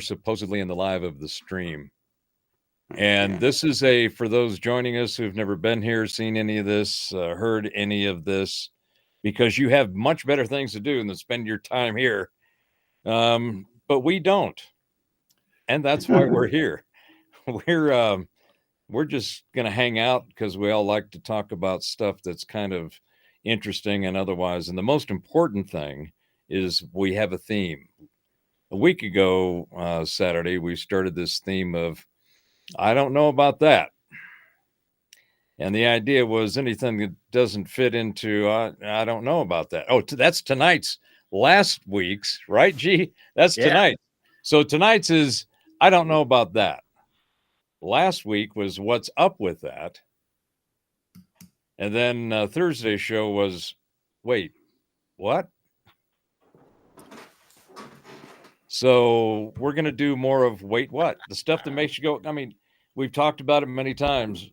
supposedly in the live of the stream. Yeah. And this is for those joining us who've never been here, seen any of this, heard any of this, because you have much better things to do than spend your time here. But we don't. And that's why we're here. We're just going to hang out because we all like to talk about stuff that's kind of interesting and otherwise. And the most important thing is we have a theme. A week ago, Saturday, we started this theme of, I don't know about that. And the idea was anything that doesn't fit into, I don't know about that. Oh, that's tonight's, last week's, right, G? That's tonight. So tonight's is, I don't know about that. Last week was what's up with that. And then Thursday's show was, wait, what? So we're going to do more of wait, what? The stuff that makes you go, I mean, we've talked about it many times.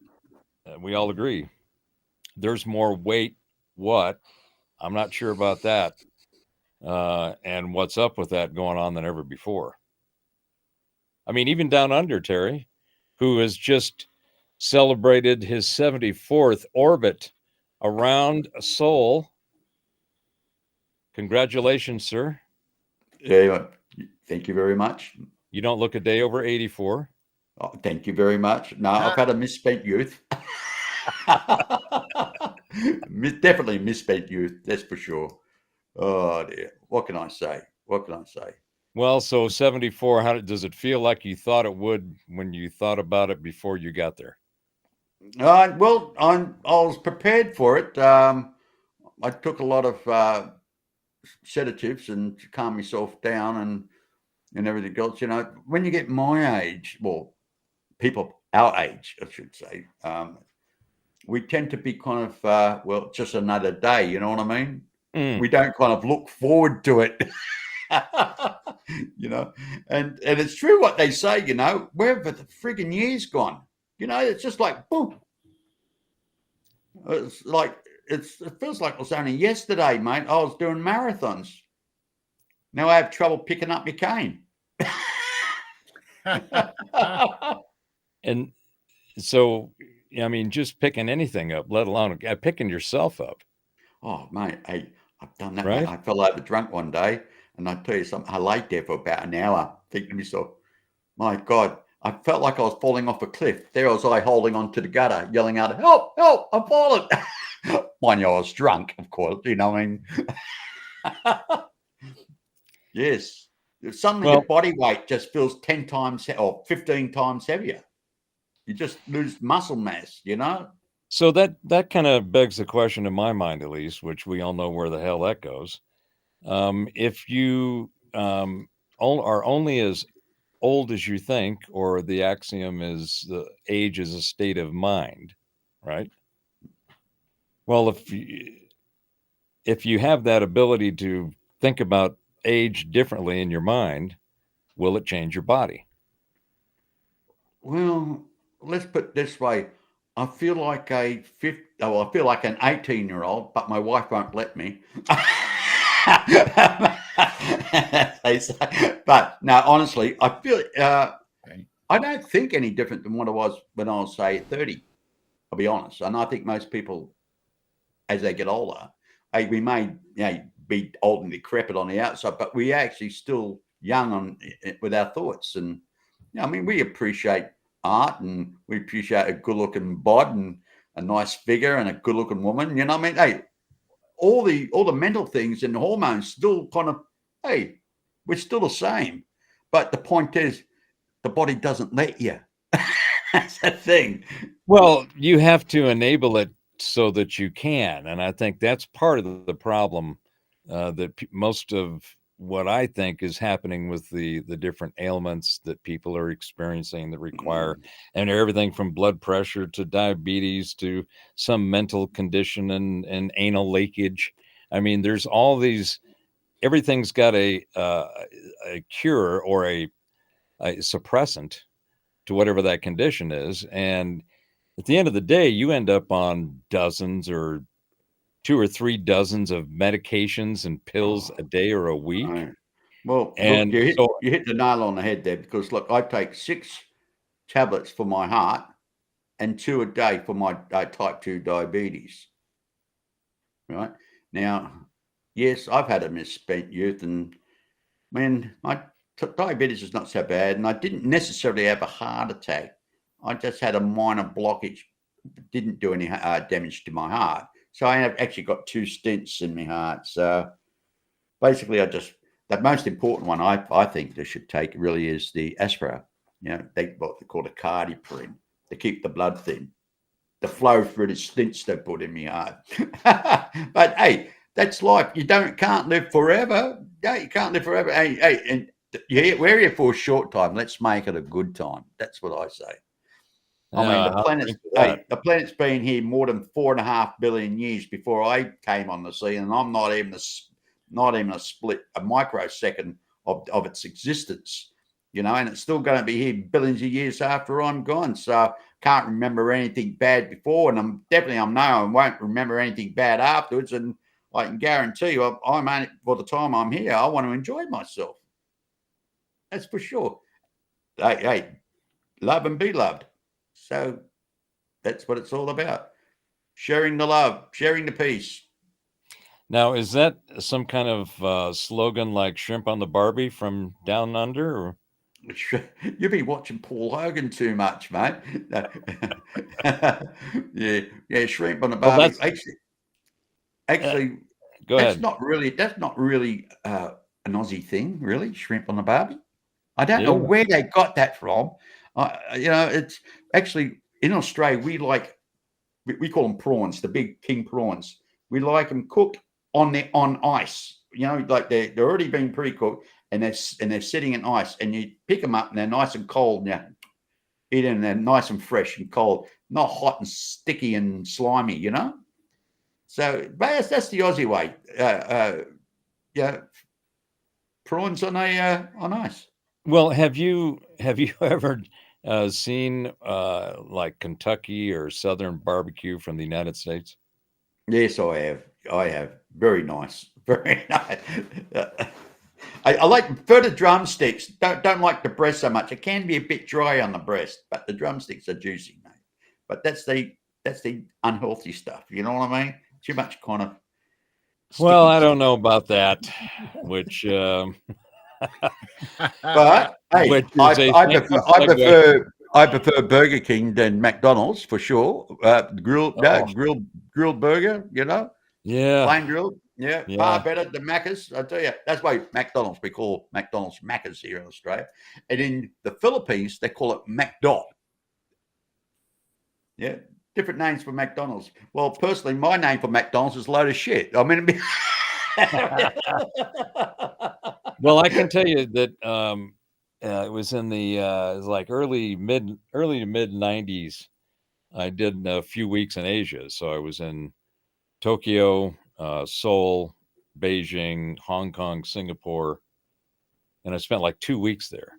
We all agree. There's more wait, what? I'm not sure about that. And what's up with that going on than ever before. I mean, even down under, Terry, who has just celebrated his 74th orbit around Sol. Congratulations, sir. Yeah, thank you very much. You don't look a day over 84. Oh, thank you very much. No, I've had a misspent youth. Definitely misspent youth, that's for sure. Oh dear. What can I say? What can I say? Well, so 74, how does it feel like you thought it would when you thought about it before you got there? Well, I was prepared for it. I took a lot of sedatives and to calm myself down and everything else. You know, when you get my age, well, people our age, I should say, we tend to be kind of well, just another day. You know what I mean? We don't kind of look forward to it. You know, and it's true what they say. You know, where have the friggin' years gone? You know, it's just like boom. It's like it feels like it was only yesterday, mate. I was doing marathons. Now I have trouble picking up my cane. And so, I mean, just picking anything up, let alone picking yourself up. Oh, mate, I've done that. Right? Mate. I fell over drunk one day, and I tell you something. I laid there for about an hour, thinking to myself, "My God." I felt like I was falling off a cliff. There was I holding onto the gutter, yelling out, "Help! Help! I'm falling!" Mind you, I was drunk, of course. You know what I mean? Yes. Suddenly your body weight just feels 10 times or 15 times heavier. You just lose muscle mass, you know? So that kind of begs the question in my mind, at least, which we all know where the hell that goes. If you are only as old as you think, or the axiom is the age is a state of mind, right? Well, if you have that ability to think about age differently in your mind, will it change your body? Well, let's put it this way. I feel like I feel like an 18-year-old, but my wife won't let me. But no, honestly, I feel I don't think any different than what I was when I was, say, 30. I'll be honest. And I think most people, as they get older, we may be old and decrepit on the outside, but we actually still young with our thoughts. And I mean, we appreciate art and we appreciate a good-looking bod and a nice figure and a good-looking woman. You know what I mean? Hey, all the mental things and the hormones still kind of, hey, we're still the same. But the point is, the body doesn't let you. That's the thing. Well, you have to enable it so that you can, and I think that's part of the problem that most of what I think is happening with the different ailments that people are experiencing that require, and everything from blood pressure to diabetes to some mental condition and anal leakage. I mean, there's all these. Everything's got a cure or a suppressant to whatever that condition is, and at the end of the day, you end up on dozens or 2 or 3 dozens of medications and pills a day or a week. Well, And look, you so, hit the nail on the head there, because look, I take 6 tablets for my heart and 2 a day for my type 2 diabetes. Right now, yes, I've had a misspent youth, and when my diabetes is not so bad, and I didn't necessarily have a heart attack. I just had a minor blockage, didn't do any damage to my heart. So I have actually got 2 stents in my heart. So basically, the most important one I think they should take really is the Aspra. What they call a cardioprin, to keep the blood thin, the flow through the stints they put in my heart. But hey, that's life. You can't live forever. Yeah, you can't live forever. Hey, and we're here for a short time. Let's make it a good time. That's what I say. I mean, the planet's been here more than 4.5 billion years before I came on the scene, and I'm not even a microsecond of its existence. And it's still going to be here billions of years after I'm gone. So can't remember anything bad before, and I won't remember anything bad afterwards. And I can guarantee you, I'm only, for the time I'm here, I want to enjoy myself. That's for sure. Hey, love and be loved. So that's what it's all about. Sharing the love, sharing the peace. now, is that some kind of slogan like "Shrimp on the Barbie" from Down Under? Or? You've been watching Paul Hogan too much, mate. yeah, shrimp on the Barbie. Well, actually, go ahead. That's not really an Aussie thing, really. Shrimp on the Barbie. I don't know where they got that from. It's actually in Australia. We call them prawns, the big king prawns. We like them cooked on ice. Like they're already been pre-cooked. And they're sitting in ice, and you pick them up, and they're nice and cold. Now, eat them, and they're nice and fresh and cold, not hot and sticky and slimy. So that's the Aussie way. Prawns on ice. Well, have you ever seen like Kentucky or Southern barbecue from the United States? Yes, I have. Very nice. Very nice. I prefer the drumsticks. Don't like the breast so much. It can be a bit dry on the breast, but the drumsticks are juicy, mate. But that's the unhealthy stuff. You know what I mean? Too much kind of. Well, I don't know about that. Which, but hey, I prefer Burger King than McDonald's for sure. Grilled burger, yeah, plain grilled. Yeah, far better than Macca's. I tell you, that's why McDonald's, we call McDonald's Macca's here in Australia. And in the Philippines, they call it McDot. Yeah, different names for McDonald's. Well, personally, my name for McDonald's is a load of shit. I mean, well, I can tell you that it was in the it was like early to mid 90s. I did a few weeks in Asia, so I was in Tokyo, Seoul, Beijing, Hong Kong, Singapore, and I spent like 2 weeks there.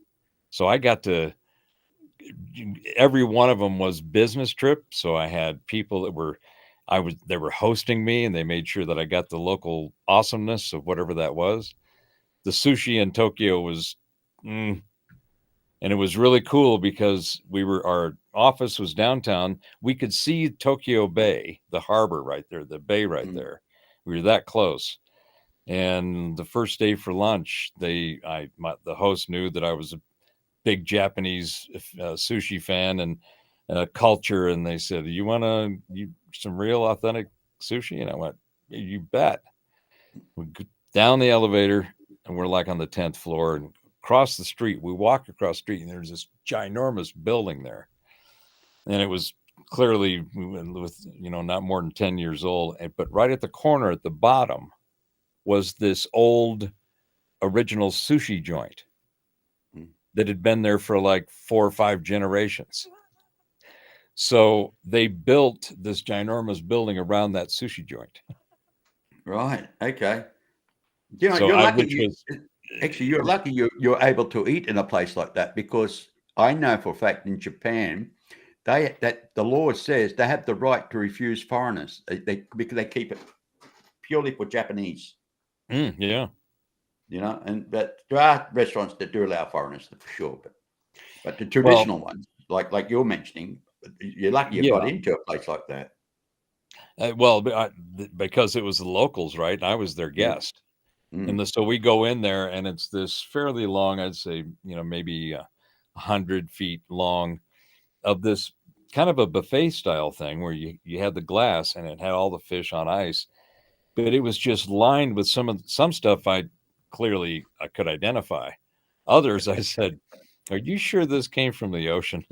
So I got to, every one of them was business trip. So I had people they were hosting me, and they made sure that I got the local awesomeness of whatever that was. The sushi in Tokyo was, and it was really cool because our office was downtown. We could see Tokyo Bay, the harbor right there, the bay right there. We were that close. And the first day for lunch, the host knew that I was a big Japanese sushi fan and culture. And they said, "You want some real authentic sushi?" And I went, "You bet." We go down the elevator, and we're like on the 10th floor, and across the street, we walked across the street, and there's this ginormous building there. And it was clearly with, not more than 10 years old. But right at the corner at the bottom was this old original sushi joint that had been there for like 4 or 5 generations. So they built this ginormous building around that sushi joint. Right. Okay. You're lucky. You're lucky you're able to eat in a place like that, because I know for a fact in Japan, the law says they have the right to refuse foreigners. Because they keep it purely for Japanese. Yeah. you know. And but there are restaurants that do allow foreigners for sure, but the traditional ones, like you're mentioning, you're lucky you got into a place like that. Because it was the locals, right? And I was their guest. And so we go in there, and it's this fairly long, I'd say, maybe 100 feet long, of this kind of a buffet style thing where you had the glass and it had all the fish on ice, but it was just lined with some stuff I could identify. Others I said, "Are you sure this came from the ocean?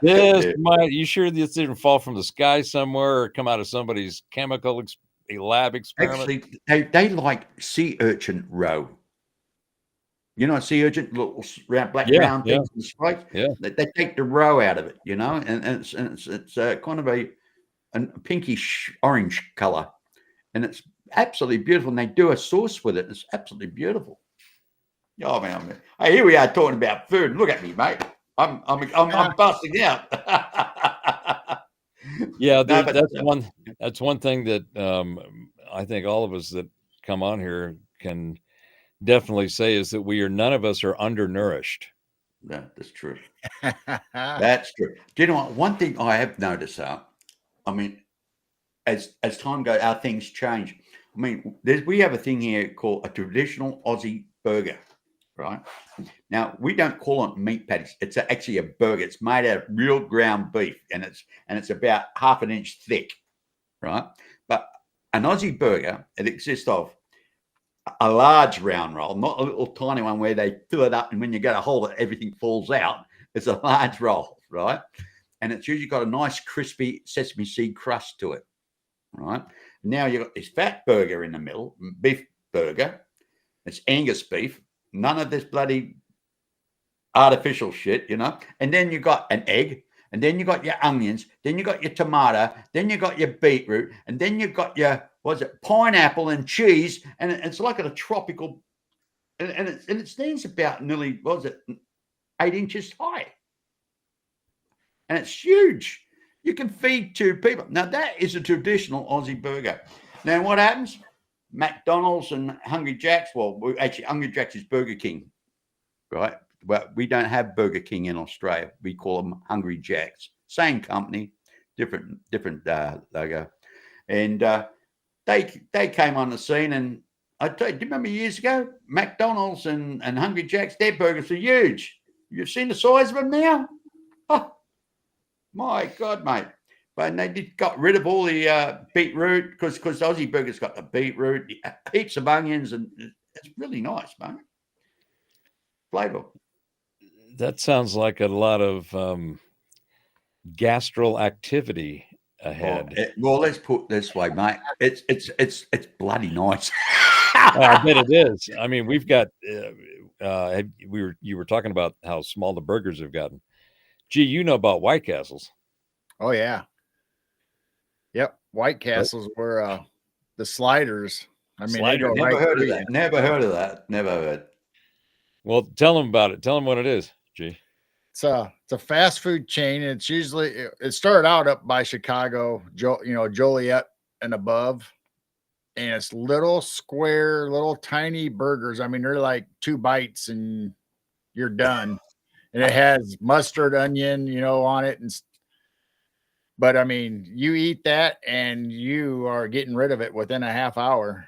You sure this didn't fall from the sky somewhere or come out of somebody's chemical lab experiment?" Actually, they like sea urchin roe. You know, sea urchin, little black round things in the stripes. Yeah, they take the roe out of it, you know, and it's kind of a pinkish orange color, and it's absolutely beautiful. And they do a sauce with it. It's absolutely beautiful. Oh man, hey, here we are talking about food. Look at me, mate. I'm busting out. Yeah, that's one thing that I think all of us that come on here can definitely say is that none of us are undernourished. Yeah, that's true. That's true. Do you know what? One thing I have noticed, I mean, as time goes, our things change. I mean, we have a thing here called a traditional Aussie burger, right? Now, we don't call it meat patties. It's actually a burger. It's made out of real ground beef, and it's about half an inch thick, right? But an Aussie burger, it exists of a large round roll, not a little tiny one where they fill it up, and when you go to hold it, everything falls out. It's a large roll, right? And it's usually got a nice crispy sesame seed crust to it, right? Now you've got this fat burger in the middle, beef burger. It's Angus beef, none of this bloody artificial shit, you know. And then you got an egg, and then you got your onions, then you got your tomato, then you got your beetroot, and then you got your pineapple and cheese, and it's like a tropical, and it stands about nearly 8 inches high, and it's huge. You can feed 2 people. Now that is a traditional Aussie burger. Now what happens? McDonald's and Hungry Jack's. Well, actually, Hungry Jack's is Burger King, right? Well, we don't have Burger King in Australia. We call them Hungry Jack's. Same company, different logo, and they came on the scene. And I tell you, do you remember years ago, McDonald's and Hungry Jack's, their burgers are huge. You've seen the size of them now? Oh, my God, mate. But they got rid of all the beetroot because Aussie burgers got the beetroot, heaps of onions, and it's really nice, mate. Flavor. That sounds like a lot of gastral activity ahead. Well, let's put it this way, mate. It's bloody nice. I bet it is. I mean, we've got. You were talking about how small the burgers have gotten. Gee, you know about White Castles? Oh yeah. Yep, White Castles were the sliders. I mean, never heard of that. Never heard of that. Never heard. Well, tell them about it. Tell them what it is. Gee. It's a fast food chain. It's usually it started out up by Chicago, Joliet and above, and it's little square, little tiny burgers. I mean, they're like 2 bites and you're done. And it has mustard, onion, on it, but I mean, you eat that and you are getting rid of it within a half hour.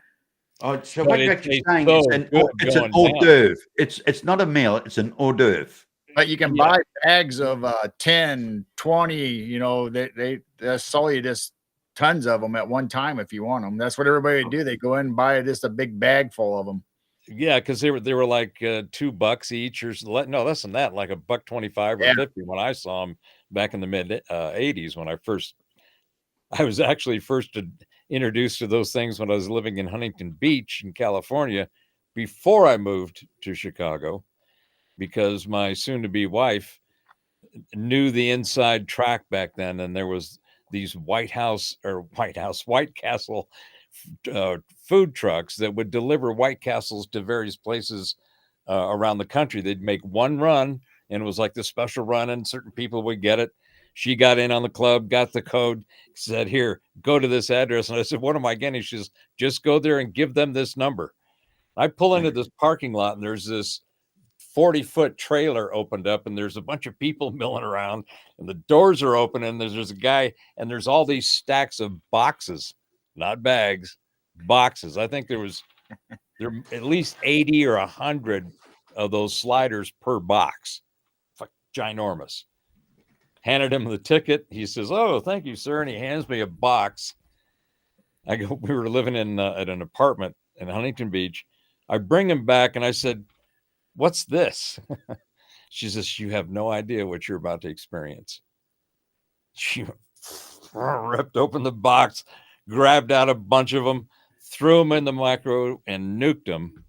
Oh, so what you're saying is it's an hors d'oeuvre. It's not a meal, it's an hors d'oeuvre. But you can buy bags of 10, 20, they sell you just tons of them at one time if you want them. That's what everybody would do. They go in and buy just a big bag full of them. Yeah, because they were like $2 each, or no less than that, like $1.25 or 50 when I saw them back in the mid 80s. When I was actually first introduced to those things when I was living in Huntington Beach in California before I moved to Chicago, because my soon-to-be wife knew the inside track back then, and there was these White Castle food trucks that would deliver White Castles to various places around the country. They'd make one run, and it was like the special run, and certain people would get it. She got in on the club, got the code, said, "Here, go to this address." And I said, "What am I getting?" She says, "Just go there and give them this number." I pull into this parking lot and there's this 40-foot trailer opened up and there's a bunch of people milling around and the doors are open and there's a guy and there's all these stacks of boxes, not bags, boxes. I think there at least 80 or 100 of those sliders per box. Fuck, ginormous. Handed him the ticket. He says, "Oh, thank you, sir." And he hands me a box. I go, we were living in at an apartment in Huntington Beach. I bring him back and I said, "What's this?" She says, "You have no idea what you're about to experience." She ripped open the box, grabbed out a bunch of them, threw them in the micro and nuked them,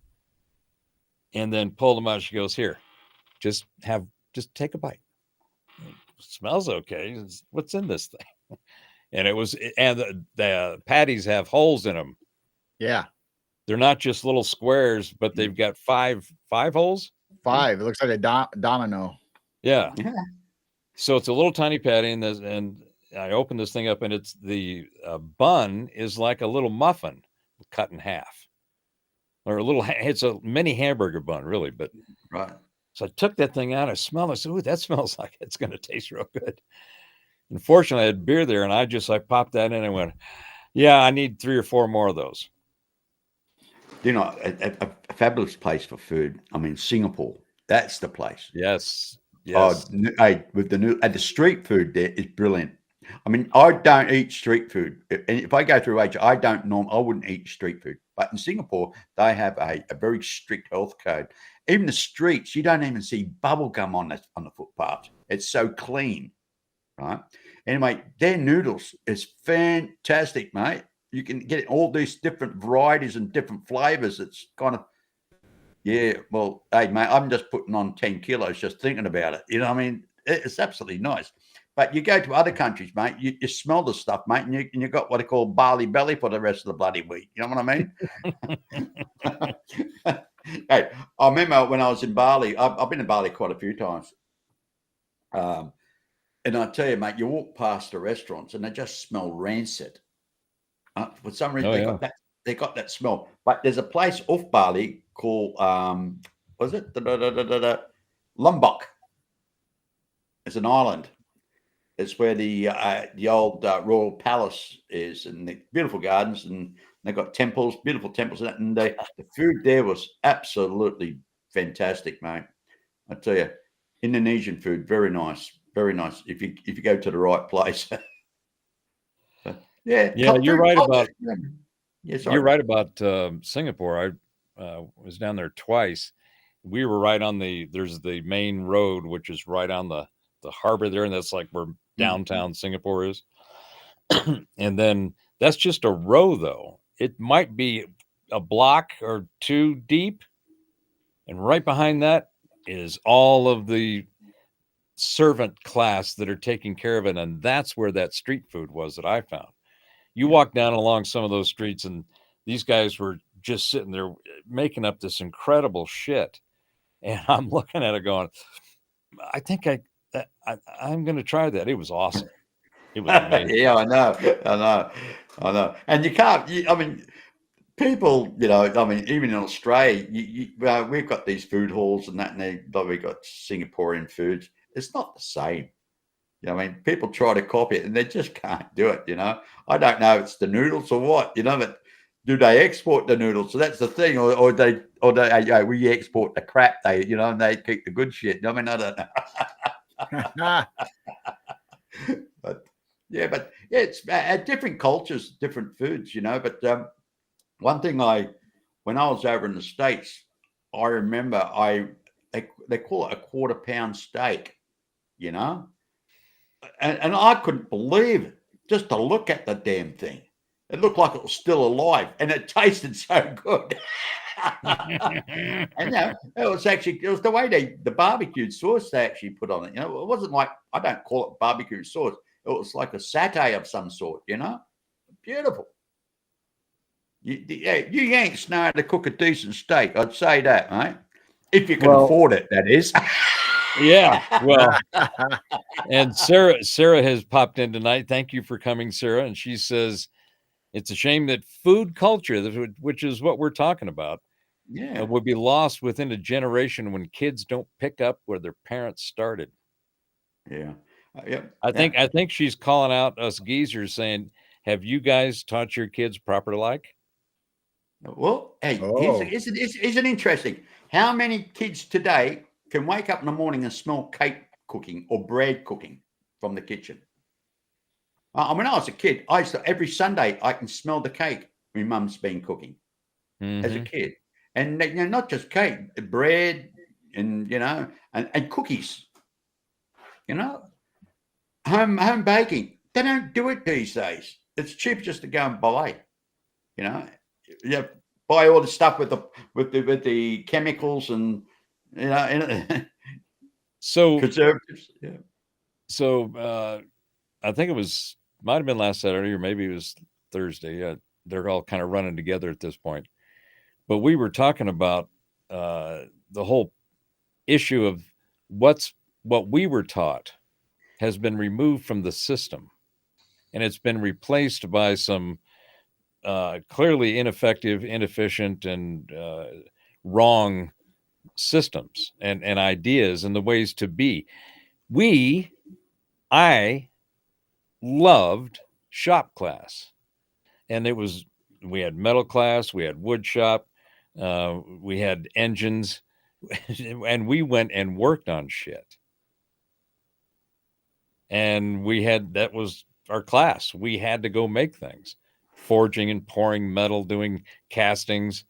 and then pulled them out. She goes, "Here, just take a bite. It smells okay. What's in this thing?" And the patties have holes in them. Yeah. They're not just little squares, but they've got five holes. 5. It looks like a domino. Yeah. So it's a little tiny patty, and I open this thing up, and it's the bun is like a little muffin cut in half, or it's a mini hamburger bun, really. But Right. so I took that thing out. I smelled it. I said, "Ooh, that smells like it's going to taste real good." Unfortunately, I had beer there, and I popped that in and went, "Yeah, I need 3 or 4 more of those." You know, a fabulous place for food. I mean, Singapore. That's the place. Yes. Oh, with the street food there is brilliant. I mean, I don't eat street food, and if I go through Asia, I wouldn't eat street food. But in Singapore, they have a very strict health code. Even the streets, you don't even see bubble gum on the footpath. It's so clean, right? Anyway, their noodles is fantastic, mate. You can get all these different varieties and different flavors. It's kind of, yeah. Well, hey, mate, I'm just putting on 10 kilos just thinking about it. You know what I mean? It's absolutely nice. But you go to other countries, mate, you smell the stuff, mate, and you got what I call barley belly for the rest of the bloody week. You know what I mean? Hey, I remember when I was in Bali, I've been in Bali quite a few times. And I tell you, mate, you walk past the restaurants and they just smell rancid. For some reason, they got that smell. But there's a place off Bali called, was it? Lombok. It's an island. It's where the old royal palace is, and the beautiful gardens, and they've got temples, beautiful temples, and the food there was absolutely fantastic, mate. I tell you, Indonesian food, very nice, very nice. If you go to the right place. Yeah, you're right about. Yeah, you're right about Singapore. I was down there twice. We were right on there's the main road, which is right on the harbor there, and that's like where downtown Singapore is. And then that's just a row, though. It might be a block or 2 deep, and right behind that is all of the servant class that are taking care of it, and that's where that street food was that I found. You walk down along some of those streets, and these guys were just sitting there making up this incredible shit, and I'm looking at it going, I think I'm going to try that. It was awesome. It was amazing. Yeah, I know. And you can't. I mean, people. You know, I mean, even in Australia, we've got these food halls and that, and we've got Singaporean foods. It's not the same. You know, I mean, people try to copy it and they just can't do it. You know, I don't know if it's the noodles or what. You know, but do they export the noodles? So that's the thing, or we export the crap. And they keep the good shit. I mean, I don't know. But it's different cultures, different foods, you know. But one thing when I was over in the States, I remember they call it a quarter-pound steak, you know, and I couldn't believe it just to look at the damn thing. It looked like it was still alive, and it tasted so good. And it was the way the barbecue sauce they actually put on it. You know, it wasn't like, I don't call it barbecue sauce. It was like a satay of some sort. You know, beautiful. You Yanks know how to cook a decent steak. I'd say that, mate. If you can afford it, that is. Yeah. Well, and Sarah has popped in tonight. Thank you for coming, Sarah. And she says, it's a shame that food culture, which is what we're talking about, Yeah. would be lost within a generation when kids don't pick up where their parents started. Yeah. Yep. I think she's calling out us geezers saying, have you guys taught your kids proper like? Well, hey, Oh. isn't interesting? How many kids today can wake up in the morning and smell cake cooking or bread cooking from the kitchen? When I was a kid, I used to, every Sunday I can smell the cake my mum's been cooking as a Mhm. kid, and not just cake, bread, and and cookies. Home baking. They don't do it these days. It's cheap just to go and buy. You buy all the stuff with the chemicals and So preservatives. Yeah. So I think might have been last Saturday or maybe it was Thursday. They're all kind of running together at this point. But we were talking about the whole issue of what we were taught has been removed from the system, and it's been replaced by some clearly ineffective, inefficient, and wrong systems and ideas and the ways to be. I loved shop class, and we had metal class, we had wood shop, we had engines, and we went and worked on shit. And that was our class. We had to go make things, forging and pouring metal, doing castings,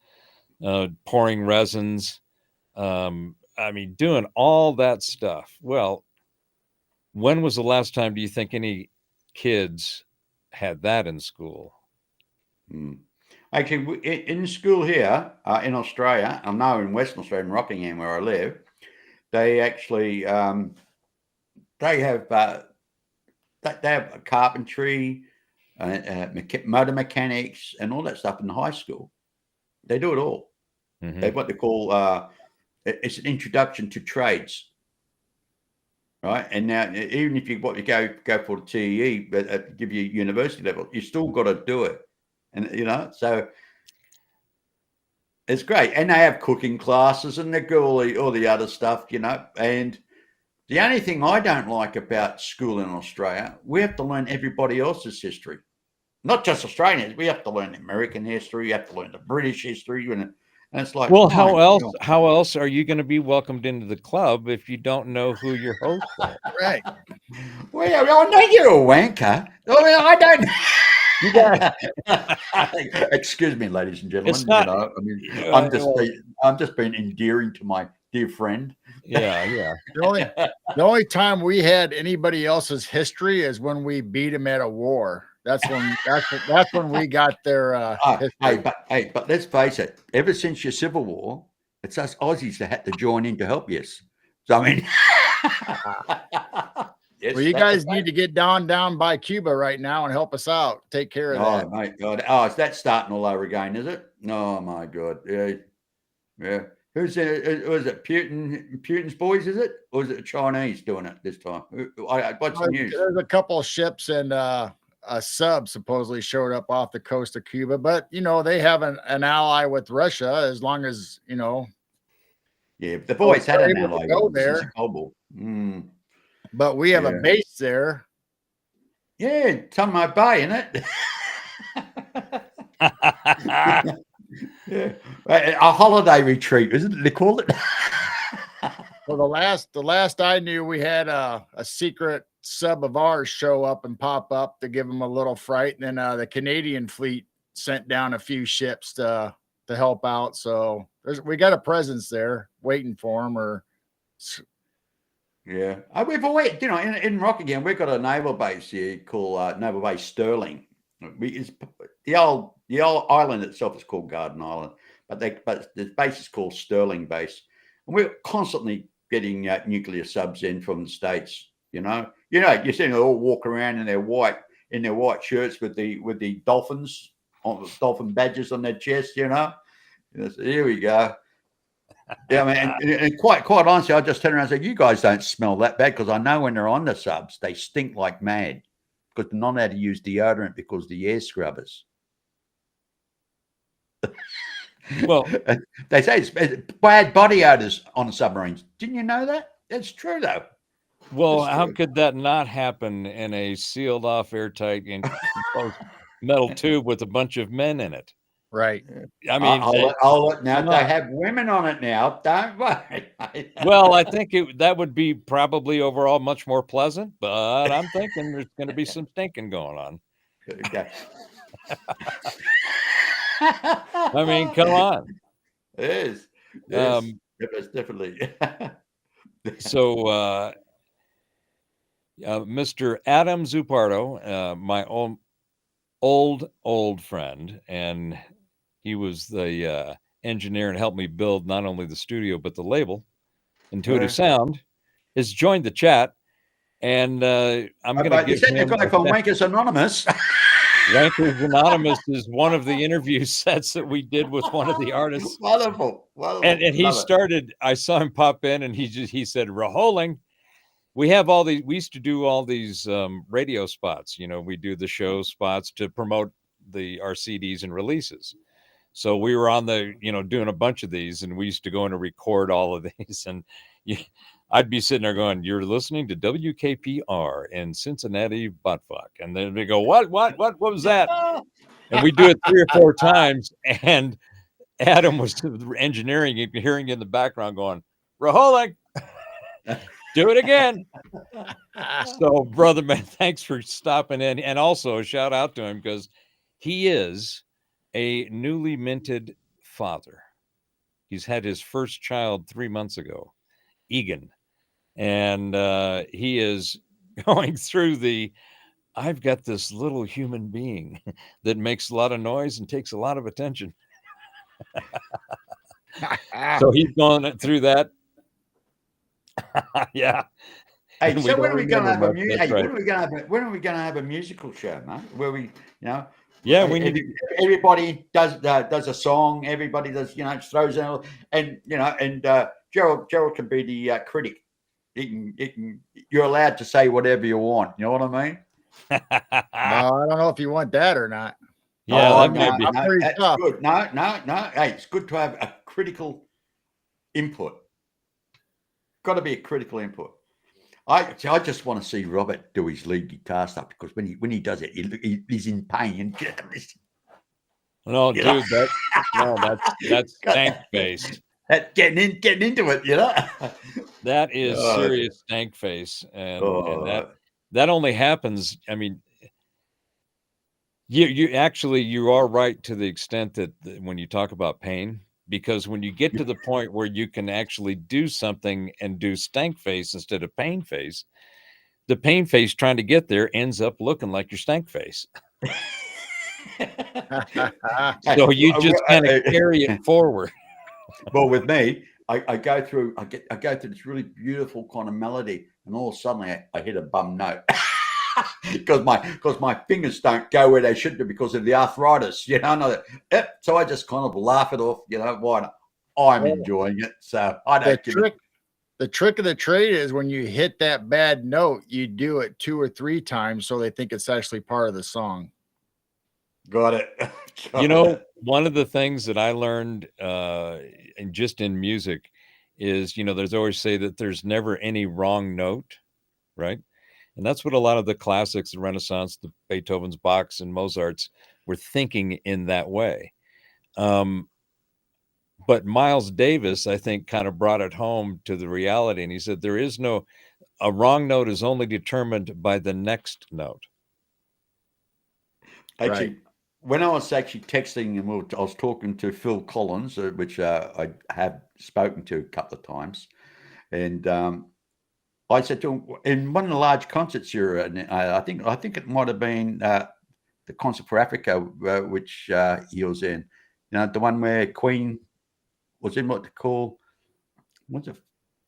pouring resins. Doing all that stuff. Well, when was the last time do you think any kids had that in school? Actually, in school here in Australia, I'm now in Western Australia, in Rockingham, where I live. They actually they have carpentry, motor mechanics, and all that stuff in high school. They do it all. Mm-hmm. They have what they call it's an introduction to trades. Right, and now even if you go for the TEE, but give you university level, you still got to do it, and so it's great. And they have cooking classes, and they go all the other stuff, And the only thing I don't like about school in Australia, we have to learn everybody else's history, not just Australians. We have to learn American history. You have to learn the British history, and it's like, well, how else are you going to be welcomed into the club if you don't know who your hosts are? Right. Well, I know you're a wanker. I don't. You got. Excuse me, ladies and gentlemen. It's not, I'm just being endearing to my dear friend. Yeah. The only time we had anybody else's history is when we beat them at a war. That's when we got their history. But let's face it. Ever since your Civil War, it's us Aussies that had to join in to help you. So I mean, yes, well, you guys need to get down by Cuba right now and help us out. Take care of that. Oh my God! Oh, is that starting all over again? Is it? Oh my God! Yeah. Who's it? Was it Putin's boys? Is it, or is it the Chinese doing it this time? What's the news? There's a couple of ships and a sub supposedly showed up off the coast of Cuba, but they have an ally with Russia as long as Yeah, the boys had an ally go there. But we have a base there. Yeah, Tonga Bay, isn't it? Yeah, a holiday retreat, isn't it? They call it. Well, the last I knew, we had a secret sub of ours show up and pop up to give them a little fright, and then the Canadian fleet sent down a few ships to help out. So we got a presence there waiting for them. Yeah, we've always, in Rockingham, we've got a naval base here called Naval Base Stirling. The old island itself is called Garden Island, but the base is called Stirling Base, and we're constantly getting nuclear subs in from the States. You see them all walk around in their white shirts with the dolphins dolphin badges on their chest. So here we go. Yeah, I mean, and quite honestly, I just turn around and say, "You guys don't smell that bad," because I know when they're on the subs, they stink like mad because they're not allowed to use deodorant because the air scrubbers. Well, They say it's bad body odors on submarines. Didn't you know that? It's true, though. well, It's how true. could that not happen in a sealed off, airtight, enclosed metal tube with a bunch of men in it? Right. I mean, Now come they on. have women on it now. Don't worry. Well, I think that would be probably overall much more pleasant, but I'm thinking there's going to be some stinking going on. Okay. I mean, come on. It is. Yes. Um, It's definitely. so, Mr. Adam Zupardo, my old friend, and he was the engineer and helped me build not only the studio but the label, Intuitive Sound, has joined the chat, and I'm going to You give said the him. guy from Wankers Anonymous. Wankers Anonymous is one of the interview sets that we did with one of the artists. Wonderful. And he Love it. started, I saw him pop in and he said, Raholing, we used to do all these radio spots. You know, we do the show spots to promote our CDs and releases. So we were on doing a bunch of these, and we used to go in and record all of these. And I'd be sitting there going, "You're listening to WKPR in Cincinnati, Buttfuck," and then they go, "What was that?" And we do it 3 or 4 times, and Adam was engineering, you can hearing in the background going, "Raholing, do it again." So, brother man, thanks for stopping in, and also a shout out to him because he is a newly minted father. He's had his first child 3 months ago, Egan. And he is going through I've got this little human being that makes a lot of noise and takes a lot of attention. So he's going through that. Yeah. Hey, We so don't when are we going to have remember much, that's right. when are we going to have a musical show, man? Where we, Yeah, we need everybody does a song. Everybody does, throws in, and Gerald can be the critic. You're allowed to say whatever you want. You know what I mean? No, I don't know if you want that or not. Yeah, No, that might be. that's good. No. Hey, it's good to have a critical input. Got to be a critical input. I just want to see Robert do his lead guitar stuff because when he does it, he's in pain. No, dude, that's stank face. That's getting into it, That is serious stank face, and that only happens. I mean, you are right to the extent that when you talk about pain, because when you get to the point where you can actually do something and do stank face instead of pain face, the pain face trying to get there ends up looking like your stank face. So you just kind of carry it forward. Well, with me, I go through this really beautiful kind of melody, and all of a sudden I hit a bum note because my fingers don't go where they should do because of the arthritis. So I just kind of laugh it off. Why not? I'm enjoying it, so I don't. The trick of the trade is when you hit that bad note, you do it 2 or 3 times so they think it's actually part of the song. Got it. One of the things that I learned and just in music is, there's always say that there's never any wrong note, right? And that's what a lot of the classics, the Renaissance, the Beethoven's, Bach's, and Mozart's were thinking in that way. But Miles Davis, I think, kind of brought it home to the reality. And he said, a wrong note is only determined by the next note. Actually, right. When I was actually texting and I was talking to Phil Collins, which I have spoken to a couple of times. And I said to him, in one of the large concerts you're in, I think it might have been the Concert for Africa, which he was in. The one where Queen was in what they call, what's it?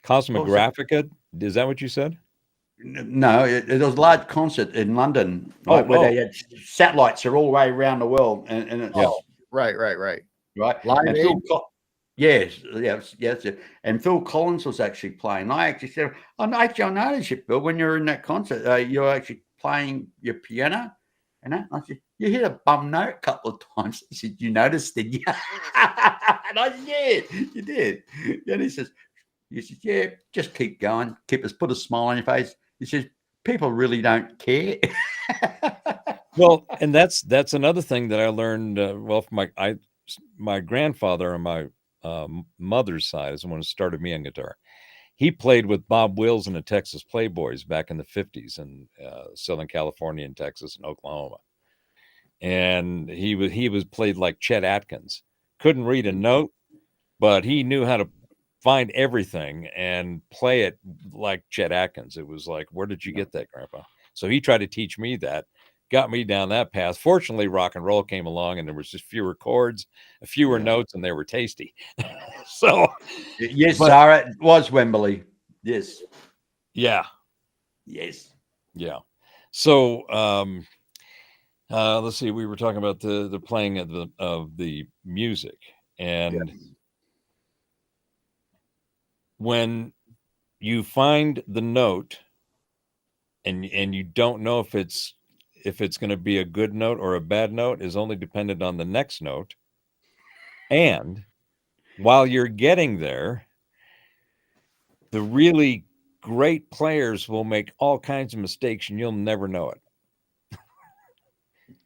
Cosmographica? Is that what you said? No, it was a large concert in London, where they had satellites are all the way around the world, and it's right. Live Aid. Yes. And Phil Collins was actually playing. I actually said, I noticed you, Bill, when you're in that concert, you're actually playing your piano. And I said, you hit a bum note a couple of times. He said, you noticed, did you? And I said, yeah, you did. And he says, yeah, just keep going. Put a smile on your face. He says, people really don't care. Well, and that's another thing that I learned. From my grandfather on my mother's side is the one who started me on guitar. He played with Bob Wills and the Texas Playboys back in the 50s in Southern California and Texas and Oklahoma. And he was played like Chet Atkins. Couldn't read a note, but he knew how to find everything and play it like Chet Atkins. It was like, where did you get that, Grandpa? So he tried to teach me that, got me down that path. Fortunately, rock and roll came along and there was just fewer chords, fewer notes, and they were tasty. So yes, Sarah, it was Wembley. Yes. Yeah. Yes. Yeah. So let's see, we were talking about the playing of the music, and when you find the note and you don't know if it's going to be a good note or a bad note is only dependent on the next note. And while you're getting there, the really great players will make all kinds of mistakes and you'll never know it.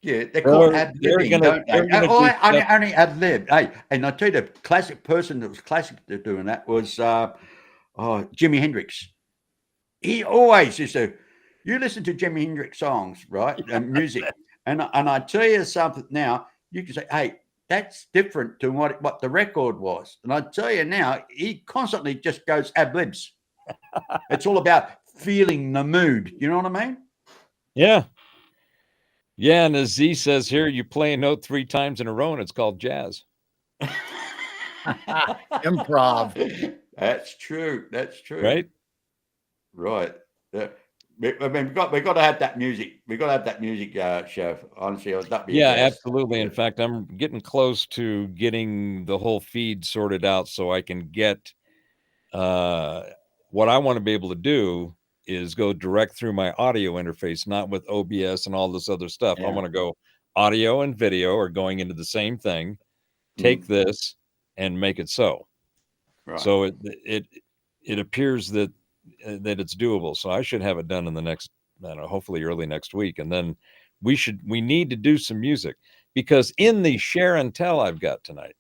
Yeah, they're called ad-libbing, don't they? Only ad-lib. Hey, and I tell you, the classic person that was classic to doing that was Jimi Hendrix. He always used to, you listen to Jimi Hendrix songs, right, and music, and I tell you something now, you can say, hey, that's different to what the record was. And I tell you now, he constantly just goes ad-libs. It's all about feeling the mood. You know what I mean? Yeah. Yeah, and as Z says here, you play a note 3 times in a row and it's called jazz. Improv. That's true. That's true. Right? Right. I mean, we've got to have that music. We've got to have that music, Chef. Honestly, that'd be absolutely. In fact, I'm getting close to getting the whole feed sorted out so I can get what I want to be able to do is go direct through my audio interface, not with OBS and all this other stuff. I want to go audio and video are going into the same thing. Take this and make it so. Right. So it appears that it's doable. So I should have it done in the next, I don't know, hopefully early next week. And then we need to do some music, because in the share and tell I've got tonight,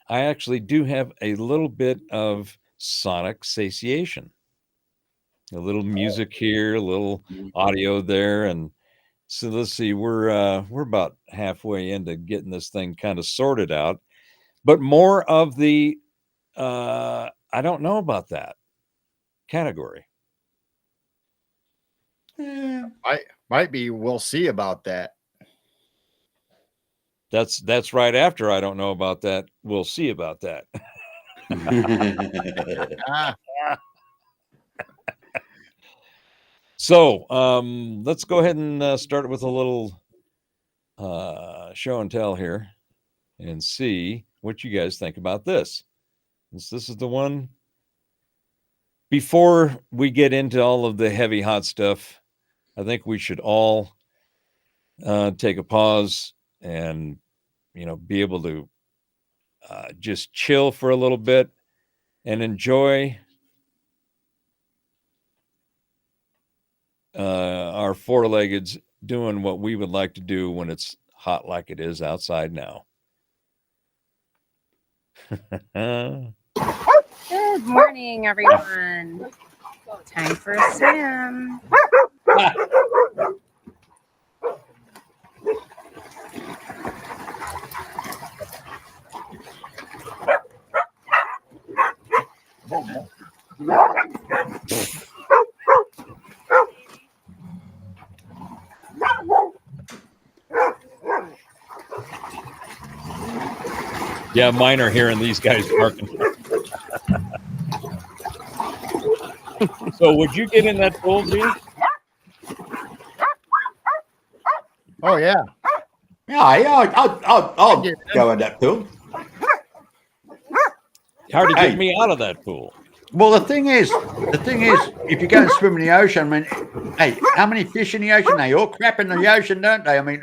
I actually do have a little bit of sonic satiation. A little music here, a little audio there, and so let's see. We're about halfway into getting this thing kind of sorted out, but more of the I don't know about that category. Might be. We'll see about that. That's right after I don't know about that. We'll see about that. So let's go ahead and start with a little show and tell here and see what you guys think about this. This is the one. Before we get into all of the heavy, hot stuff, I think we should all take a pause and, be able to just chill for a little bit and enjoy our four-leggeds doing what we would like to do when it's hot like it is outside now. Good morning, everyone. Time for a swim. Yeah, mine are hearing these guys barking. So would you get in that pool, G? Oh, yeah. I'll go in that pool. Hard to get me out of that pool. Well, the thing is, if you go and swim in the ocean, I mean, hey, how many fish in the ocean? They all crap in the ocean, don't they? I mean,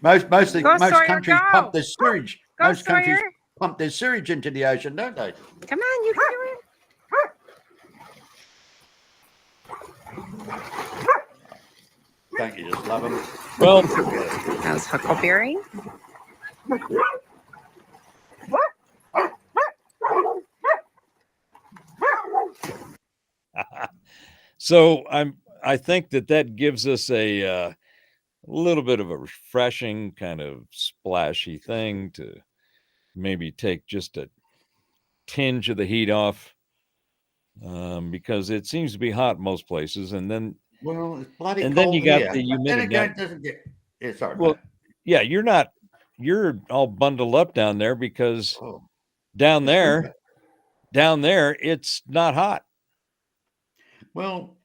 most Sawyer, countries go. pump their sewage. Go, Most countries Sawyer. pump their sewage into the ocean, don't they? Come on, you can do it. Don't you just love them? Well, That was Huckleberry. so I think that gives us a little bit of a refreshing kind of splashy thing to maybe take just a tinge of the heat off, because it seems to be hot most places, and then Well, it's bloody and cold then you got here. the But then humidity. again, it doesn't get. Yeah, sorry. Well, mate. yeah, you're all bundled up down there because Oh, down it's winter. there it's not hot. Well,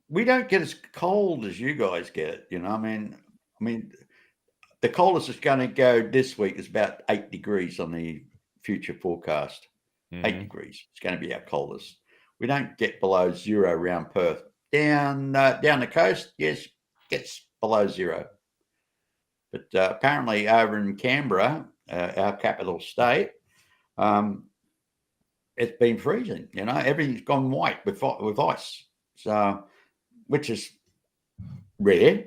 we don't get as cold as you guys get. You know, I mean, the coldest it's going to go this week is about 8 degrees on the future forecast. 8 Mhm. degrees. It's going to be our coldest. We don't get below zero around Perth. Down the coast, yes, gets below zero. But apparently over in Canberra, our capital state, it's been freezing. You know, everything's gone white with ice. So, which is rare.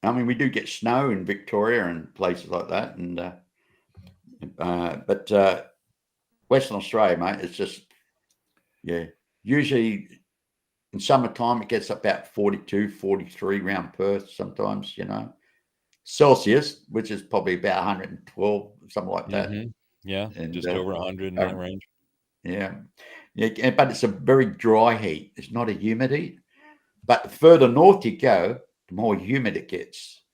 I mean, we do get snow in Victoria and places like that, and but Western Australia, mate, it's just usually in summertime it gets about 42, 43 around Perth sometimes, you know. Celsius, which is probably about 112, something like that. Mhm. Yeah, And just over 100 in that range. Yeah, but it's a very dry heat. It's not a humid heat. But the further north you go, the more humid it gets.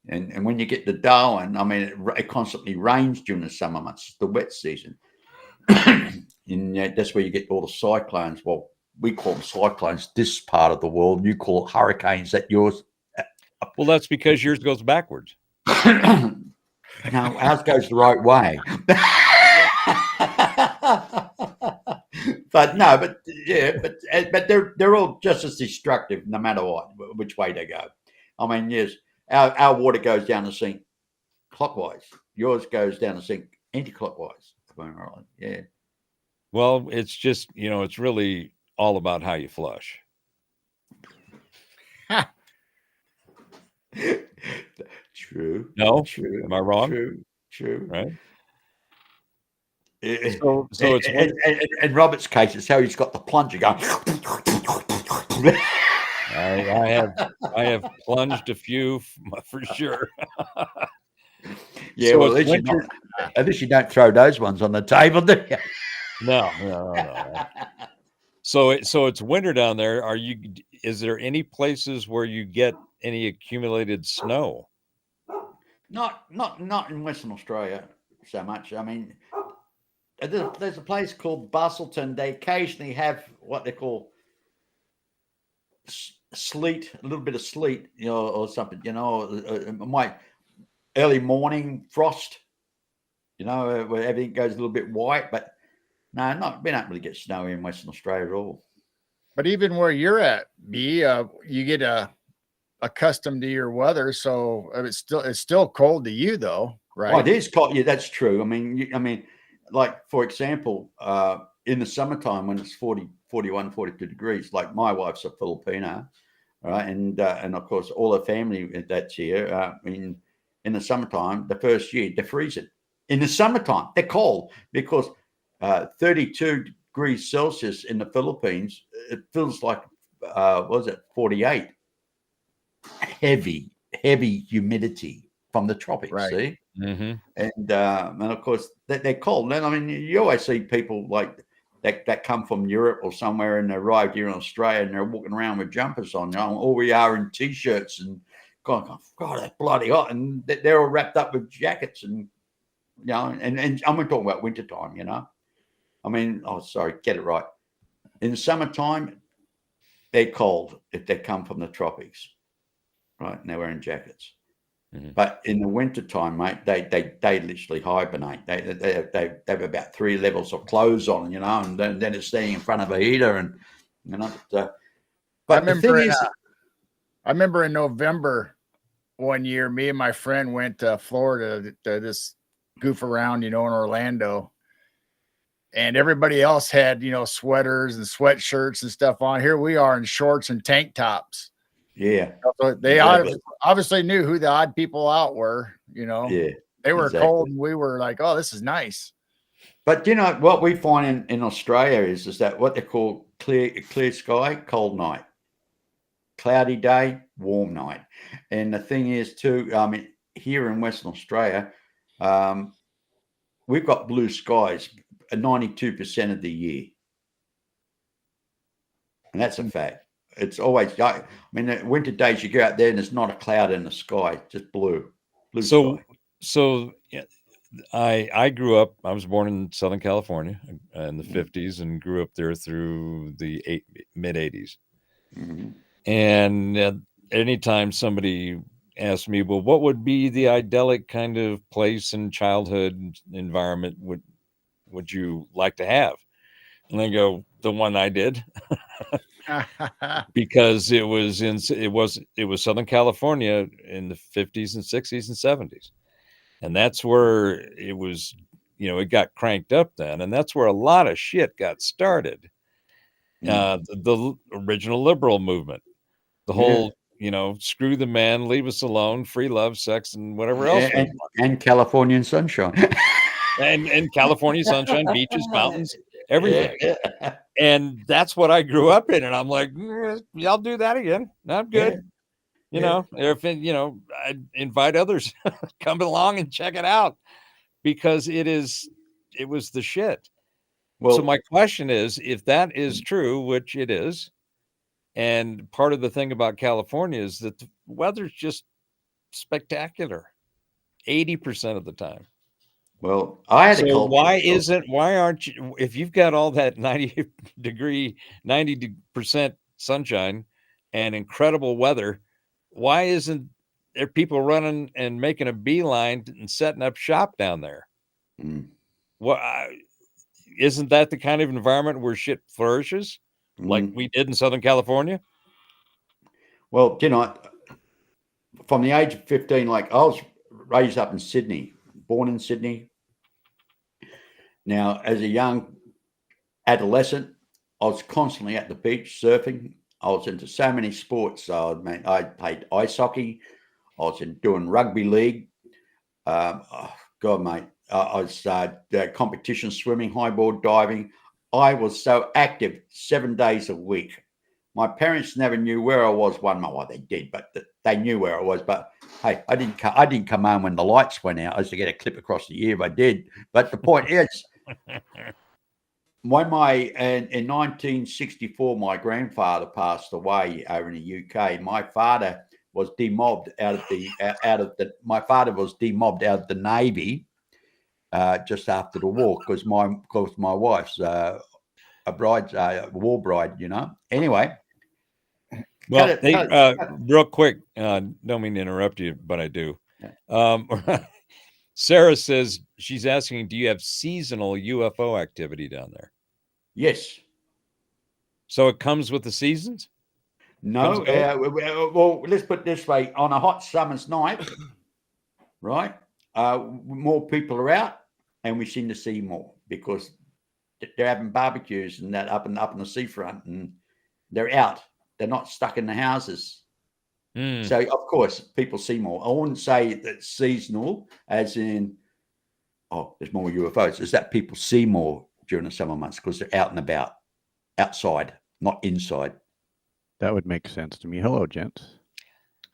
And when you get to Darwin, I mean, it constantly rains during the summer months, the wet season. And that's where you get all the cyclones. Well, we call them cyclones this part of the world. You call it hurricanes. That yours? Well, that's because yours goes backwards. No, ours goes the right way. But they're all just as destructive, no matter which way they go. I mean, yes, our water goes down the sink clockwise. Yours goes down the sink anti-clockwise. Yeah. Well, it's just, it's really all about how you flush. True. No? True. Am I wrong? True. Right? So it's in Robert's case, it's how he's got the plunger going. I have plunged a few for sure. Yeah, So well, it's at least you don't throw those ones on the table, do you? No. So it's winter down there. Is there any places where you get any accumulated snow? Not in Western Australia so much. I mean, there's a place called Bustleton. They occasionally have what they call sleet, a little bit of sleet, or something. My early morning frost. Where everything goes a little bit white, but no, we don't really get snow in Western Australia at all. But even where you're at, B, you get accustomed to your weather, so it's still cold to you, though, right? Oh, it is cold. Yeah, that's true. I mean, like for example, in the summertime when it's 40, 41, 42 degrees, like my wife's a Filipina, right, and of course all her family that's here. In the summertime, the first year they're freezing. In the summertime, they're cold because 32 degrees Celsius in the Philippines, it feels like, 48? Heavy humidity from the tropics, Right. see? Mm-hmm. And of course, they're cold. And I mean, you always see people like that come from Europe or somewhere and they arrived here in Australia and they're walking around with jumpers on, all we are in T-shirts and God, that's bloody hot. And they're all wrapped up with jackets and, and I'm talking about wintertime, I mean, get it right. In the summertime, they're cold if they come from the tropics, right? And they're wearing jackets. Mhm. But in the winter time, mate, they literally hibernate. They have about 3 levels of clothes on, and then it's staying in front of a heater, and But the thing is, I remember in November one year, me and my friend went to Florida to just goof around, in Orlando. And everybody else had, sweaters and sweatshirts and stuff on. Here we are in shorts and tank tops. yeah, So they exactly. obviously knew who the odd people out were, Yeah, They were exactly. cold and we were like, oh, this is nice. But what we find in Australia is that what they call clear sky, cold night, cloudy day, warm night. And the thing is too, here in Western Australia, we've got blue skies 92% of the year. And that's a fact. It's always, the winter days you go out there and there's not a cloud in the sky, just blue sky. So yeah, I grew up, I was born in Southern California in the 50s and grew up there through the mid 80s. Mhm. And anytime somebody asked me, well, what would be the idyllic kind of place and childhood environment would you like to have? And I go, the one I did, because it was Southern California in the 50s and 60s and 70s. And that's where it was, it got cranked up then. And that's where a lot of shit got started. The original liberal movement, the whole, screw the man, leave us alone, free love, sex, and whatever else. And Californian sunshine. and California sunshine, beaches, mountains, everything. Yeah. And that's what I grew up in. And I'm like, y'all do that again. I'm good. If I'd invite others come along and check it out, because it was the shit. Well, so my question is, if that is true, which it is, and part of the thing about California is that the weather's just spectacular 80% of the time. Well, I had so why aren't you, if you've got all that 90% sunshine and incredible weather, why isn't there people running and making a beeline and setting up shop down there? Isn't that the kind of environment where shit flourishes, like we did in Southern California? Well, from the age of 15, like I was raised up in Sydney, born in Sydney. Now, as a young adolescent, I was constantly at the beach surfing. I was into so many sports. I played ice hockey. I was doing rugby league. God, mate, I was competition swimming, highboard diving. I was so active 7 days a week. My parents never knew where I was. Well, they did, but they knew where I was. But hey, I didn't come home when the lights went out. I used to get a clip across the year if I did. But the point is, when in 1964, my grandfather passed away over in the UK. My father was demobbed my father was demobbed out of the Navy just after the war because my wife's a war bride, Anyway. Well, real quick, don't mean to interrupt you, but I do. Sarah says she's asking, do you have seasonal UFO activity down there? Yes. So it comes with the seasons? No. Well, let's put it this way. On a hot summer's night, right, more people are out and we seem to see more because they're having barbecues and that up in the seafront and they're out. They're not stuck in the houses. So, of course, people see more. I wouldn't say that seasonal as in, there's more UFOs. Is that people see more during the summer months because they're out and about, outside, not inside. That would make sense to me. Hello, gents.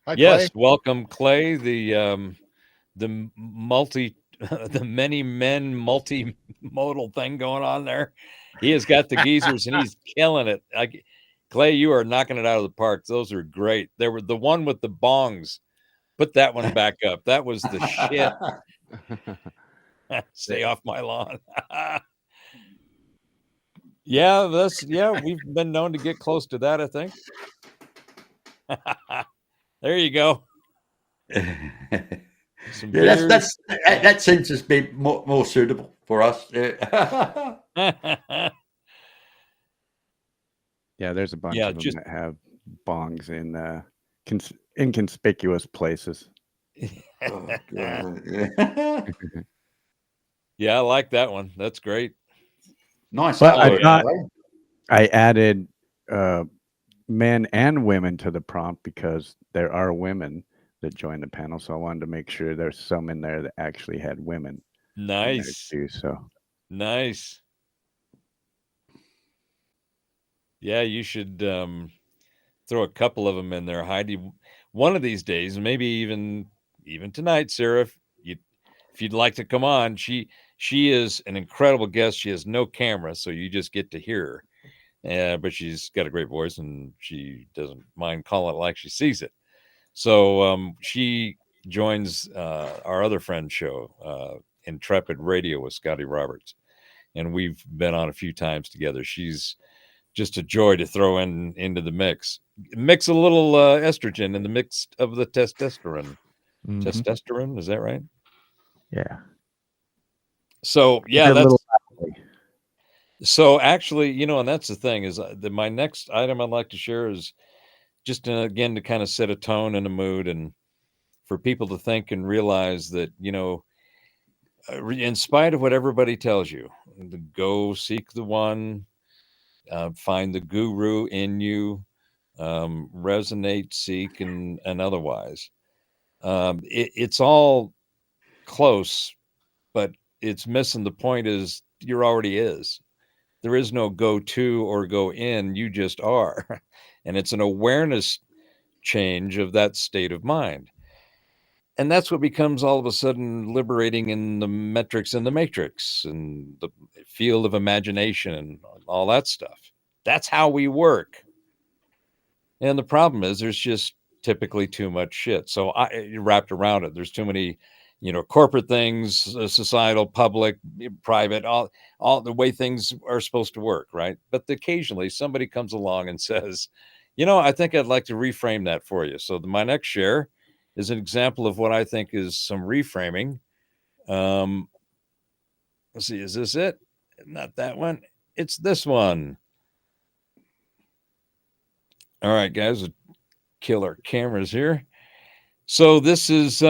Hi, yes, Clay. welcome, Clay. The many men multimodal thing going on there. He has got the geezers and he's killing it. Clay, you are knocking it out of the park. Those are great. There were the one with the bongs. Put that one back up. That was the shit. Stay off my lawn. We've been known to get close to that, I think. There you go. Some Yeah, beers. that seems to be more suitable for us. Yeah. Yeah, there's a bunch Yeah, of them just that have bongs in inconspicuous places. Oh, God. Yeah. yeah, I like that one. That's great. Nice But I artwork, thought by the way. I added men and women to the prompt because there are women that join the panel. So I wanted to make sure there's some in there that actually had women in there Nice. too. So Nice. Yeah, you should throw a couple of them in there, Heidi. One of these days, maybe even tonight, Sarah, if you'd like to come on. She is an incredible guest. She has no camera, so you just get to hear her. But she's got a great voice, and she doesn't mind calling it like she sees it. So she joins our other friend show, Intrepid Radio with Scotty Roberts, and we've been on a few times together. She's just a joy to throw into the mix. Mix a little estrogen in the mix of the testosterone. Mhm. Testosterone, is that right? yeah. So Keep yeah, it a that's little so actually, and that's the thing is my next item I'd like to share is just again to kind of set a tone and a mood, and for people to think and realize that in spite of what everybody tells you, go seek the one, find the guru in you, resonate, seek, and otherwise. It's all close, but it's missing the point is you're already is. There is no go to or go in, you just are. And it's an awareness change of that state of mind. And that's what becomes all of a sudden liberating in the metrics and the matrix and the field of imagination and all that stuff. That's how we work. And the problem is there's just typically too much shit. So wrapped around it, there's too many, corporate things, societal, public, private, all the way things are supposed to work, right? But occasionally somebody comes along and says, I think I'd like to reframe that for you. So my next share is an example of what I think is some reframing. Let's see, is this it? Not that one. It's this one. All right, guys, we'll kill our cameras here. So this is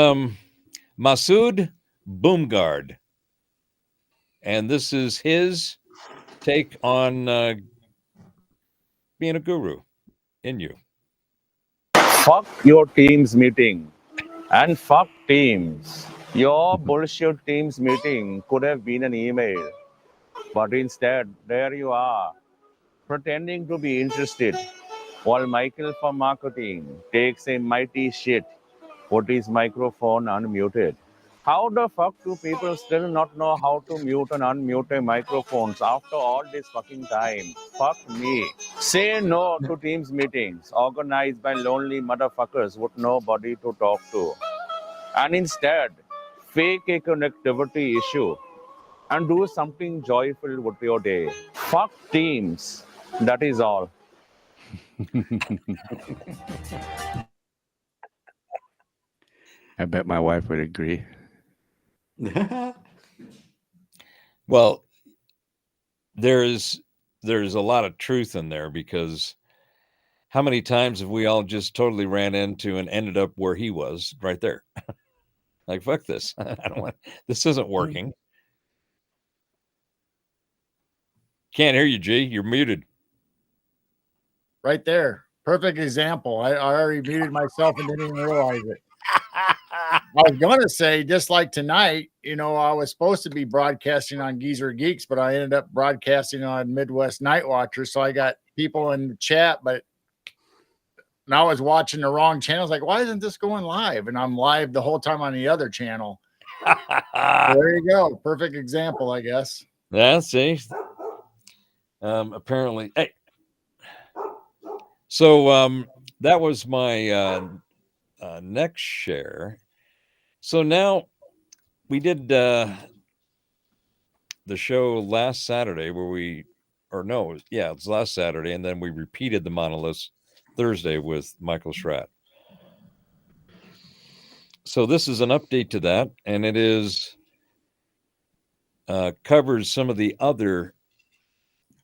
Masood Boomgard, and this is his take on being a guru in you. Fuck your team's meeting and fuck teams. Your bullshit team's meeting could have been an email, but instead, there you are, pretending to be interested, while Michael from marketing takes a mighty shit, put his microphone unmuted. How the fuck do people still not know how to mute and unmute their microphones after all this fucking time? Fuck me. Say no to Teams meetings organized by lonely motherfuckers with nobody to talk to. And instead, fake a connectivity issue and do something joyful with your day. Fuck Teams. That is all. I bet my wife would agree. Well, there's a lot of truth in there, because how many times have we all just totally ran into and ended up where he was right there? Like, fuck this. I don't want, this isn't working. Can't hear you, G. You're muted. Right there. Perfect example. I already muted myself and didn't even realize it. I was going to say, just like tonight, I was supposed to be broadcasting on Geezer Geeks, but I ended up broadcasting on Midwest Night Watchers. So I got people in the chat, but now I was watching the wrong channel. I was like, why isn't this going live? And I'm live the whole time on the other channel. There you go. Perfect example, I guess. Yeah, see. Apparently, hey. So that was my next share. So now we did the show last Saturday where it was last Saturday, and then we repeated the Monoliths Thursday with Michael Schratt. So this is an update to that, and it is covers some of the other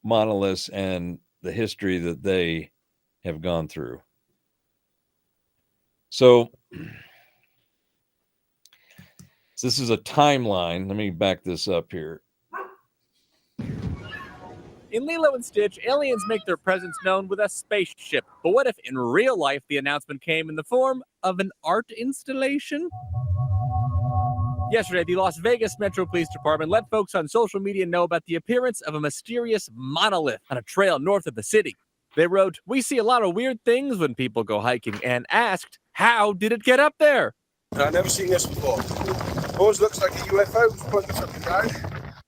monoliths and the history that they have gone through. So this is a timeline. Let me back this up here. In Lilo and Stitch, aliens make their presence known with a spaceship. But what if in real life the announcement came in the form of an art installation? Yesterday, the Las Vegas Metro Police Department let folks on social media know about the appearance of a mysterious monolith on a trail north of the city. They wrote, "We see a lot of weird things when people go hiking," and asked, "How did it get up there?" I've never seen this before. Always looks like a UFO was pointing from the ground.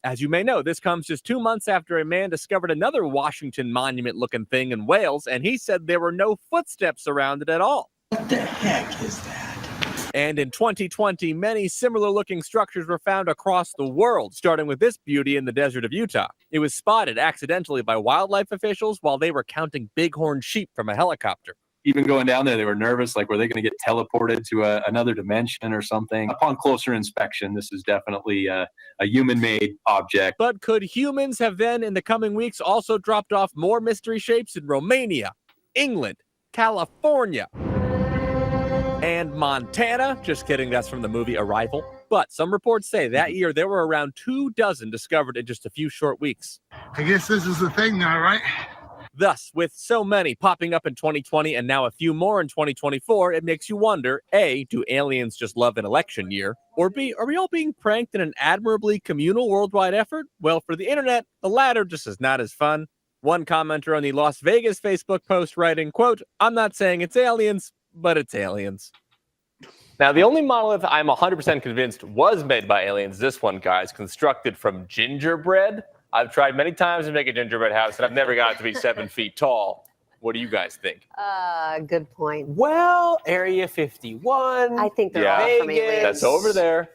As you may know, this comes just 2 months after a man discovered another Washington monument-looking thing in Wales, and he said there were no footsteps around it at all. What the heck is that? And in 2020, many similar-looking structures were found across the world, starting with this beauty in the desert of Utah. It was spotted accidentally by wildlife officials while they were counting bighorn sheep from a helicopter. Even going down there, they were nervous, like, were they going to get teleported to another dimension or something? Upon closer inspection, this is definitely a human-made object. But could humans have then, in the coming weeks, also dropped off more mystery shapes in Romania, England, California, and Montana? Just kidding, that's from the movie Arrival. But some reports say that year there were around 24 discovered in just a few short weeks. I guess this is the thing now, right? Thus, with so many popping up in 2020 and now a few more in 2024, it makes you wonder, A, do aliens just love an election year? Or B, are we all being pranked in an admirably communal worldwide effort? Well, for the internet, the latter just is not as fun. One commenter on the Las Vegas Facebook post writing, quote, "I'm not saying it's aliens, but it's aliens." Now, the only monolith I'm 100% convinced was made by aliens, this one, guys, constructed from gingerbread. I've tried many times to make a gingerbread house, and I've never got it to be 7 feet tall. What do you guys think? Good point. Well, Area 51. I think they're Yeah. all from Vegas. aliens. That's over there.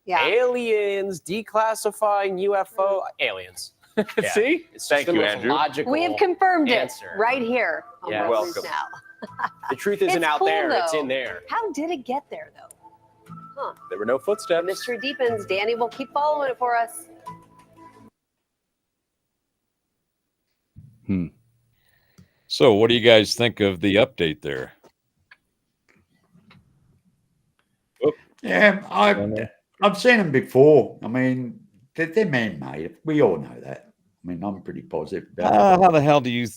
Yeah. Aliens, declassifying UFO, aliens. Yeah. See? It's Thank just the you, most Andrew. logical We have confirmed answer. it right here on Yeah. World News Welcome. Now. The truth isn't It's out cool, there, it's though. in there. How did it get there, though? There were no The footsteps. mystery deepens. Danny will keep following it for us. So what do you guys think of the update there? Yeah, I've seen them before. I mean, they're man-made. We all know that. I mean, I'm pretty positive about it. How the hell do you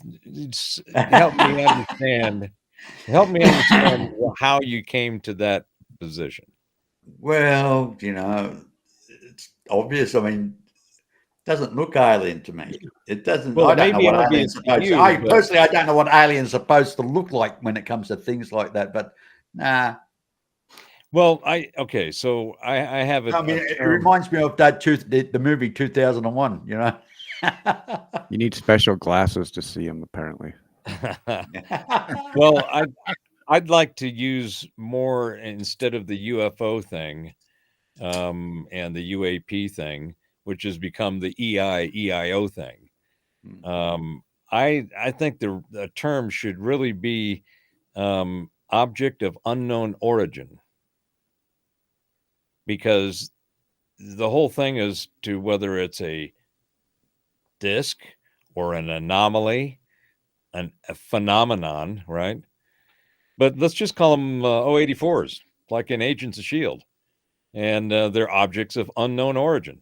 help me understand? Help me understand how you came to that position. Well, you know, it's obvious. I mean, it doesn't look alien to me. It doesn't. Well, I don't know maybe what obvious aliens to supposed you, to. I but- personally, I don't know what aliens are supposed to look like when it comes to things like that. But nah, Well, so I have it. I mean, it reminds me of that the movie 2001. You know. You need special glasses to see them, apparently. Well, I'd like to use more instead of the UFO thing, and the UAP thing, which has become the EIO thing. I think the term should really be object of unknown origin, because the whole thing is to whether it's a disk or an anomaly, a phenomenon, right? But let's just call them 084s, like in Agents of S.H.I.E.L.D. And they're objects of unknown origin.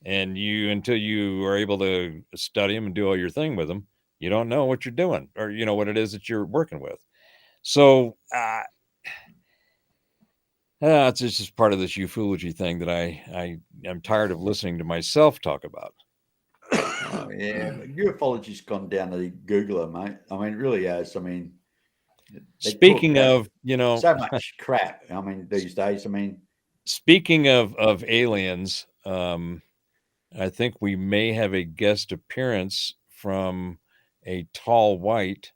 And until you are able to study them and do all your thing with them, you don't know what you're doing, or you know what it is that you're working with. So it's just part of this ufology thing that I am tired of listening to myself talk about. Yeah, ufology's gone down to the Googler, mate. I mean, it really has. I mean, they Speaking talk of, you know, so much crap. I mean, these days. I mean, speaking of aliens, I think we may have a guest appearance from a tall white.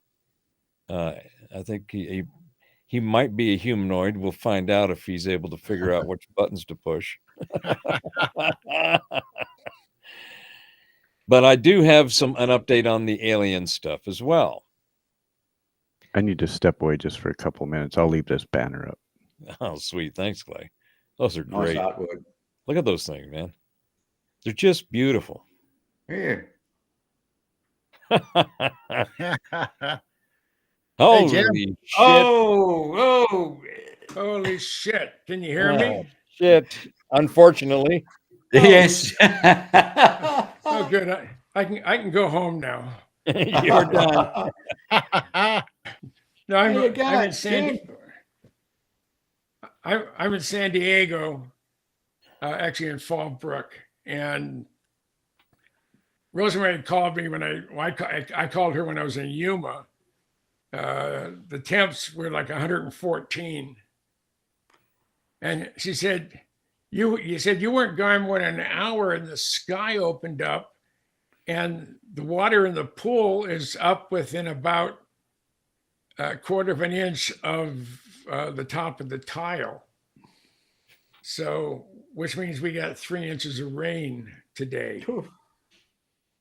I think he might be a humanoid. We'll find out if he's able to figure out which buttons to push. But I do have an update on the alien stuff as well. I need to step away just for a couple minutes. I'll leave this banner up. Oh, sweet. Thanks, Clay. Those are Nice great. artwork. Look at those things, man. They're just beautiful. Yeah. Holy Jim. shit. Oh. Holy shit. Can you hear Oh, me? shit. Unfortunately. Yes. Oh, good. I can go home now. You're done. No, I'm, There you go, I'm in San. Jim. I'm in San Diego, actually in Fallbrook, and Rosemary called me when I called her when I was in Yuma. The temps were like 114, and she said, "You said you weren't gone more than an hour, and the sky opened up, and the water in the pool is up within about a quarter of an inch of the top of the tile. So, which means we got 3 inches of rain today.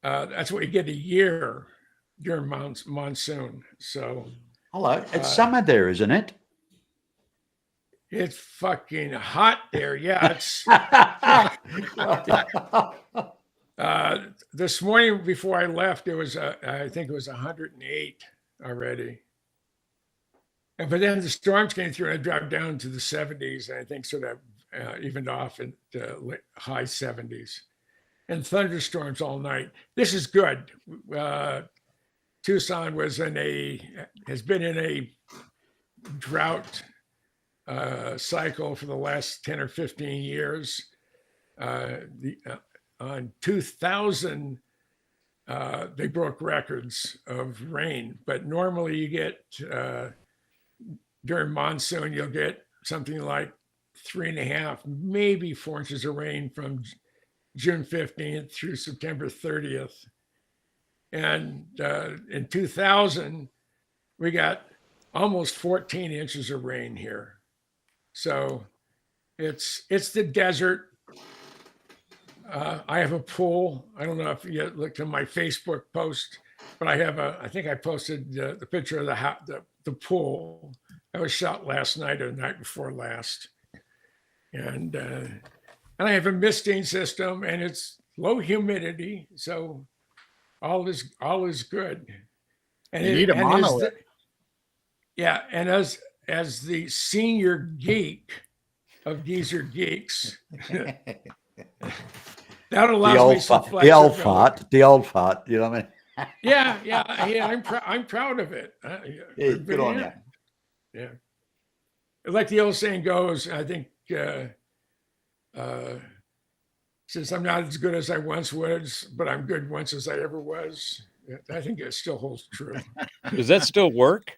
That's what we get a year during monsoon. So, Hello. It's summer there, isn't it? it's fucking hot there. Yeah, it's this morning before I left, it was I think it was 108 already. But then the storms came through and I dropped down to the 70s, and I think sort of evened off in the high 70s. And thunderstorms all night. This is good. Tucson has been in a drought cycle for the last 10 or 15 years. On 2000, they broke records of rain, but normally you get during monsoon, you'll get something like 3.5, maybe 4 inches of rain from June 15th through September 30th. And in 2000, we got almost 14 inches of rain here. So it's the desert. I have a pool. I don't know if you looked at my Facebook post, but I think I posted the picture of the pool. I was shot last night or the night before last. And I have a misting system, and it's low humidity, so all is good. And You need a monolith. Yeah, and as the senior geek of Geezer Geeks, that allows me some flexibility. The old fart. You know what I mean? Yeah. I'm proud of it. Yeah, good on you. Yeah, like the old saying goes, I think. Since I'm not as good as I once was, but I'm good once as I ever was. I think it still holds true. Does that still work?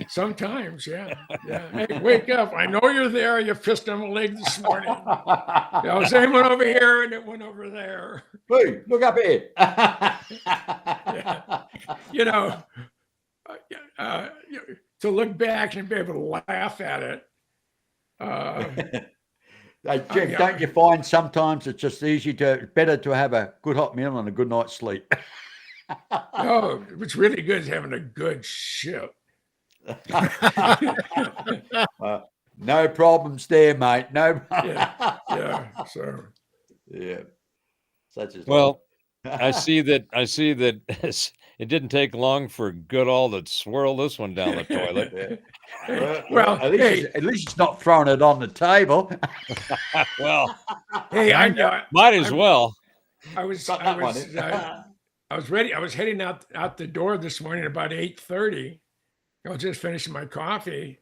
Sometimes, yeah. Hey, wake up. I know you're there. You pissed on my leg this morning. I was aiming over here and it went over there. Hey, look up here. Yeah. You know, to look back and be able to laugh at it. Hey, Jim, don't you find sometimes it's just better to have a good hot meal and a good night's sleep? No, what's really good is having a good shit. No problems there, mate. No. Yeah. So. Yeah. Such as Well, I see that it didn't take long for Goodall to swirl this one down the toilet. Well, at least it's not throwing it on the table. Well, hey, might as well. I was ready. I was heading out the door this morning about 8:30. I was just finishing my coffee,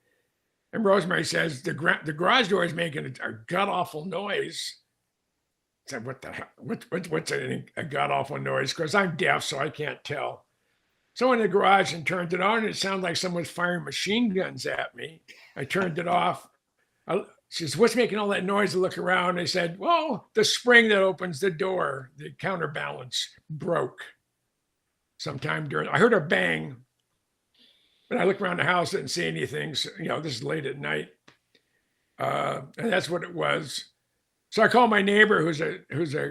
and Rosemary says the garage door is making a god awful noise. I said, "What the hell? What's a god awful noise?" Because I'm deaf, so I can't tell. So in the garage and turned it on, and it sounded like someone's firing machine guns at me. I turned it off. She says, "What's making all that noise?" I look around. I said, "Well, the spring that opens the door, the counterbalance broke sometime during. I heard a bang, but I looked around the house, didn't see anything. So, this is late at night, and that's what it was. So I called my neighbor, who's a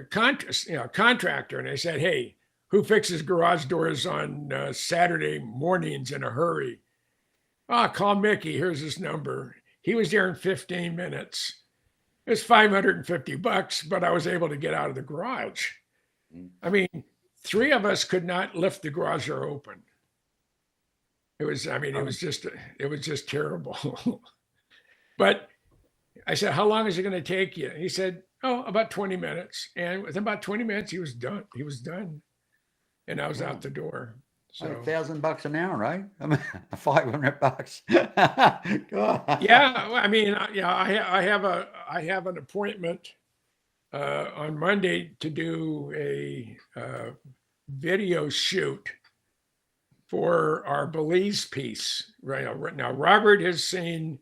contractor, and I said, "Hey, who fixes garage doors on Saturday mornings in a hurry?" Call Mickey. Here's his number. He was there in 15 minutes. It was $550, but I was able to get out of the garage. I mean, 3 of us could not lift the garage door open. It was just terrible. But I said, how long is it going to take you? And he said, oh, about 20 minutes. And within about 20 minutes, he was done. He was done. And I was out the door. So $1,000 an hour, right? I mean, $500. God. yeah, I mean, I have an appointment on Monday to do a video shoot for our Belize piece. Right now, Robert has seen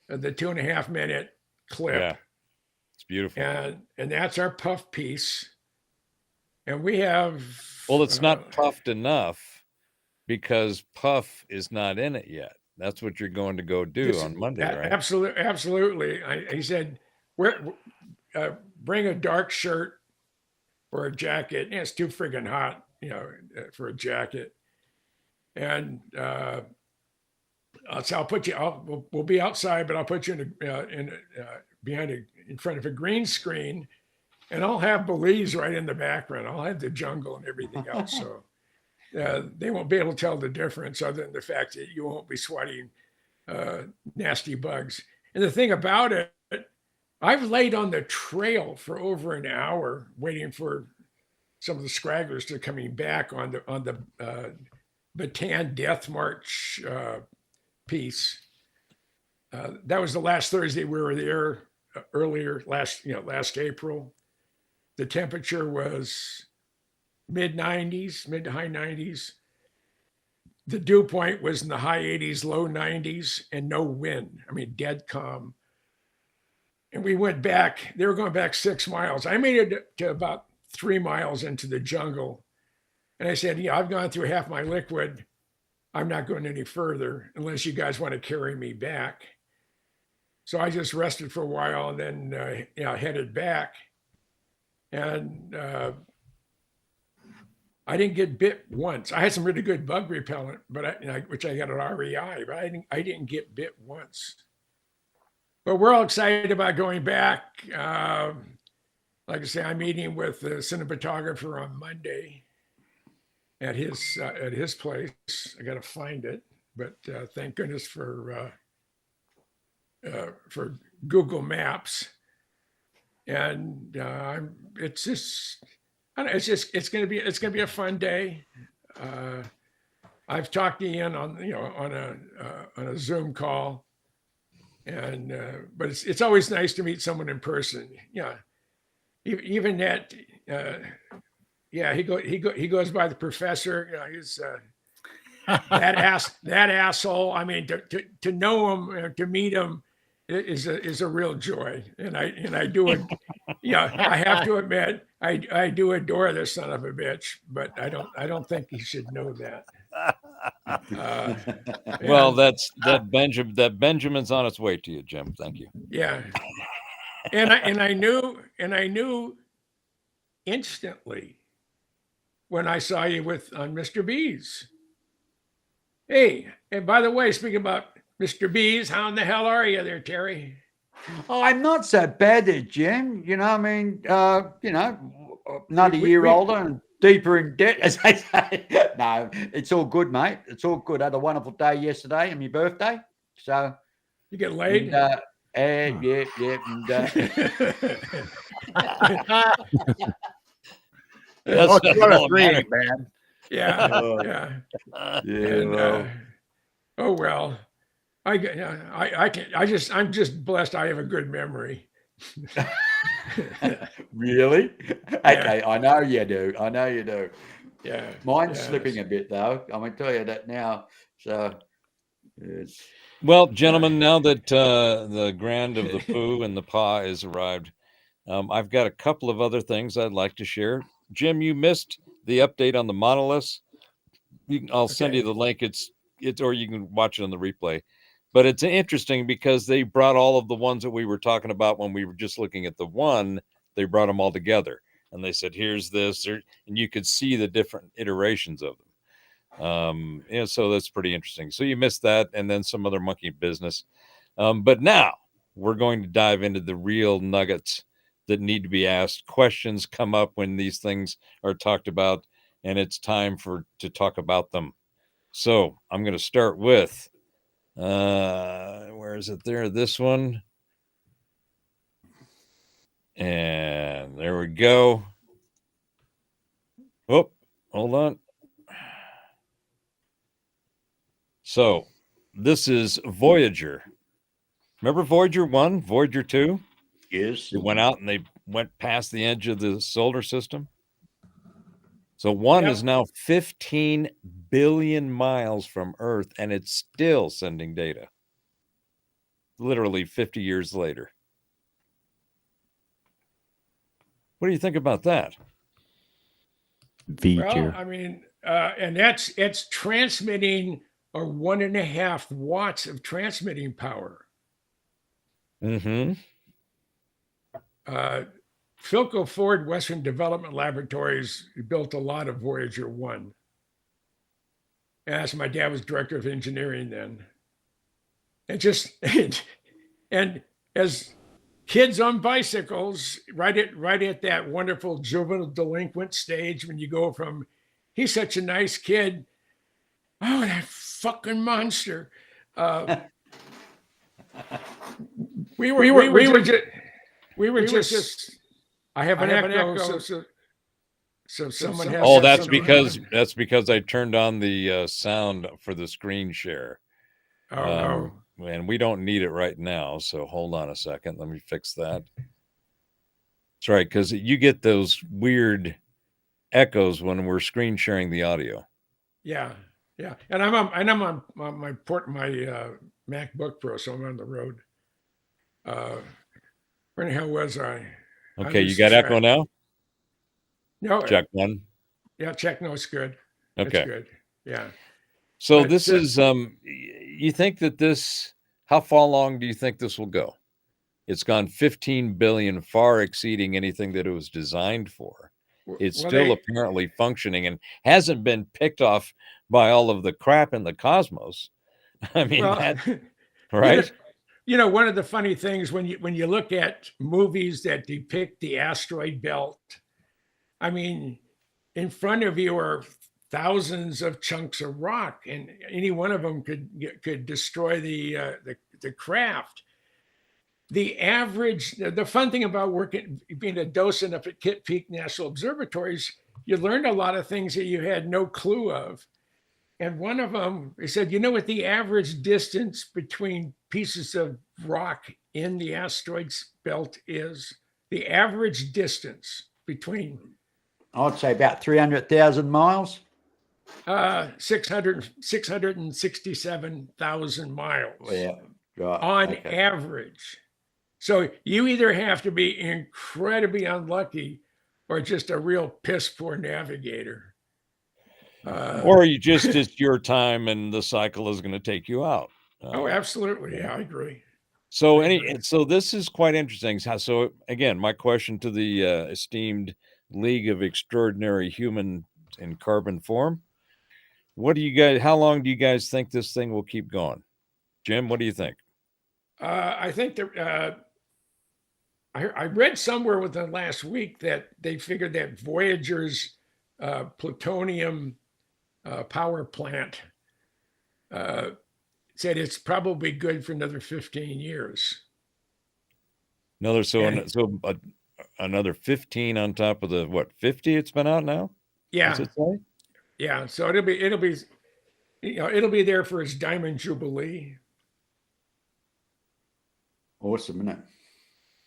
the 2.5 minute clip. Yeah, it's beautiful. And that's our puff piece. And we have. Well, it's not puffed enough because Puff is not in it yet. That's what you're going to go do on Monday, right? Absolutely. He said, bring a dark shirt or a jacket. It's too friggin' hot, for a jacket. And I'll put you. We'll be outside, but I'll put you in front of a green screen, and I'll have Belize right in the background. I'll have the jungle and everything else. So they won't be able to tell the difference, other than the fact that you won't be swatting nasty bugs. And the thing about it, I've laid on the trail for over an hour waiting for some of the scragglers to coming back on the Bataan Death March piece. That was the last Thursday we were there earlier last April. The temperature was mid to high 90s. The dew point was in the high 80s, low 90s, and no wind. I mean, dead calm. And we went back. They were going back 6 miles. I made it to about 3 miles into the jungle. And I said, I've gone through half my liquid. I'm not going any further unless you guys want to carry me back. So I just rested for a while and then headed back. And I didn't get bit once. I had some really good bug repellent, but which I got at REI, but I didn't get bit once. But we're all excited about going back. Like I say, I'm meeting with the cinematographer on Monday at his place. I got to find it, but thank goodness for Google Maps. And it's going to be a fun day. I've talked to Ian on a Zoom call, and but it's always nice to meet someone in person. Yeah, even that. He goes by the professor. He's that asshole. I mean, to know him, to meet him, is a real joy, and I do it. I have to admit, I do adore this son of a bitch, but I don't think he should know that. Well, that Benjamin's on its way to you, Jim. Thank you. Yeah, and I knew instantly when I saw you on Mr. B's. Hey, and by the way, speaking about Mr. B's, how in the hell are you there, Terry? Oh, I'm not so bad there, Jim. Not a year older and deeper in debt, as they say. No, it's all good, mate. It's all good. I had a wonderful day yesterday and my birthday. So you get laid? Yeah. That's what a dream, man. Yeah. Oh well. I'm just blessed. I have a good memory. Really? Okay, I know you do. Yeah. Mine's slipping a bit though. I'm gonna tell you that now. So it's well, gentlemen, now that the Grand of the Pooh and the Pa has arrived, I've got a couple of other things I'd like to share. Jim, you missed the update on the monoliths. I'll send you the link. It's or you can watch it on the replay. But it's interesting because they brought all of the ones that we were talking about when we were just looking at the one. They brought them all together, and they said, "Here's this," and you could see the different iterations of them. So that's pretty interesting. So you missed that, and then some other monkey business. But now we're going to dive into the real nuggets that need to be asked. Questions come up when these things are talked about, and it's time to talk about them. So I'm going to start with, where is it there? This one. And there we go. Oh, hold on. So this is Voyager. Remember Voyager 1, Voyager 2? Yes. It went out and they went past the edge of the solar system. So one is now 15 billion miles from Earth, and it's still sending data. Literally 50 years later. What do you think about that? Well, I mean, and it's transmitting 1.5 watts of transmitting power. Mm-hmm. Philco Ford Western Development Laboratories built a lot of Voyager 1. As my dad was director of engineering then. And as kids on bicycles, right at that wonderful juvenile delinquent stage when you go from, he's such a nice kid, oh, that fucking monster. We were just. I have an echo. So someone has. Oh, that's because I turned on the sound for the screen share. Oh. And we don't need it right now. So hold on a second. Let me fix that. That's right, because you get those weird echoes when we're screen sharing the audio. Yeah. And I'm on my MacBook Pro, so I'm on the road. Where the hell was I? Okay, you got echo now? No. Check one. Yeah, check. No, it's good. Okay. It's good. Yeah. So this is you think that how far long do you think this will go? It's gone 15 billion, far exceeding anything that it was designed for. It's still apparently functioning and hasn't been picked off by all of the crap in the cosmos. I mean, right? One of the funny things when you look at movies that depict the asteroid belt, I mean, in front of you are thousands of chunks of rock, and any one of them could destroy the craft. The fun thing about being a docent up at Kitt Peak National Observatories, you learned a lot of things that you had no clue of. And one of them, they said, you know what the average distance between pieces of rock in the asteroids belt is? The average distance between, I'd say about 300,000 miles. 667,000 miles. Yeah, right. On average. So you either have to be incredibly unlucky or just a real piss poor navigator. Or it's your time and the cycle is going to take you out. Oh, absolutely. Yeah, I agree. So this is quite interesting. So again, my question to the esteemed League of Extraordinary Human in Carbon form. How long do you guys think this thing will keep going? Jim, what do you think? I think that I read somewhere within last week that they figured that Voyager's plutonium power plant said it's probably good for another 15 years. Another 15 on top of the 50 it's been out now? Yeah. What's it say? Yeah, so it'll be there for its diamond jubilee. Awesome, isn't it?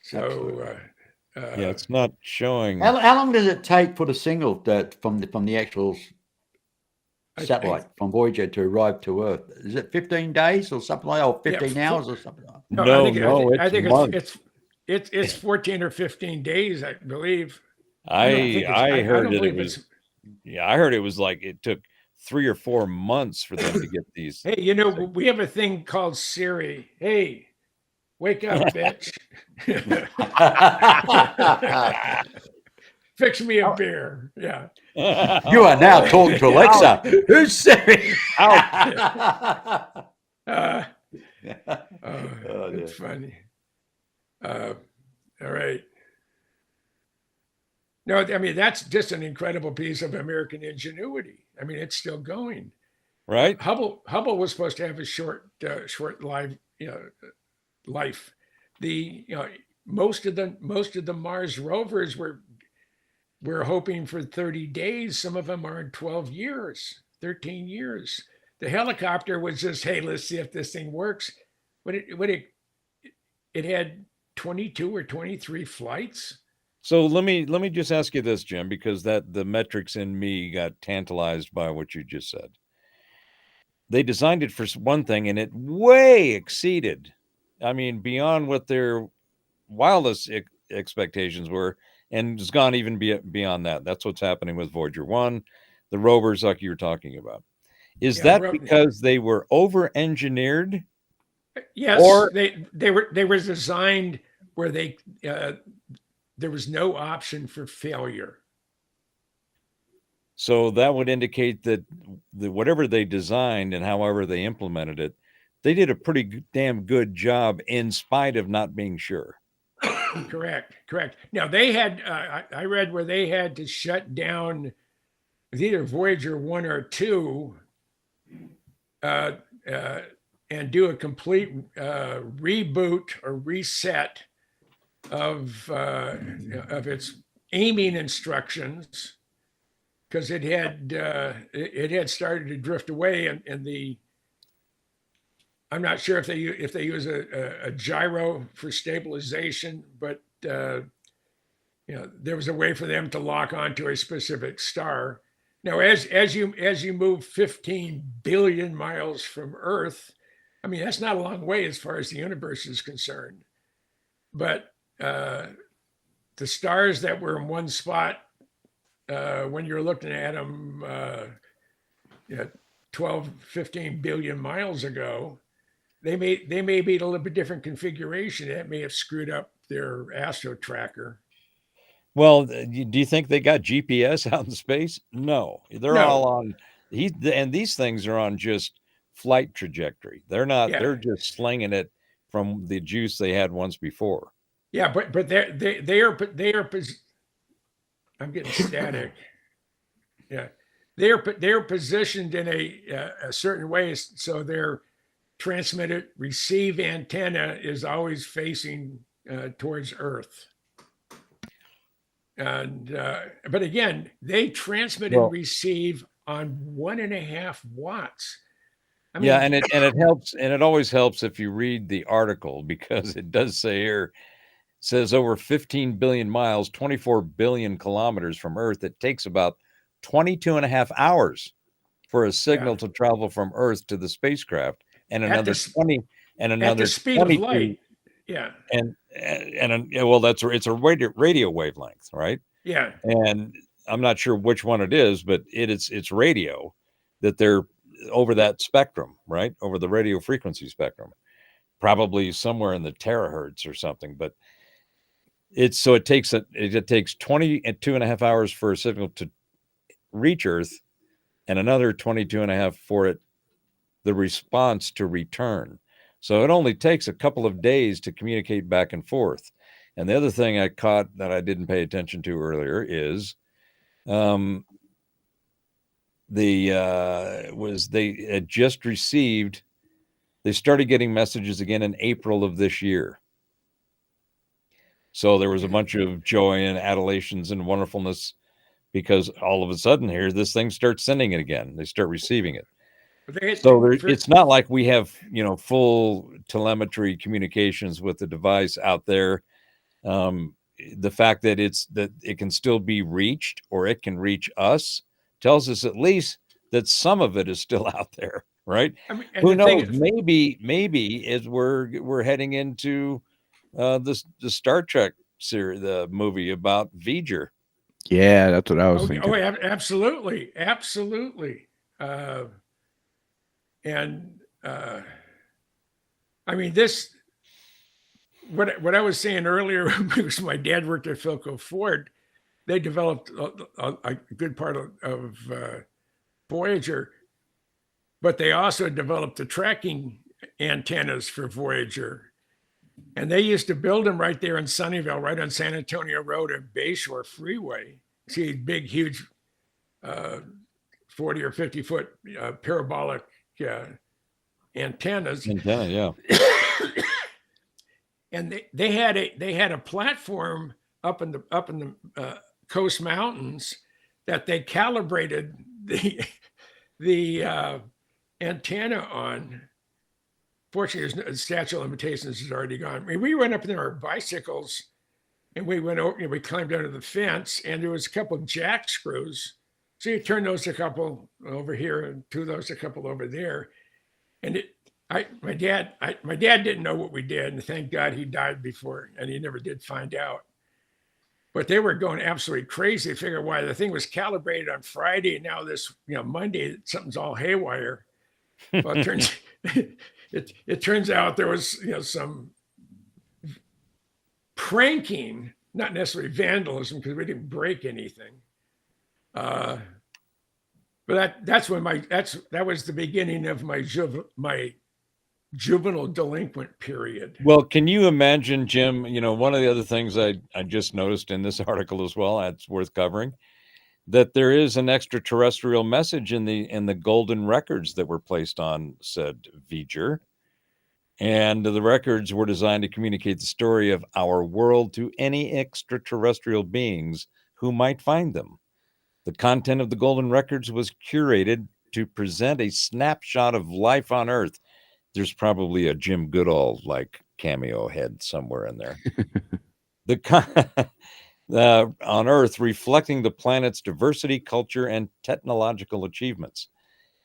So yeah, it's not showing. How long does it take for the signal from the actual satellite from Voyager to arrive to Earth? Is it 15 days or something like, or 15 hours or something like that? I think it's 14 or 15 days, I believe. I heard it was like it took 3 or 4 months for them to get these. Hey, we have a thing called Siri. Hey, wake up, bitch. Fix me a beer. Yeah. You are now talking to Alexa. Who's Siri? It's funny. All right. No, I mean, that's just an incredible piece of American ingenuity. I mean, it's still going. Right? Hubble was supposed to have a short life. Life. Most of the Mars rovers we're hoping for 30 days. Some of them are in 12 years, 13 years. The helicopter was just, hey, let's see if this thing works. But it had 22 or 23 flights. So let me just ask you this, Jim, because that the metrics in me got tantalized by what you just said. They designed it for one thing, and it way exceeded, I mean, beyond what their wildest expectations were, and it's gone even beyond that. That's what's happening with Voyager 1, the rovers like you were talking about. Is that because they were over-engineered? Yes, or they were designed where there was no option for failure. So that would indicate that whatever they designed and however they implemented it, they did a pretty damn good job in spite of not being sure. Correct. Now they had, I read where they had to shut down either Voyager 1 or 2 and do a complete reboot or reset of its aiming instructions, because it had started to drift away, and I'm not sure if they use a gyro for stabilization, but there was a way for them to lock onto a specific star. Now, as you move 15 billion miles from Earth, I mean, that's not a long way as far as the universe is concerned. But the stars that were in one spot when you're looking at them 12, 15 billion miles ago, they may be in a little bit different configuration. That may have screwed up their astro tracker. Well, do you think they got GPS out in space? No, they're all on. And these things are on just flight trajectory. They're not. Yeah. They're just slinging it from the juice they had once before. Yeah, but they are. I'm getting static. Yeah, they're positioned in a certain way, so their transmitted receive antenna is always facing towards Earth. And but again, they transmit and receive on 1.5 watts. I mean, yeah, and it helps, and it always helps if you read the article, because it does say here, it says over 15 billion miles, 24 billion kilometers from Earth. It takes about 22.5 hours for a signal to travel from Earth to the spacecraft, and another 20 and another at the speed 22, of light. Yeah. And well, it's a radio wavelength, right? Yeah. And I'm not sure which one it is, but it's radio that they're over that spectrum, right? Over the radio frequency spectrum, probably somewhere in the terahertz or something. But it takes 22.5 hours for a signal to reach Earth, and another 22.5 for the response to return. So it only takes a couple of days to communicate back and forth. And the other thing I caught that I didn't pay attention to earlier is they had just received, they started getting messages again in April of this year. So there was a bunch of joy and adulations and wonderfulness, because all of a sudden here, this thing starts sending it again. They start receiving it. So it's not like we have, full telemetry communications with the device out there. The fact that it can still be reached, or it can reach us, tells us at least that some of it is still out there, right? I mean, who knows? Maybe as we're heading into the Star Trek series, the movie about V'ger. Yeah, that's what I was thinking. Oh, absolutely. I mean, this, what I was saying earlier, because my dad worked at Philco Ford, they developed a good part of Voyager, but they also developed the tracking antennas for Voyager. And they used to build them right there in Sunnyvale, right on San Antonio Road and Bayshore Freeway. See big, huge 40 or 50 foot parabolic antennas. Antenna, yeah. And they had a platform up in the Coast Mountains that they calibrated the antenna on. Fortunately, the statute of limitations is already gone. I mean, we went up there on our bicycles, and we went over. We climbed under the fence, and there was a couple of jack screws. So you turn those a couple over here, and two of those a couple over there. And my dad didn't know what we did, and thank God he died before, and he never did find out. But they were going absolutely crazy to figure out why the thing was calibrated on Friday, and now this Monday something's all haywire. Well, it turns out there was some pranking, not necessarily vandalism, because we didn't break anything. But that was the beginning of my juvenile delinquent period. Well, can you imagine, Jim? One of the other things I just noticed in this article as well, that's worth covering, that there is an extraterrestrial message in the golden records that were placed on said Voyager. And the records were designed to communicate the story of our world to any extraterrestrial beings who might find them. The content of the golden records was curated to present a snapshot of life on Earth. There's probably a Jim Goodall like cameo head somewhere in there. On Earth, reflecting the planet's diversity, culture, and technological achievements.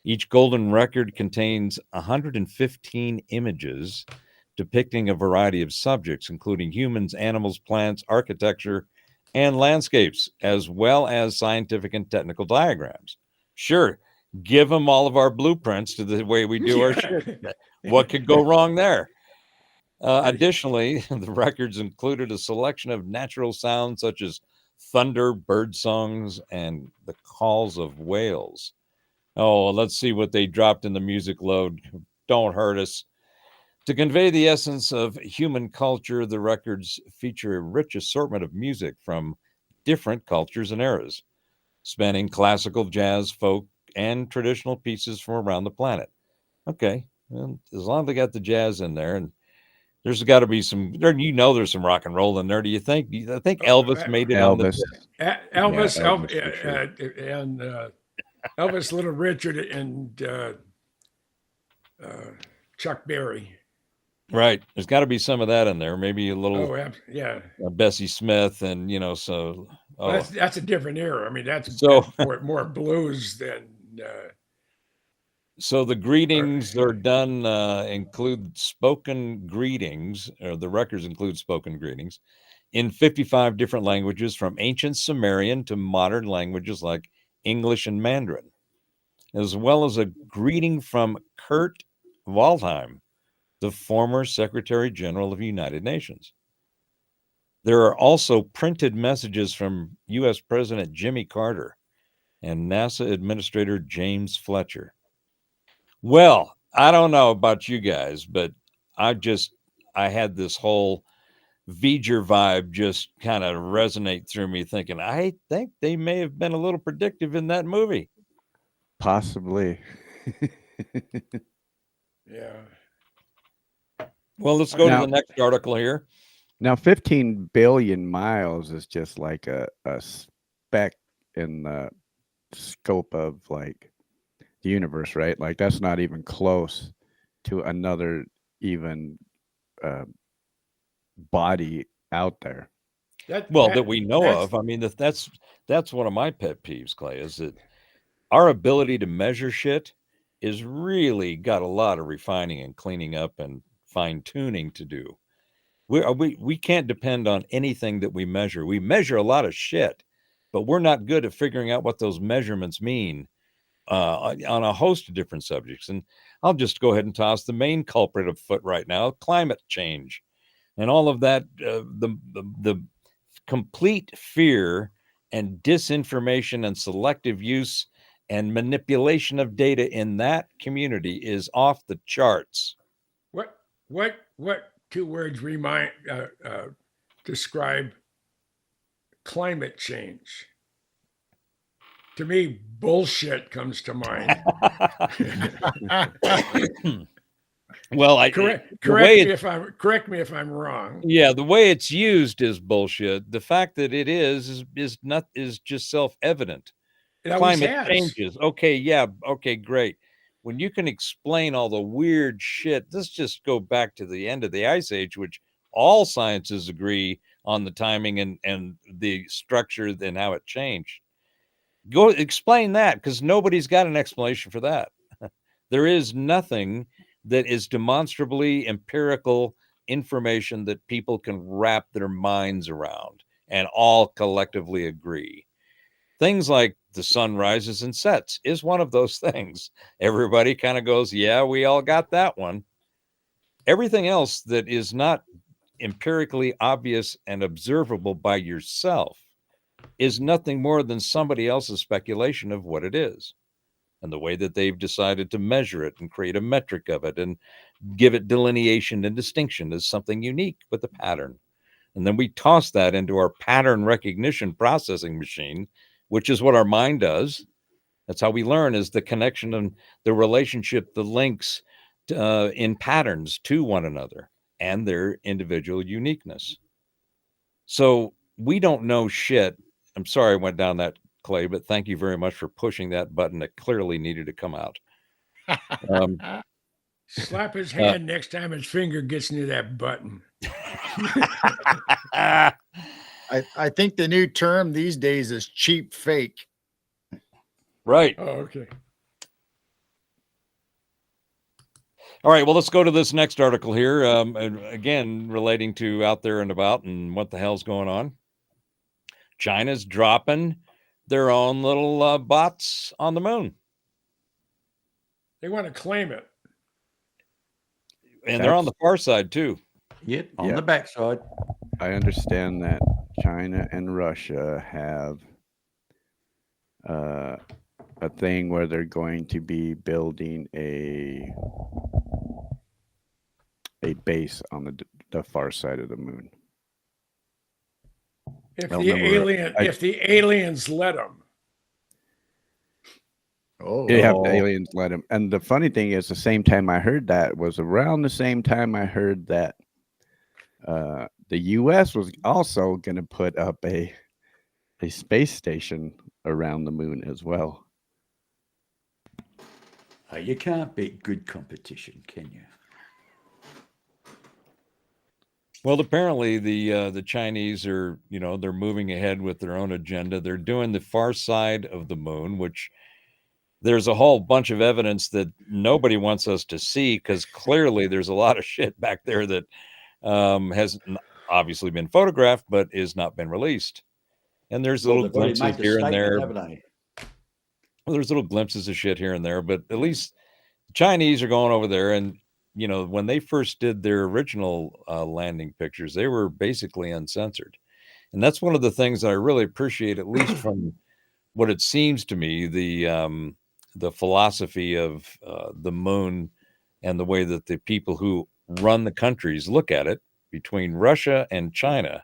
Each golden record contains 115 images depicting a variety of subjects, including humans, animals, plants, architecture, and landscapes, as well as scientific and technical diagrams. Sure, give them all of our blueprints to the way we do our shit. What could go wrong there? Additionally, the records included a selection of natural sounds such as thunder, bird songs, and the calls of whales. Oh, let's see what they dropped in the music load. Don't hurt us. To convey the essence of human culture, the records feature a rich assortment of music from different cultures and eras, spanning classical, jazz, folk, and traditional pieces from around the planet. Okay, well, as long as they got the jazz in there, and there's got to be some, there's some rock and roll in there. Do you think? I think Elvis made it on the Elvis, and Elvis, Little Richard, and Chuck Berry. Right. There's got to be some of that in there. Maybe a little, Bessie Smith, and so. Well, that's a different era. I mean, that's more blues than. So the greetings are done, include spoken greetings, or the records include spoken greetings in 55 different languages, from ancient Sumerian to modern languages like English and Mandarin, as well as a greeting from Kurt Waldheim, the former Secretary General of the United Nations. There are also printed messages from U.S. President Jimmy Carter and NASA Administrator James Fletcher. Well, I don't know about you guys, but I had this whole Voyager vibe just kind of resonate through me, thinking, I think they may have been a little predictive in that movie. Possibly. Yeah. Well, let's go to the next article here. Now, 15 billion miles is just like a speck in the scope of like the universe, right? Like that's not even close to another even body out there. That we know of. I mean, that's one of my pet peeves, Clay, is that our ability to measure shit is really got a lot of refining and cleaning up and fine tuning to do. We can't depend on anything that we measure. We measure a lot of shit, but we're not good at figuring out what those measurements mean on a host of different subjects. And I'll just go ahead and toss the main culprit afoot right now: climate change, and all of that. The complete fear and disinformation and selective use and manipulation of data in that community is off the charts. What two words describe climate change? To me, bullshit comes to mind. Well, correct me if I'm wrong. Yeah, the way it's used is bullshit. The fact that it is just self-evident. It always Climate has. changes. Okay, yeah, okay, great. When you can explain all the weird shit, let's just go back to the end of the Ice Age, which all sciences agree on the timing and the structure and how it changed. Go explain that, because nobody's got an explanation for that. There is nothing that is demonstrably empirical information that people can wrap their minds around and all collectively agree. Things like the sun rises and sets is one of those things. Everybody kind of goes, yeah, we all got that one. Everything else that is not empirically obvious and observable by yourself is nothing more than somebody else's speculation of what it is, and the way that they've decided to measure it and create a metric of it and give it delineation and distinction as something unique with a pattern. And then we toss that into our pattern recognition processing machine, which is what our mind does. That's how we learn, is the connection and the relationship, the links in patterns to one another and their individual uniqueness. So we don't know shit. I'm sorry I went down that, Clay, but thank you very much for pushing that button. It clearly needed to come out. Slap his hand next time his finger gets near that button. I think the new term these days is cheap fake. Right. Oh, okay. All right. Well, let's go to this next article here. Again, relating to out there and about and what the hell's going on. China's dropping their own little bots on the moon. They want to claim it. And they're on the far side too. Yep, on the backside. I understand that China and Russia have a thing where they're going to be building a base on the far side of the moon. If the aliens let them. Oh, they have the aliens let them. And the funny thing is, the same time I heard that was around the same time I heard that the U.S. was also going to put up a space station around the moon as well. You can't beat good competition, can you? Well, apparently the Chinese are, they're moving ahead with their own agenda. They're doing the far side of the moon, which there's a whole bunch of evidence that nobody wants us to see, because clearly there's a lot of shit back there that has obviously been photographed, but has not been released. And there's little glimpses here and there. Well, there's little glimpses of shit here and there, but at least the Chinese are going over there. And, when they first did their original landing pictures, they were basically uncensored. And that's one of the things that I really appreciate, at least from what it seems to me, the philosophy of the moon and the way that the people who run the countries look at it, between Russia and China.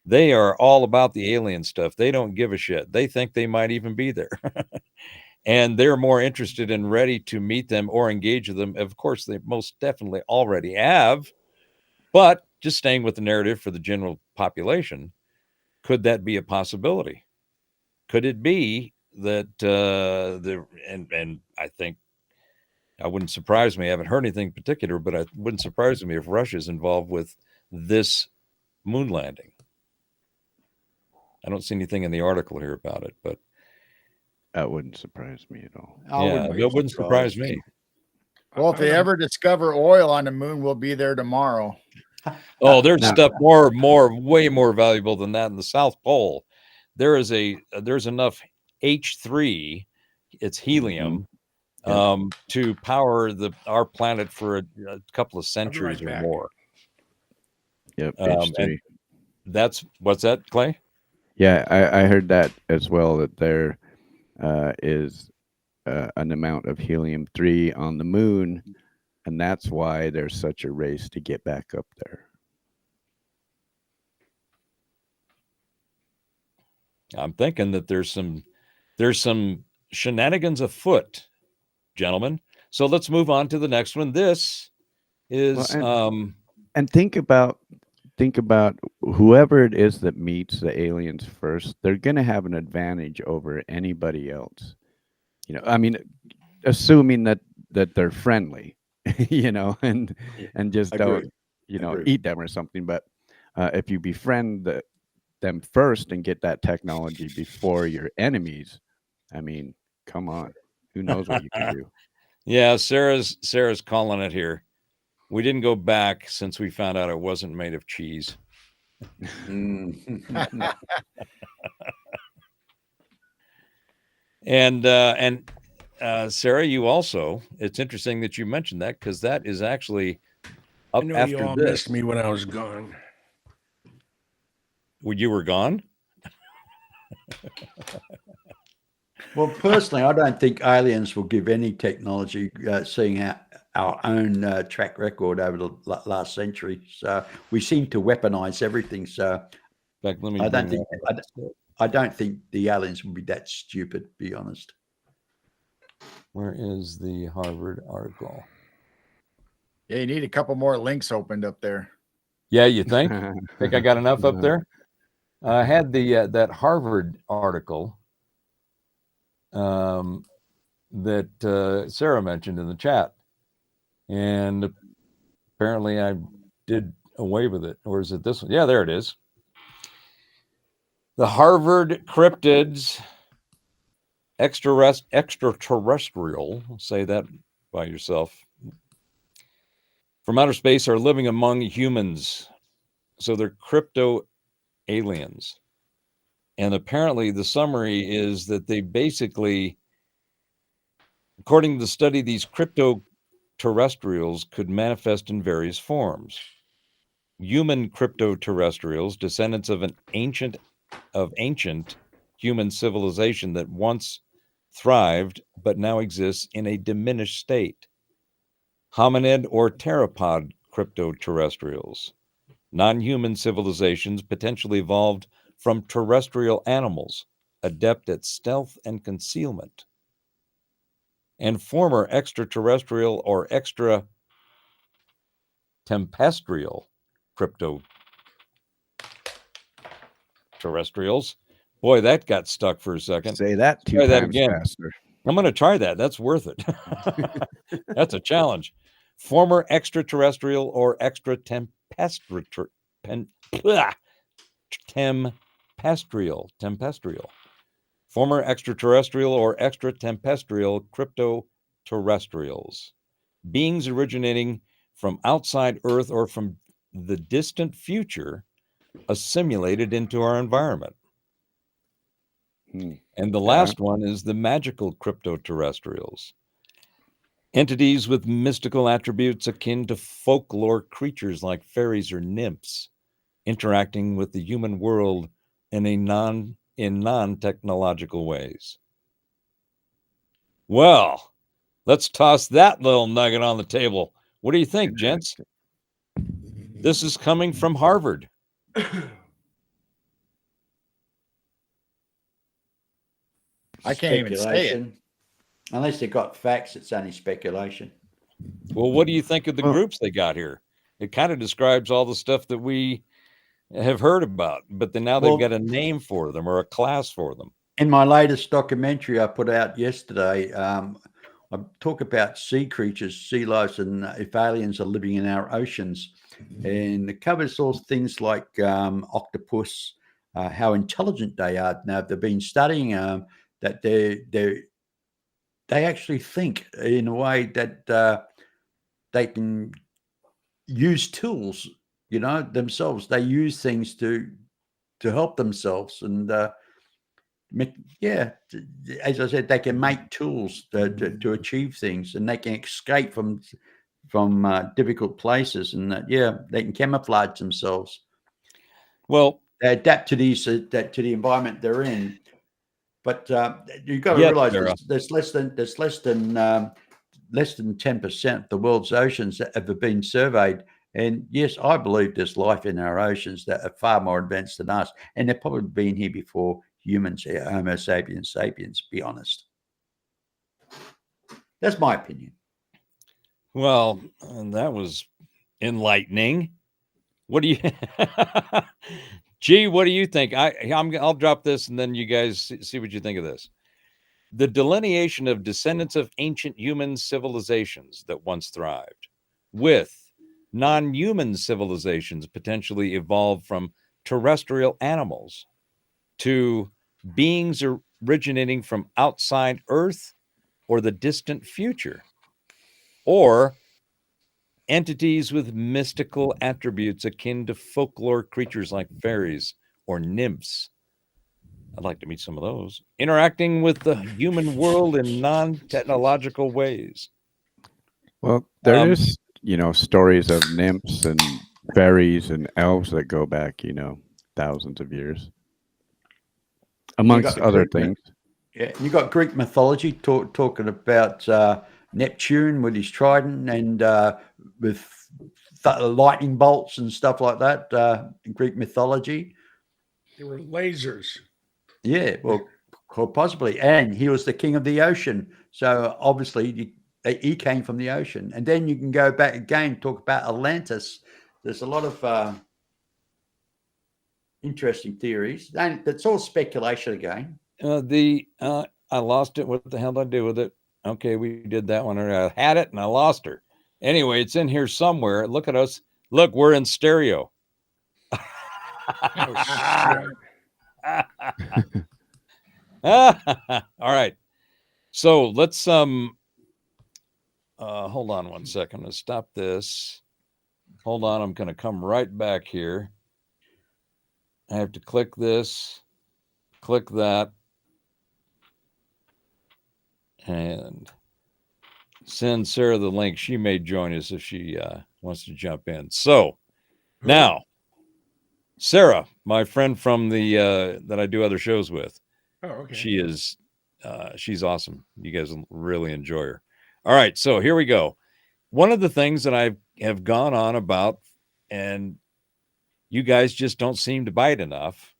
They are all about the alien stuff. They don't give a shit. They think they might even be there. And they're more interested and ready to meet them or engage with them. Of course, they most definitely already have. But just staying with the narrative for the general population, could that be a possibility? Could it be that and I think I wouldn't surprise me. I haven't heard anything particular, but it wouldn't surprise me if Russia's involved with this moon landing. I don't see anything in the article here about it, but that wouldn't surprise me at all. Yeah, that wouldn't surprise me. Well, if they ever discover oil on the moon, we'll be there tomorrow. Oh, there's stuff way more valuable than that in the South Pole. There's enough H3, it's helium, to power our planet for a couple of centuries or more. Yep, H3. What's that, Clay? Yeah, I heard that as well, that there is an amount of helium-3 on the moon And that's why there's such a race to get back up there. I'm thinking that there's some shenanigans afoot, gentlemen. So let's move on to the next one. This is and think about whoever it is that meets the aliens first. They're going to have an advantage over anybody else. You know, I mean, assuming that they're friendly, you know, and just don't, you know, eat them or something. But if you befriend them first and get that technology before your enemies, I mean, come on, who knows what you can do? Yeah, Sarah's calling it here. We didn't go back since we found out it wasn't made of cheese. And Sarah, you also, it's interesting that you mentioned that because that is actually up I know after you all this. missed me when I was gone. When you were gone? Well, personally, I don't think aliens will give any technology, seeing our own track record over the last century. So we seem to weaponize everything. So I don't think the aliens will be that stupid, to be honest. Where is the Harvard article? Yeah, you need a couple more links opened up there. Yeah, you think? Think I got enough up there? I had the that Harvard article that Sarah mentioned in the chat, and apparently I did away with it. Or is it this one? Yeah, there it is. The Harvard cryptids extraterrestrial, say that by yourself, from outer space are living among humans. So they're crypto aliens. And apparently the summary is that they basically, according to the study, these crypto terrestrials could manifest in various forms. Human crypto terrestrials, descendants of ancient human civilization that once thrived but now exists in a diminished state. Hominid or pteropod crypto terrestrials. Non-human civilizations potentially evolved from terrestrial animals, adept at stealth and concealment. And former extraterrestrial or extraterrestrial crypto terrestrials. Boy, that got stuck for a second. Say that two try that times again. faster. I'm going to try that. That's worth it. That's a challenge. Former extraterrestrial or tempestrial. Former extraterrestrial or extratempestrial crypto-terrestrials. Beings originating from outside Earth or from the distant future, assimilated into our environment. And the last one is the magical crypto-terrestrials. Entities with mystical attributes akin to folklore creatures like fairies or nymphs, interacting with the human world in non-technological ways. Well, let's toss that little nugget on the table. What do you think, gents? This is coming from Harvard. I can't even say it. Unless they got facts, it's only speculation. Well, what do you think of the groups they got here? It kind of describes all the stuff that we have heard about, but then now they've got a name for them or a class for them. In my latest documentary I put out yesterday, I talk about sea creatures, sea lives, and if aliens are living in our oceans. And it covers all things like octopus, how intelligent they are. Now, they've been studying that they actually think in a way that they can use tools, you know, themselves. They use things to help themselves. And as I said, they can make tools to achieve things, and they can escape from difficult places, and they can camouflage themselves. Well, they adapt to to the environment they're in. But you've got to realize there's less than less than 10% of the world's oceans that have been surveyed. And yes, I believe there's life in our oceans that are far more advanced than us. And they've probably been here before humans, Homo sapiens sapiens, be honest. That's my opinion. Well, that was enlightening. What do you, G? What do you think? I'll drop this, and then you guys see what you think of this. The delineation of descendants of ancient human civilizations that once thrived, with non-human civilizations potentially evolved from terrestrial animals, to beings originating from outside Earth or the distant future, or entities with mystical attributes akin to folklore creatures like fairies or nymphs. I'd like to meet some of those, interacting with the human world in non-technological ways. Well, there is, stories of nymphs and fairies and elves that go back, thousands of years, amongst other things. Yeah, you got Greek mythology talking about Neptune with his trident and with lightning bolts and stuff like that. In Greek mythology, They were lasers. yeah, well, possibly, and he was the king of the ocean. So obviously, he came from the ocean. And then you can go back again, talk about Atlantis. There's a lot of interesting theories. That's all speculation again. I lost it. What the hell did I do with it? Okay, we did that one. I had it and I lost her. Anyway, it's in here somewhere. Look at us. Look, we're in stereo. Oh, shit. All right. So let's hold on one second. I'm gonna stop this. Hold on, I'm gonna come right back here. I have to click this, click that, and send Sarah the link. She may join us if she wants to jump in. So now, Sarah, my friend from the that I do other shows with, Oh, okay. she is she's awesome. You guys will really enjoy her. All right, so here we go. One of the things that I have gone on about, and you guys just don't seem to bite enough,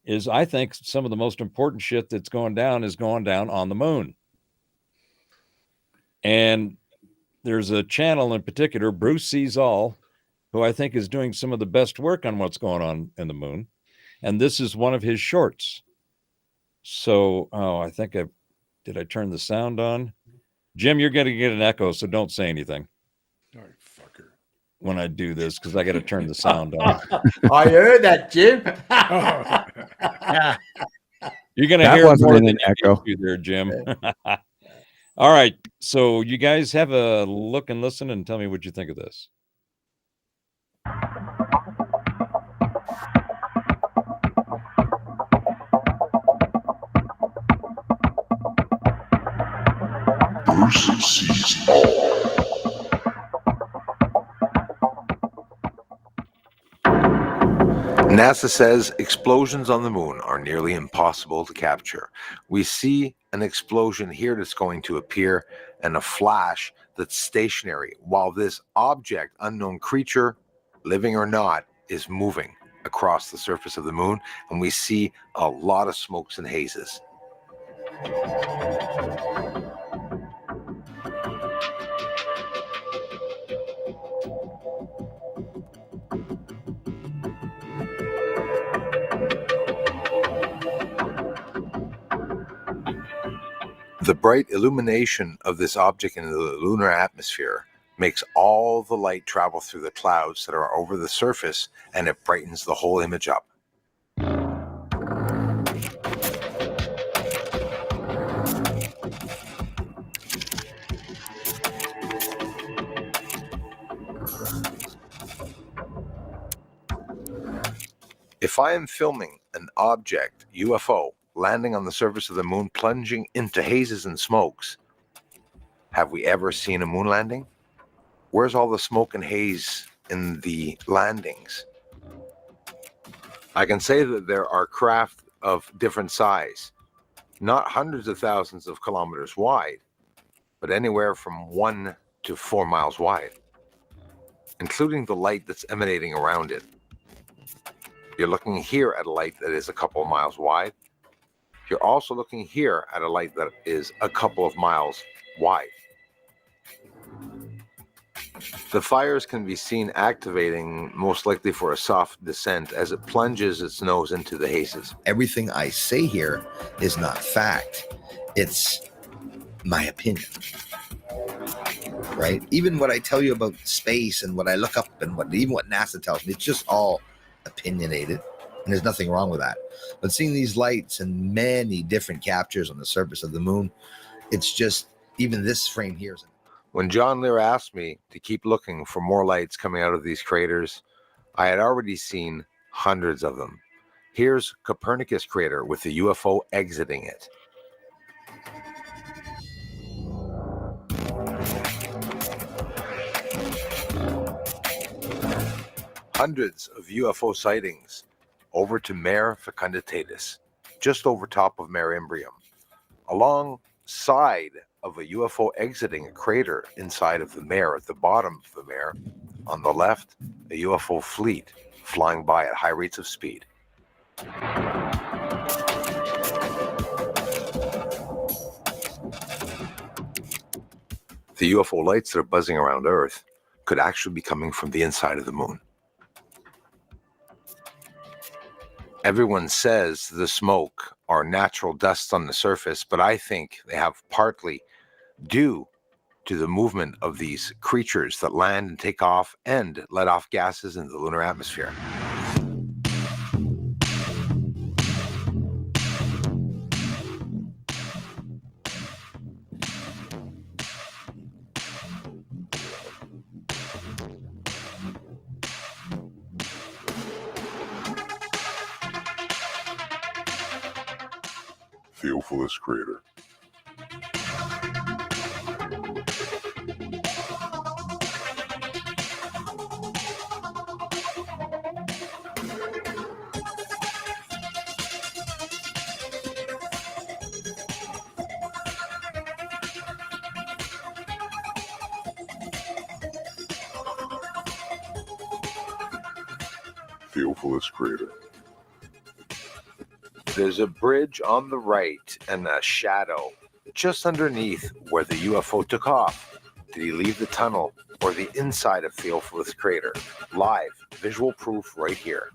is I think some of the most important shit that's going down is going down on the moon. And there's a channel in particular, Bruce Sees All, who I think is doing some of the best work on what's going on in the moon. And this is one of his shorts. So, I think did I turn the sound on? Jim, you're going to get an echo, so don't say anything. All right, fucker. When I do this, because I got to turn the sound on. I heard that, Jim. You're going to That hear wasn't more an than echo. you there, Jim. All right, so you guys have a look and listen and tell me what you think of this. Bruce Sees All. NASA says explosions on the moon are nearly impossible to capture. We see an explosion here that's going to appear and a flash that's stationary, while this object, unknown creature, living or not, is moving across the surface of the moon, and we see a lot of smokes and hazes. The bright illumination of this object in the lunar atmosphere makes all the light travel through the clouds that are over the surface, and it brightens the whole image up. If I am filming an object, UFO, landing on the surface of the moon, plunging into hazes and smokes, have we ever seen a moon landing? Where's all the smoke and haze in the landings? I can say that there are craft of different size, not hundreds of thousands of kilometers wide, but anywhere from 1 to 4 miles wide, including the light that's emanating around it. You're looking here at a light that is a couple of miles wide. You're also looking here at a light that is a couple of miles wide. The fires can be seen activating, most likely for a soft descent, as it plunges its nose into the hazes. Everything I say here is not fact. It's my opinion. Right? Even what I tell you about space and what I look up and even what NASA tells me, it's just all opinionated. And there's nothing wrong with that. But seeing these lights and many different captures on the surface of the moon, it's just, even this frame here is. When John Lear asked me to keep looking for more lights coming out of these craters, I had already seen hundreds of them. Here's Copernicus crater with the UFO exiting it. Hundreds of UFO sightings over to Mare Fecunditatis, just over top of Mare Imbrium, alongside of a UFO exiting a crater inside of the Mare, at the bottom of the Mare. On the left, a UFO fleet flying by at high rates of speed. The UFO lights that are buzzing around Earth could actually be coming from the inside of the moon. Everyone says the smoke are natural dust on the surface, but I think they have partly due to the movement of these creatures that land and take off and let off gases into the lunar atmosphere. Theophilus crater. Theophilus crater. There's a bridge on the right and a shadow just underneath where the UFO took off. Did he leave the tunnel or the inside of Theophilus crater? Live visual proof right here.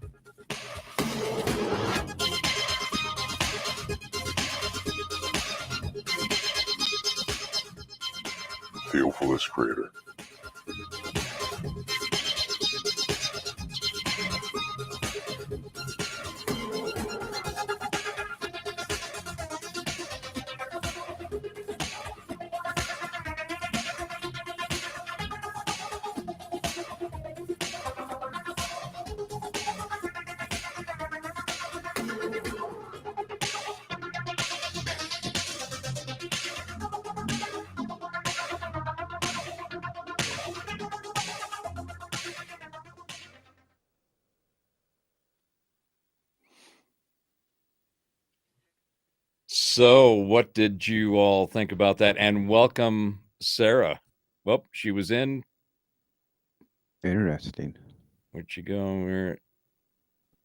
Theophilus crater. So, what did you all think about that? And welcome, Sarah. Well, she was in. Interesting. Where'd she go?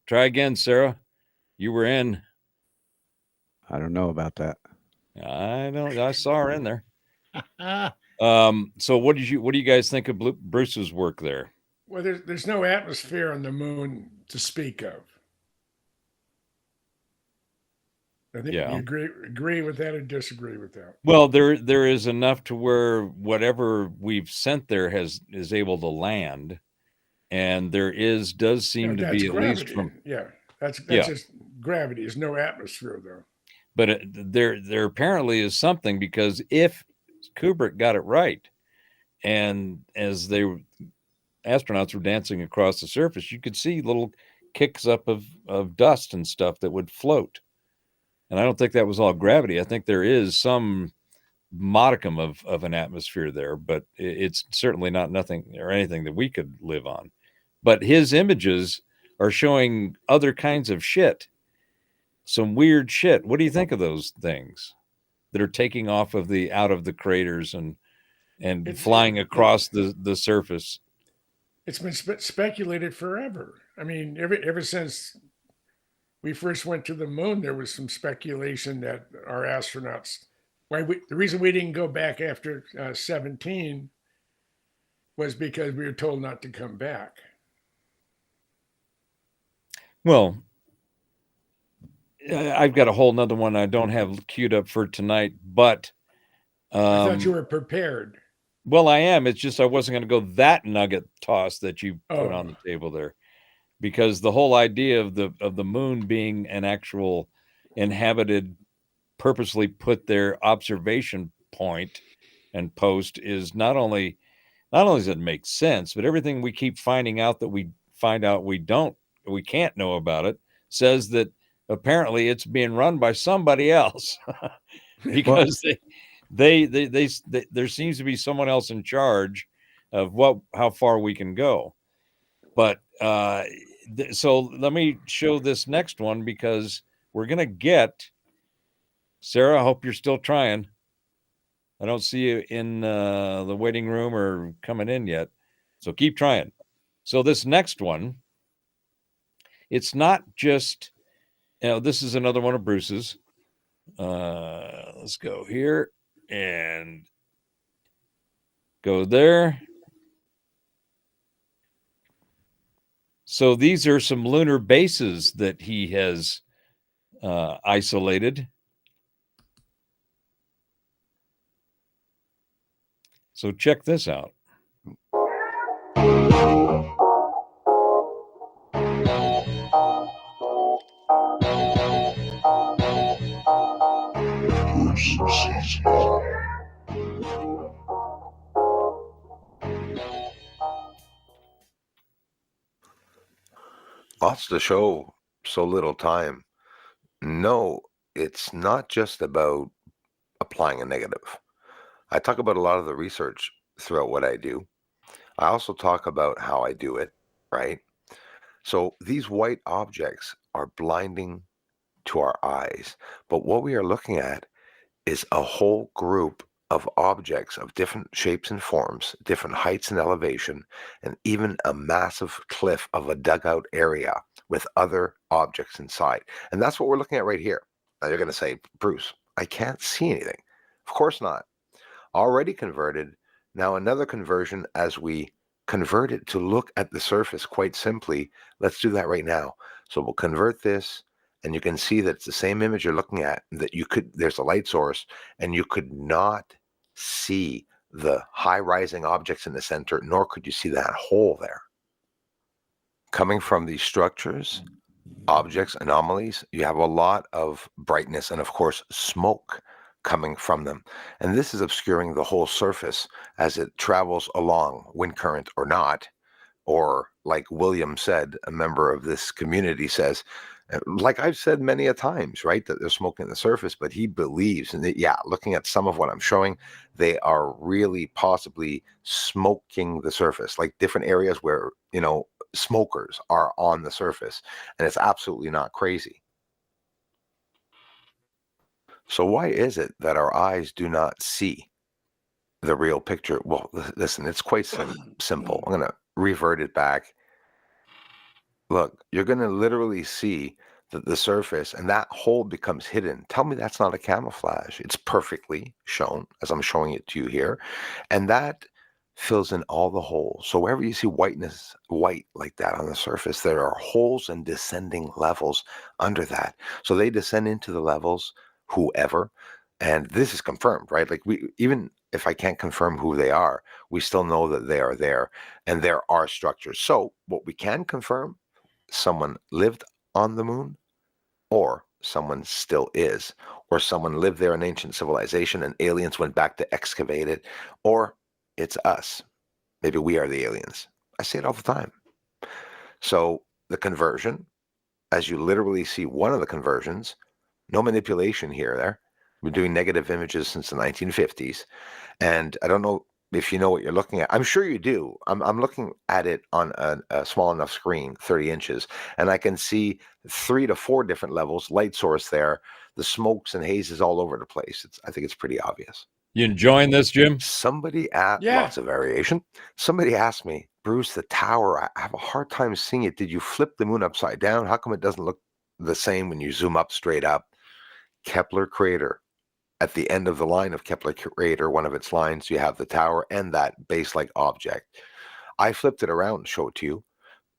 Try again, Sarah. You were in. I don't know about that. I saw her in there. So what do you guys think of Bruce's work there? Well, there's no atmosphere on the moon to speak of. I think you agree with that or disagree with that? Well, there is enough to where whatever we've sent there is able to land, and does seem to be, at least from that's just gravity. There's no atmosphere though. But there apparently is something, because if Kubrick got it right, and as astronauts were dancing across the surface, you could see little kicks up of dust and stuff that would float. And I don't think that was all gravity. I think there is some modicum of an atmosphere there, but it's certainly not nothing or anything that we could live on. But his images are showing other kinds of shit, some weird shit. What do you think of those things? that are taking off of out of the craters and It's- flying across the surface. It's been speculated forever. I mean, ever since we first went to the moon, there was some speculation that our astronauts. The reason we didn't go back after 17 was because we were told not to come back. Well, I've got a whole nother one I don't have queued up for tonight, but I thought you were prepared. well, I am. It's just I wasn't going to go that nugget toss that you put Oh. on the table there, because the whole idea of the moon being an actual inhabited, purposely put there observation point and post is not only does it make sense, but everything we keep finding out that we find out we can't know about it says that apparently it's being run by somebody else because they there seems to be someone else in charge of how far we can go. But so let me show this next one, because we're going to get Sarah. I hope you're still trying. I don't see you in the waiting room or coming in yet, so keep trying. So this next one, it's not just, this is another one of Bruce's. Let's go here and go there. So these are some lunar bases that he has isolated. So check this out. Lots to show, so little time. No, it's not just about applying a negative. I talk about a lot of the research throughout what I do. I also talk about how I do it, right? So these white objects are blinding to our eyes, but what we are looking at is a whole group of objects of different shapes and forms, different heights and elevation, and even a massive cliff of a dugout area with other objects inside. And that's what we're looking at right here. Now you're going to say, Bruce, I can't see anything. Of course not. Already converted. Now another conversion as we convert it to look at the surface quite simply. Let's do that right now. So we'll convert this, and you can see that it's the same image you're looking at, that there's a light source, and you could not see the high rising objects in the center, nor could you see that hole there. Coming from these structures, objects, anomalies, you have a lot of brightness and of course smoke coming from them. And this is obscuring the whole surface as it travels along, wind current or not, or like William said, a member of this community says, like I've said many a times, right, that they're smoking the surface, but he believes, and looking at some of what I'm showing, they are really possibly smoking the surface, like different areas where, smokers are on the surface, and it's absolutely not crazy. So why is it that our eyes do not see the real picture? Well, listen, it's quite simple. I'm going to revert it back. Look, you're going to literally see that the surface and that hole becomes hidden. Tell me that's not a camouflage. It's perfectly shown as I'm showing it to you here. And that fills in all the holes. So wherever you see white like that on the surface, there are holes and descending levels under that. So they descend into the levels, whoever, and this is confirmed, right? Like even if I can't confirm who they are, we still know that they are there and there are structures. So what we can confirm, someone lived on the moon, or someone still is, or someone lived there in ancient civilization and aliens went back to excavate it, or it's us. Maybe we are the aliens. I say it all the time. So the conversion, as you literally see one of the conversions, no manipulation here or there. We're doing negative images since the 1950s. And I don't know if you know what you're looking at. I'm sure you do. I'm looking at it on a small enough screen, 30 inches, and I can see 3 to 4 different levels, light source there, the smokes and hazes all over the place. I think it's pretty obvious. You enjoying this, Jim? Somebody asked, Yeah. lots of variation. Somebody asked me, Bruce, the tower, I have a hard time seeing it. Did you flip the moon upside down? How come it doesn't look the same when you zoom up straight up? Kepler crater. At the end of the line of Kepler crater, one of its lines, you have the tower and that base-like object. I flipped it around and showed it to you,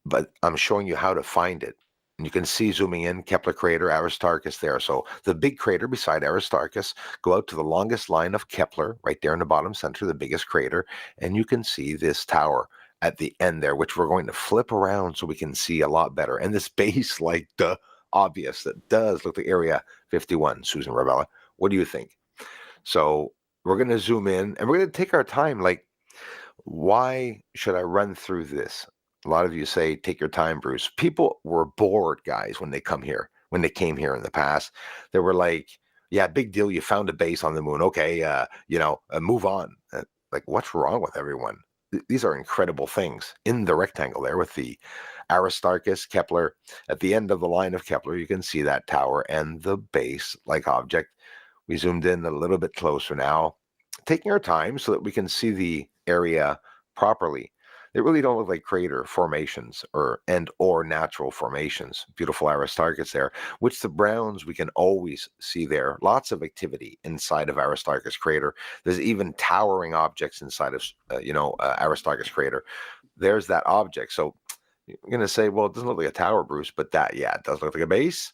but I'm showing you how to find it. And you can see zooming in Kepler crater, Aristarchus there. So the big crater beside Aristarchus, go out to the longest line of Kepler, right there in the bottom center, the biggest crater, and you can see this tower at the end there, which we're going to flip around so we can see a lot better. And this base-like obvious that does look like Area 51, Susan Ravella. What do you think? So we're going to zoom in and we're going to take our time. Like, why should I run through this? A lot of you say, take your time, Bruce. People were bored, guys, when they came here in the past. They were like, yeah, big deal. You found a base on the moon. Okay, move on. Like, what's wrong with everyone? These are incredible things. In the rectangle there with the Aristarchus, Kepler, at the end of the line of Kepler, you can see that tower and the base-like object. We zoomed in a little bit closer now, taking our time so that we can see the area properly. They really don't look like crater formations or natural formations. Beautiful Aristarchus there, which the browns we can always see there. Lots of activity inside of Aristarchus crater. There's even towering objects inside of Aristarchus crater. There's that object. So you're going to say, well, it doesn't look like a tower, Bruce, but it does look like a base.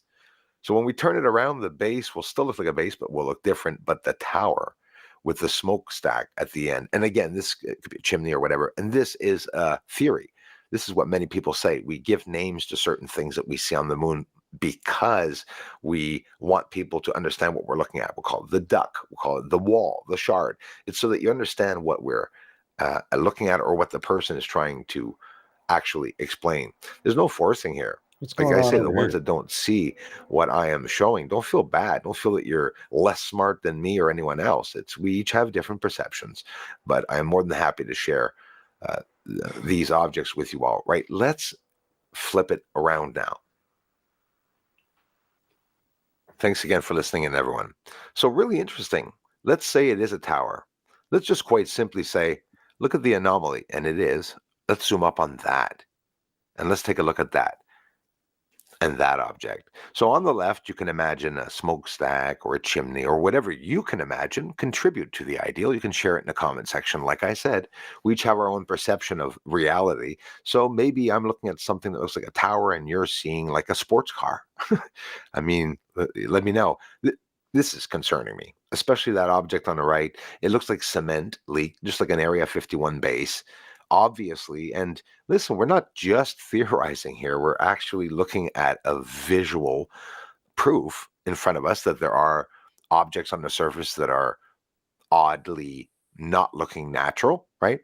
So when we turn it around, the base will still look like a base, but will look different. But the tower with the smokestack at the end, and again, this could be a chimney or whatever, and this is a theory. This is what many people say. We give names to certain things that we see on the moon because we want people to understand what we're looking at. We'll call it the duck. We'll call it the wall, the shard. It's so that you understand what we're looking at or what the person is trying to actually explain. There's no forcing here. Like I say, the ones that don't see what I am showing, don't feel bad. Don't feel that you're less smart than me or anyone else. We each have different perceptions, but I am more than happy to share these objects with you all. Right? Let's flip it around now. Thanks again for listening in, everyone. So really interesting. Let's say it is a tower. Let's just quite simply say, look at the anomaly, and it is. Let's zoom up on that, and let's take a look at that. And that object. So on the left, you can imagine a smokestack or a chimney or whatever you can imagine. Contribute to the ideal. You can share it in the comment section. Like I said, we each have our own perception of reality. So maybe I'm looking at something that looks like a tower and you're seeing like a sports car. I mean, let me know. This is concerning me, especially that object on the right. It looks like cement leak, just like an Area 51 base. Obviously, and listen, we're not just theorizing here. We're actually looking at a visual proof in front of us that there are objects on the surface that are oddly not looking natural, right?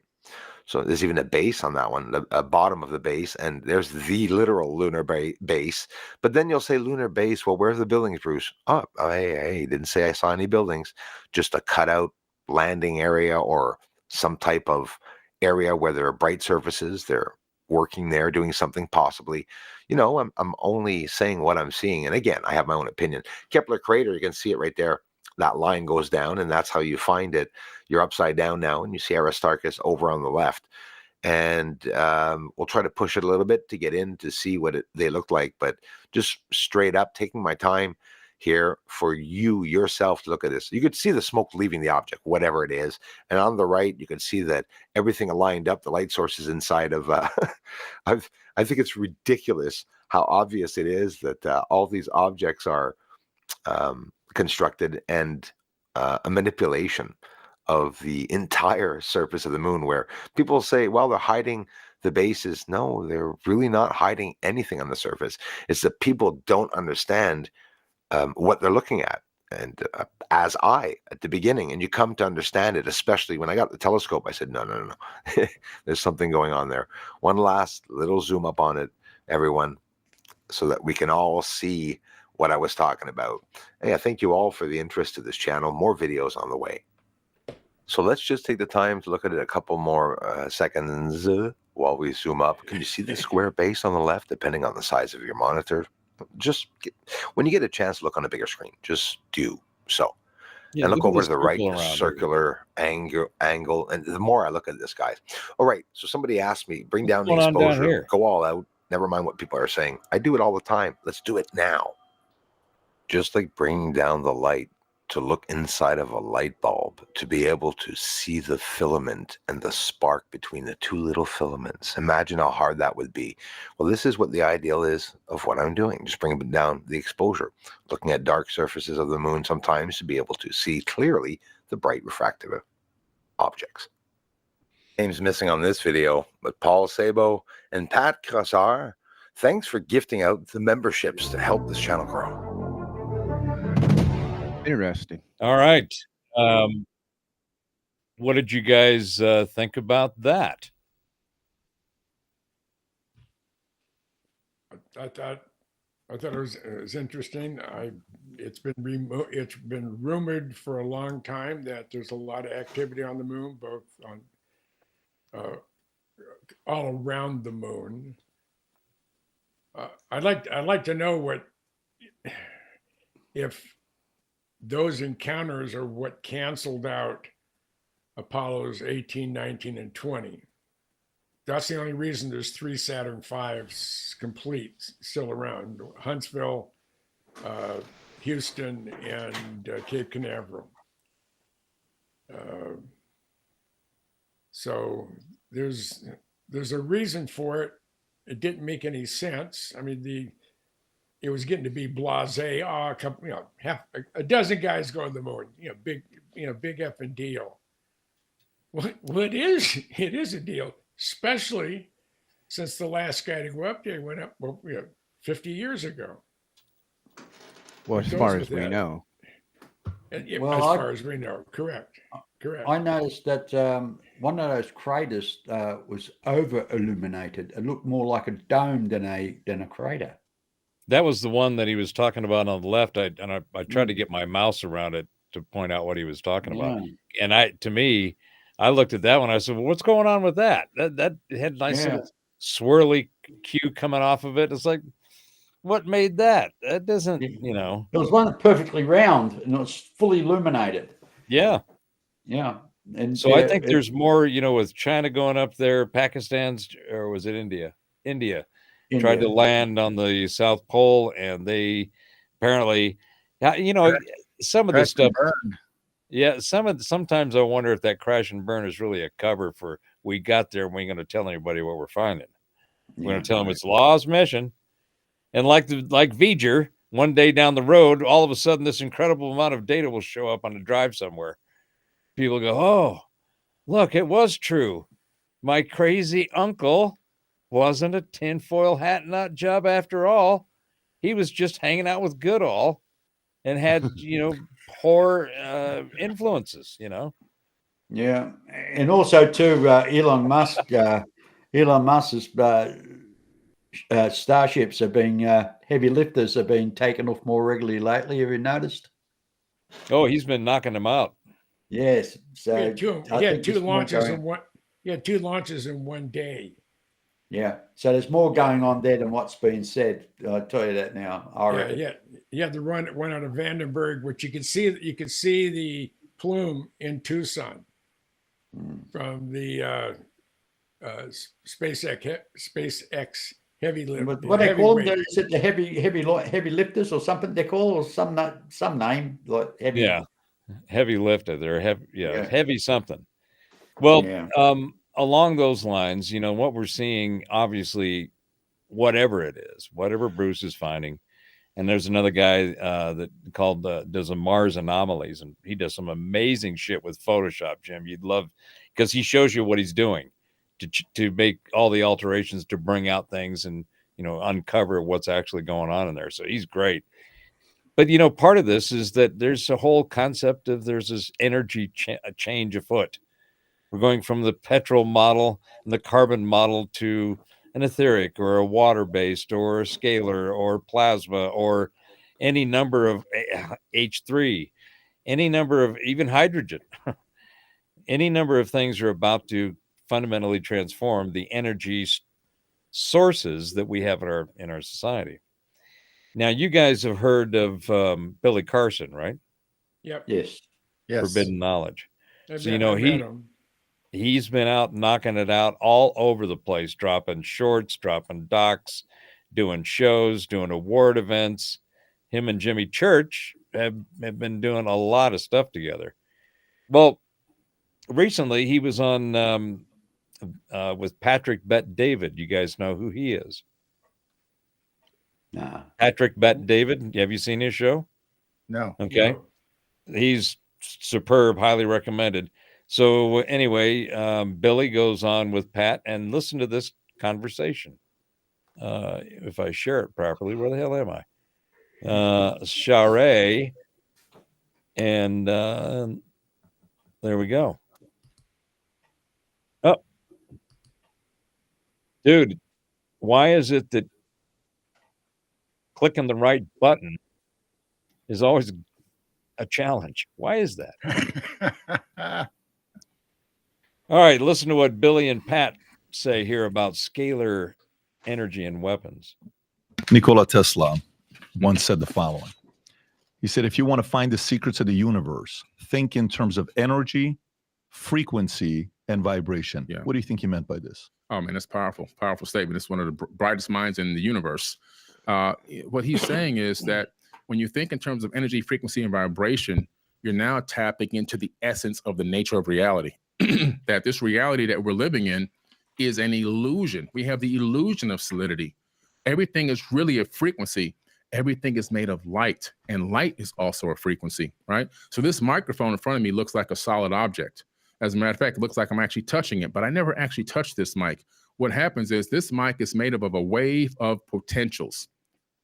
So there's even a base on that one, the bottom of the base, and there's the literal lunar base. But then you'll say lunar base, well, where's the buildings, Bruce? Oh, hey, didn't say I saw any buildings. Just a cutout landing area or some type of area where there are bright surfaces. They're working there, doing something possibly. I'm only saying what I'm seeing. And again, I have my own opinion. Kepler crater, you can see it right there. That line goes down, and that's how you find it. You're upside down now, and you see Aristarchus over on the left. And we'll try to push it a little bit to get in to see what they look like. But just straight up, taking my time here for you yourself to look at this. You could see the smoke leaving the object, whatever it is. And on the right, you can see that everything aligned up. The light source is inside of, I think it's ridiculous how obvious it is that all these objects are constructed and a manipulation of the entire surface of the moon, where people say, well, they're hiding the bases. No, they're really not hiding anything on the surface. It's that people don't understand what they're looking at. And as at the beginning, and you come to understand it, especially when I got the telescope, I said, no. There's something going on there. One last little zoom up on it, everyone, so that we can all see what I was talking about. Hey, I thank you all for the interest to this channel. More videos on the way. So let's just take the time to look at it a couple more seconds while we zoom up. Can you see the square base on the left, depending on the size of your monitor? When you get a chance to look on a bigger screen, just do so. Yeah, And look at over this to the right, circle around here. circular angle. And the more I look at this, guys. All right. So somebody asked me, bring down the going on down exposure, here? go all out. Never mind what people are saying. I do it all the time. Let's do it now. Just like bringing down the light to look inside of a light bulb, to be able to see the filament and the spark between the two little filaments. Imagine how hard that would be. Well, this is what the ideal is of what I'm doing. Just bringing down the exposure, looking at dark surfaces of the moon sometimes to be able to see clearly the bright refractive objects. Names missing on this video, but Paul Sabo and Pat Crossar, thanks for gifting out the memberships to help this channel grow. Interesting. All right. What did you guys think about that? I thought it was interesting. It's been rumored for a long time that there's a lot of activity on the moon, both on all around the moon. I'd like to know if those encounters are what canceled out Apollos 18, 19, and 20. That's the only reason there's 3 Saturn V's complete still around: Huntsville, Houston, and Cape Canaveral. So there's a reason for it. It didn't make any sense. I mean, it was getting to be blasé. Half a dozen guys go to the moon. Big effing deal. What is it is a deal, especially since the last guy to go up there went up 50 years ago. Well, as far as we know. And Well, as far as we know, correct. I noticed that one of those craters was over illuminated. It looked more like a dome than a crater. That was the one that he was talking about on the left. I tried to get my mouse around it to point out what he was talking about. And I looked at that one. I said, well, what's going on with that? That had nice little swirly Q coming off of it. It's like, what made that? That doesn't, It was one perfectly round and it was fully illuminated. Yeah. Yeah. And so I think there's more, with China going up there, or was it India? India tried to land on the South Pole, and they apparently, some of this stuff. Yeah, sometimes I wonder if that crash and burn is really a cover for we got there and we ain't going to tell anybody what we're finding. We're going to tell them it's Law's mission, and like V'ger, one day down the road, all of a sudden this incredible amount of data will show up on a drive somewhere. People go, oh, look, it was true. My crazy uncle wasn't a tinfoil hat nut job after all. He was just hanging out with Goodall and had, poor influences, Yeah. And also too, Elon Musk's starships are being heavy lifters are being taken off more regularly lately. Have you noticed? Oh, he's been knocking them out. Yes. So he had two launches in one day. Yeah. So there's more going on there than what's being said. I'll tell you that now. Yeah. The one out of Vandenberg, which you can see the plume in Tucson from the SpaceX heavy lift. But what they call them? Is it the heavy lifters or something they call, or some name like heavy? Yeah. Heavy lifter. They're heavy. Yeah. Heavy something. Well, along those lines, what we're seeing, obviously, whatever it is, whatever Bruce is finding, and there's another guy that does a Mars Anomalies, and he does some amazing shit with Photoshop, Jim. You'd love, because he shows you what he's doing to make all the alterations to bring out things and, uncover what's actually going on in there. So he's great. But, part of this is that there's a whole concept of there's this energy change afoot. We're going from the petrol model and the carbon model to an etheric or a water-based or a scalar or plasma or any number of H3, any number of even hydrogen. any number of things are about to fundamentally transform the energy sources that we have in our society. Now, you guys have heard of Billy Carson, right? Yep. Yes. Forbidden Knowledge. I've So, met- you know, I've met him. he's been out knocking it out all over the place, dropping shorts, dropping docs, doing shows, doing award events. Him and Jimmy Church have been doing a lot of stuff together. Well, recently he was on with Patrick Bet David. You guys know who he is? Nah. Patrick Bet David. Have you seen his show? No. Okay. He's superb, highly recommended. So anyway, Billy goes on with Pat, and listen to this conversation. If I share it properly, where the hell am I? Share, and there we go. Oh, dude, why is it that clicking the right button is always a challenge? Why is that? All right, listen to what Billy and Pat say here about scalar energy and weapons. Nikola Tesla once said the following. He said, if you want to find the secrets of the universe, think in terms of energy, frequency, and vibration. Yeah. What do you think he meant by this? Oh, man, that's powerful. Powerful statement. It's one of the brightest minds in the universe. What he's saying is that when you think in terms of energy, frequency, and vibration, you're now tapping into the essence of the nature of reality. That this reality that we're living in is an illusion. We have the illusion of solidity. Everything is really a frequency. Everything is made of light, and light is also a frequency, right? So this microphone in front of me looks like a solid object. As a matter of fact, it looks like I'm actually touching it, but I never actually touched this mic. What happens is this mic is made up of a wave of potentials.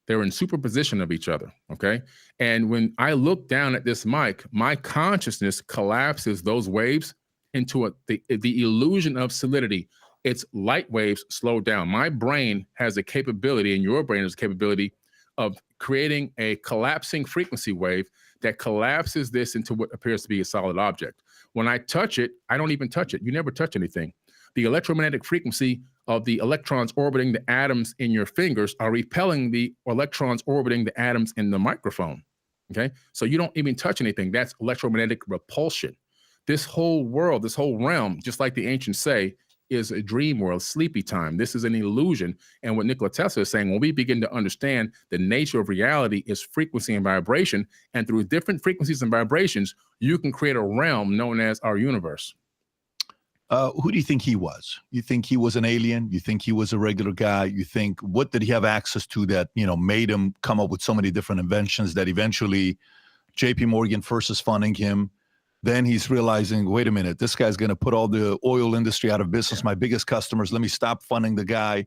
They're in superposition of each other, okay? And when I look down at this mic, my consciousness collapses those waves into the illusion of solidity. It's light waves slowed down. My brain has a capability, and your brain has a capability of creating a collapsing frequency wave that collapses this into what appears to be a solid object. When I touch it, I don't even touch it. You never touch anything. The electromagnetic frequency of the electrons orbiting the atoms in your fingers are repelling the electrons orbiting the atoms in the microphone, okay? So you don't even touch anything. That's electromagnetic repulsion. This whole world, this whole realm, just like the ancients say, is a dream world, sleepy time. This is an illusion. And what Nikola Tesla is saying, when we begin to understand the nature of reality is frequency and vibration, and through different frequencies and vibrations, you can create a realm known as our universe. Who do you think he was? You think he was an alien? You think he was a regular guy? You think, what did he have access to that, made him come up with so many different inventions that eventually JP Morgan first is funding him? Then he's realizing, wait a minute, this guy's going to put all the oil industry out of business. My biggest customers, let me stop funding the guy,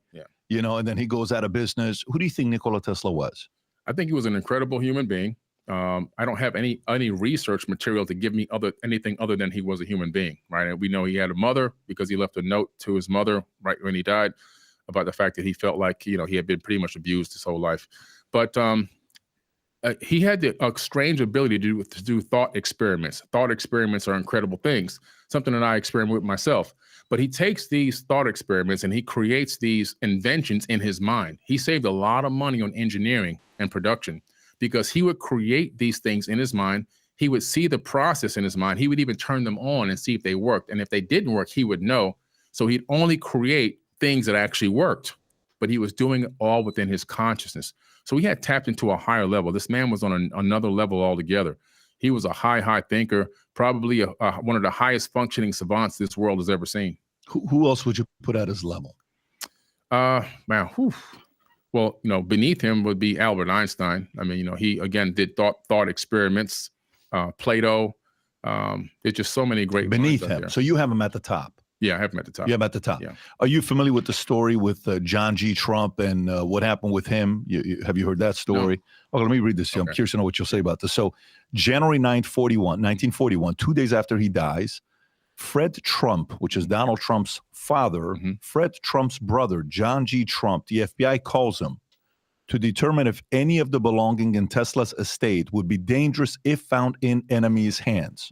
and then he goes out of business. Who do you think Nikola Tesla was? I think he was an incredible human being. I don't have any research material to give me anything other than he was a human being, right? And we know he had a mother because he left a note to his mother right when he died about the fact that he felt like, he had been pretty much abused his whole life. But he had a strange ability to do thought experiments. Thought experiments are incredible things, something that I experiment with myself. But he takes these thought experiments and he creates these inventions in his mind. He saved a lot of money on engineering and production because he would create these things in his mind. He would see the process in his mind. He would even turn them on and see if they worked. And if they didn't work, he would know. So he'd only create things that actually worked, but he was doing it all within his consciousness. So he had tapped into a higher level. This man was on another level altogether. He was a high thinker, probably one of the highest functioning savants this world has ever seen. Who else would you put at his level? Well, beneath him would be Albert Einstein. I mean, he again did thought experiments, Plato. There's just so many great beneath him. So you have him at the top. Yeah, I have him at the top. You have him at the top. Yeah. Are you familiar with the story with John G. Trump and what happened with him? Have you heard that story? No. Okay, let me read this. Okay. I'm curious to know what you'll say about this. So January 9th, 1941, 2 days after he dies, Fred Trump, which is Donald Trump's father, Fred Trump's brother, John G. Trump, the FBI calls him to determine if any of the belonging in Tesla's estate would be dangerous if found in enemies' hands.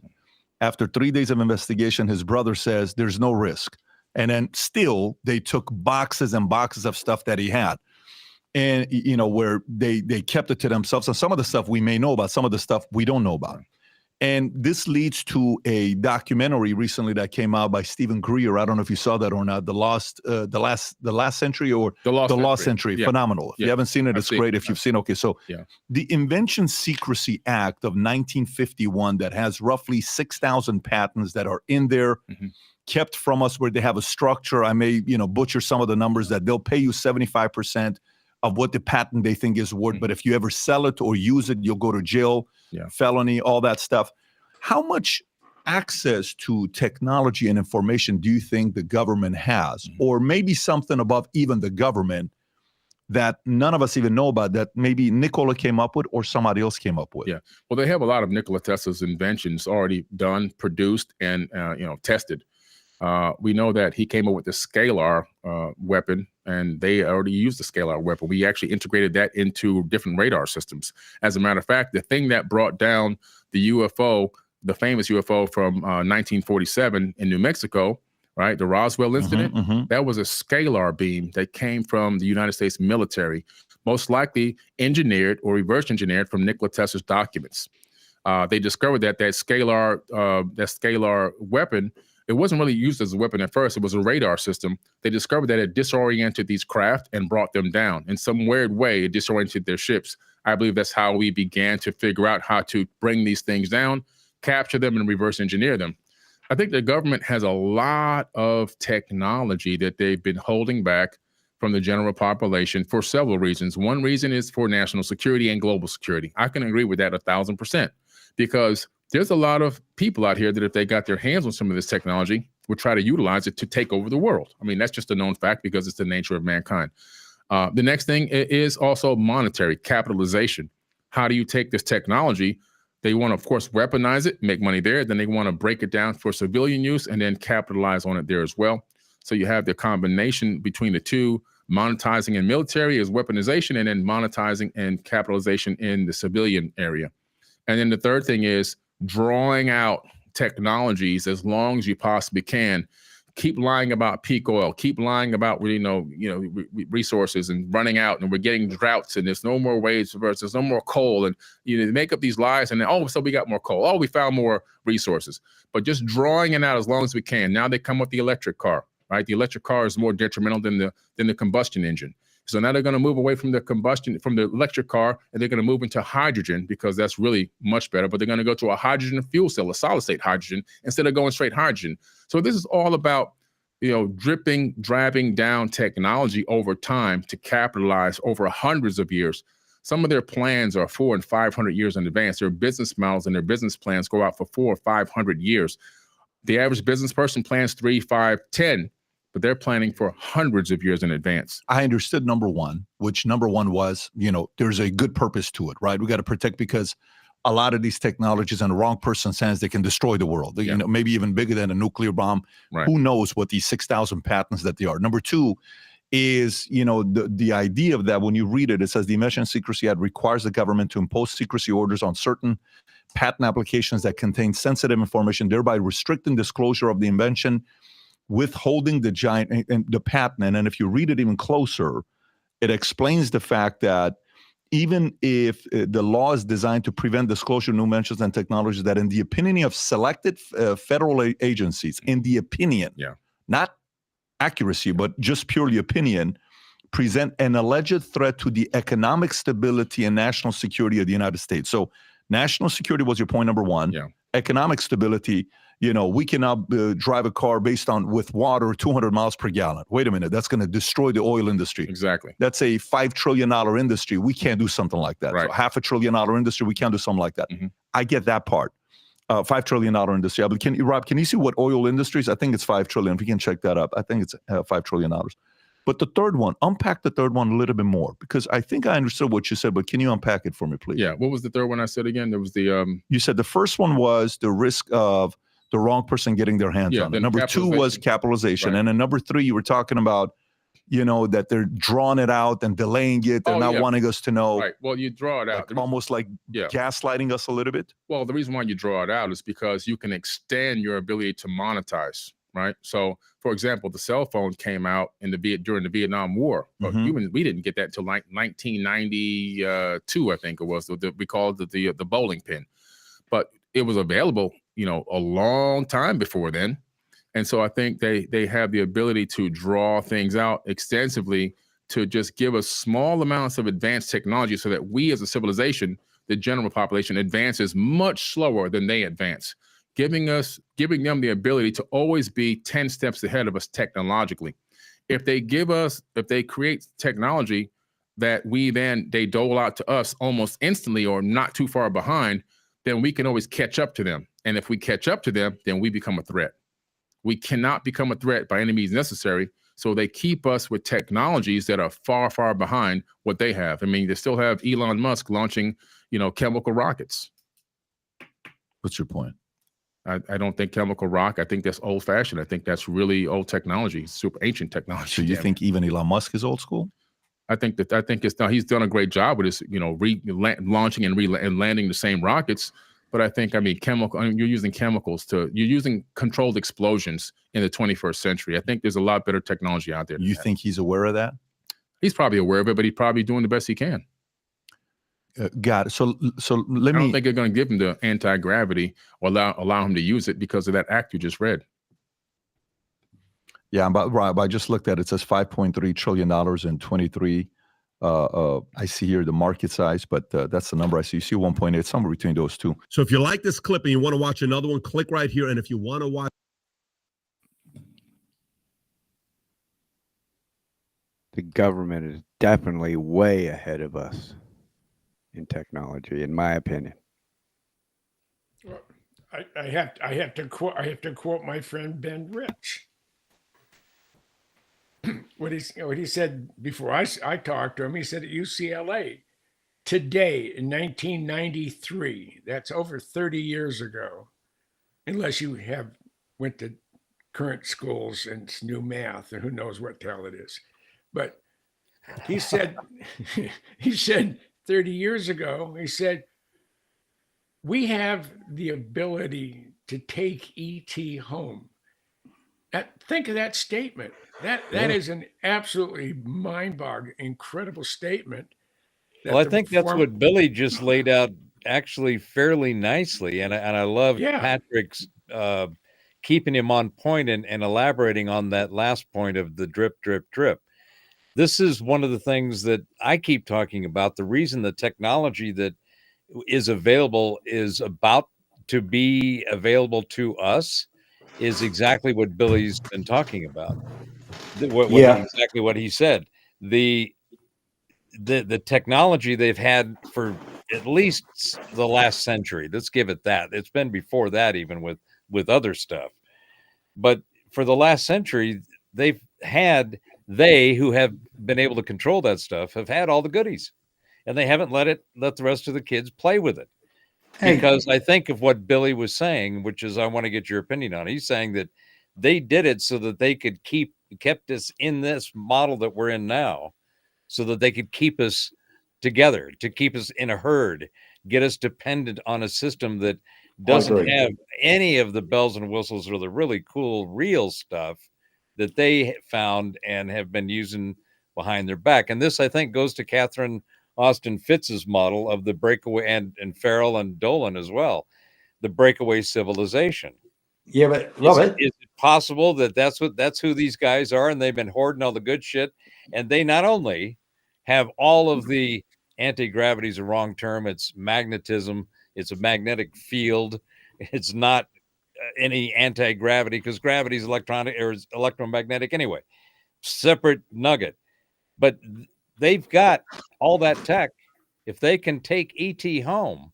After 3 days of investigation, his brother says there's no risk. And then still they took boxes and boxes of stuff that he had. And, you know, where they kept it to themselves. And some of the stuff we may know about, some of the stuff we don't know about. And this leads to a documentary recently that came out by Stephen Greer. I don't know if you saw that or not. The last century or the lost century. Yeah. Phenomenal. If you haven't seen it, it's great. If you've seen, okay. So the Invention Secrecy Act of 1951 that has roughly 6,000 patents that are in there, kept from us, where they have a structure. I may, you know, butcher some of the numbers, that they'll pay you 75% of what the patent they think is worth. But if you ever sell it or use it, you'll go to jail, felony, all that stuff. How much access to technology and information do you think the government has? Or maybe something above even the government that none of us even know about, that maybe Nikola came up with or somebody else came up with? Yeah. Well, they have a lot of Nikola Tesla's inventions already done, produced, and tested. We know that he came up with the scalar weapon, and they already used the scalar weapon. We actually integrated that into different radar systems. As a matter of fact, the thing that brought down the UFO, the famous UFO from 1947 in New Mexico, right, the Roswell incident, that was a scalar beam that came from the United States military, most likely engineered or reverse engineered from Nikola Tesla's documents. They discovered that scalar weapon, it wasn't really used as a weapon at first. It was a radar system. They discovered that it disoriented these craft and brought them down. In some weird way, it disoriented their ships. I believe that's how we began to figure out how to bring these things down, capture them, and reverse engineer them. I think the government has a lot of technology that they've been holding back from the general population for several reasons. One reason is for national security and global security. I can agree with that 1,000%, because there's a lot of people out here that if they got their hands on some of this technology would try to utilize it to take over the world. I mean, that's just a known fact because it's the nature of mankind. The next thing is also monetary capitalization. How do you take this technology? They want to, of course, weaponize it, make money there. Then they want to break it down for civilian use and then capitalize on it there as well. So you have the combination between the two. Monetizing in military is weaponization, and then monetizing and capitalization in the civilian area. And then the third thing is drawing out technologies as long as you possibly can. Keep lying about peak oil. Keep lying about resources and running out, and we're getting droughts, and there's no more waves, there's no more coal, and they make up these lies, and then so we got more coal. Oh, we found more resources, but just drawing it out as long as we can. Now they come with the electric car, right? The electric car is more detrimental than the combustion engine. So now they're going to move away from the electric car, and they're going to move into hydrogen, because that's really much better. But they're going to go to a hydrogen fuel cell, a solid state hydrogen, instead of going straight hydrogen. So this is all about, driving down technology over time to capitalize over hundreds of years. Some of their plans are 400 and 500 years in advance. Their business models and their business plans go out for 400 or 500 years. The average business person plans 3, 5, 10. But they're planning for hundreds of years in advance. I understood number one was, there's a good purpose to it, right? We got to protect, because a lot of these technologies in the wrong person's hands, they can destroy the world. Maybe even bigger than a nuclear bomb. Right. Who knows what these 6,000 patents that they are. Number two is, the idea of that, when you read it, it says the Invention Secrecy Act requires the government to impose secrecy orders on certain patent applications that contain sensitive information, thereby restricting disclosure of the invention, withholding the patent. And then if you read it even closer, it explains the fact that even if the law is designed to prevent disclosure of new inventions and technologies that, in the opinion of selected federal agencies, in the opinion, not accuracy, but just purely opinion, present an alleged threat to the economic stability and national security of the United States. So national security was your point number one. Economic stability, we cannot drive a car with water 200 miles per gallon. Wait a minute, that's going to destroy the oil industry. Exactly. That's a $5 trillion industry. We can't do something like that. Right. So $500 billion industry, we can't do something like that. I get that part. $5 trillion industry. But Rob, can you see what oil industries? I think it's $5 trillion. If you can check that up, I think it's $5 trillion. But the third one, unpack the third one a little bit more, because I think I understood what you said, but can you unpack it for me, please? Yeah. What was the third one I said again? There was the You said the first one was the risk of the wrong person getting their hands on it. Number two was capitalization. Right. And then number three, you were talking about, that they're drawing it out and delaying it. They're Oh, not yeah. wanting us to know, Right. Well, you draw it out. like, almost like Yeah. gaslighting us a little bit. Well, the reason why you draw it out is because you can extend your ability to monetize, right? So, for example, the cell phone came out during the Vietnam War. But we didn't get that until 1992, I think it was. We called it the bowling pin, but it was available, a long time before then. And so I think they have the ability to draw things out extensively to just give us small amounts of advanced technology so that we as a civilization, the general population, advances much slower than they advance, giving them the ability to always be 10 steps ahead of us technologically. If they create technology that they dole out to us almost instantly or not too far behind, then we can always catch up to them. And if we catch up to them, then we become a threat. We cannot become a threat by any means necessary. So they keep us with technologies that are far, far behind what they have. I mean, they still have Elon Musk launching, chemical rockets. What's your point? I don't think chemical rock. I think that's old fashioned. I think that's really old technology, super ancient technology. So you think even Elon Musk is old school? I think he's done a great job with his, launching and landing the same rockets. But you're using chemicals you're using controlled explosions in the 21st century. I think there's a lot better technology out there. You think he's aware of that? He's probably aware of it, but he's probably doing the best he can. Got it. So I don't think they're going to give him the anti-gravity or allow him to use it because of that act you just read. Yeah, but I just looked at it. It says $5.3 trillion in 23. I see here the market size, but that's the number I see. You see 1.8, somewhere between those two. So if you like this clip and you want to watch another one, click right here. And if you want to watch. The government is definitely way ahead of us in technology, in my opinion. Well, I have to quote my friend Ben Rich. What he said before I talked to him, he said at UCLA today in 1993, that's over 30 years ago, unless you went to current schools and it's new math and who knows what the hell it is. But he said 30 years ago, he said, we have the ability to take ET home. Think of that statement. That is an absolutely mind-boggling, incredible statement. Well, I think that's what Billy just laid out actually fairly nicely. And I love Patrick's keeping him on point and elaborating on that last point of the drip, drip, drip. This is one of the things that I keep talking about. The reason the technology that is available is about to be available to us is exactly what Billy's been talking about. Exactly what he said. The technology they've had for at least the last century. Let's give it that. It's been before that, even with other stuff. But for the last century, they who have been able to control that stuff have had all the goodies, and they haven't let the rest of the kids play with it. Because I think of what Billy was saying, which is I want to get your opinion on. He's saying that they did it so that they could kept us in this model that we're in now, so that they could keep us together, to keep us in a herd, get us dependent on a system that doesn't have any of the bells and whistles or the really cool real stuff that they found and have been using behind their back. And this, I think, goes to Catherine Austin Fitz's model of the breakaway, and Farrell and Dolan as well, the breakaway civilization. Yeah, but Robert, is it possible that that's who these guys are, and they've been hoarding all the good shit, and they not only have all of the anti-gravity is a wrong term, it's magnetism, it's a magnetic field, it's not any anti-gravity because gravity is electronic or is electromagnetic anyway, separate nugget, but they've got all that tech. If they can take ET home,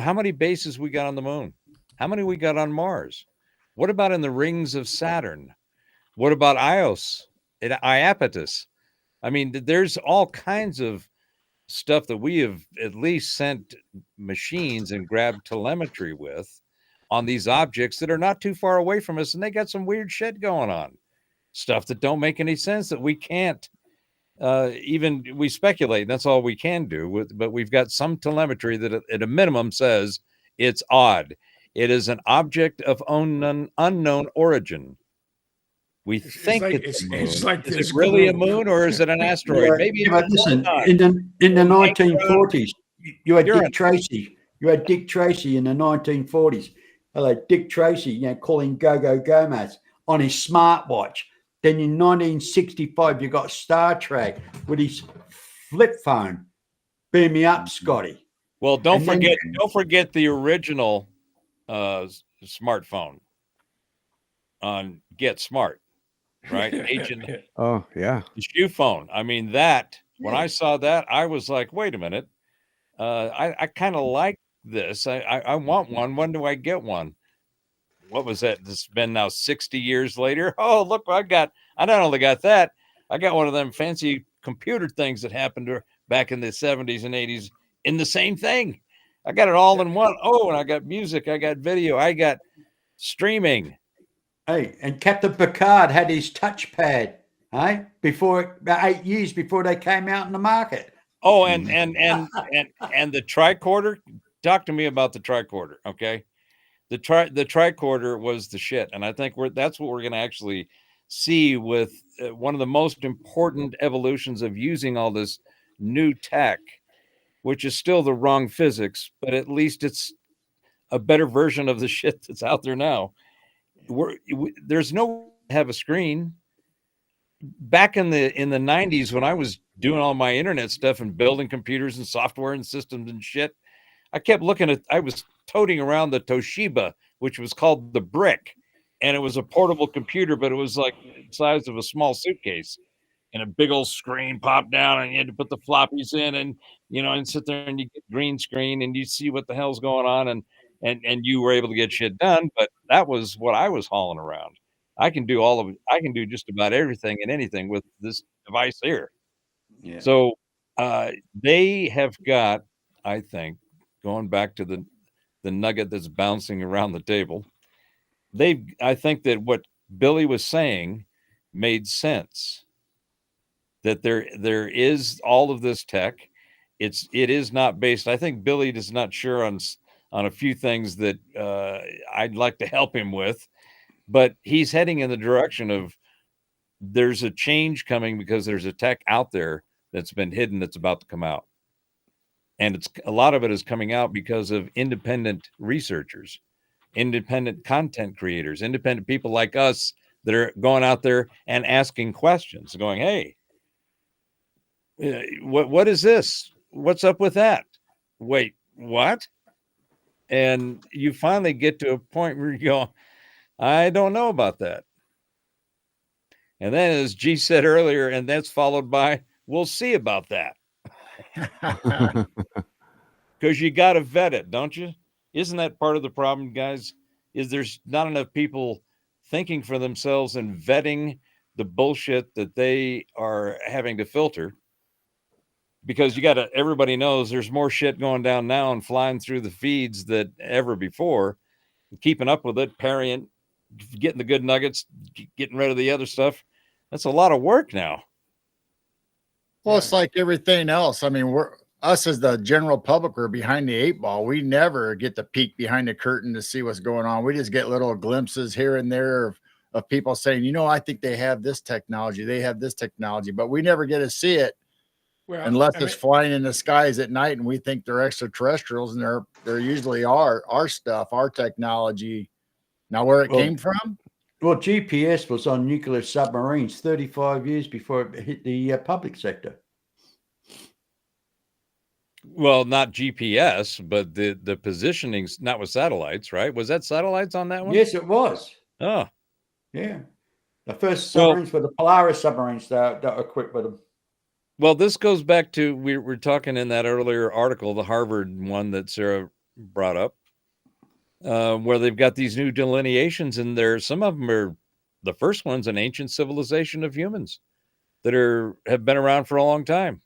how many bases we got on the moon? How many we got on Mars? What about in the rings of Saturn? What about Ios, Iapetus? I mean, there's all kinds of stuff that we have at least sent machines and grabbed telemetry with on these objects that are not too far away from us, and they got some weird shit going on. stuff that don't make any sense that we can't even we speculate. That's all we can do. But we've got some telemetry that at a minimum says it's odd. It is an object of unknown origin. We think it's a moon. It's like is this it really a group. moon or is it an asteroid? Yeah, Maybe but it's listen, not. in the 1940s, you had You're Dick Tracy. You had Dick Tracy in the 1940s. Hello, Dick Tracy, calling Go-Go Gomez on his smartwatch. Then in 1965, you got Star Trek with his flip phone. Beam me up, Scotty. Well, don't And then- forget the original smartphone on Get Smart, right? Agent Oh, yeah. the shoe phone. I mean, that when I saw that, I was like, wait a minute. I kind of like this. I want one. When do I get one? What was that? This has been now 60 years later. Oh, look, I not only got that, I got one of them fancy computer things that happened back in the 70s and 80s in the same thing. I got it all in one. Oh, and I got music, I got video, I got streaming. Hey, and Captain Picard had his touchpad, hey, about 8 years before they came out in the market. Oh, and the tricorder. Talk to me about the tricorder, okay? The tricorder was the shit, and I think that's what we're going to actually see with one of the most important evolutions of using all this new tech, which is still the wrong physics, but at least it's a better version of the shit that's out there now. There's no have a screen. Back in the 90s, when I was doing all my internet stuff and building computers and software and systems and shit, I kept looking at, I was toting around the Toshiba, which was called the Brick, and it was a portable computer, but it was like the size of a small suitcase, and a big old screen popped down, and you had to put the floppies in, and and sit there and you get green screen and you see what the hell's going on, and you were able to get shit done. But that was what I was hauling around. I can do all of it. I can do just about everything and anything with this device here. Yeah. So they have got, I think, going back to the nugget that's bouncing around the table, I think that what Billy was saying made sense. That there is all of this tech. It is not based. I think Billy is not sure on a few things that I'd like to help him with, but he's heading in the direction of there's a change coming because there's a tech out there that's been hidden that's about to come out. And a lot of it is coming out because of independent researchers, independent content creators, independent people like us that are going out there and asking questions, going, hey, what is this? What's up with that? Wait, what? And you finally get to a point where you go, I don't know about that. And then, as G said earlier, and that's followed by, we'll see about that. Because you got to vet it, don't you? Isn't that part of the problem, guys? Is there's not enough people thinking for themselves and vetting the bullshit that they are having to filter? Because everybody knows there's more shit going down now and flying through the feeds than ever before. Keeping up with it, parrying, getting the good nuggets, getting rid of the other stuff. That's a lot of work now. Well, it's like everything else. I mean, us as the general public are behind the 8 ball. We never get to peek behind the curtain to see what's going on. We just get little glimpses here and there of people saying, I think they have this technology, but we never get to see it. Well, Unless it's flying in the skies at night and we think they're extraterrestrials, and they're usually our stuff, our technology. Now, where it came from? Well, GPS was on nuclear submarines 35 years before it hit the public sector. Well, not GPS, but the positioning's not with satellites, right? Was that satellites on that one? Yes, it was. Oh, yeah. The first submarines were the Polaris submarines that are equipped with them. Well, this goes back to we were talking in that earlier article, the Harvard one that Sarah brought up, where they've got these new delineations, and some of them are the first one's an ancient civilization of humans that have been around for a long time,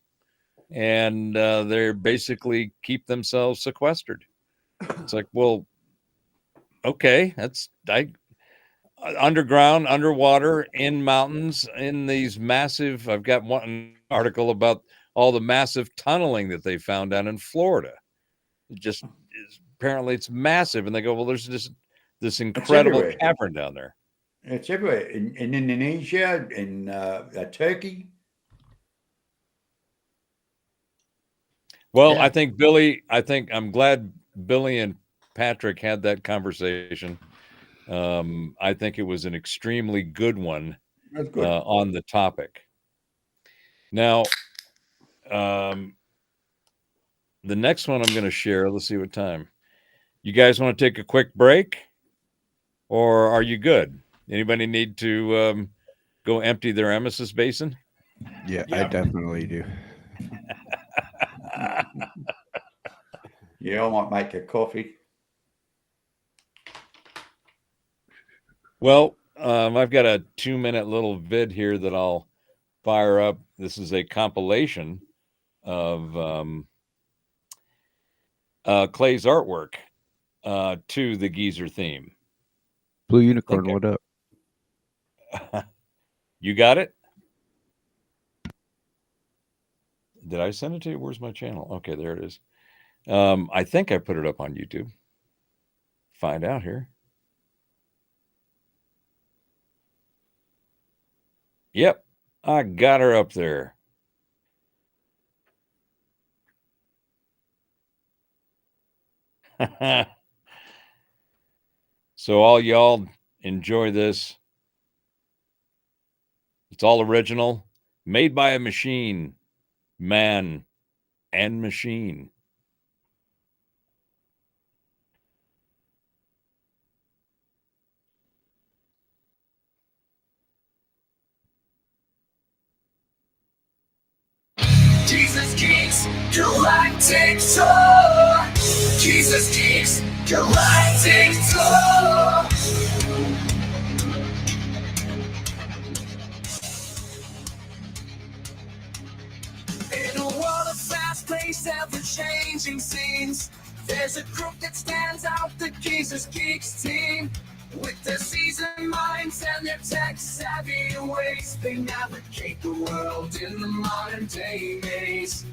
and they're basically keep themselves sequestered. It's like, well, okay, underground, underwater, in mountains, in these massive. I've got one article about all the massive tunneling that they found down in Florida. It just apparently it's massive, and they go, well, there's just this incredible everywhere. cavern down there. It's everywhere in Indonesia, in Turkey. Well, Yeah. I think I'm glad Billy and Patrick had that conversation. I think it was an extremely good one That's good. on the topic. Now, the next one I'm going to share, let's see what time. You guys want to take a quick break, or are you good? Anybody need to go empty their emesis basin? Yeah, I definitely do. Yeah, I might make a coffee. Well, I've got a 2-minute little vid here that I'll fire up. This is a compilation of Clay's artwork to the Geezer theme. Blue Unicorn, what up? You got it? Did I send it to you? Where's my channel? Okay, there it is. I think I put it up on YouTube. Find out here. Yep, I got her up there. So all y'all enjoy this. It's all original, made by a machine, man and machine. Jesus Geeks Galactic Tour. Jesus Geeks Galactic Tour. In a world of fast-paced, ever-changing scenes, there's a group that stands out, the Jesus Geeks team. With their seasoned minds and their tech-savvy ways, they navigate the world in the modern-day maze.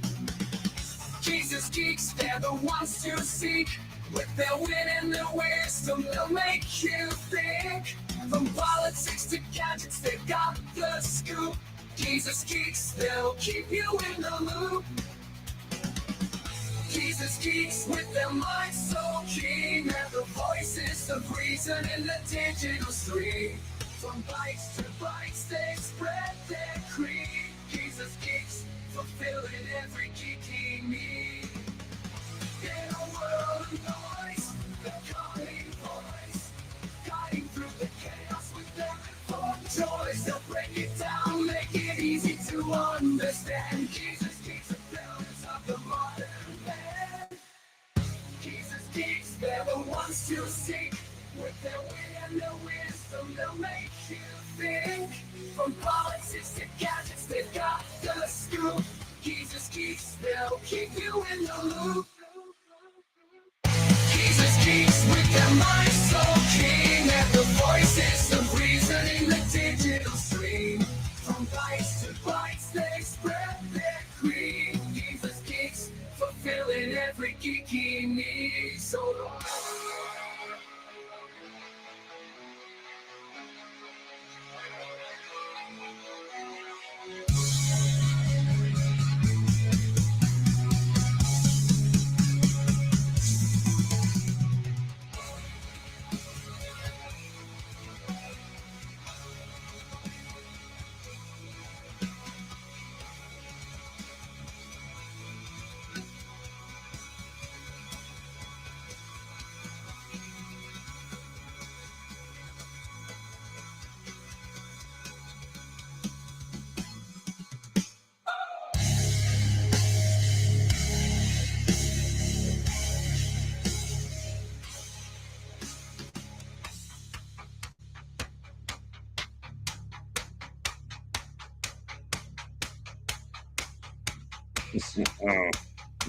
Jesus Geeks, they're the ones to seek. With their wit and their wisdom, they'll make you think. From politics to gadgets, they've got the scoop. Jesus Geeks, they'll keep you in the loop. Jesus Geeks with their minds so keen, they're the voices of reason in the digital stream. From bytes to bytes, they spread their creed. Jesus Geeks fulfilling every geeky need. In a world of noise, the calming voice, guiding through the chaos with their informed choice. They'll break it down, make it easy to understand. Jesus Geeks are pillars of the modern man. Jesus Geeks, they're the ones to seek. With their wit and their wisdom, they'll make you think. From politics to gadgets, they've got the scoop. Jesus Geeks, they'll keep you in the loop. Jesus Geeks with their minds so keen, they're the voices of reason in the digital stream. From bytes to bytes, they spread their creed. Jesus Geeks fulfilling every geeky need. So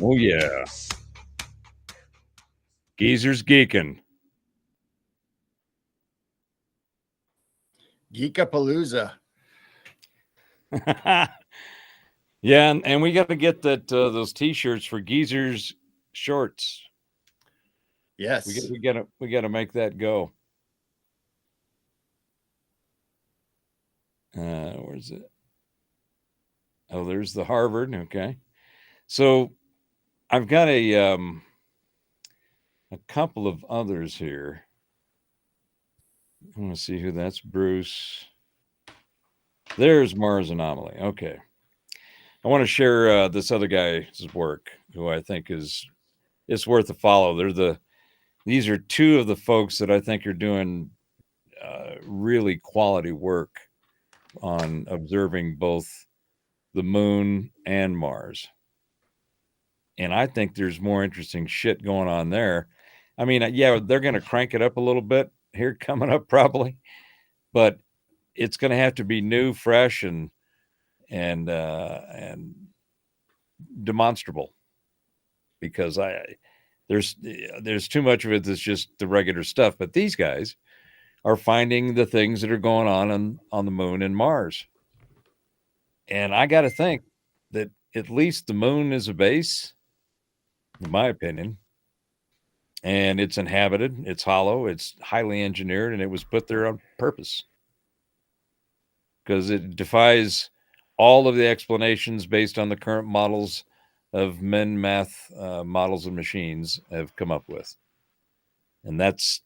Oh yeah. Geezer's geeking. Geekapalooza. Yeah, and we got to get that those T-shirts for Geezer's shorts. Yes. We got to make that go. Where's it? Oh, there's the Harvard. Okay, so I've got a couple of others here. I want to see who that's. Bruce. There's Mars Anomaly. Okay. I want to share this other guy's work, who I think it's worth a follow. These are two of the folks that I think are doing really quality work on observing both the moon and Mars. And I think there's more interesting shit going on there. I mean, yeah, they're going to crank it up a little bit here coming up probably, but it's going to have to be new, fresh, and demonstrable, because there's too much of it that's just the regular stuff. But these guys are finding the things that are going on the moon and Mars. And I got to think that at least the moon is a base, in my opinion, and it's inhabited, it's hollow, it's highly engineered, and it was put there on purpose because it defies all of the explanations based on the current models of math models and machines have come up with. And that's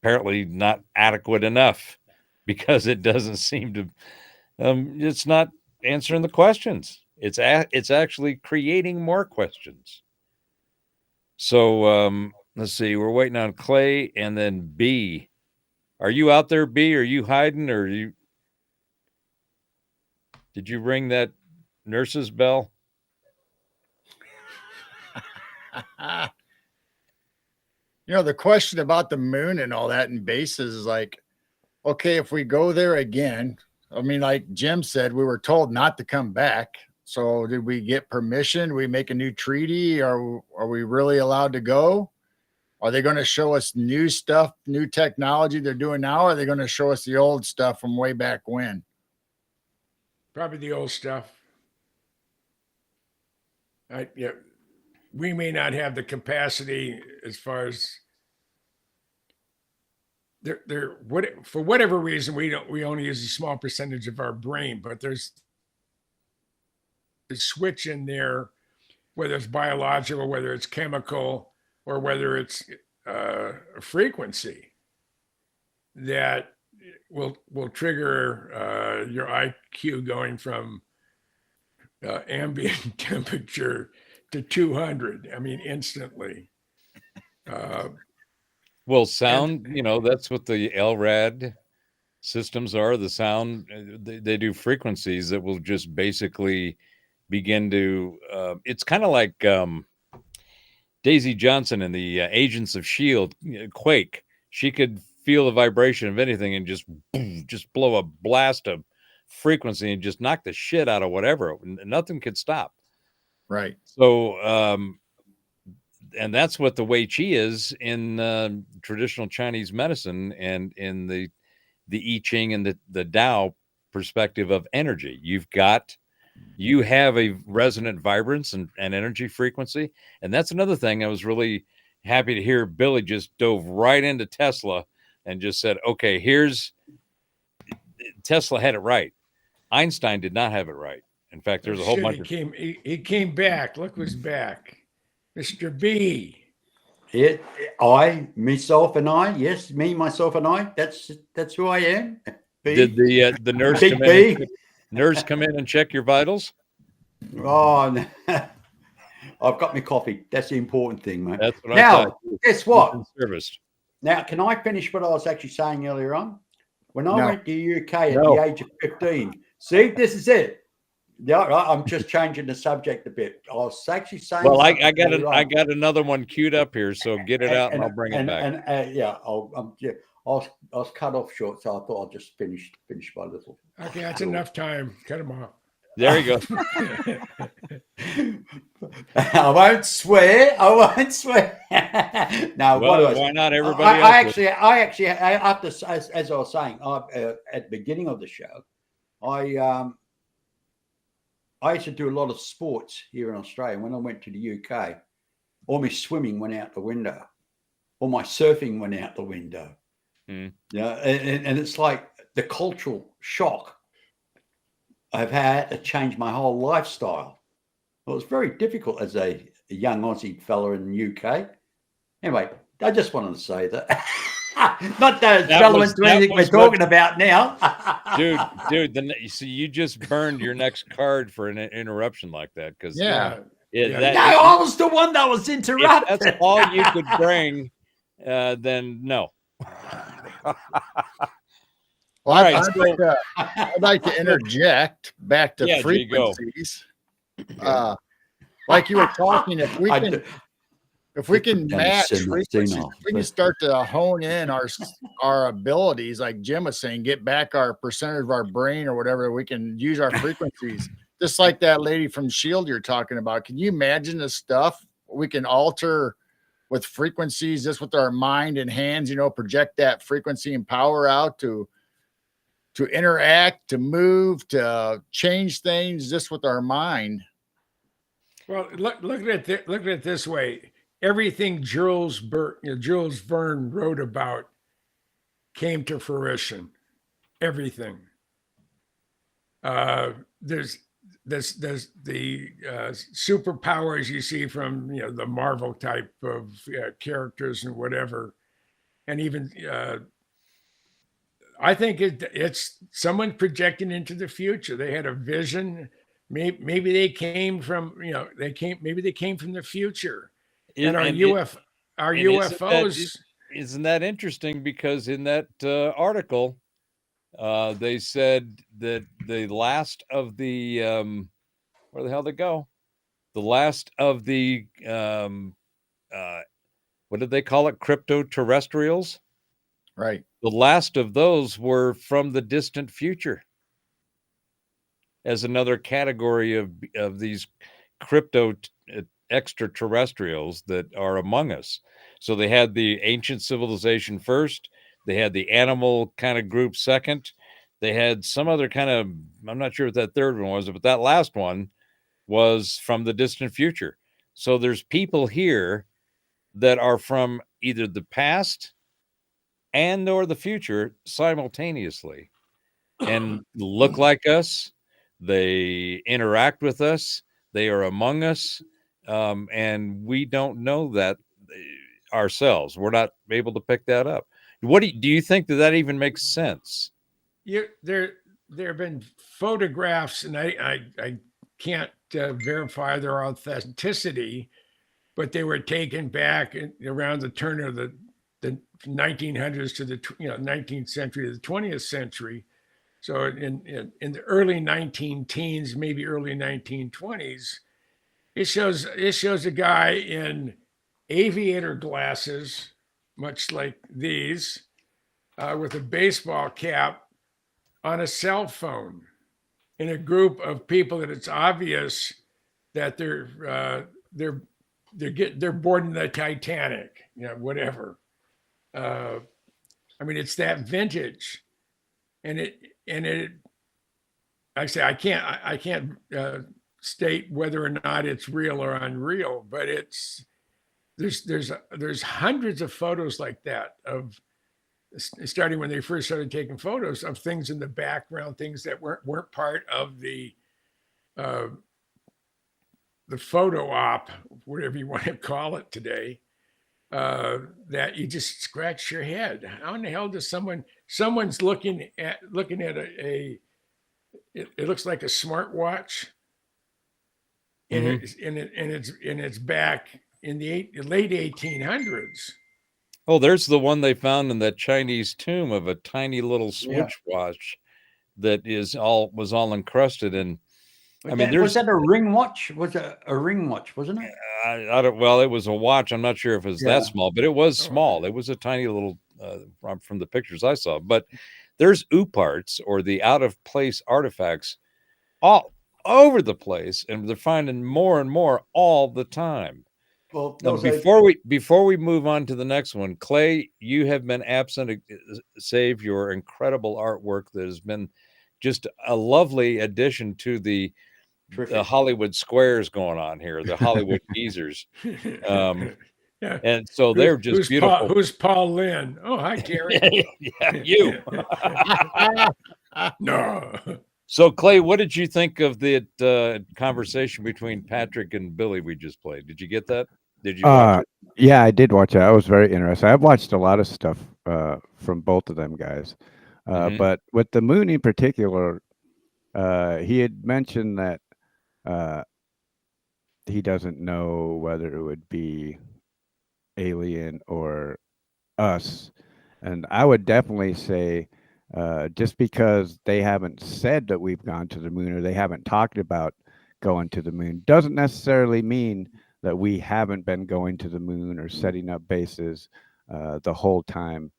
apparently not adequate enough, because it doesn't seem to, it's not answering the questions. It's actually creating more questions. So let's see, we're waiting on Clay and then B. Are you out there, B? Are you hiding, or did you ring that nurse's bell? You know, the question about the moon and all that and bases is like, okay, if we go there again, I mean, like Jim said, we were told not to come back. So did we get permission? We make a new treaty? Are we really allowed to go? Are they going to show us new stuff, new technology they're doing now? Or are they going to show us the old stuff from way back when? Probably the old stuff. Yeah, we may not have the capacity as far as for whatever reason, we only use a small percentage of our brain, but there's a switch in there, whether it's biological, whether it's chemical, or whether it's a frequency that will trigger your IQ going from ambient temperature to 200. I mean, instantly. Well, sound, that's what the LRAD systems are. The sound, they do frequencies that will just basically begin to, it's kind of like Daisy Johnson in the Agents of S.H.I.E.L.D., Quake. She could feel the vibration of anything and just blow a blast of frequency and just knock the shit out of whatever. Nothing could stop. Right. So, and that's what the Wei Qi is in traditional Chinese medicine and in the I Ching and the Tao perspective of energy. You have a resonant vibrance and energy frequency. And that's another thing. I was really happy to hear Billy just dove right into Tesla and just said, okay, Tesla had it right. Einstein did not have it right. In fact, there's a whole bunch of... He came back. Look who's back. Mr. B. Myself and I. Yes, me, myself and I. That's who I am. B. Did the nurse Big come B. in? Nurse come in and check your vitals? Oh, no. I've got my coffee. That's the important thing, mate. That's what I now, thought. guess what? Serviced. Now, can I finish what I was actually saying earlier on? When I No. went to the UK at the age of 15, see, this is it. Yeah, I'm just changing the subject a bit. I was actually saying. Well, I something got earlier I on. got another one queued up here, so get it out and I'll bring it back. I was cut off short, so I thought I'd just finish my little. Okay, that's enough time. Cut him off. There you go. I won't swear. I won't swear. No, Well, what why not? Everybody I else will. actually, after as I was saying, at the beginning of the show, I used to do a lot of sports here in Australia. When I went to the UK, all my swimming went out the window, all my surfing went out the window. Yeah, and it's like the cultural shock I've had to change my whole lifestyle. It was very difficult as a young Aussie fella in the UK. Anyway, I just wanted to say that. Not that it's relevant to anything we're talking about now. dude, so you just burned your next card for an interruption like that, because Yeah. I was the one that was interrupted. If that's all you could bring, then no. Well, All right, I'd like to interject back to Yeah, there you go. frequencies. Like you were talking, if we can match frequencies, if we can start to hone in our abilities, like Jim was saying, get back our percentage of our brain or whatever, we can use our frequencies. Just like that lady from Shield you're talking about. Can you imagine the stuff we can alter with frequencies, just with our mind and hands, project that frequency and power out to interact, to move, to change things just with our mind? Well, look at it this way. Everything Jules Verne wrote about came to fruition. Everything. There's the superpowers you see from the Marvel type of characters and whatever, and even I think it's someone projecting into the future. They had a vision. Maybe they came from maybe they came from the future. And our UFOs. Isn't that interesting? Because in that article, they said that the last of the where the hell they go? The last of the what did they call it? Crypto-terrestrials? Right. The last of those were from the distant future, as another category of these crypto extraterrestrials that are among us. So they had the ancient civilization first, they had the animal kind of group second, they had some other kind of, I'm not sure what that third one was, but that last one was from the distant future. So there's people here that are from either the past and or the future simultaneously, and look like us. They interact with us. They are among us. And we don't know that ourselves. We're not able to pick that up. What do you think that even makes sense? There have been photographs, and I can't verify their authenticity, but they were taken back around the turn of the 1900s to the 19th century to the 20th century. So in the early 19-teens, maybe early 1920s, it shows a guy in aviator glasses, much like these, with a baseball cap on a cell phone, in a group of people that it's obvious that they're boarding the Titanic, whatever. I mean, it's that vintage, and I say I can't state whether or not it's real or unreal, but there's hundreds of photos like that, of starting when they first started taking photos of things in the background, things that weren't part of the photo op, whatever you want to call it today. That you just scratch your head. How in the hell does someone's looking at it looks like a smartwatch, and it's back in the late 1800s. Oh, there's the one they found in that Chinese tomb of a tiny little switch watch that was all encrusted in. Was that a ring watch? Was it a ring watch? Wasn't it? I don't. Well, it was a watch. I'm not sure if it was that small, but it was small. It was a tiny little from the pictures I saw. But there's OOPArts, or the out of place artifacts, all over the place, and they're finding more and more all the time. Well, Now, also- before we move on to the next one, Clay, you have been absent, save your incredible artwork that has been just a lovely addition to the Hollywood squares going on here, the Hollywood geezers. Yeah. And so they're just who's beautiful. Who's Paul Lynn? Oh, hi, Gary. Yeah, you. No. So, Clay, what did you think of the conversation between Patrick and Billy we just played? Did you get that? Did you watch it? Yeah, I did watch it. I was very interested. I've watched a lot of stuff from both of them guys. But with the moon in particular, he had mentioned that he doesn't know whether it would be alien or us. And I would definitely say, just because they haven't said that we've gone to the moon or they haven't talked about going to the moon doesn't necessarily mean that we haven't been going to the moon or setting up bases the whole time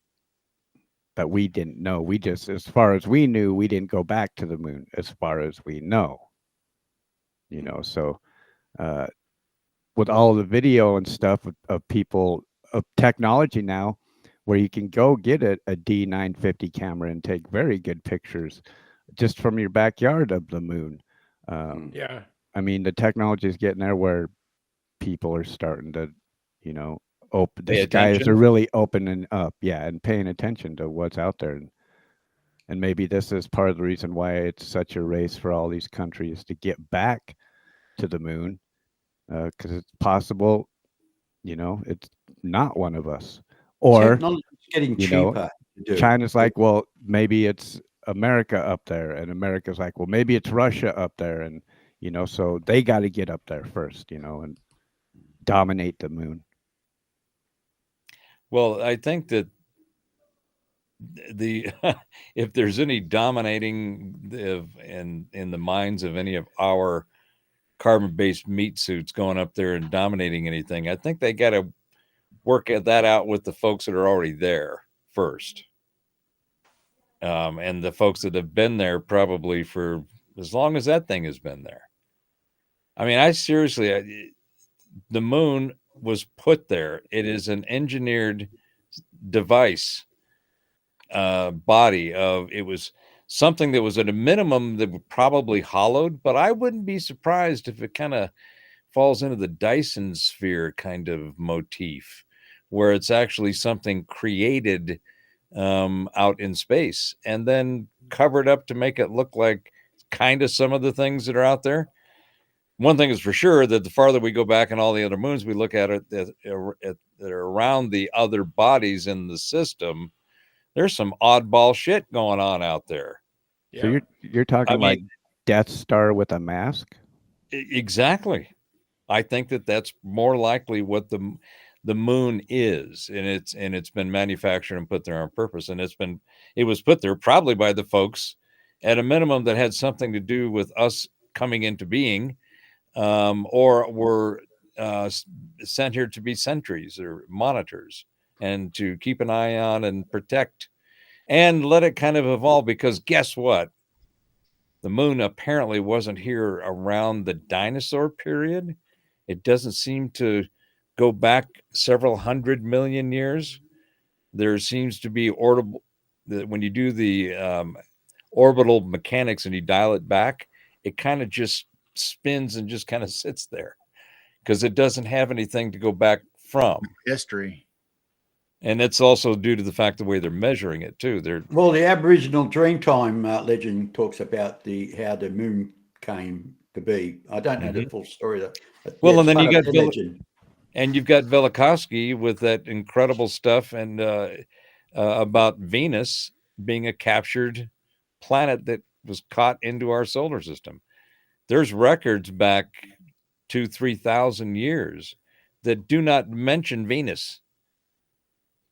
that we didn't know. We just, as far as we knew, we didn't go back to the moon as far as we know. You know, so with all the video and stuff of people, of technology now, where you can go get a D950 camera and take very good pictures just from your backyard of the moon. Yeah. I mean, the technology is getting there where people are starting to, you know, open, the Pay skies attention. are really opening up. Yeah. And paying attention to what's out there. And maybe this is part of the reason why it's such a race for all these countries to get back to the moon. Because it's possible, you know, it's not one of us. Or, Technology's getting you know, cheaper to do. China's like, well, maybe it's America up there, and America's like, well, maybe it's Russia up there, and you know, so they got to get up there first, you know, and dominate the moon. Well, I think that the if there's any dominating in the minds of any of our carbon-based meat suits going up there and dominating anything, I think they got to work that out with the folks that are already there first. And the folks that have been there probably for as long as that thing has been there. I mean, the moon was put there. It is an engineered device, body of, it was something that was at a minimum that would probably hollowed, but I wouldn't be surprised if it kind of falls into the Dyson sphere kind of motif, where it's actually something created out in space and then covered up to make it look like kind of some of the things that are out there. One thing is for sure, that the farther we go back in all the other moons we look at it that are around the other bodies in the system, there's some oddball shit going on out there. So you're talking I like mean, Death Star with a mask? Exactly. I think that's more likely what the moon is, and it's been manufactured and put there on purpose, and it was put there probably by the folks at a minimum that had something to do with us coming into being, or were sent here to be sentries or monitors and to keep an eye on and protect and let it kind of evolve. Because guess what? The moon apparently wasn't here around the dinosaur period. It doesn't seem to go back several 100 million years. There seems to be when you do the orbital mechanics and you dial it back, it kind of just spins and just kind of sits there because it doesn't have anything to go back from. History. And it's also due to the fact the way they're measuring it too. Well, the Aboriginal Dreamtime legend talks about how the moon came to be. I don't know the full story. Well, and then you got legend. And you've got Velikovsky with that incredible stuff and about Venus being a captured planet that was caught into our solar system. There's records back 2,000-3,000 years that do not mention Venus.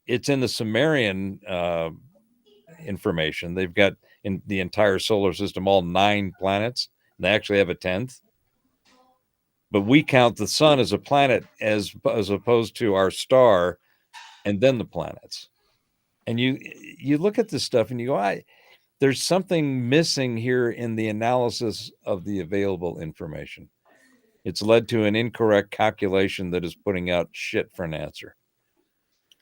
It's in the Sumerian information. They've got in the entire solar system, all 9 planets. And they actually have a 10th. But we count the sun as a planet as opposed to our star and then the planets. And you look at this stuff and you go, there's something missing here in the analysis of the available information. It's led to an incorrect calculation that is putting out shit for an answer.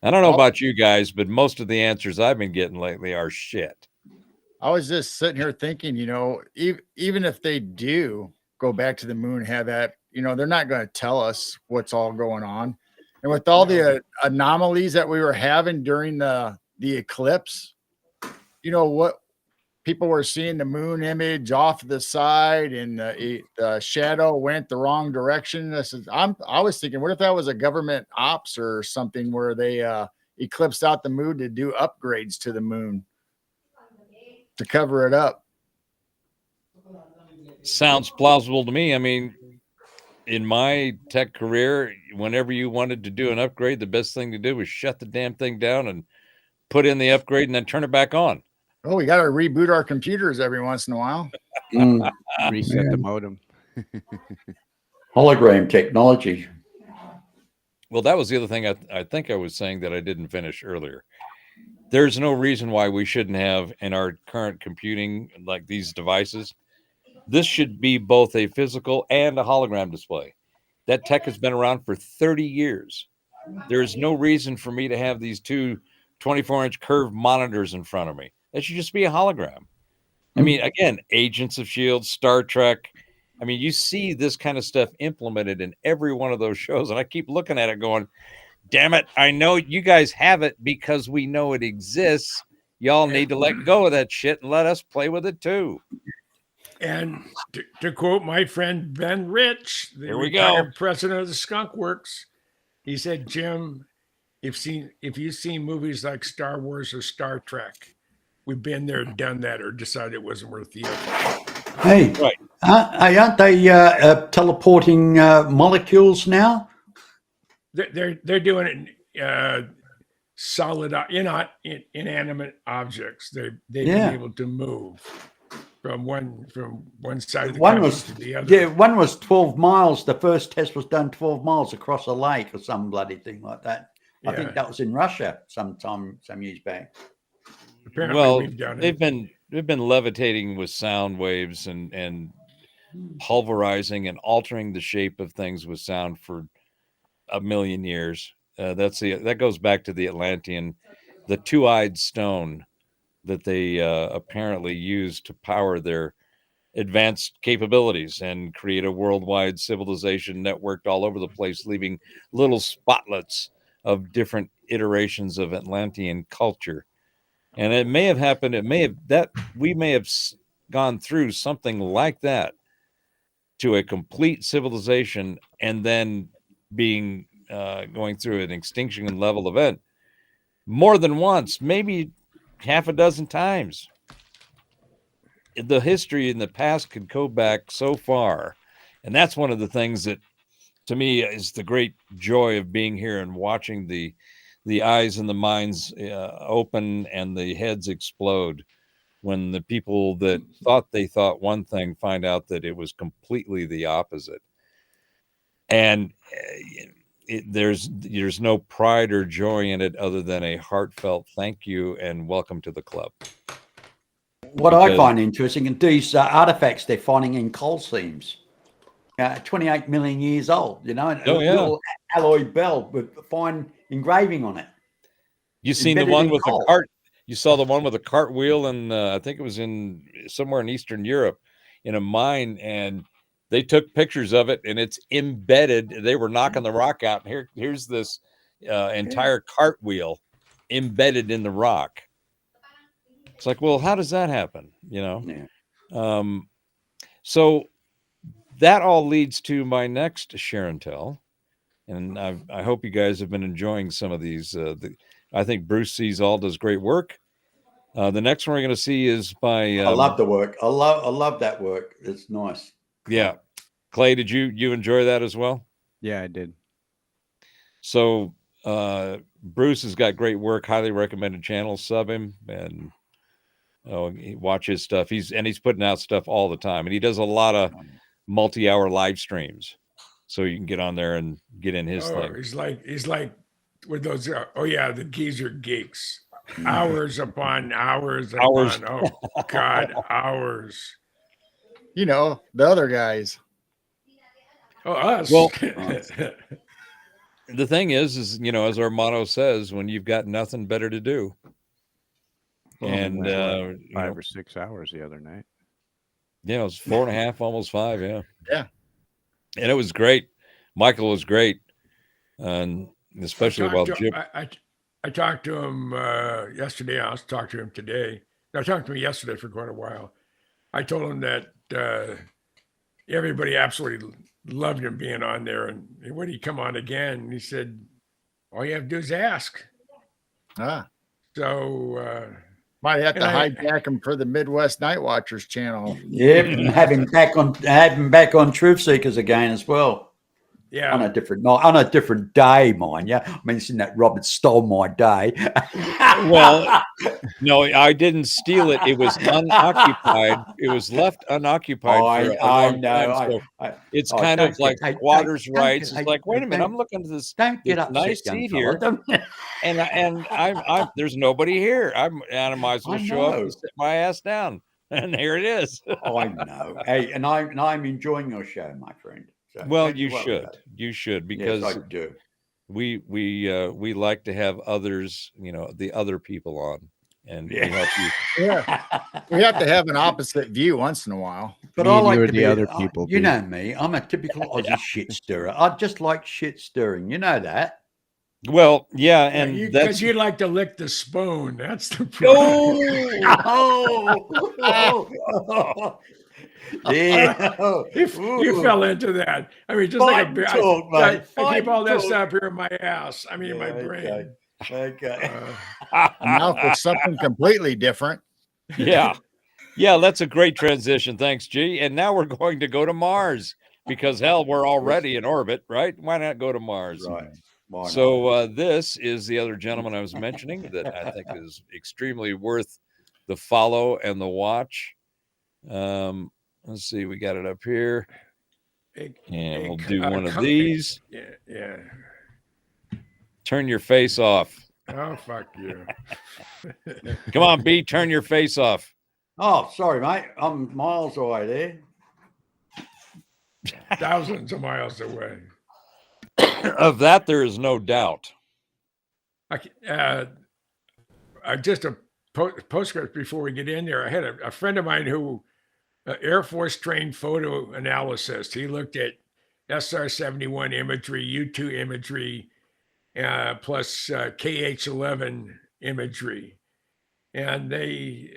I don't know about you guys, but most of the answers I've been getting lately are shit. I was just sitting here thinking, even if they do go back to the moon, have that, they're not going to tell us what's all going on. And with all the anomalies that we were having during the eclipse, what people were seeing the moon image off the side and the shadow went the wrong direction. I was thinking, what if that was a government ops or something where they eclipsed out the moon to do upgrades to the moon to cover it up? Sounds plausible to me. I mean, in my tech career, whenever you wanted to do an upgrade, the best thing to do was shut the damn thing down and put in the upgrade and then turn it back on. Oh, we got to reboot our computers every once in a while. Reset the modem. Hologram technology. Well, that was the other thing I think I was saying that I didn't finish earlier. There's no reason why we shouldn't have in our current computing, like these devices, this should be both a physical and a hologram display. That tech has been around for 30 years. There is no reason for me to have these two 24-inch curved monitors in front of me. That should just be a hologram. I mean, again, Agents of S.H.I.E.L.D., Star Trek. I mean, you see this kind of stuff implemented in every one of those shows, and I keep looking at it going, damn it, I know you guys have it because we know it exists. Y'all need to let go of that shit and let us play with it too. And to quote my friend Ben Rich, the Here we go. retired president of the Skunk Works, he said, Jim, if you've seen movies like Star Wars or Star Trek, we've been there, done that, or decided it wasn't worth the effort. Hey, right. Aren't they teleporting molecules now? They're doing it solid, inanimate objects. They've been able to move from one side of the country to the other. Yeah, one was 12 miles. The first test was done 12 miles across a lake or some bloody thing like that. I think that was in Russia some years back. Apparently well, we've done they've been levitating with sound waves and pulverizing and altering the shape of things with sound for a million years. That goes back to the Atlantean, the two-eyed stone that they apparently used to power their advanced capabilities and create a worldwide civilization networked all over the place, leaving little spotlets of different iterations of Atlantean culture. And it may have happened. We may have gone through something like that to a complete civilization, and then going through an extinction level event more than once, maybe half a dozen times. The history in the past could go back so far, and that's one of the things that, to me, is the great joy of being here and watching the eyes and the minds open and the heads explode when the people that thought one thing find out that it was completely the opposite. And there's no pride or joy in it other than a heartfelt thank you and welcome to the club. What I find interesting in these artifacts they're finding in coal seams, 28 million years old, and a little alloy bell with fine engraving on it. You seen the one with the cart? You saw the one with a cartwheel, and I think it was in somewhere in Eastern Europe, in a mine, and they took pictures of it, and it's embedded. They were knocking the rock out, and here's this entire cartwheel embedded in the rock. It's like, well, how does that happen? So that all leads to my next share and tell, and I hope you guys have been enjoying some of these. I think Bruce Seasall does great work. The next one we're going to see is by. I love the work. I love that work. It's nice. Yeah, Clay, did you enjoy that as well? Yeah, I did. So Bruce has got great work. Highly recommended channel. Sub him and watch his stuff. He's putting out stuff all the time, and he does a lot of multi-hour live streams. So you can get on there and get in his thing. He's like with those. The geezer geeks. hours upon hours Hours. upon, oh God, hours. You know, the other guys. Oh, us. Well, the thing is, you know, as our motto says, when you've got nothing better to do. And Went, what, you 5 know, or 6 hours the other night. yeah, it was 4.5, almost 5. Yeah. Yeah. And it was great. Michael was great. And especially while Jim. I talked to him yesterday. I'll talk to him today. I talked to him yesterday for quite a while. I told him that everybody absolutely loved him being on there. And would he come on again? And he said, all you have to do is ask. Ah. So might have to hijack him for the Midwest Night Watchers channel. Yep, and have him back on Truth Seekers again as well. Yeah, on a different night, on a different day, mind you. I mean, that Robert stole my day. Well, no, I didn't steal it. It was unoccupied. It was left unoccupied for a long time. So it's kind of like squatters' rights. It's like, wait a minute, I'm looking at this. Don't get upset, nice young seat fella. here, and I'm there's nobody here. I might as well show up and sit my ass down, and here it is. I know. Hey, and I'm enjoying your show, my friend. So well, you should because yes, I do. We like to have others, you know, the other people on, and we help you. Yeah, we have to have an opposite view once in a while. But I like to the be other people. You know me. I'm a typical Aussie shit stirrer. I just like shit stirring. You know that. Well, yeah, and because you like to lick the spoon. That's the problem. Yeah. You fell into that. I mean, just like a talk, I mate. keep all that Talk. stuff here in my ass. I mean, in my brain. Okay. Now for something completely different. Yeah. Yeah, that's a great transition. Thanks, G. And now we're going to go to Mars because, hell, we're already in orbit, right? Why not go to Mars? Right. So this is the other gentleman I was mentioning that I think is extremely worth the follow and the watch. Let's see, we got it up here, and we'll do one of these. Yeah. Turn your face off. Oh, fuck you. Come on, B, turn your face off. Oh, sorry, mate. I'm miles away there. Thousands of miles away. Of that, there is no doubt. Just a postscript before we get in there. I had a friend of mine who, Air Force trained photo analyst. He looked at SR-71 imagery, U-2 imagery, plus KH-11 imagery. And he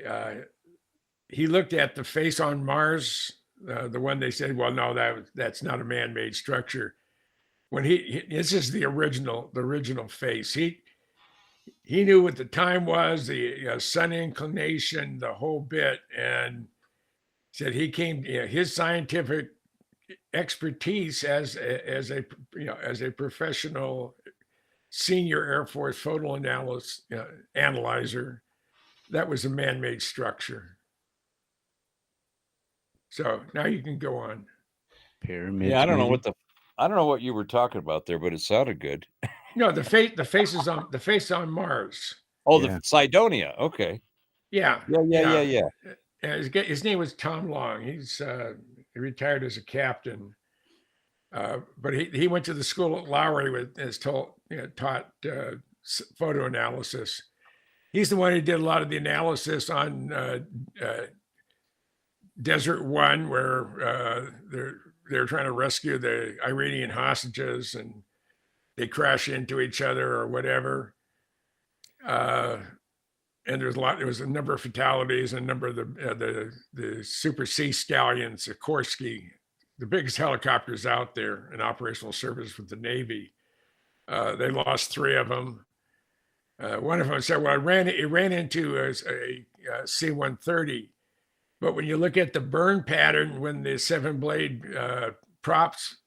looked at the face on Mars, the one they said, well, no, that's not a man-made structure. When this is the original face. He knew what the time was, the sun inclination, the whole bit, and said he came, his scientific expertise as a professional senior Air Force photo analyzer, that was a man-made structure. So now you can go on. Pyramids. Yeah, I don't know maybe? I don't know what you were talking about there, but it sounded good. No, the face on Mars. Oh, the Cydonia. Okay. Yeah. Yeah. His name was Tom Long. He's he retired as a captain, but he went to the school at Lowry taught photo analysis. He's the one who did a lot of the analysis on Desert One, where they're trying to rescue the Iranian hostages and they crash into each other or whatever. And there was a number of fatalities, and a number of the Super Sea Stallions, Sikorsky, the biggest helicopters out there in operational service with the Navy. They lost 3 of them. One of them said, well, it ran into a C-130. But when you look at the burn pattern, when the 7-blade props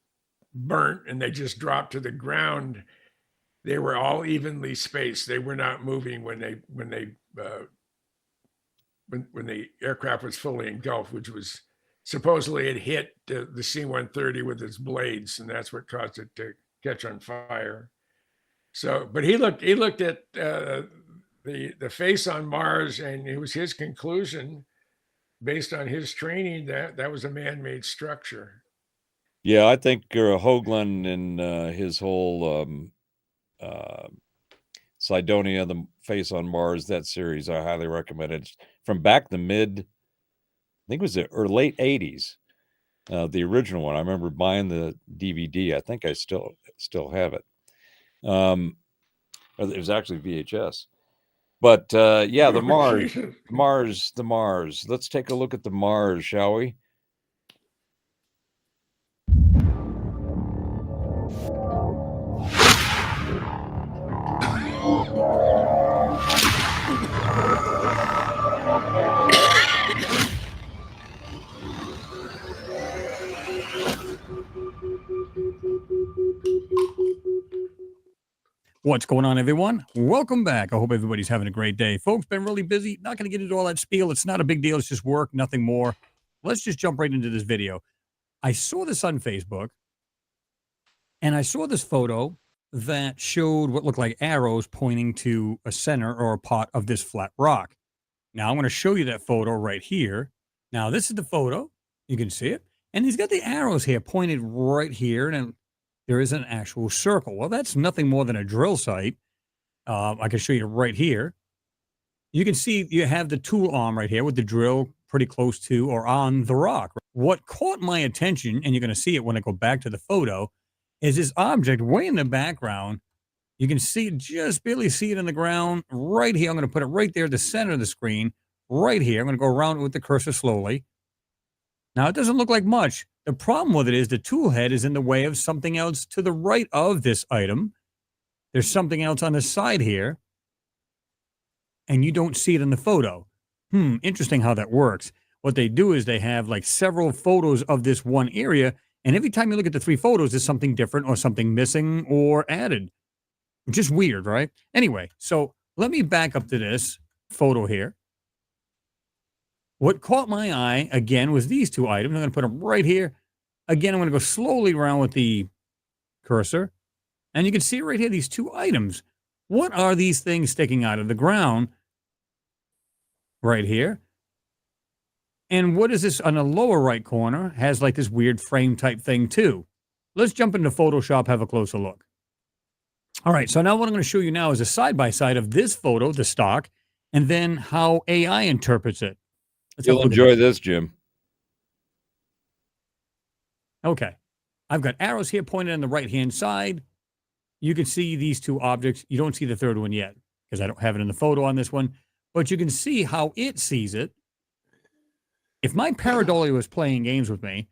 burnt and they just dropped to the ground, they were all evenly spaced. They were not moving when the aircraft was fully engulfed, which was supposedly it hit the C-130 with its blades, and that's what caused it to catch on fire. So, but he looked at the the face on Mars, and it was his conclusion based on his training that was a man-made structure. Yeah, I think Hoagland and his whole Cydonia, the face on Mars, that series, I highly recommend it. It's from back the I think it was the late 80s. The original one. I remember buying the DVD. I think I still have it. It was actually VHS. But yeah, the Mars. Let's take a look at the Mars, shall we? What's going on, everyone? Welcome back. I hope everybody's having a great day. Folks, been really busy. Not going to get into all that spiel. It's not a big deal. It's just work, nothing more. Let's just jump right into this video. I saw this on Facebook, and I saw this photo that showed what looked like arrows pointing to a center or a part of this flat rock. Now, I'm going to show you that photo right here. Now, this is the photo. You can see it. And he's got the arrows here pointed right here, and there is an actual circle. Well, that's nothing more than a drill site. I can show you right here. You can see you have the tool arm right here with the drill pretty close to or on the rock. What caught my attention, and you're going to see it when I go back to the photo, is this object way in the background. You can see it, just barely see it in the ground right here. I'm going to put it right there at the center of the screen, right here. I'm going to go around it with the cursor slowly. Now, it doesn't look like much. The problem with it is the tool head is in the way of something else to the right of this item. There's something else on the side here, and you don't see it in the photo. Interesting how that works. What they do is they have like several photos of this one area, and every time you look at the 3 photos, there's something different or something missing or added. Just weird, right? Anyway, so let me back up to this photo here. What caught my eye, again, was these 2 items. I'm going to put them right here. Again, I'm going to go slowly around with the cursor. And you can see right here, these 2 items. What are these things sticking out of the ground right here? And what is this on the lower right corner? Has like this weird frame type thing too. Let's jump into Photoshop, have a closer look. All right, so now what I'm going to show you now is a side-by-side of this photo, the stock, and then how AI interprets it. You'll enjoy this, Jim. Okay. I've got arrows here pointed on the right-hand side. You can see these 2 objects. You don't see the third one yet because I don't have it in the photo on this one. But you can see how it sees it. If my pareidolia was playing games with me,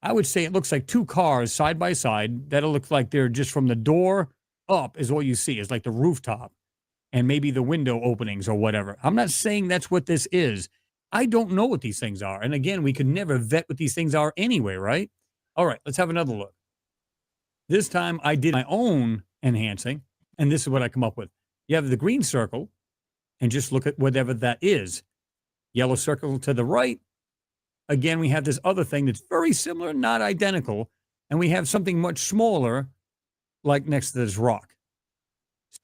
I would say it looks like 2 cars side by side. That'll look like they're just from the door up is all you see. Is like the rooftop and maybe the window openings or whatever. I'm not saying that's what this is. I don't know what these things are. And again, we could never vet what these things are anyway, right? All right, let's have another look. This time I did my own enhancing, and this is what I come up with. You have the green circle, and just look at whatever that is. Yellow circle to the right. Again, we have this other thing that's very similar, not identical, and we have something much smaller, like next to this rock.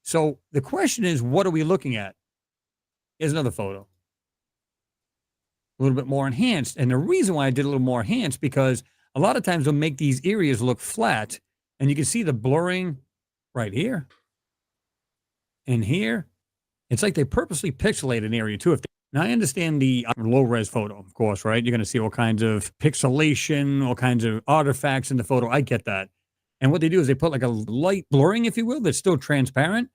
So the question is, what are we looking at? Here's another photo. A little bit more enhanced. And the reason why I did a little more enhanced, because a lot of times they'll make these areas look flat, and you can see the blurring right here and here. It's like they purposely pixelate an area too. Now I understand the low-res photo, of course, right? You're going to see all kinds of pixelation, all kinds of artifacts in the photo. I get that. And what they do is they put like a light blurring, if you will, that's still transparent,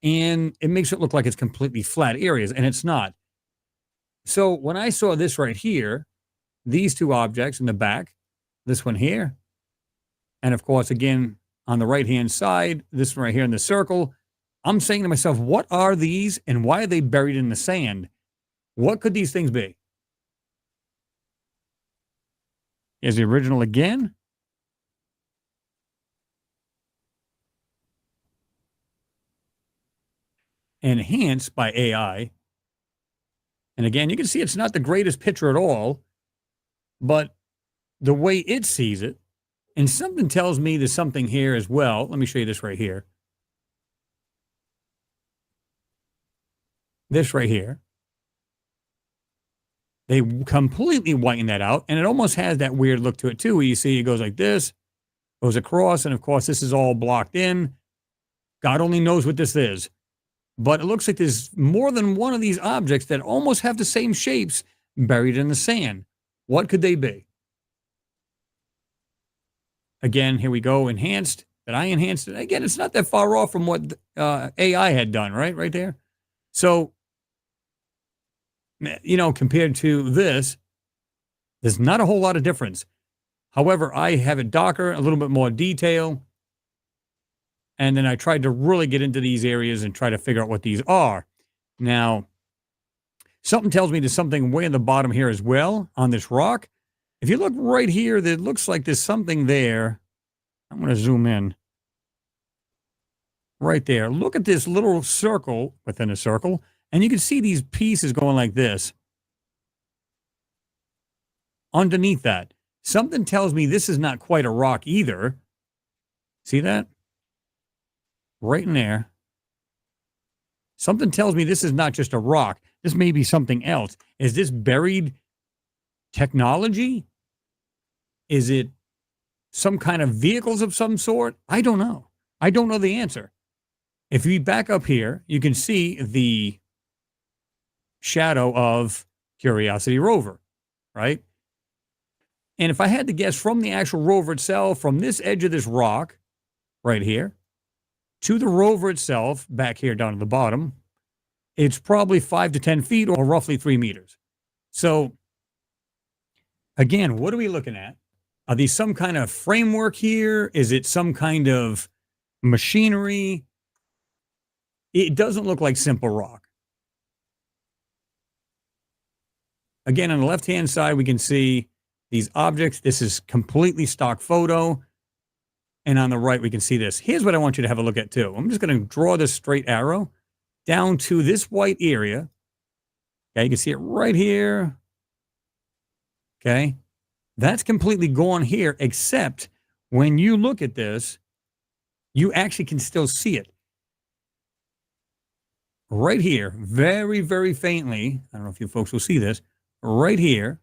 and it makes it look like it's completely flat areas, and it's not. So when I saw this right here, these 2 objects in the back, this one here, and of course, again, on the right-hand side, this one right here in the circle, I'm saying to myself, what are these and why are they buried in the sand? What could these things be? Is the original again? Enhanced by AI. And again, you can see it's not the greatest picture at all, but the way it sees it, and something tells me there's something here as well. Let me show you this right here. this right here. They completely whiten that out, and it almost has that weird look to it too, where you see it goes like this, goes across, and of course this is all blocked in. God only knows what this is. But it looks like there's more than one of these objects that almost have the same shapes buried in the sand. What could they be? Again, here we go, enhanced. That I enhanced it. Again, it's not that far off from what AI had done, right? Right there. So, you know, compared to this, there's not a whole lot of difference. However, I have it darker, a little bit more detail. And then I tried to really get into these areas and try to figure out what these are. Now, something tells me there's something way in the bottom here as well on this rock. If you look right here, there looks like there's something there. I'm going to zoom in. Right there. Look at this little circle within a circle, and you can see these pieces going like this. Underneath that, something tells me this is not quite a rock either. See that? Right in there. Something tells me this is not just a rock. This may be something else. Is this buried technology? Is it some kind of vehicles of some sort? I don't know. I don't know the answer. If we back up here, you can see the shadow of Curiosity rover, right? And if I had to guess from the actual rover itself, from this edge of this rock right here to the rover itself back here down at the bottom, it's probably 5 to 10 feet or roughly 3 meters. So again, what are we looking at? Are these some kind of framework here? Is it some kind of machinery? It doesn't look like simple rock. Again, on the left-hand side, we can see these objects. This is completely stock photo. And on the right, we can see this. Here's what I want you to have a look at, too. I'm just going to draw this straight arrow down to this white area. Okay, you can see it right here. Okay. That's completely gone here, except when you look at this, you actually can still see it. Right here, very, very faintly. I don't know if you folks will see this. Right here.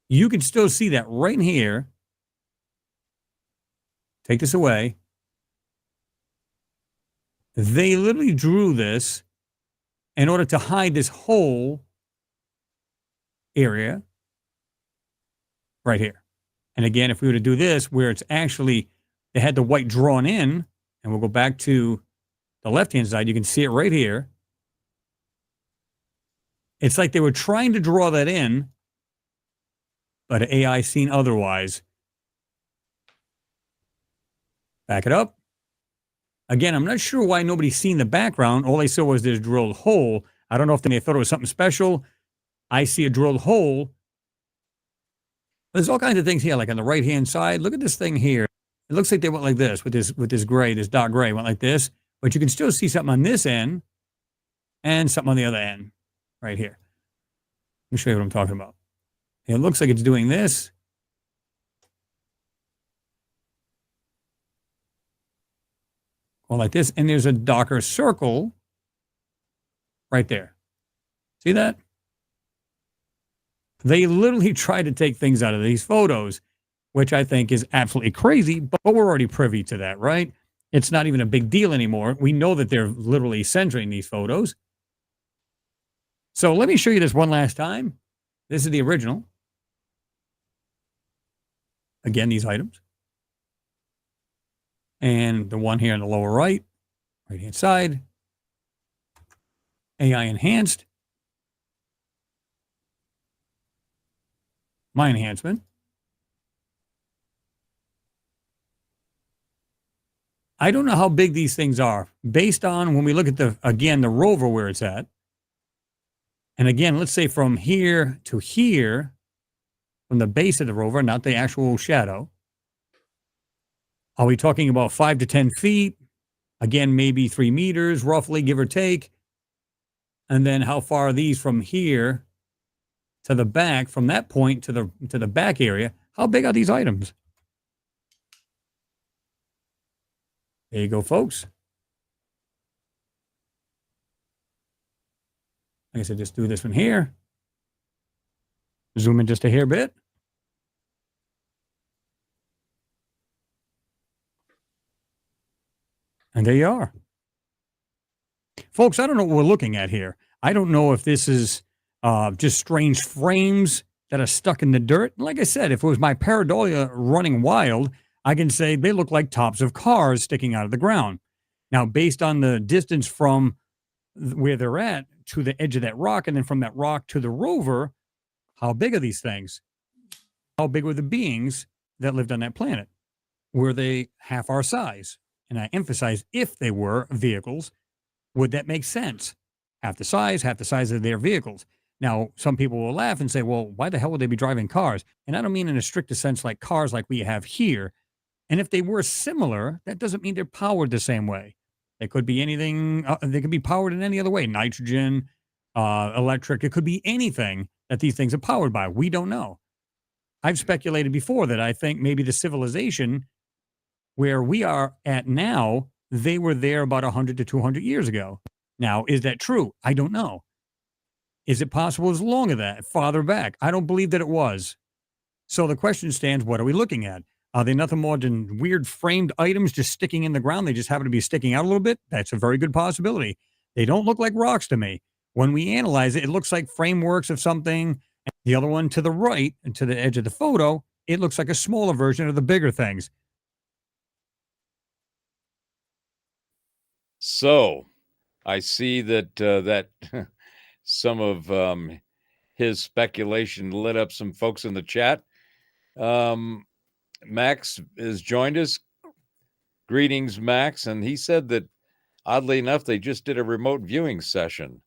You can still see that right in here. Take this away. They literally drew this in order to hide this whole area right here. And again, if we were to do this, where it's actually, they had the white drawn in, and we'll go back to the left-hand side, you can see it right here. It's like they were trying to draw that in, but AI seen otherwise. Back it up. Again, I'm not sure why nobody's seen the background. All they saw was this drilled hole. I don't know if they thought it was something special. I see a drilled hole. There's all kinds of things here, like on the right-hand side. Look at this thing here. It looks like they went like this with this gray, this dark gray, went like this. But you can still see something on this end and something on the other end right here. Let me show you what I'm talking about. It looks like it's doing this. Or like this. And there's a darker circle right there. See that? They literally try to take things out of these photos, which I think is absolutely crazy, but we're already privy to that, right? It's not even a big deal anymore. We know that they're literally censoring these photos. So let me show you this one last time. This is the original. Again, these items. And the one here in the lower right, right-hand side. AI enhanced. My enhancement. I don't know how big these things are based on when we look at the rover where it's at. And again, let's say from here to here, from the base of the rover, not the actual shadow. Are we talking about 5 to 10 feet? Again, maybe 3 meters, roughly, give or take. And then how far are these from here to the back, from that point to the back area? How big are these items? There you go, folks. I guess I just do this one here. Zoom in just a hair bit. And there you are. Folks, I don't know what we're looking at here. I don't know if this is just strange frames that are stuck in the dirt. Like I said, if it was my pareidolia running wild, I can say they look like tops of cars sticking out of the ground. Now, based on the distance from where they're at to the edge of that rock, and then from that rock to the rover, how big are these things? How big were the beings that lived on that planet? Were they half our size? And I emphasize, if they were vehicles, would that make sense? Half the size of their vehicles. Now, some people will laugh and say, well, why the hell would they be driving cars? And I don't mean in a strictest sense like cars like we have here. And if they were similar, that doesn't mean they're powered the same way. They could be anything. They could be powered in any other way, nitrogen, electric. It could be anything that these things are powered by. We don't know. I've speculated before that I think maybe the civilization where we are at now, they were there about 100 to 200 years ago. Now, is that true? I don't know. Is it possible it's longer than that, farther back? I don't believe that it was. So the question stands, what are we looking at? Are they nothing more than weird framed items just sticking in the ground? They just happen to be sticking out a little bit? That's a very good possibility. They don't look like rocks to me. When we analyze it, it looks like frameworks of something. The other one to the right and to the edge of the photo, it looks like a smaller version of the bigger things. So I see that that some of his speculation lit up some folks in the chat. Max has joined us. Greetings, Max. And he said that, oddly enough, they just did a remote viewing session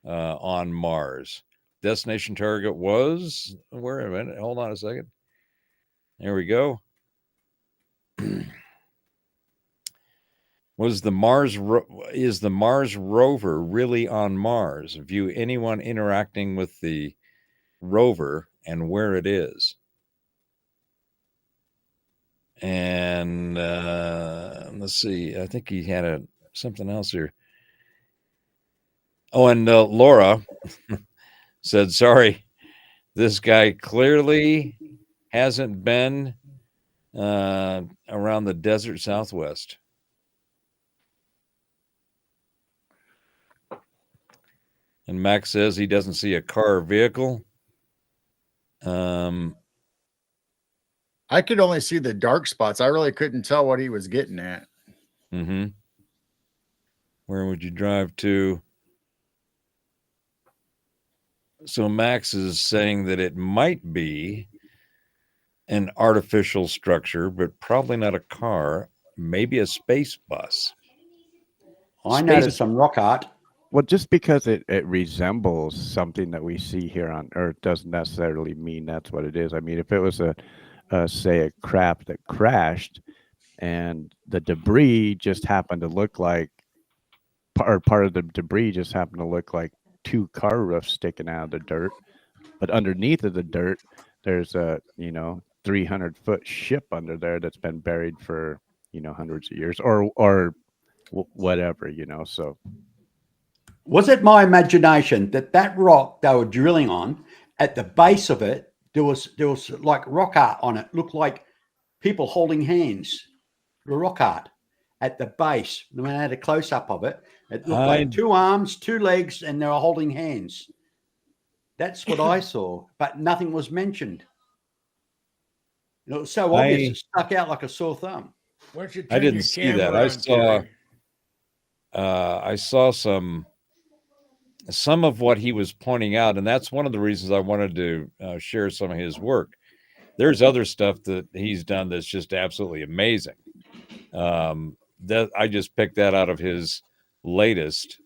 on Mars. Destination target was, wait a minute, hold on a second. There we go. Is the Mars rover really on Mars? View anyone interacting with the rover and where it is. And let's see. I think he had something else here. Oh, and Laura said, sorry, this guy clearly hasn't been around the desert Southwest. And Max says he doesn't see a car or vehicle. I could only see the dark spots. I really couldn't tell what he was getting at. Mm-hmm. Where would you drive to? So Max is saying that it might be an artificial structure, but probably not a car, maybe a space bus. I noticed some rock art. Well, just because it resembles something that we see here on Earth doesn't necessarily mean that's what it is. I mean, if it was say a craft that crashed and the debris just happened to look like, or part of the debris just happened to look like two car roofs sticking out of the dirt, but underneath of the dirt, there's a, 300-foot ship under there that's been buried for, hundreds of years or whatever, so. Was it my imagination that rock they were drilling on, at the base of it, there was like rock art on it, looked like people holding hands, the rock art at the base. When I had a close up of it, it looked like two arms, two legs, and they were holding hands. That's what I saw, but nothing was mentioned. It was so obvious, it stuck out like a sore thumb. I didn't see that. I saw some of what he was pointing out, and that's one of the reasons I wanted to share some of his work. There's other stuff that he's done that's just absolutely amazing. That I just picked that out of his latest.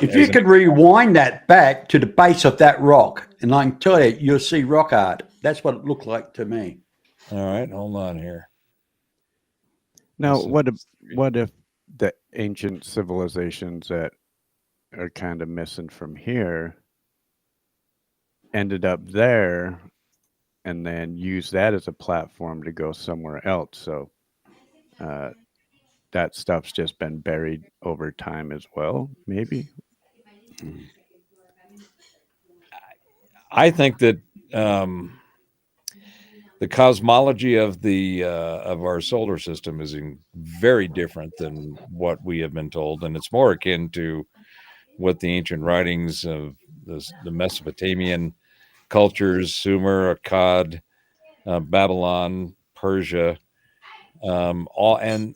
If you could rewind that back to the base of that rock, and I can tell you, you'll see rock art. That's what it looked like to me. All right, hold on here. Now, what if the ancient civilizations that are kind of missing from here ended up there and then use that as a platform to go somewhere else? So that stuff's just been buried over time as well, maybe. I think that the cosmology of of our solar system is very different than what we have been told, and it's more akin to what the ancient writings of the Mesopotamian cultures, Sumer, Akkad, Babylon, Persia, all and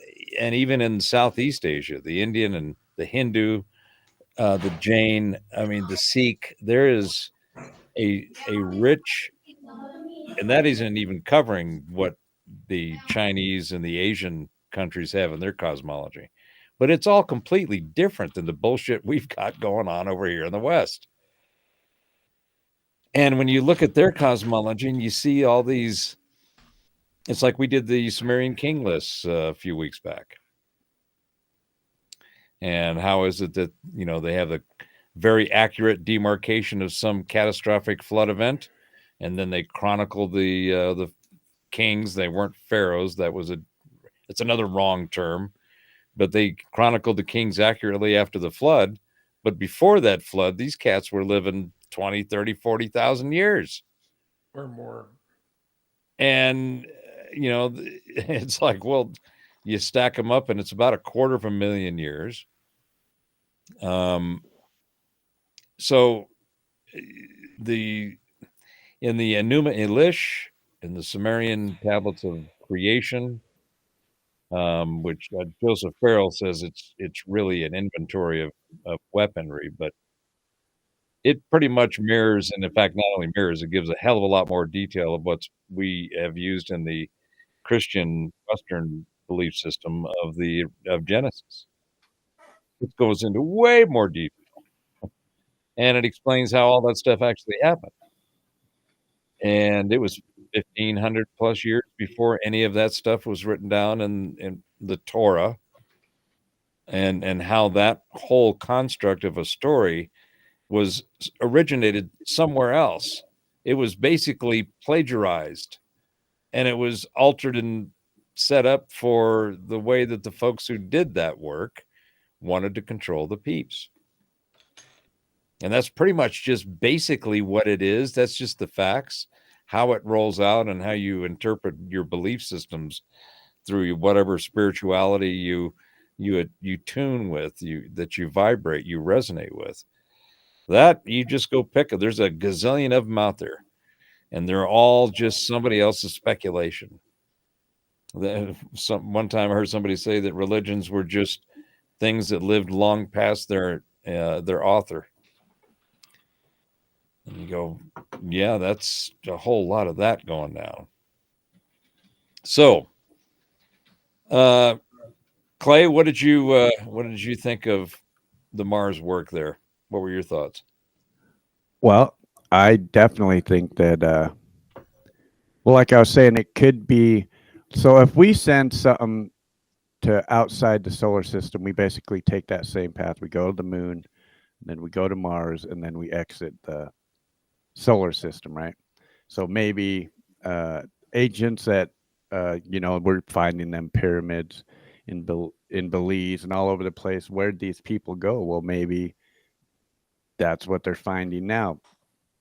even in Southeast Asia, the Indian and the Hindu, the Jain, I mean the Sikh, there is a rich, and that isn't even covering what the Chinese and the Asian countries have in their cosmology, but it's all completely different than the bullshit we've got going on over here in the West. And when you look at their cosmology and you see all these, it's like we did the Sumerian king lists a few weeks back. And how is it that, they have a very accurate demarcation of some catastrophic flood event, and then they chronicle the kings. They weren't pharaohs. It's another wrong term, but they chronicled the kings accurately after the flood. But before that flood, these cats were living 20, 30, 40,000 years or more. And, it's like, well, you stack them up and it's about 250,000 years. So in the Enuma Elish, in the Sumerian tablets of creation, which Joseph Farrell says it's really an inventory of weaponry, but it pretty much mirrors, and in fact, not only mirrors, it gives a hell of a lot more detail of what we have used in the Christian Western belief system of Genesis. It goes into way more detail, and it explains how all that stuff actually happened. And it was 1,500 plus years before any of that stuff was written down in the Torah, and how that whole construct of a story was originated somewhere else. It was basically plagiarized, and it was altered and set up for the way that the folks who did that work wanted to control the peeps. And that's pretty much just basically what it is. That's just the facts, how it rolls out, and how you interpret your belief systems through whatever spirituality you tune with, that you vibrate, you resonate with. That you just go pick it. There's a gazillion of them out there, and they're all just somebody else's speculation. One time I heard somebody say that religions were just things that lived long past their author. And you go, yeah, that's a whole lot of that going down. So, Clay, what did you think of the Mars work there? What were your thoughts? Well, I definitely think that, well, like I was saying, it could be. So if we send something to outside the solar system, we basically take that same path. We go to the moon, then we go to Mars, and then we exit the solar system, right? So maybe agents that, we're finding them pyramids in Belize and all over the place. Where'd these people go? Well, maybe that's what they're finding now.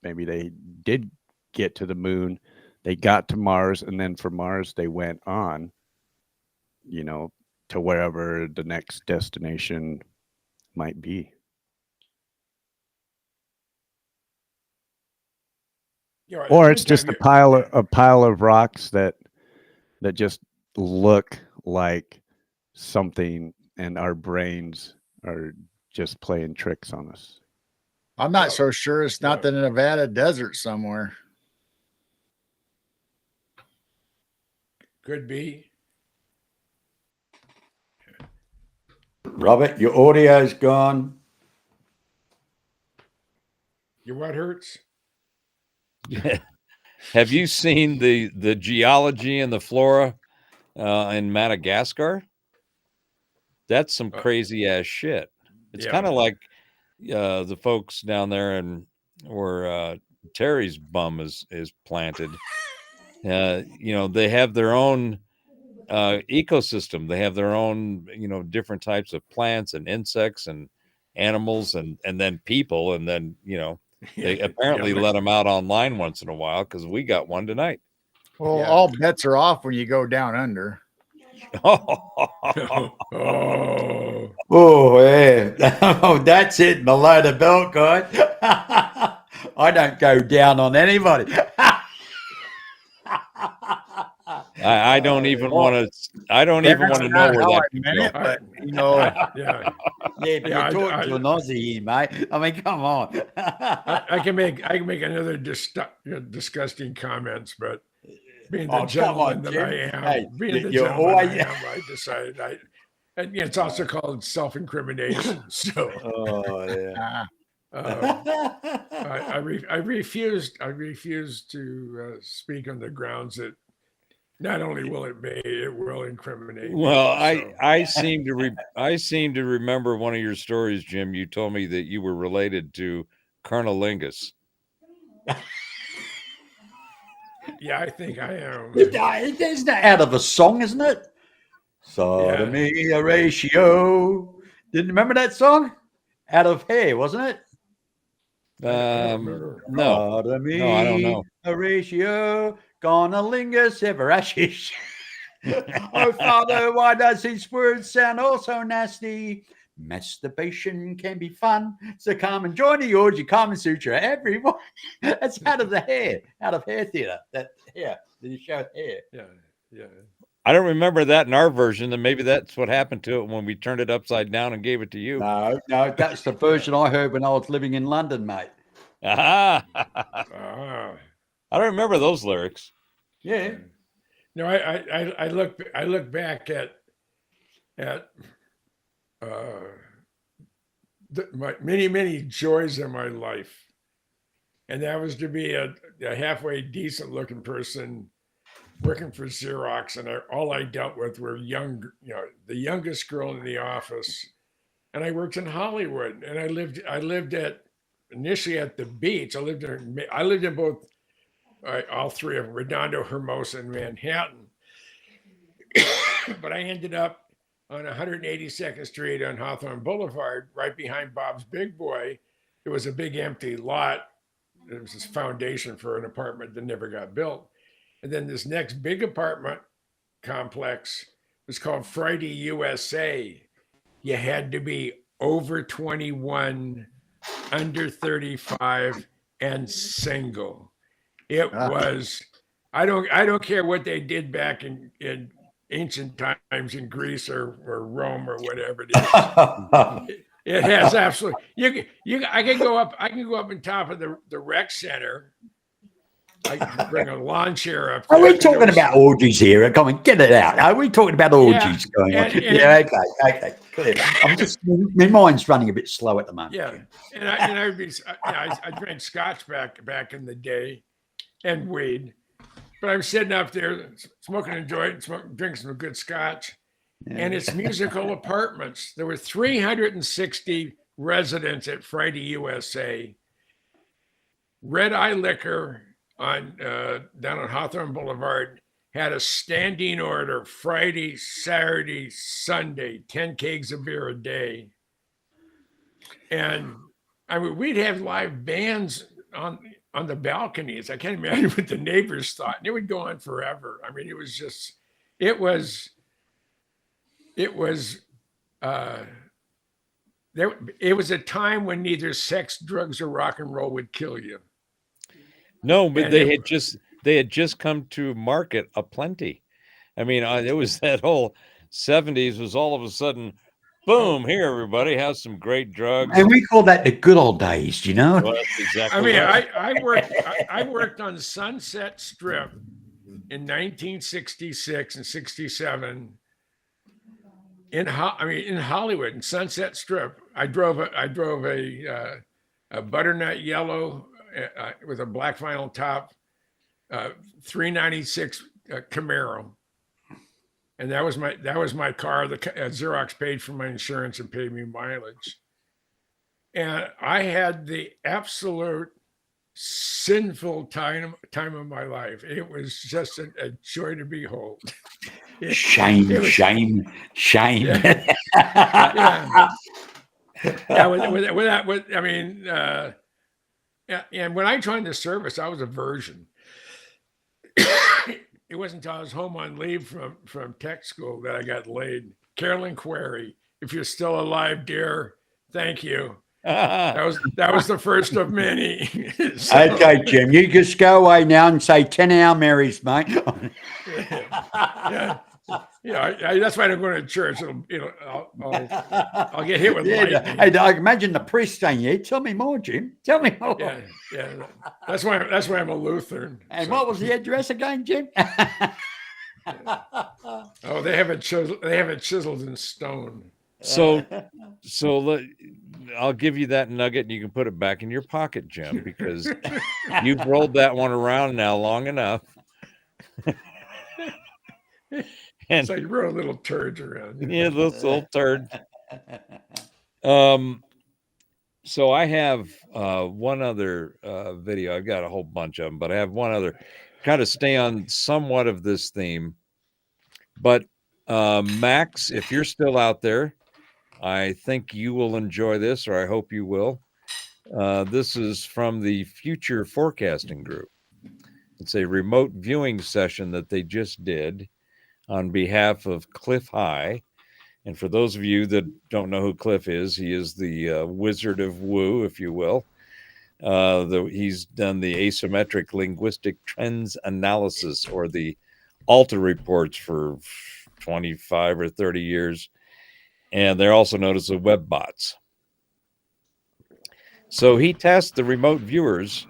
Maybe they did get to the moon, they got to Mars, and then from Mars they went on, to wherever the next destination might be. Or it's just a pile of rocks that just look like something, and our brains are just playing tricks on us. I'm not so sure it's not the Nevada desert somewhere. Could be. Robert, your audio's gone. Your what hurts? Have you seen the geology and the flora in Madagascar? That's some crazy ass shit. It's kind of like the folks down there and where Terry's bum is planted. They have their own ecosystem. They have their own, different types of plants and insects and animals and then people. And then, they apparently let them out online once in a while because we got one tonight. Well, all bets are off when you go down under. Oh, Oh, yeah. Oh, that's it below the belt, guys. I don't go down on anybody. I don't even want to. I don't even want to know where that could go. But yeah. Yeah, but you're talking to an Aussie here, mate. I mean, come on. I can make another disgusting comments, but being the Oh, come gentleman on, that Jim. I am, Hey, being the you're gentleman always- I am, I decided and it's also called self-incrimination. So Oh, yeah. I refused to speak on the grounds that not only will it will incriminate me, Well, so. I seem to remember one of your stories, Jim. You told me that you were related to Colonel Lingus. Yeah, I think I am. Isn't that out of a song, isn't it? Sodomy ratio. Didn't remember that song? Out of Hair, wasn't it? No, Sodomy no, I don't know. ratio. Gonna linger severashish. Oh, Father, why does his words sound all so nasty? Masturbation can be fun, so come and join the orgy, Kama Sutra, everyone. That's out of Hair theater. That the show Hair. Yeah. I don't remember that in our version. Then maybe that's what happened to it when we turned it upside down and gave it to you. No, that's the version I heard when I was living in London, mate. Ah. Ah. I don't remember those lyrics. Yeah. No, I look back at my many joys in my life, and that was to be a halfway decent looking person working for Xerox, and all I dealt with were the youngest girl in the office, and I worked in Hollywood, and I lived initially at the beach. I lived in both. All three of them, Redondo, Hermosa, and Manhattan. But I ended up on 182nd Street on Hawthorne Boulevard, right behind Bob's Big Boy. There was a big empty lot. It was this foundation for an apartment that never got built. And then this next big apartment complex was called Friday USA. You had to be over 21, under 35, and single. It was, I don't care what they did back in ancient times in Greece or Rome or whatever it is. It has absolutely, I can go up on top of the rec center. I can bring a lawn chair up. Are we talking about orgies here? Come on, get it out. Are we talking about orgies going on? Yeah, okay, clear. I'm just, my mind's running a bit slow at the moment. Yeah, and I drank scotch back in the day, and weed. But I'm sitting up there smoking a joint, drinking some good scotch, and it's musical apartments. There were 360 residents at Friday USA. Red Eye Liquor down on Hawthorne Boulevard had a standing order Friday, Saturday, Sunday, 10 kegs of beer a day. And I mean, we'd have live bands on the balconies. I can't imagine what the neighbors thought. And it would go on forever. I mean, it was a time when neither sex, drugs, or rock and roll would kill you. No, but they had just come to market aplenty. I mean, it was that whole 70s was all of a sudden, boom, here, everybody has some great drugs. And we call that the good old days, you know? Well, that's exactly I mean, right. I worked on Sunset Strip in 1966 and 67 in Hollywood, in Sunset Strip. I drove a butternut yellow with a black vinyl top, 396 Camaro, and that was my car. The Xerox paid for my insurance and paid me mileage, and I had the absolute sinful time of my life. It was just a joy to behold. Shame, It was- shame, shame. Yeah. Yeah, I mean, yeah, and when I joined the service, I was a virgin. It wasn't until I was home on leave from tech school that I got laid. Carolyn Query, if you're still alive, dear, thank you. That was the first of many. So- Okay, Jim, you just go away now and say 10-hour Marys, mate. yeah. Yeah, that's why I don't go to church. I'll get hit with lightning. Hey, I imagine the priest saying, "Yeah, tell me more, Jim. Tell me more." Yeah. That's why I'm a Lutheran. And what was the address again, Jim? Oh, they have it chiseled in stone. So I'll give you that nugget and you can put it back in your pocket, Jim, because you've rolled that one around now long enough. And so you wrote a little turds around. Yeah, those little turds. So I have one other video. I've got a whole bunch of them, but I have one other kind of stay on somewhat of this theme. But Max, if you're still out there, I think you will enjoy this, or I hope you will. This is from the Future Forecasting Group. It's a remote viewing session that they just did on behalf of Cliff High. And for those of you that don't know who Cliff is, he is the Wizard of Woo, if you will. He's done the asymmetric linguistic trends analysis, or the Alta reports, for 25 or 30 years. And they're also known as the web bots. So he tasked the remote viewers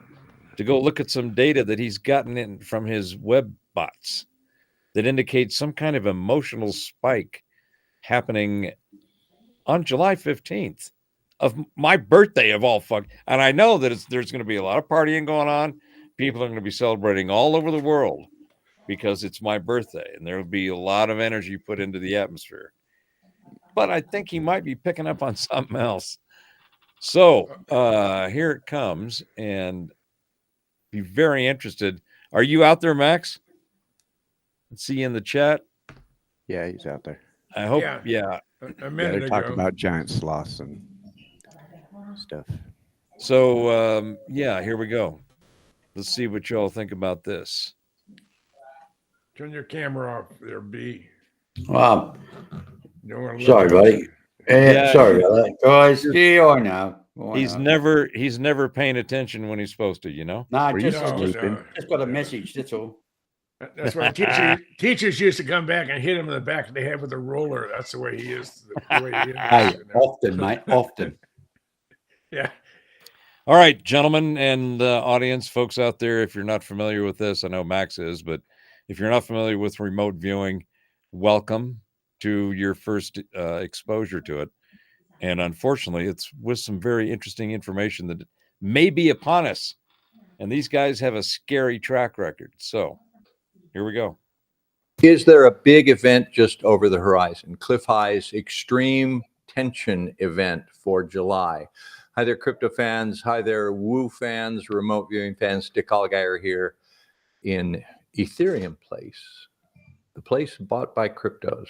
to go look at some data that he's gotten in from his web bots that indicates some kind of emotional spike happening on July 15th of my birthday of all fuck. And I know that there's going to be a lot of partying going on. People are going to be celebrating all over the world because it's my birthday, and there will be a lot of energy put into the atmosphere. But I think he might be picking up on something else. So here it comes, and be very interested. Are you out there, Max? Let's see you in the chat. Yeah, he's out there. I hope. Yeah. Yeah. A minute they're talking ago. about giant sloths and stuff. So yeah, here we go. Let's see what y'all think about this. Turn your camera off there, B. Well, Don't wanna look sorry, at buddy. it. Yeah, sorry about that, guys. Yeah, I know. He's never paying attention when he's supposed to, you know. No, Were you just sleeping? got a message. That's all. That's why teachers used to come back and hit him in the back of the head with a roller. That's the way he is. The way he is. Hey, often, mate, often. Yeah. All right, gentlemen and audience, folks out there, if you're not familiar with this, I know Max is, but if you're not familiar with remote viewing, welcome to your first exposure to it. And unfortunately, it's with some very interesting information that may be upon us. And these guys have a scary track record. So here we go. Is there a big event just over the horizon? Cliff High's extreme tension event for July. Hi there, crypto fans. Hi there, Woo fans, remote viewing fans. Dick Allgaier here in Ethereum Place, the place bought by cryptos.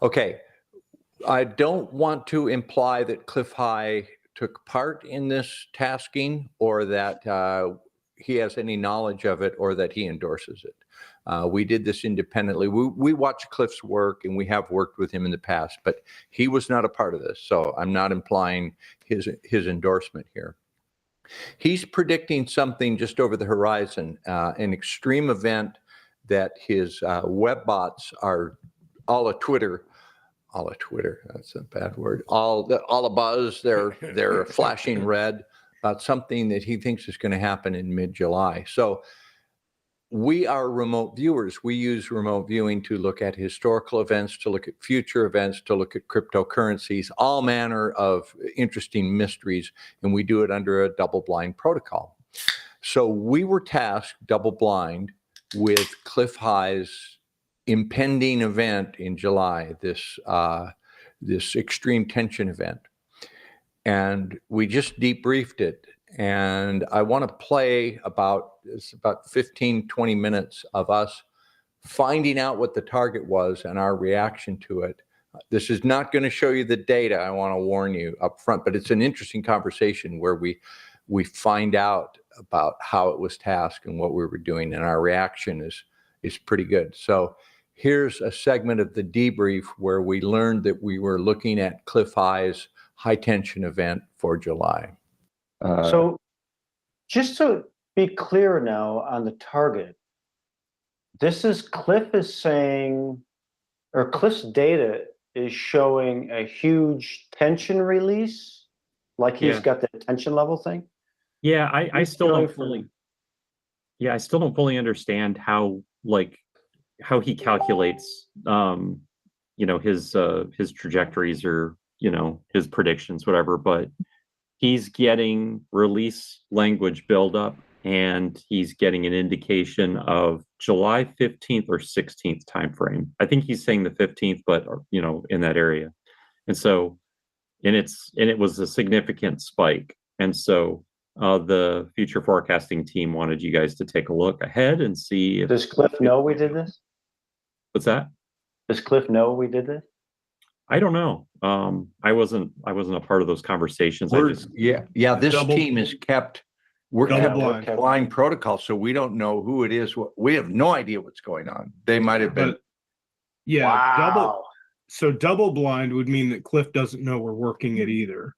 Okay, I don't want to imply that Cliff High took part in this tasking, or that he has any knowledge of it, or that he endorses it. We did this independently. We watch Cliff's work, and we have worked with him in the past, but he was not a part of this. So I'm not implying his endorsement here. He's predicting something just over the horizon, an extreme event that his web bots are a la Twitter. That's a bad word. All a buzz. They're flashing red about something that he thinks is going to happen in mid-July. So we are remote viewers. We use remote viewing to look at historical events, to look at future events, to look at cryptocurrencies, all manner of interesting mysteries, and we do it under a double-blind protocol. So we were tasked double-blind with Cliff High's impending event in July, this extreme tension event. And we just debriefed it. And I want to play about 15, 20 minutes of us finding out what the target was and our reaction to it. This is not going to show you the data, I want to warn you up front, but it's an interesting conversation where we find out about how it was tasked and what we were doing, and our reaction is pretty good. So here's a segment of the debrief where we learned that we were looking at Cliff High's high tension event for July. So just to be clear now on the target, this is Cliff is saying, or Cliff's data is showing a huge tension release, like he's got the tension level thing. Yeah, I still don't fully. Yeah, I still don't fully understand how he calculates, his trajectories or his predictions, whatever. But he's getting release language buildup, and he's getting an indication of July 15th or 16th timeframe. I think he's saying the 15th, but in that area. And so, and it was a significant spike. And so the future forecasting team wanted you guys to take a look ahead and see if. Does Cliff know we did this? What's that? Does Cliff know we did this? I don't know. I wasn't a part of those conversations. This team is kept. We're kept blind protocol, so we don't know who it is. We have no idea what's going on. They might have been. Double blind would mean that Cliff doesn't know we're working it either.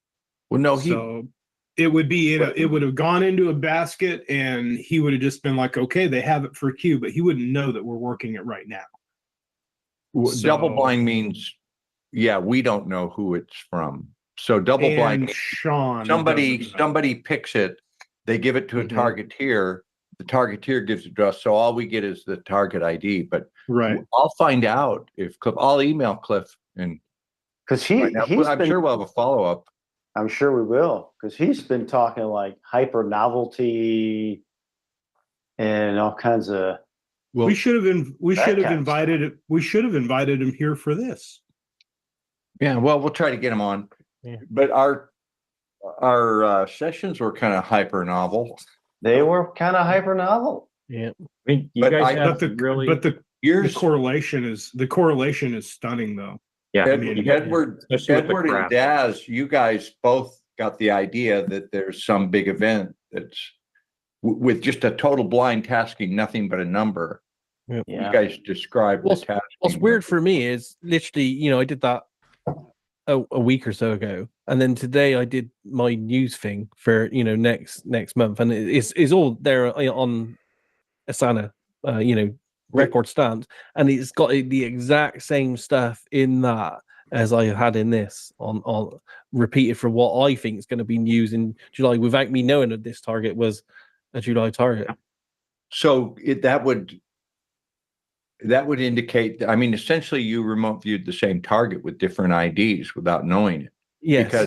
Well, no, it would be it would have gone into a basket, and he would have just been like, okay, they have it for Q, but he wouldn't know that we're working it right now. Double blind means, we don't know who it's from. So double blind, Sean, somebody picks it, they give it to a targeteer, the targeteer gives it to us, so all we get is the target ID. But I'll find out if Cliff. I'll email Cliff, and because I'm sure we'll have a follow up. I'm sure we will, because he's been talking like hyper novelty and all kinds of. We should have invited him here for this. Yeah, well, we'll try to get him on. Yeah. But our sessions were kind of hyper novel. They were kind of hyper novel. Yeah, I mean, the correlation is stunning, though. Yeah, Edward and Daz, you guys both got the idea that there's some big event that's with just a total blind tasking, nothing but a number. Yeah. You guys described the tasking. What's weird for me is literally, I did that a week or so ago, and then today I did my news thing for next month, and it's all there on Asana, record stands, and it's got the exact same stuff in that as I had in this on repeated for what I think is going to be news in July, without me knowing that this target was a July target. So that would indicate, I mean, essentially you remote viewed the same target with different IDs without knowing it. Yes.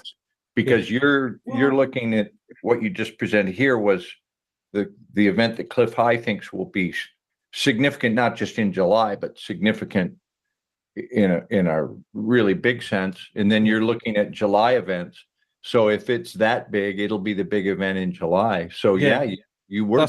Because you're looking at what you just presented here was the event that Cliff High thinks will be significant, not just in July, but significant in a really big sense. And then you're looking at July events. So if it's that big, it'll be the big event in July. So you were.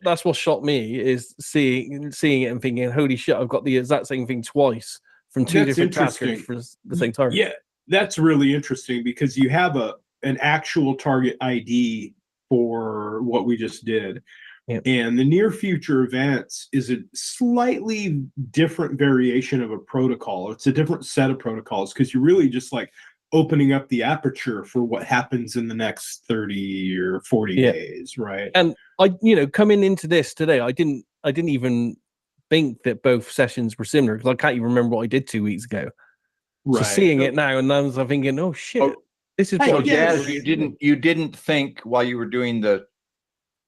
That's what shocked me, is seeing it and thinking, holy shit, I've got the exact same thing twice from two different taskers for the same target. Yeah, that's really interesting, because you have an actual target ID for what we just did. Yeah. And the near future events is a slightly different variation of a protocol. It's a different set of protocols, because you're really just like opening up the aperture for what happens in the next 30 or 40 days, right? And I, coming into this today, I didn't even think that both sessions were similar, because I can't even remember what I did 2 weeks ago. Right. So seeing it now, and I'm thinking, oh shit, this is. So Jazz, you didn't think while you were doing the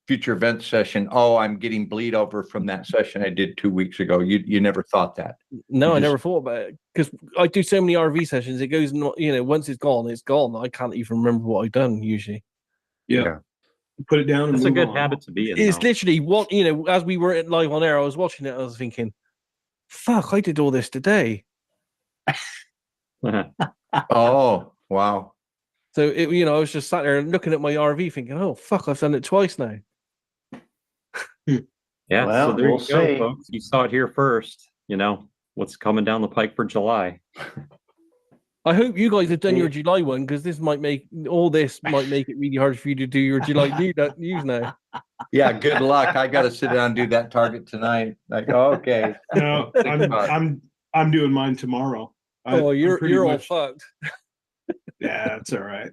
future event session, I'm getting bleed over from that session I did 2 weeks ago. You never thought that? No, I never thought about it, because I do so many RV sessions. It goes, once it's gone, it's gone. I can't even remember what I've done usually. Yeah. Put it down. It's a good habit to be in. It's literally what, as we were live on air, I was watching it. I was thinking, fuck, I did all this today. Oh, wow. So I was just sat there looking at my RV thinking, oh fuck, I've done it twice now. Yeah, well, so there we'll you go, see. folks. You saw it here first. you know, what's coming down the pike for July. I hope you guys have done your July one, because this might make it really hard for you to do your July news now. Yeah, good luck. I got to sit down and do that target tonight. Like, okay. No, I'm doing mine tomorrow. Oh, I'm you're pretty all much- fucked. Yeah, that's all right.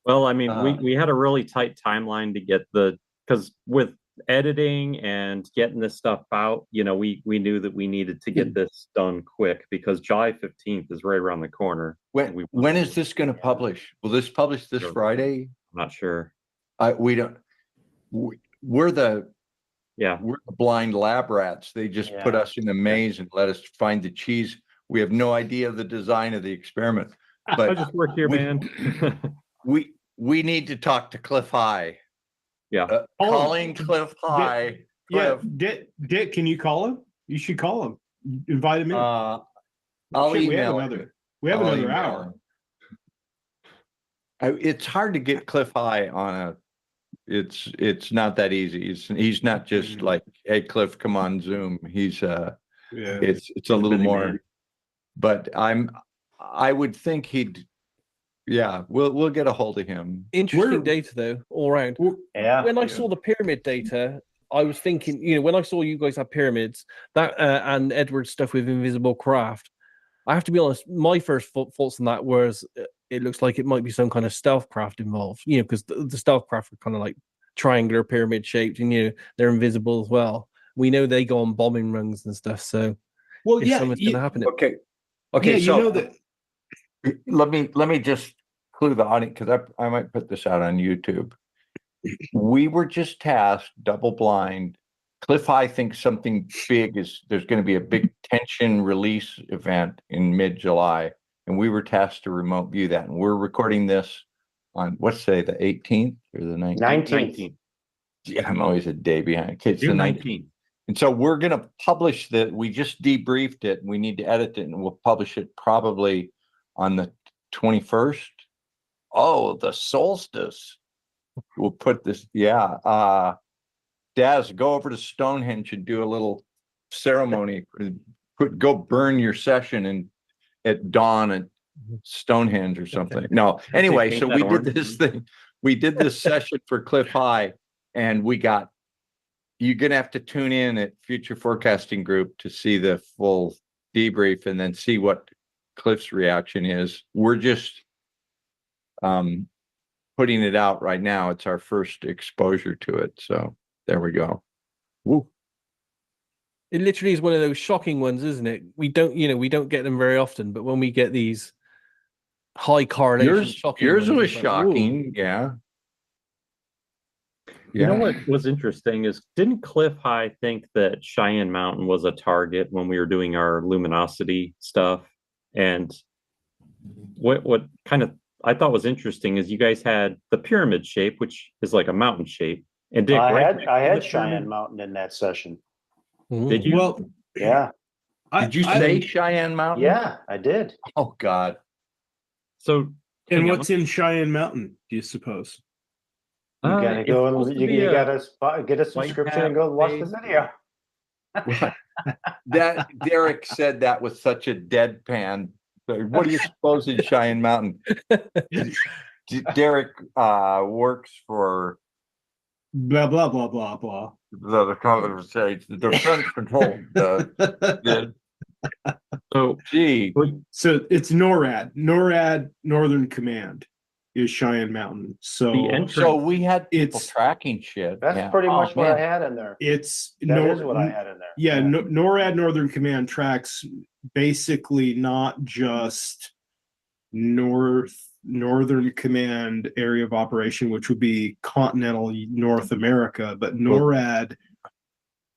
Well, I mean, we had a really tight timeline to get because with editing and getting this stuff out, you know, we knew that we needed to get this done quick because July 15th is right around the corner. When is this going to publish? Will this publish this Friday? I'm not sure. We don't. We're the Yeah. We're the blind lab rats. They just put us in a maze and let us find the cheese. We have no idea of the design of the experiment. But I just work here, man. we need to talk to Cliff High. Yeah. Calling Cliff High. Yeah, Dick, can you call him? You should call him. Invite him in. I'll Shit, email we have I'll another email hour. It's hard to get Cliff High on a. It's not that easy. He's not just like, hey Cliff, come on Zoom. He's it's a little more. man. But I would think he'd. Yeah, we'll get a hold of him. Interesting data though, all around. Yeah. When I saw the pyramid data, I was thinking, you know, when I saw you guys have pyramids, that and Edward's stuff with invisible craft, I have to be honest, my first thoughts on that was it looks like it might be some kind of stealth craft involved, you know, because the stealth craft are kind of like triangular pyramid shaped, and you know they're invisible as well. We know they go on bombing runs and stuff, so if something's going to happen. Okay, Yeah, so you know that. let me just clue the audience, because I might put this out on YouTube. We were just tasked, double blind. Cliff High thinks something big there's going to be a big tension release event in mid-July, and we were tasked to remote view that. And we're recording this on what's today, the 18th or the 19th? 19th. Yeah, I'm always a day behind. Okay, it's the June 19th. And so we're going to publish that. We just debriefed it. We need to edit it, and we'll publish it probably on the 21st. Oh, the solstice. We'll put this. Yeah. Daz, go over to Stonehenge and do a little ceremony. Go burn your session at dawn at Stonehenge or something. No. Anyway, so we did this thing. We did this session for Cliff High, and you're going to have to tune in at Future Forecasting Group to see the full debrief and then see what Cliff's reaction is. We're just putting it out right now. It's our first exposure to it. So there we go. Woo. It literally is one of those shocking ones, isn't it? We don't get them very often, but when we get these high correlation, shocking Yours ones, was it's like, ooh. shocking. Yeah. You know what was interesting is, didn't Cliff High think that Cheyenne Mountain was a target when we were doing our luminosity stuff? And what kind of I thought was interesting is you guys had the pyramid shape, which is like a mountain shape. And Dick, I right had next to the Cheyenne pyramid- Mountain in that session. Did you? Well, Yeah. Did you say Cheyenne Mountain? Yeah, I did. Oh God. So, and what's in Cheyenne Mountain, do you suppose? You gotta it's go supposed and to be you a gotta get a white subscription hat and go watch the face. video. That Derek said that with such a deadpan. What do you suppose in Cheyenne Mountain? Derek works for Blah blah blah blah blah. the defense control. So, gee, So it's NORAD. NORAD Northern Command is Cheyenne Mountain. So the entrance. So we had people It's- tracking shit. That's yeah. pretty Oh, much what I man. had in there. it's That is what I had in there. Yeah, NORAD Northern Command tracks basically not just Northern Command area of operation, which would be continental North America, but NORAD,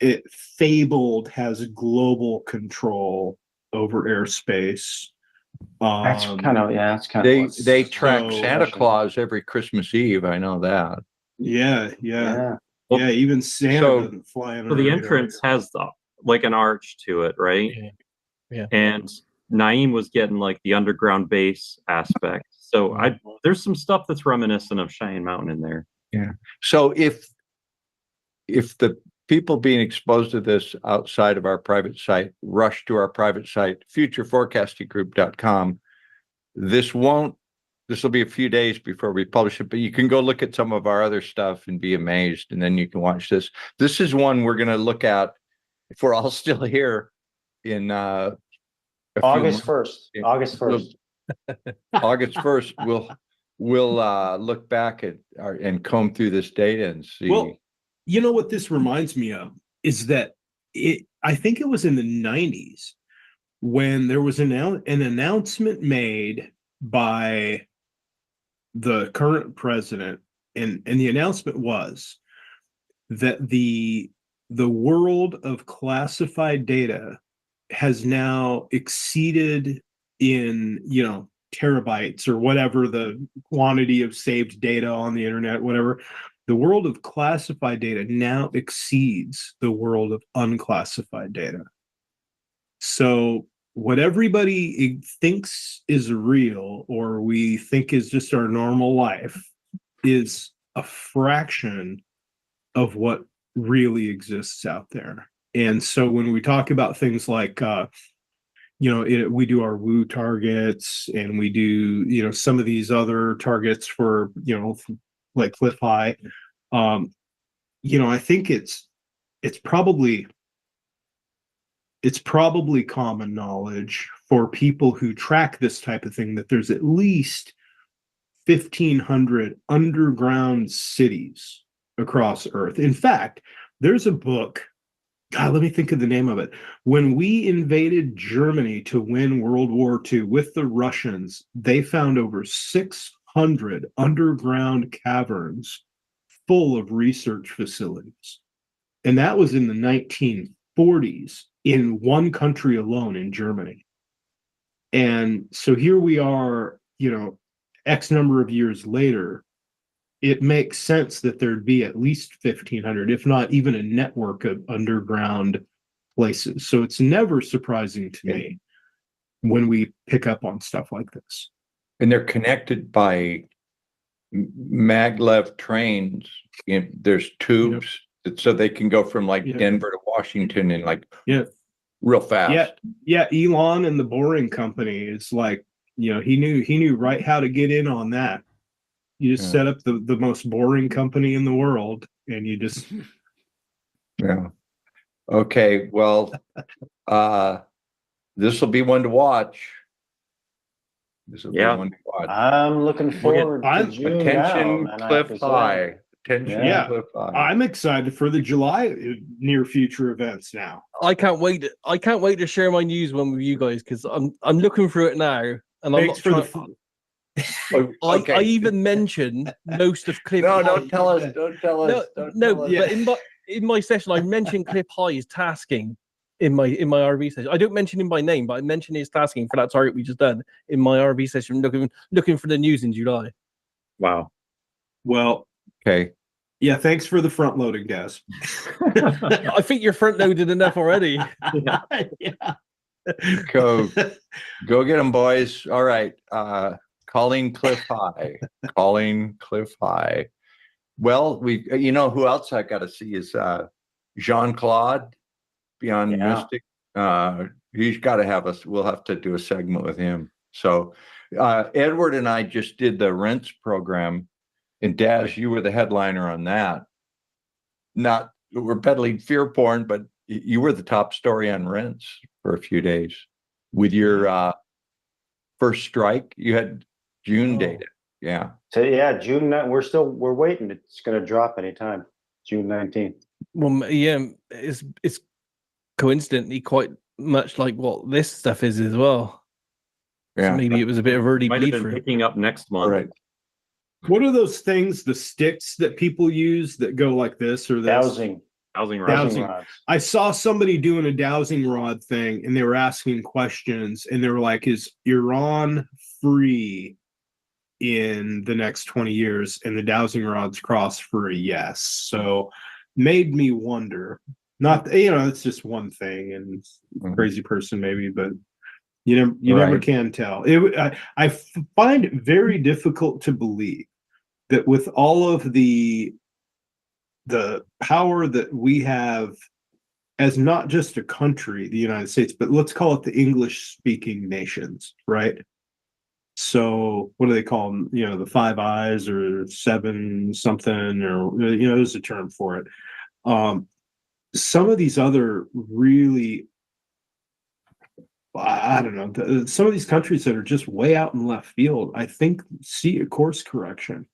it fabled, has global control over airspace. That's kind of that's kind of They track so- Santa Claus every Christmas Eve. I know that. yeah. yeah. Yeah, even Santa So- doesn't fly in. So the entrance has like an arch to it, right? Yeah. And Naeem was getting like the underground base aspect. So there's some stuff that's reminiscent of Cheyenne Mountain in there. Yeah. So if the people being exposed to this outside of our private site, rush to our private site, futureforecastinggroup.com. This will be a few days before we publish it, but you can go look at some of our other stuff and be amazed, and then you can watch this. This is one we're going to look at if we're all still here in August 1st. August 1st. August 1st, we'll look back at and comb through this data and see. Well, you know what this reminds me of is that I think it was in the 90s when there was an announcement made by the current president, and the announcement was that the world of classified data has now exceeded in, terabytes or whatever the quantity of saved data on the internet, whatever. The world of classified data now exceeds the world of unclassified data. So what everybody thinks is real, or we think is just our normal life, is a fraction of what really exists out there. And so when we talk about things like, we do our Woo targets, and we do, some of these other targets for, like Cliff High, I think it's probably common knowledge for people who track this type of thing that there's at least 1,500 underground cities across Earth. In fact, there's a book, God, let me think of the name of it. When we invaded Germany to win World War II with the Russians, they found over 600 underground caverns full of research facilities. And that was in the 1940s in one country alone, in Germany. And so here we are, X number of years later. It makes sense that there'd be at least 1,500, if not even a network of underground places. So it's never surprising to me when we pick up on stuff like this. And they're connected by maglev trains. There's tubes, so they can go from Denver to Washington in real fast. Yeah. Elon and the Boring Company is he knew right how to get in on that. You just set up the most boring company in the world, and you just Okay, well, this will be one to watch. I'm looking forward to June. Attention, now, Cliff High. Attention, Cliff High. I'm excited for the July near future events now. I can't wait to share my news one with you guys, because I'm looking through it now, and I'm not trying. I even mentioned most of Cliff High. Don't tell us. But in my session, I mentioned Cliff High's tasking in my RV session. I don't mention him by name, but I mentioned his tasking for that target we just done in my RV session, looking for the news in July. Wow. Well, okay. Yeah, thanks for the front loading, guys. I think you're front loaded enough already. Yeah. Go get them, boys. All right. Calling Cliff High. Calling Cliff High. Well, who else I got to see is Jean-Claude Beyond Mystic. He's got to have us. We'll have to do a segment with him. So Edward and I just did the Rents program, and Daz, you were the headliner on that. Not we're peddling fear porn, but you were the top story on Rents for a few days with your first strike. You had June data. Yeah. So June. We're waiting. It's going to drop anytime. June 19th. Well, yeah, it's coincidentally quite much like what this stuff is as well. Yeah. So maybe it was a bit of early Might bleed have been for picking up next month. Right. What are those things, the sticks that people use that go like this or this? Dowsing Dowsing. I saw somebody doing a dowsing rod thing, and they were asking questions, and they were like, is Iran free in the next 20 years? And the dowsing rods cross for a yes. So made me wonder. Not, it's just one thing, and crazy person maybe, but you never can tell. I find it very difficult to believe that with all of the the power that we have as not just a country, the United States, but let's call it the English speaking nations, right? So what do they call them? You know, the Five Eyes or seven something, or, you know, there's a term for it. Some of these other really, I don't know, some of these countries that are just way out in left field, I think see a course correction.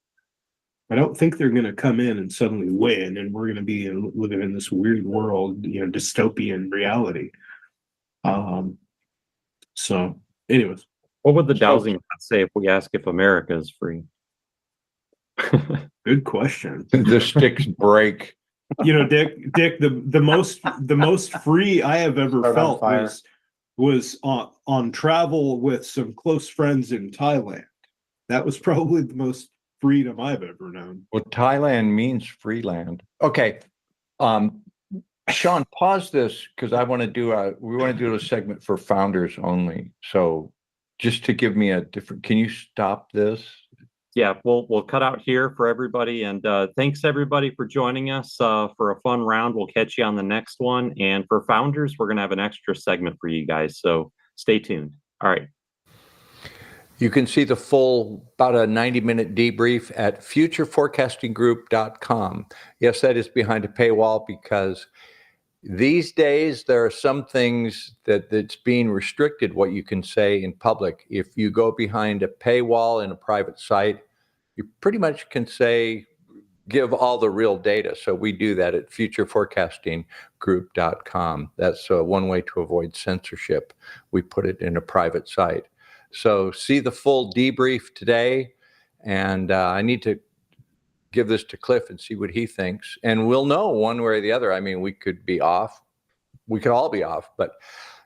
I don't think they're going to come in and suddenly win, and we're going to be living in this weird world, you know, dystopian reality. So, anyways, What would the dowsing rod say if we ask if America is free? good question. The sticks break. You know, Dick, the most free I have ever Start on felt fire. was on travel with some close friends in Thailand. That was probably the most freedom I've ever known. Well, Thailand means free land. Okay. Sean, pause this because we want to do a segment for founders only. So just to give me a different, can you stop this? Yeah, we'll cut out here for everybody, and thanks everybody for joining us for a fun round. We'll catch you on the next one, and for founders, we're gonna have an extra segment for you guys, so stay tuned. All right. You can see the full, about a 90-minute debrief at futureforecastinggroup.com. Yes, that is behind a paywall because these days there are some things that's being restricted what you can say in public. If you go behind a paywall in a private site, you pretty much can say, give all the real data. So we do that at futureforecastinggroup.com. That's one way to avoid censorship. We put it in a private site. So see the full debrief today, and I need to give this to Cliff and see what he thinks, and we'll know one way or the other. I mean, we could be off, we could all be off, but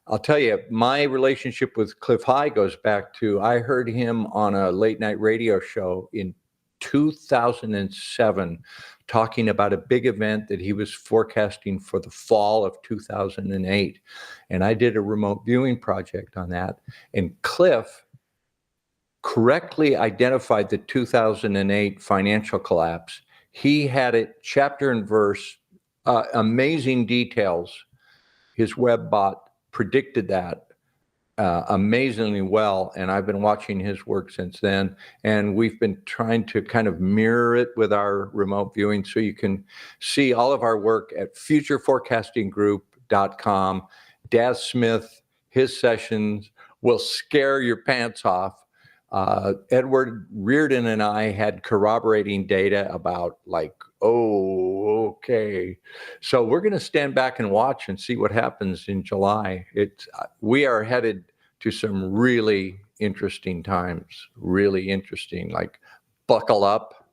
I'll tell you, my relationship with Cliff High goes back to, I heard him on a late night radio show in 2007 talking about a big event that he was forecasting for the fall of 2008. And I did a remote viewing project on that. And Cliff correctly identified the 2008 financial collapse. He had it chapter and verse, amazing details. His web bot predicted that amazingly well, and I've been watching his work since then, and we've been trying to kind of mirror it with our remote viewing, so you can see all of our work at futureforecastinggroup.com. Daz Smith, his sessions will scare your pants off. Edward Reardon and I had corroborating data about okay. So we're going to stand back and watch and see what happens in July. We are headed to some really interesting times, really interesting, buckle up,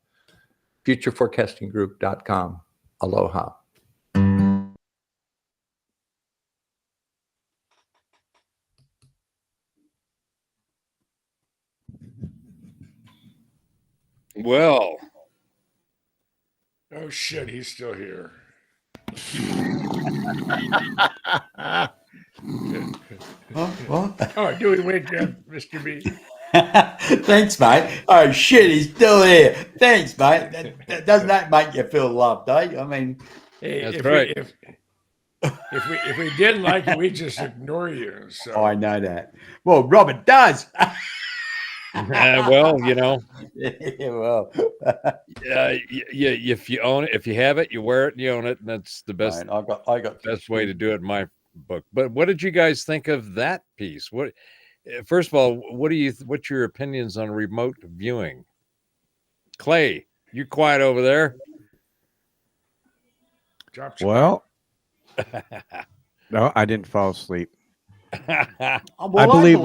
futureforecastinggroup.com. Aloha. Well, Oh shit, he's still here. What? Oh, do we wait, Mr. B? Thanks, mate. Oh shit, he's still here. Thanks, mate. Doesn't that make you feel loved, eh? I mean, Hey, That's if right. if we didn't like you, we just ignore you. So I know that. Well, Robert does. well, yeah, well, if you own it, if you have it, you wear it and you own it, and that's the best. mate, I got Best way to do it in my book. But what did you guys think of that piece? What, first of all, what's your opinions on remote viewing? Clay, you quiet over there. drop your- Well, no, I didn't fall asleep. Well, I believe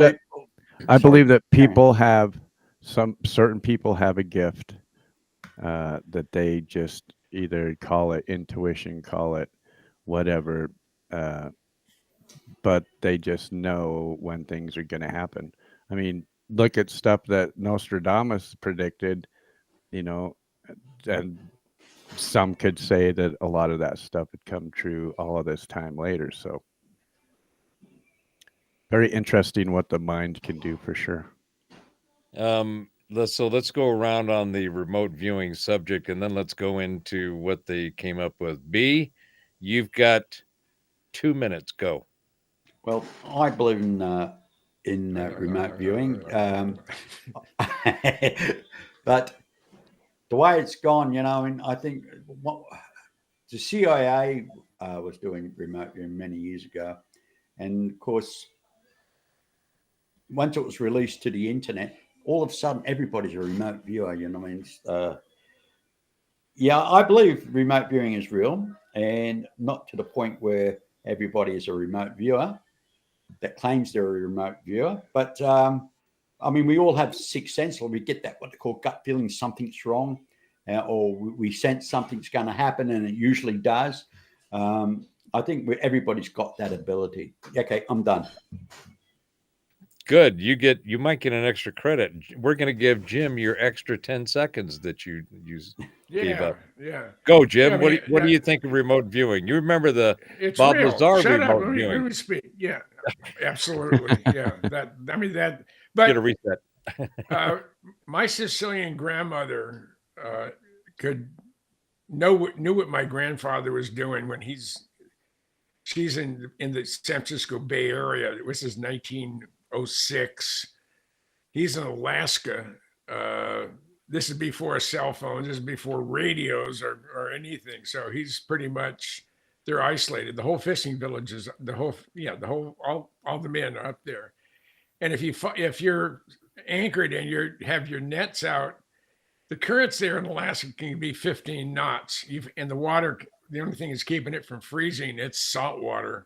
that Sorry. certain people have a gift that they just either call it intuition, call it whatever, but they just know when things are going to happen. I mean, look at stuff that Nostradamus predicted, and some could say that a lot of that stuff had come true all of this time later. So very interesting what the mind can do for sure. let's go around on the remote viewing subject, and then let's go into what they came up with. B, you've got 2 minutes. Go. Well, I believe in remote viewing, but the way it's gone, and I think the CIA was doing remote viewing many years ago, and of course, once it was released to the internet, all of a sudden everybody's a remote viewer. Yeah, I believe remote viewing is real, and not to the point where everybody is a remote viewer that claims they're a remote viewer. But we all have sixth sense, or we get that what they call gut feeling, something's wrong, or we sense something's going to happen, and it usually does. I think everybody's got that ability. Okay, I'm done. Good. You might get an extra credit. We're going to give Jim your extra 10 seconds that you gave up. Yeah. Go, Jim. Yeah, what do you think of remote viewing? You remember the It's Bob real. Lazar Shut up. remote Let viewing? me speak. Yeah, absolutely. Yeah, but Get a reset. My Sicilian grandmother knew what my grandfather was doing when she's in the San Francisco Bay Area. This is 1906. He's in Alaska. This is before cell phones. This is before radios or anything. So he's pretty much, they're isolated. The whole fishing village is all the men are up there. And if you're anchored and you have your nets out, the currents there in Alaska can be 15 knots. And the water, the only thing is keeping it from freezing, it's salt water.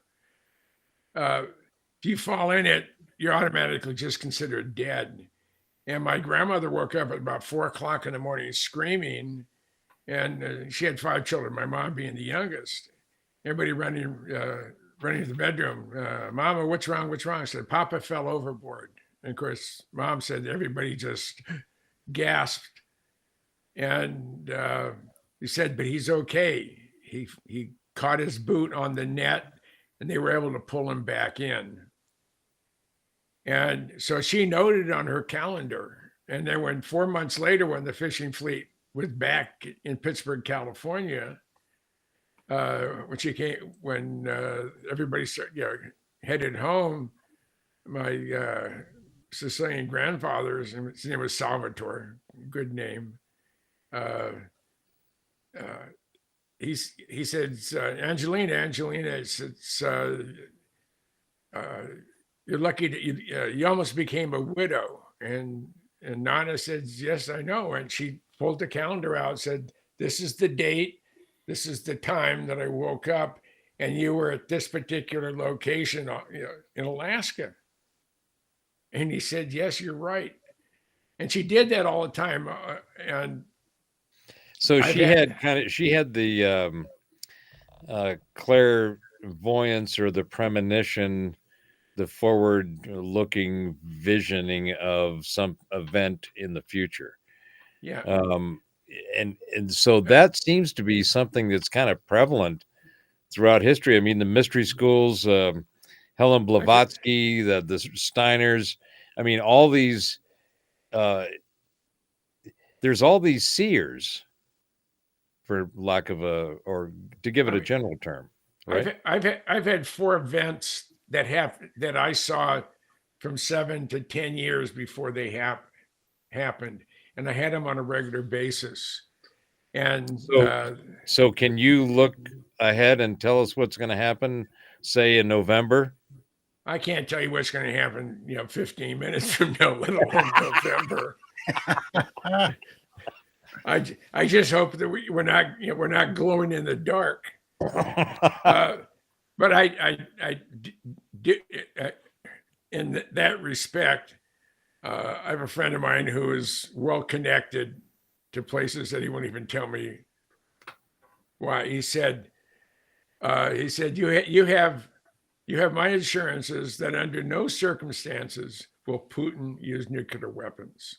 If you fall in it, you're automatically just considered dead. And my grandmother woke up at about 4 o'clock in the morning screaming, and she had 5 children, my mom being the youngest. Everybody running to the bedroom. Mama, what's wrong? What's wrong? I said, Papa fell overboard. And of course, Mom said everybody just gasped. And he said, but he's okay. He caught his boot on the net, and they were able to pull him back in. And so she noted it on her calendar. And then when 4 months later, when the fishing fleet was back in Pittsburgh, California, when everybody headed home, my Sicilian grandfather's, his name was Salvatore, good name. He said, Angelina, you're lucky that you almost became a widow. And Nana said, yes, I know. And she pulled the calendar out, said, this is the date. This is the time that I woke up, and you were at this particular location in Alaska. And he said, yes, you're right. And she did that all the time. And so she had the clairvoyance or the premonition, the forward-looking visioning of some event in the future. Yeah. And so that seems to be something that's kind of prevalent throughout history. I mean, the mystery schools, Helen Blavatsky, the Steiners. I mean, all these. There's all these seers, for lack of or to give it a general term, right? I've had 4 events that I saw from 7 to 10 years before they happened. And I had them on a regular basis. And so can you look ahead and tell us what's going to happen, say in November? I can't tell you what's going to happen, 15 minutes from now, let alone November. I just hope that we're not glowing in the dark. But in that respect, I have a friend of mine who is well connected to places that he won't even tell me why. He said, you have my assurances that under no circumstances will Putin use nuclear weapons.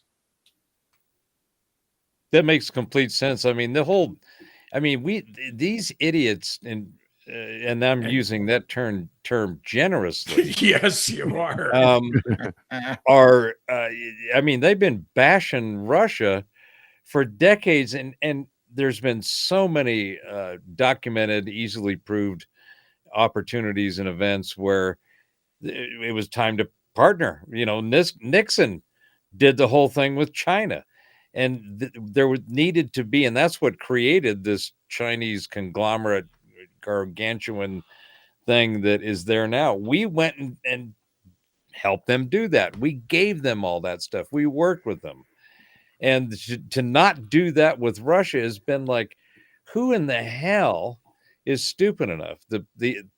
That makes complete sense. I mean, these idiots, and and I'm using that term generously. Yes, you are. I mean, they've been bashing Russia for decades, and there's been so many documented, easily proved opportunities and events where it was time to partner. You know, Nixon did the whole thing with China, and there needed to be, and that's what created this Chinese conglomerate, gargantuan thing that is there now. We went and helped them do that. We gave them all that stuff. We worked with them. And to not do that with Russia has been like, who in the hell is stupid enough? The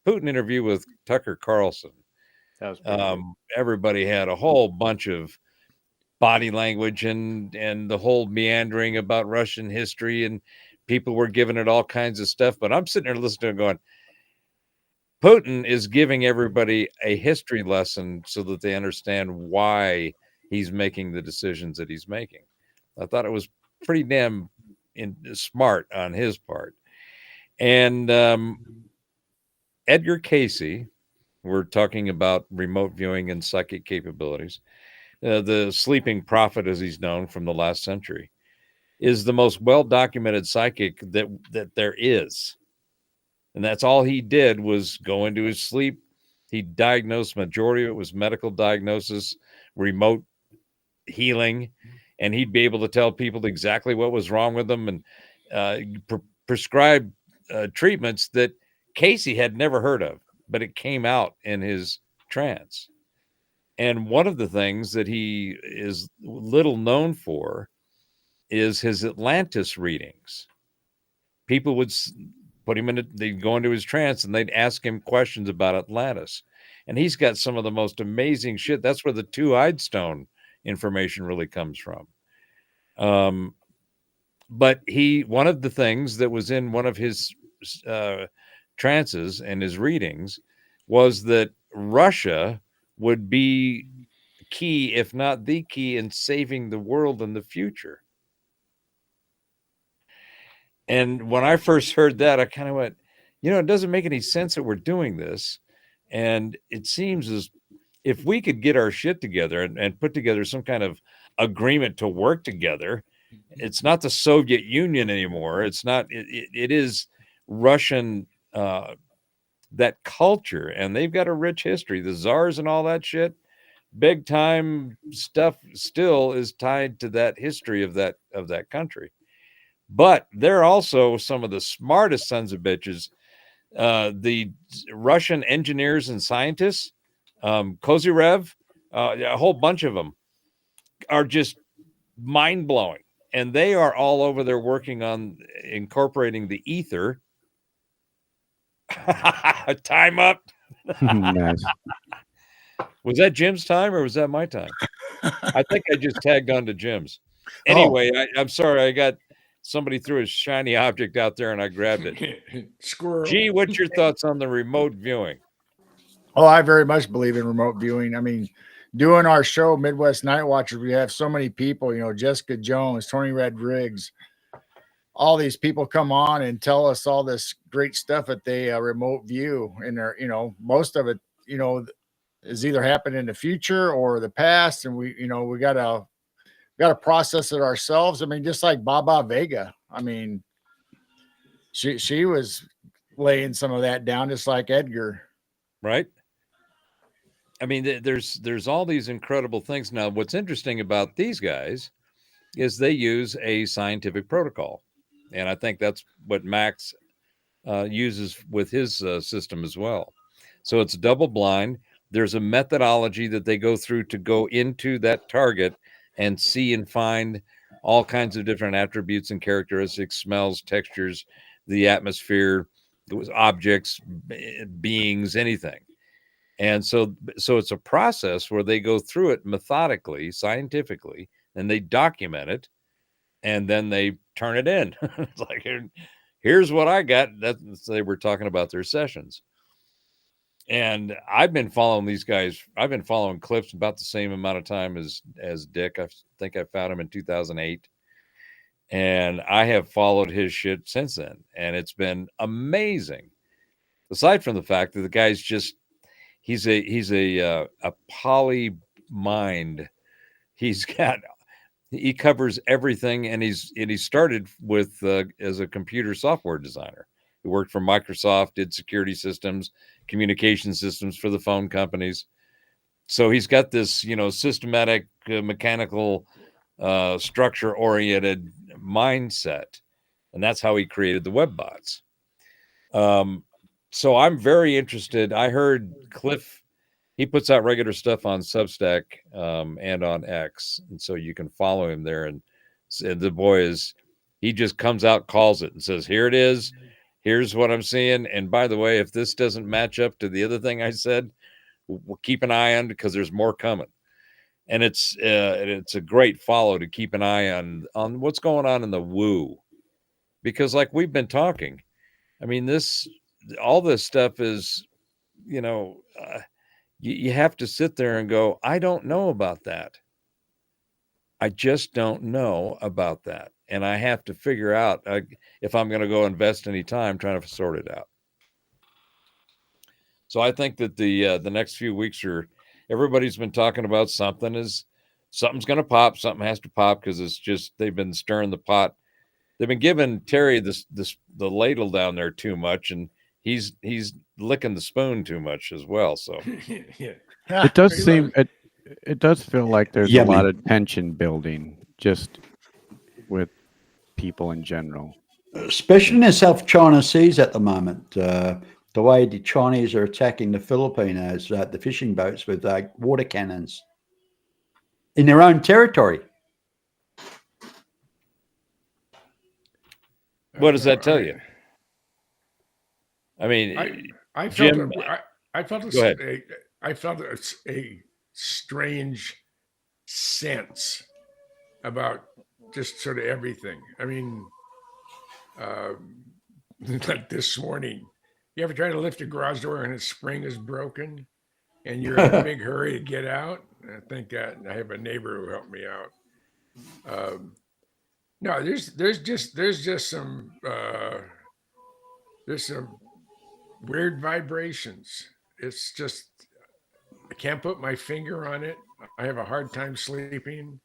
Putin interview with Tucker Carlson, everybody had a whole bunch of body language and the whole meandering about Russian history, and people were giving it all kinds of stuff. But I'm sitting there listening to it going, Putin is giving everybody a history lesson so that they understand why he's making the decisions that he's making. I thought it was pretty damn smart on his part. And Edgar Casey, we're talking about remote viewing and psychic capabilities. The sleeping prophet, as he's known from the last century, is the most well-documented psychic that there is. And that's all he did was go into his sleep. He diagnosed, majority of it was medical diagnosis, remote healing, and he'd be able to tell people exactly what was wrong with them and prescribe treatments that Casey had never heard of, but it came out in his trance. And one of the things that he is little known for is his Atlantis readings. People would put him in, they'd go into his trance and they'd ask him questions about Atlantis. And he's got some of the most amazing shit. That's where the two-eyed stone information really comes from. But one of the things that was in one of his trances and his readings was that Russia would be key, if not the key, in saving the world in the future. And when I first heard that, I kind of went, it doesn't make any sense that we're doing this. And it seems as if we could get our shit together and put together some kind of agreement to work together, it's not the Soviet Union anymore. It's not, it is Russian, that culture, and they've got a rich history. The czars and all that shit, big time stuff still is tied to that history of that country. But they're also some of the smartest sons of bitches. The Russian engineers and scientists, Kozyrev, a whole bunch of them are just mind-blowing. And they are all over there working on incorporating the ether. Time up. Nice. Was that Jim's time or was that my time? I think I just tagged on to Jim's. Anyway, I'm sorry. I got somebody threw a shiny object out there and I grabbed it. Squirrel. Gee, what's your thoughts on the remote viewing? Oh, I very much believe in remote viewing. I mean, doing our show, Midwest Night Watchers, we have so many people, Jessica Jones, Tony Red Riggs, all these people come on and tell us all this great stuff that they remote view. And they're, most of it, is either happened in the future or the past. And we gotta process it ourselves. I mean, just like Baba Vega. I mean, she was laying some of that down just like Edgar. Right. I mean, there's all these incredible things. Now, what's interesting about these guys is they use a scientific protocol. And I think that's what Max uses with his system as well. So it's double blind. There's a methodology that they go through to go into that target and see and find all kinds of different attributes and characteristics, smells, textures, the atmosphere, objects, beings, anything. And so it's a process where they go through it methodically, scientifically, and they document it, and then they turn it in. It's like, here's what I got. They were talking about their sessions. And I've been following these guys. I've been following Cliff about the same amount of time as Dick. I think I found him in 2008. And I have followed his shit since then. And it's been amazing. aside from the fact that the guy's just he's a poly mind. He covers everything, and he started with as a computer software designer. He worked for Microsoft, did security systems, communication systems for the phone companies. So he's got this, systematic, mechanical, structure-oriented mindset, and that's how he created the web bots. So I'm very interested. I heard Cliff, he puts out regular stuff on Substack and on X, and so you can follow him there. And the boy he just comes out, calls it, and says, "Here it is. Here's what I'm seeing. And by the way, if this doesn't match up to the other thing I said, we'll keep an eye on, because there's more coming." And it's a great follow to keep an eye on what's going on in the woo, because like we've been talking, I mean, all this stuff is, you have to sit there and go, I don't know about that. I just don't know about that. And I have to figure out if I'm going to go invest any time trying to sort it out. So I think that the next few weeks everybody's been talking about something's going to pop. Something has to pop, because it's just, they've been stirring the pot. They've been giving Terry the ladle down there too much, and he's licking the spoon too much as well. So it does seem it does feel like there's a lot of tension building just with people in general, especially in the South China Seas at the moment. The way the Chinese are attacking the Filipinos, the fishing boats with water cannons in their own territory. What does that tell you? I mean, I Jim, felt a strange sense about just sort of everything. I mean, like this morning, you ever try to lift a garage door and a spring is broken and you're in a big hurry to get out? I think I have a neighbor who helped me out. No, there's just some weird vibrations. It's just, I can't put my finger on it. I have a hard time sleeping.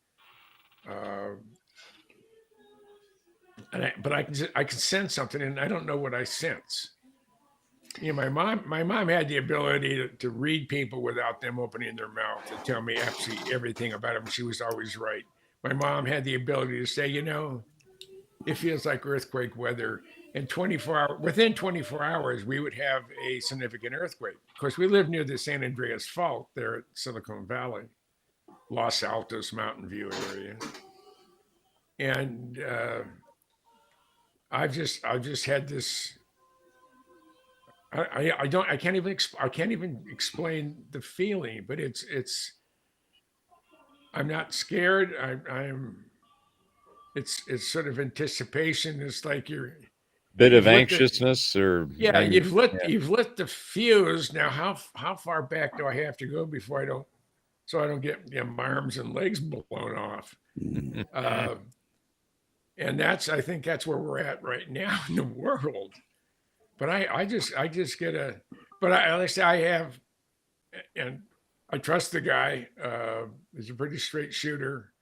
But I can sense something, and I don't know what I sense. My mom had the ability to read people without them opening their mouth, to tell me absolutely everything about them. She was always right. My mom had the ability to say, it feels like earthquake weather. And within 24 hours, we would have a significant earthquake. Of course, we live near the San Andreas Fault there at Silicon Valley, Los Altos Mountain View area. And I've just had this. I can't even explain the feeling, but it's. I'm not scared. It's sort of anticipation. It's like bit of anxiousness, you've lit the fuse. Now, how far back do I have to go before I don't get my arms and legs blown off? And I think that's where we're at right now in the world. But I just get like I say, I have, and I trust the guy. He's a pretty straight shooter.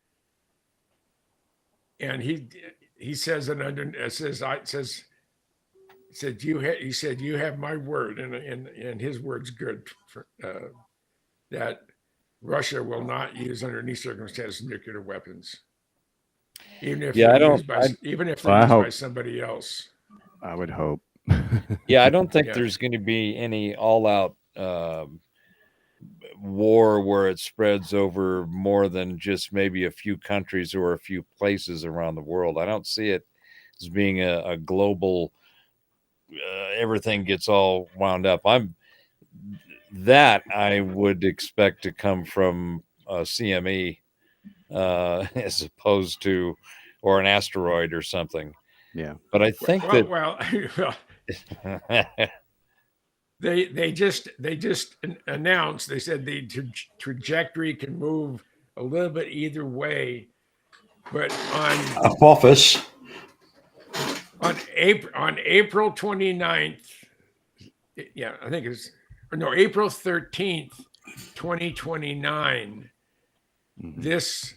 And he says he said you have my word, and his word's good for, that Russia will not use under any circumstances nuclear weapons, even if they're used by somebody else. I would hope. Yeah, I don't think there's going to be any all-out war where it spreads over more than just maybe a few countries or a few places around the world. I don't see it as being a global, everything gets all wound up. I would expect to come from CME as opposed to, or an asteroid or something. Yeah. But I think They just announced, they said the trajectory can move a little bit either way, but on April 29th, Yeah, I think it's no April 13th, 2029. This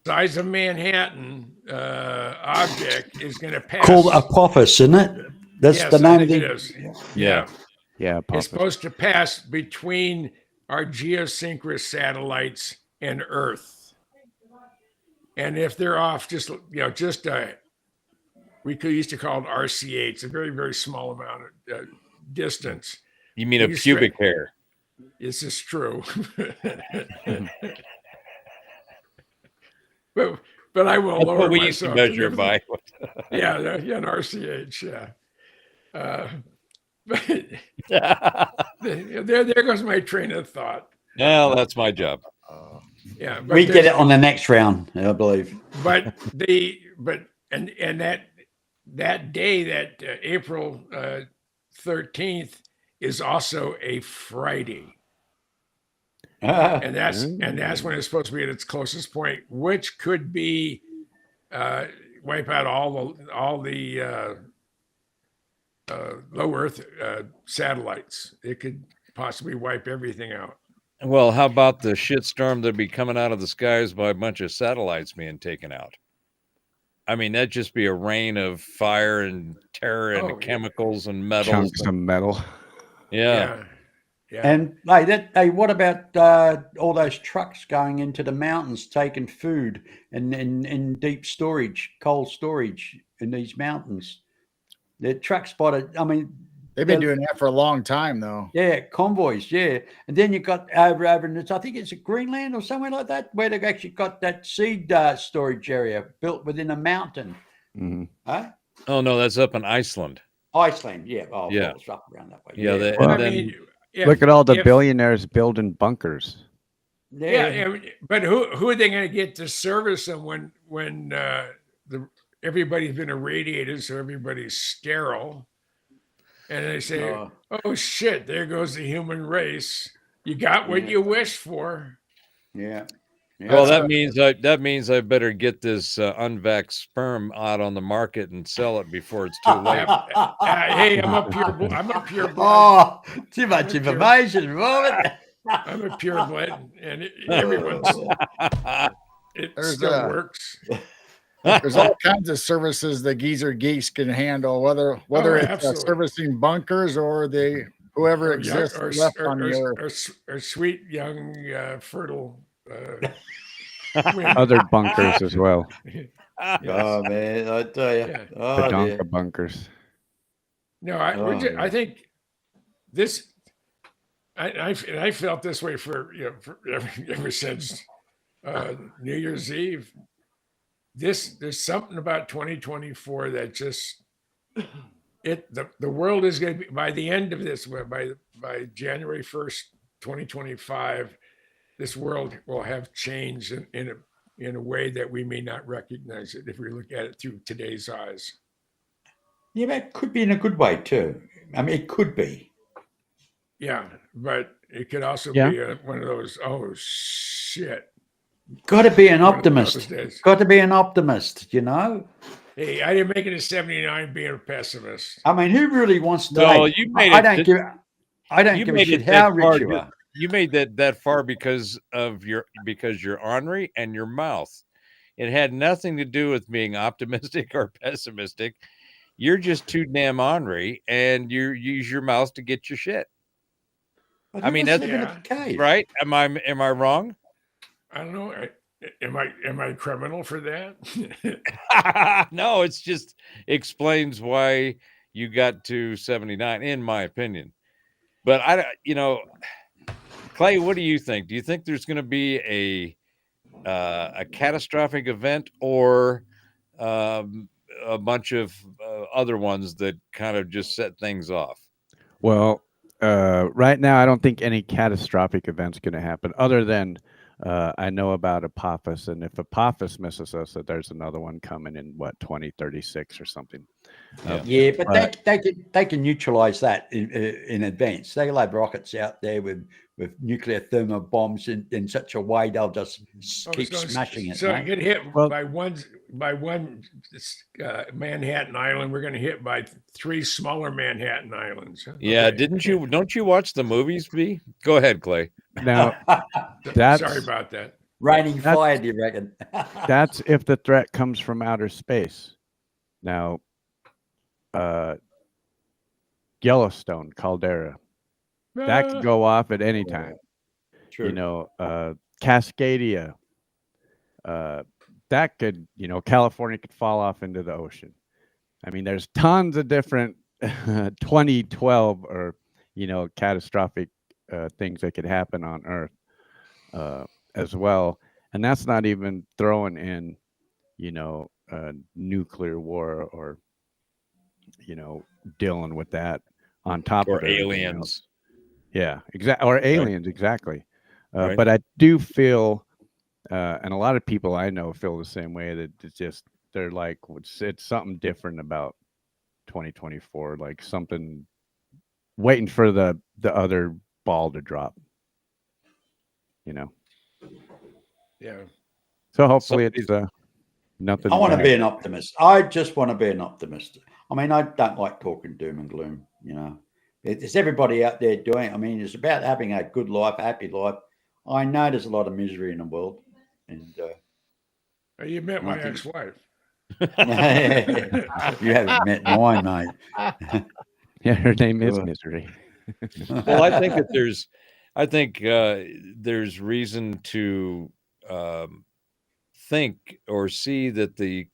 size of Manhattan object is going to pass. Called Apophis, isn't it? That's Yes, the I name of think the. it is. Yeah. Yeah, It's supposed to pass between our geosynchronous satellites and Earth. And if they're off just we used to call it RCA. It's a very, very small amount of distance. You mean a can pubic stra- hair? This is true. but I will That's lower what we used to myself measure give by. yeah, an RCH, yeah. But there goes my train of thought. Well, that's my job. Yeah, We get it on the next round, I believe. But that day, that April 13th, is also a Friday. And that's when it's supposed to be at its closest point, which could be wipe out all the low Earth satellites. It could possibly wipe everything out. Well, how about the shitstorm that'd be coming out of the skies by a bunch of satellites being taken out? I mean, that'd just be a rain of fire and terror and chemicals and metals. Chunks of metal. Yeah. And what about all those trucks going into the mountains taking food and in deep storage, cold storage in these mountains? The truck spotted. I mean, they've been doing that for a long time, though. Yeah, convoys. Yeah, and then you got over in I think it's Greenland or somewhere like that, where they've actually got that seed storage area built within a mountain. Huh? Oh no, that's up in Iceland. Iceland, yeah. Oh, Yeah. well, it's up around that way. Yeah, Well, look at all the billionaires building bunkers. Yeah, but who are they going to get to service them when everybody's been irradiated, so everybody's sterile, and they say, "Oh shit, there goes the human race. You got what you wished for." Yeah. Well, that means I better get this unvaxxed sperm out on the market and sell it before it's too late. Hey, I'm a pure blood. Oh, too much information, Robert. I'm a pure blood, and everyone's. It still works. There's all kinds of services the Geezer Geeks can handle, whether it's absolutely. servicing bunkers or whoever exists left on the earth. Or sweet young fertile. Other bunkers as well. Oh man, I tell you, Badonka bunkers. No, I think this. I felt this way for ever since New Year's Eve. There's something about 2024 that just the world is going to be, by the end of this, by January 1st, 2025, this world will have changed in a way that we may not recognize it if we look at it through today's eyes. Yeah, but it could be in a good way too. I mean, it could be. Yeah, but it could also Yeah. be one of those, oh shit. Got to be an One of optimist. those days. Got to be an optimist, you know. Hey, I didn't make it to 79 being a pessimist. I mean, who really wants to? No, hey, you made I it. don't give. I don't You give a made shit it how that far rich you ju- are. You made that far because you're ornery and your mouth. It had nothing to do with being optimistic or pessimistic. You're just too damn ornery, and you use your mouth to get your shit. But I who mean, wants that's to live in a cave? right. Am I wrong? I don't know. Am I criminal for that? No, it's just explains why you got to 79, in my opinion. But Clay, what do you think? Do you think there's going to be a catastrophic event or a bunch of other ones that kind of just set things off? Well, right now, I don't think any catastrophic event's going to happen other than I know about Apophis. And if Apophis misses us, that there's another one coming in, 2036 or something. Yeah, but they can neutralize that in advance. They'll have rockets out there with nuclear thermal bombs in such a way they'll just keep smashing it. So mate. get hit by one Manhattan Island. We're going to hit by 3 smaller Manhattan Islands. Huh? Yeah, Okay. don't you watch the movies, B? Go ahead, Clay. Now, that's Sorry about that. Raining fire, do you reckon? that's if the threat comes from outer space. Now, Yellowstone caldera, that could go off at any time. True. You know, Cascadia, that could, California could fall off into the ocean. I mean, there's tons of different 2012 or, catastrophic things that could happen on Earth as well. And that's not even throwing in, nuclear war or, dealing with that on top Or of everything aliens. else. Yeah, exactly. Or aliens, exactly. Right. But I do feel, and a lot of people I know feel the same way, that it's just, they're like, it's something different about 2024, like something waiting for the other ball to drop, Yeah. So hopefully it's nothing. I want to bad. be an optimist. I just want to be an optimist. I mean, I don't like talking doom and gloom. There's everybody out there doing. I mean, it's about having a good life, a happy life. I know there's a lot of misery in the world, and You met my I think- ex-wife. you haven't met mine, mate. Yeah, her name is Well. Misery. Well, I think that there's reason to think or see that the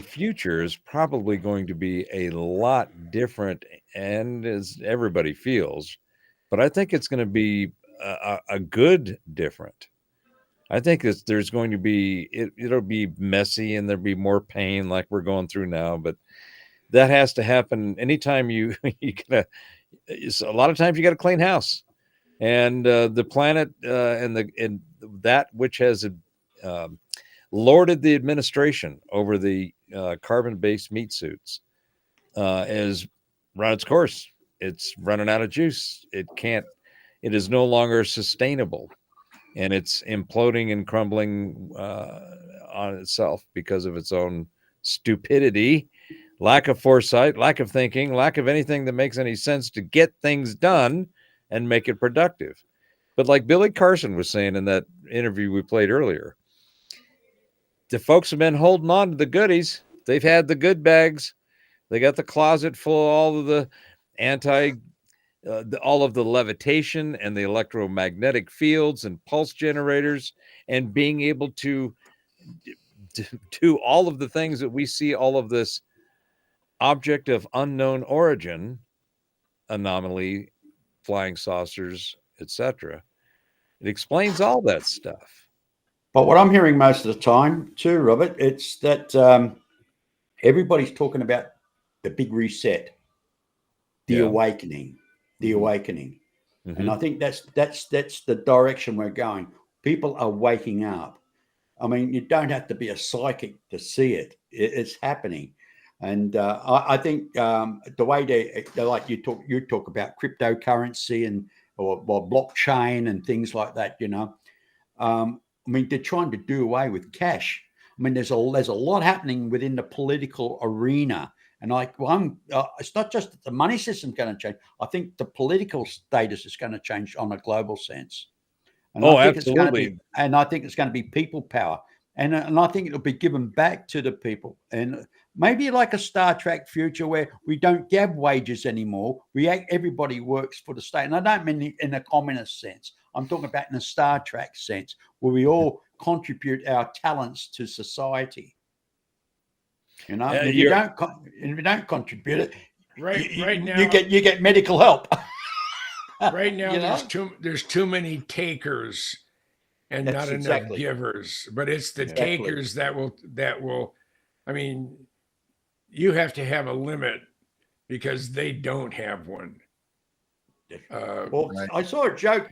future is probably going to be a lot different, and as everybody feels, but I think it's going to be a good different. I think there's going to be it'll be messy and there'll be more pain like we're going through now, but that has to happen anytime a lot of times you got to clean house, and the planet and that which has lorded the administration over the carbon-based meat suits is run its course. It's running out of juice. It is no longer sustainable, and it's imploding and crumbling on itself because of its own stupidity, lack of foresight, lack of thinking, lack of anything that makes any sense to get things done and make it productive. But like Billy Carson was saying in that interview we played earlier, the folks have been holding on to the goodies. They've had the good bags. They got the closet full of all of the all of the levitation and the electromagnetic fields and pulse generators, and being able to do all of the things that we see, all of this object of unknown origin, anomaly, flying saucers, etc. It explains all that stuff. But what I'm hearing most of the time too, Robert, it's that everybody's talking about the big reset, the awakening, Mm-hmm. and I think that's the direction we're going. People are waking up. I mean, you don't have to be a psychic to see it. It's happening, and I think the way they like you talk about cryptocurrency and or blockchain and things like that. I mean, they're trying to do away with cash. I mean, there's a lot happening within the political arena, and it's not just that the money system's going to change. I think the political status is going to change on a global sense. And I think absolutely. I think it's going to be people power, and I think it'll be given back to the people, and maybe like a Star Trek future where we don't have wages anymore. Everybody works for the state, and I don't mean in a communist sense. I'm talking about in a Star Trek sense, where we all contribute our talents to society. And if you don't contribute it, right now you get medical help. Right now, there's too many takers and That's not exactly. enough givers. But it's the Exactly. takers that will. I mean, you have to have a limit because they don't have one. Well, I saw a joke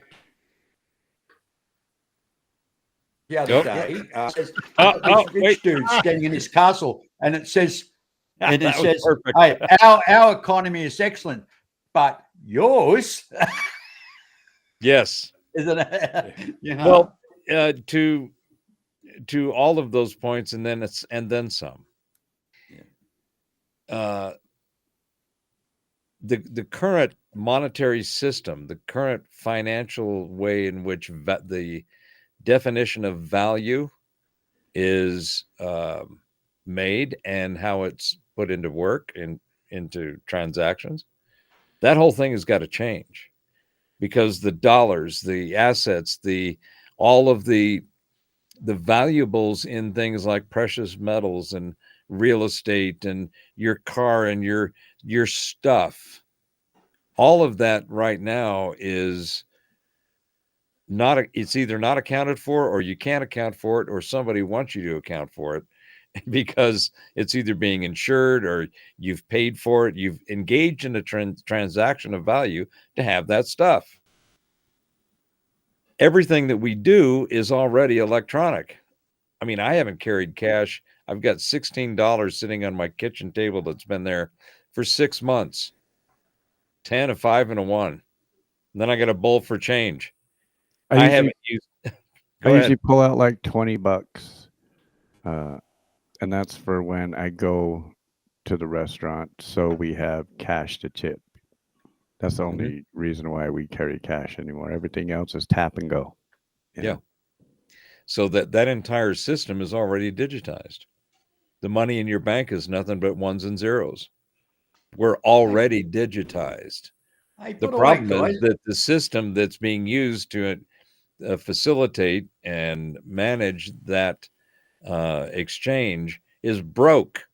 the other day. Says, this rich dude standing in his castle, and it says, And it That was says, perfect. hey, our economy is excellent, but yours Yes. isn't it? You know? Well, to all of those points, and then some. The current monetary system, the current financial way in which the definition of value is made and how it's put into work and into transactions, that whole thing has got to change, because the dollars, the assets, all of the valuables in things like precious metals and real estate and your car and your stuff, all of that right now is not it's either not accounted for, or you can't account for it, or somebody wants you to account for it because it's either being insured or you've paid for it. You've engaged in a transaction of value to have that stuff. Everything that we do is already electronic. I mean, I haven't carried cash. I've got $16 sitting on my kitchen table that's been there for 6 months. 10, a 5, and a 1. And then I got a bowl for change. I haven't used. I usually pull out like $20, and that's for when I go to the restaurant. So we have cash to tip. That's the only reason why we carry cash anymore. Everything else is tap and go. Yeah. So that entire system is already digitized. The money in your bank is nothing but ones and zeros. We're already digitized. The problem is that the system that's being used to facilitate and manage that exchange is broke.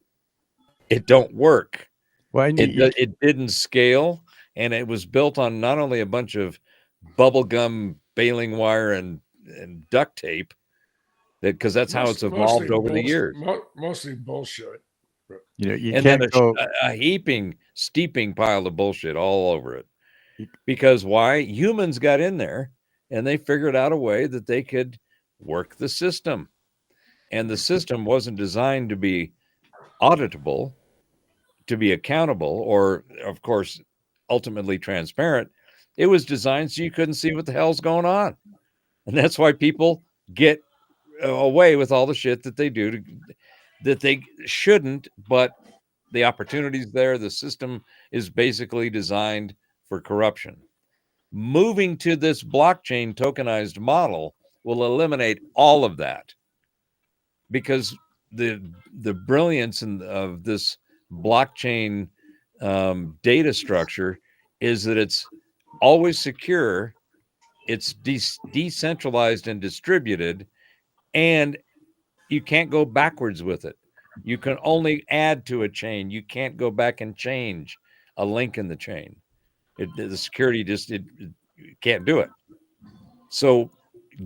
It don't work. Well, it didn't scale, and it was built on not only a bunch of bubble gum, baling wire, and duct tape, because that's how it's evolved over the years. Mostly bullshit. You know, you And can't then go. a steeping pile of bullshit all over it. Because why? Humans got in there and they figured out a way that they could work the system. And the system wasn't designed to be auditable, to be accountable, or, of course, ultimately transparent. It was designed so you couldn't see what the hell's going on. And that's why people get away with all the shit that they do that they shouldn't, but the opportunity's there. The system is basically designed for corruption. Moving to this blockchain tokenized model will eliminate all of that, because the brilliance of this blockchain data structure is that it's always secure, it's decentralized and distributed, and you can't go backwards with it. You can only add to a chain. You can't go back and change a link in the chain. The security it can't do it. So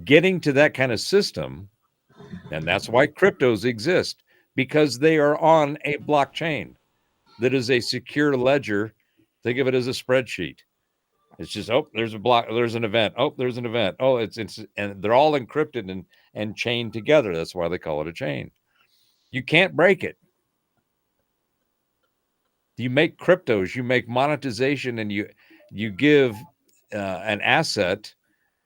getting to that kind of system, and that's why cryptos exist, because they are on a blockchain that is a secure ledger. Think of it as a spreadsheet. It's just, oh, there's a block, there's an event. Oh, there's an event. Oh, it's and they're all encrypted and chained together. That's why they call it a chain. You can't break it. You make cryptos, you make monetization, and you give an asset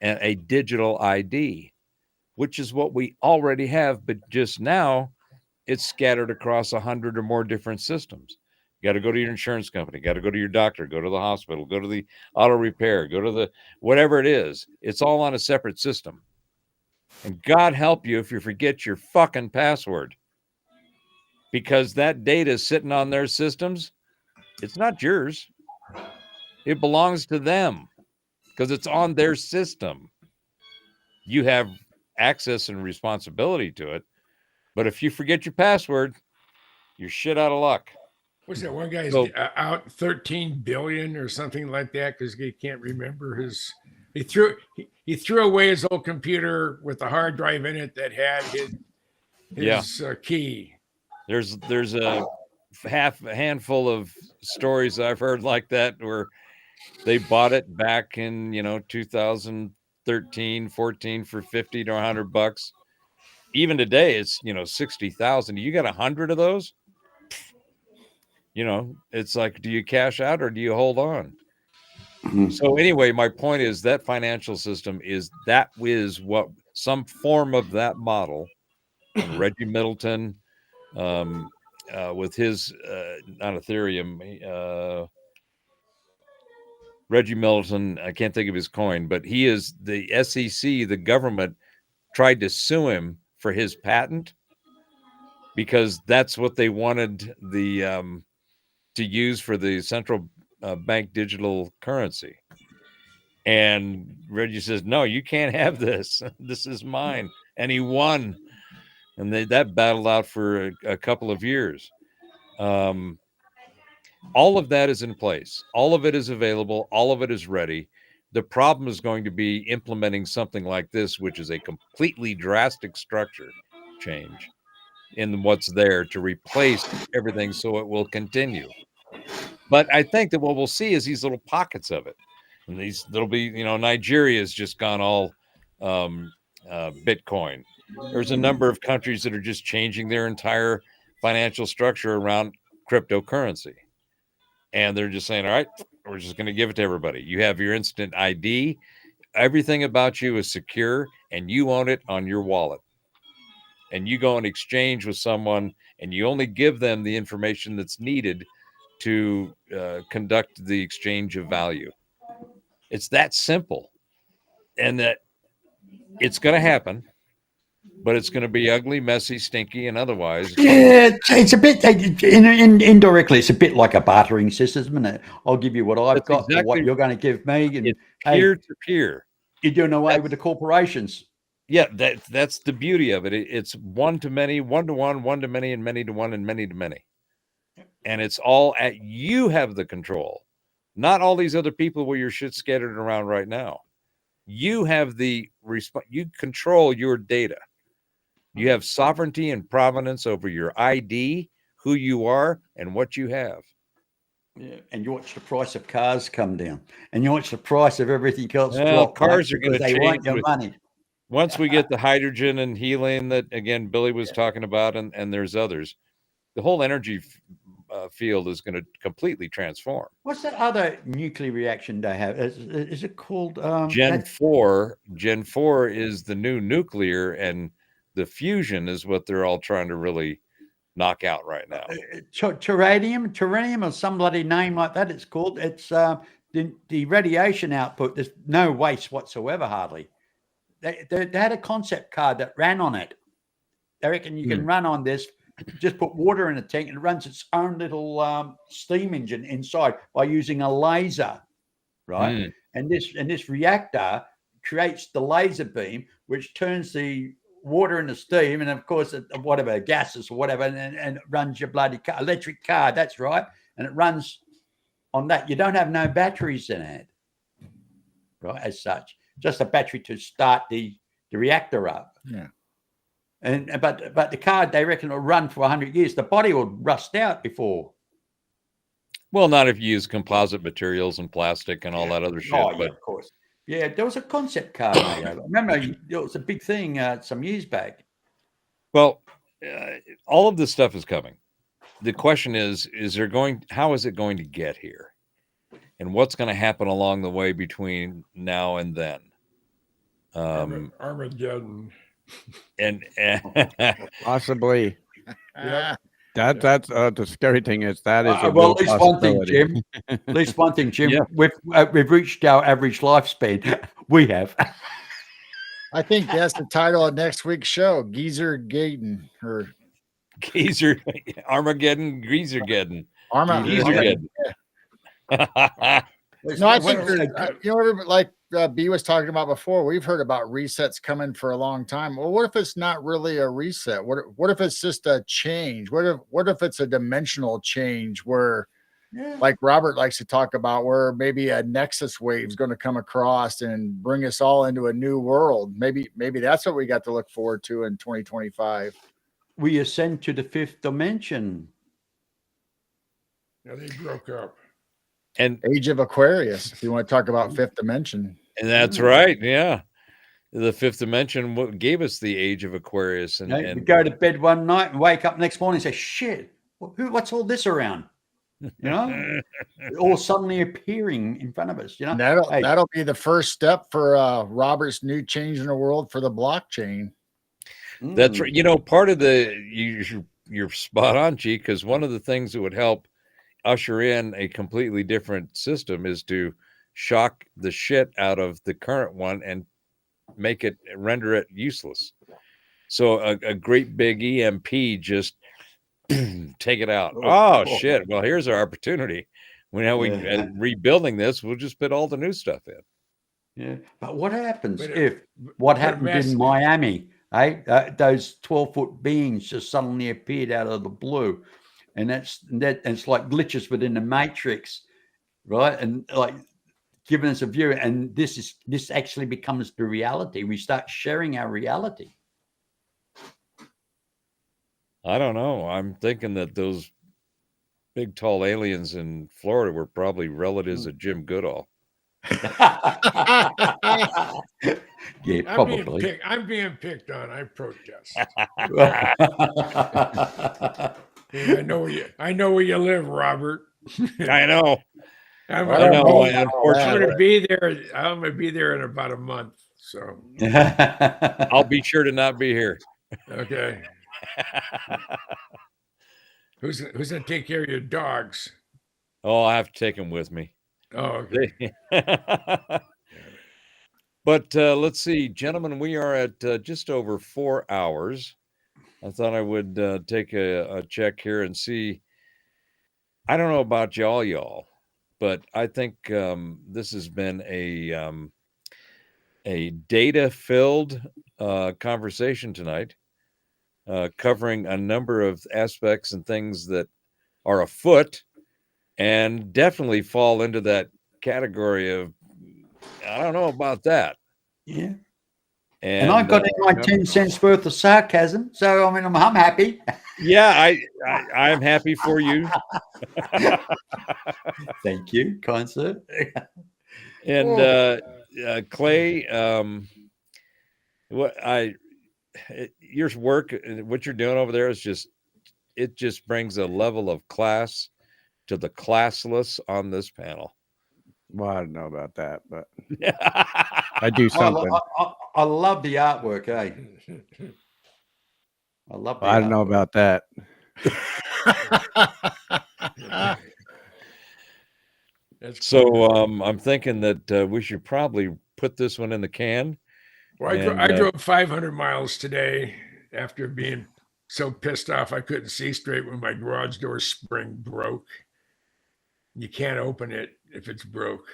and a digital ID, which is what we already have, but just now it's scattered across 100 or more different systems. You got to go to your insurance company, got to go to your doctor, go to the hospital, go to the auto repair, go to the whatever it is. It's all on a separate system. And God help you if you forget your fucking password, because that data is sitting on their systems. It's not yours. It belongs to them because it's on their system. You have access and responsibility to it. But if you forget your password, you're shit out of luck. What's that one guy's out 13 billion or something like that because he can't remember his. He threw away his old computer with the hard drive in it that had his key. There's a handful of stories I've heard like that where they bought it back in 2013, 14 for $50 to $100. Even today, it's 60,000. You got 100 of those. You know, it's like, do you cash out or do you hold on? So anyway, my point is that financial system is what some form of that model. And Reggie Middleton, with his not Ethereum, Reggie Middleton, I can't think of his coin, but he is the SEC. The government tried to sue him for his patent because that's what they wanted to use for the central bank digital currency. And Reggie says, no, you can't have this. This is mine. And he won. And that battled out for a couple of years. All of that is in place. All of it is available. All of it is ready. The problem is going to be implementing something like this, which is a completely drastic structure change in what's there to replace everything so it will continue. But I think that what we'll see is these little pockets of it. And there'll be, Nigeria's just gone all Bitcoin. There's a number of countries that are just changing their entire financial structure around cryptocurrency. And they're just saying, all right, we're just going to give it to everybody. You have your instant ID. Everything about you is secure and you own it on your wallet. And you go and exchange with someone and you only give them the information that's needed to conduct the exchange of value. It's that simple. And that it's going to happen, but it's going to be ugly, messy, stinky, and otherwise. Yeah, it's a bit indirectly. It's a bit like a bartering system, isn't it? I'll give you what I've got for what you're going to give me, and it's peer to peer. You're doing away with the corporations. Yeah, that's the beauty of it. It's one to many, one to one, one to many, and many to one, and many to many. And it's all at you have the control, not all these other people where your shit's scattered around right now. You have the you control your data. You have sovereignty and provenance over your ID, who you are, and what you have. Yeah, and you watch the price of cars come down, and you watch the price of everything else Well, drop. cars are going to they change want your with- money. Once we get the hydrogen and helium that, again, Billy was talking about, and there's others, the whole energy field is going to completely transform. What's that other nuclear reaction they have? Is it called Gen 4 is the new nuclear, and the fusion is what they're all trying to really knock out right now. Terranium or some bloody name like that? It's called. It's the radiation output. There's no waste whatsoever, hardly. They had a concept car that ran on it. They reckon you can run on this. Just put water in a tank and it runs its own little steam engine inside by using a laser, right? And this reactor creates the laser beam, which turns the water into steam, and of course, whatever gases or whatever, and it runs your bloody car, electric car. That's right, and it runs on that. You don't have no batteries in it, right? As such, just a battery to start the reactor up. Yeah. But the car, they reckon, will run for 100 years. The body will rust out before. Well, not if you use composite materials and plastic and all that other shit. Oh, yeah, but of course. Yeah, there was a concept car made. I remember it was a big thing some years back. well, all of this stuff is coming. The question is how is it going to get here? And what's going to happen along the way between now and then? Armageddon. And Possibly. Yeah. That's the scary thing is that is a Well, real at least one thing, possibility. Jim. At least one thing, Jim. Yeah. We've reached our average lifespan. We have. I think that's the title of next week's show, Geezer Gaten or Geezer Armageddon, Greasergeddon. Armageddon. Geezergeddon. No, I think like B was talking about before, we've heard about resets coming for a long time. Well, what if it's not really a reset? What if it's just a change? What if it's a dimensional change where, like Robert likes to talk about, where maybe a nexus wave is going to come across and bring us all into a new world? Maybe that's what we got to look forward to in 2025. We ascend to the fifth dimension. Yeah, they broke up. And Age of Aquarius, if you want to talk about fifth dimension. And that's right. Yeah. The fifth dimension gave us the age of Aquarius. We go to bed one night and wake up next morning and say, shit, what's all this around? you know, or suddenly appearing in front of us. You know, That'll be the first step for Robert's new change in the world for the blockchain. That's right. You know, part of you're spot on, G, because one of the things that would help usher in a completely different system is to shock the shit out of the current one and render it useless. So a great big EMP just take it out. Oh shit. Well, here's our opportunity. Rebuilding this, we'll just put all the new stuff in. Yeah. But what happens if what happened in Miami? Those 12-foot beings just suddenly appeared out of the blue, and it's like glitches within the matrix, right? And like giving us a view, and this actually becomes the reality. We start sharing our reality. I don't know. I'm thinking that those big tall aliens in Florida were probably relatives of Jim Goodall. Yeah, probably. I'm being picked on. I protest. I know where you live, Robert. I know. I'm Unfortunately, I'm gonna be there in about a month. So I'll be sure to not be here. Okay. Who's gonna take care of your dogs? Oh, I have to take them with me. Oh, okay. But let's see, gentlemen, we are at just over 4 hours. I thought I would take a check here and see. I don't know about y'all, but I think this has been a data-filled conversation tonight, covering a number of aspects and things that are afoot and definitely fall into that category of, I don't know about that. Yeah. And I got in my 10 cents worth of sarcasm. So, I mean, I'm happy. Yeah, I'm happy for you. Thank you, kind sir. And Clay, your work, what you're doing over there is it just brings a level of class to the classless on this panel. Well, I don't know about that, but I do something. I love the artwork, eh? I love. I don't know about that. So I'm thinking that we should probably put this one in the can. Well, I drove 500 miles today after being so pissed off I couldn't see straight when my garage door spring broke. You can't open it if it's broke.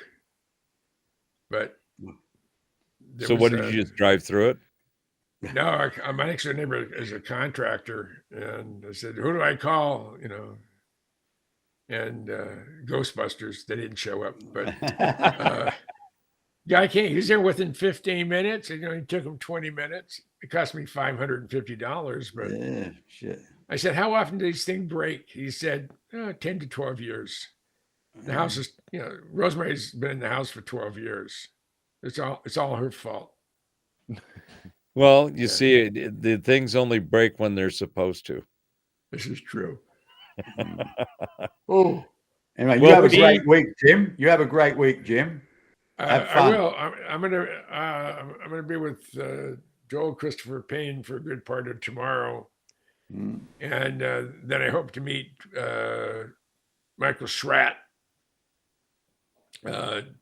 But so what did you just drive through it? No, my next door neighbor is a contractor, and I said, "Who do I call?" You know, and Ghostbusters, they didn't show up, but guy came. He's there within 15 minutes. And, it took him 20 minutes. It cost me $550, but yeah, shit. I said, "How often do these things break?" He said, 10 to 12 years. The house is, Rosemary's been in the house for 12 years. It's all her fault. Well, you see, the things only break when they're supposed to. This is true. Oh, anyway, you have a great week, Jim. You have a great week, Jim. Have fun. I will. I'm gonna be with Joel Christopher Payne for a good part of tomorrow, and then I hope to meet Michael Schratt.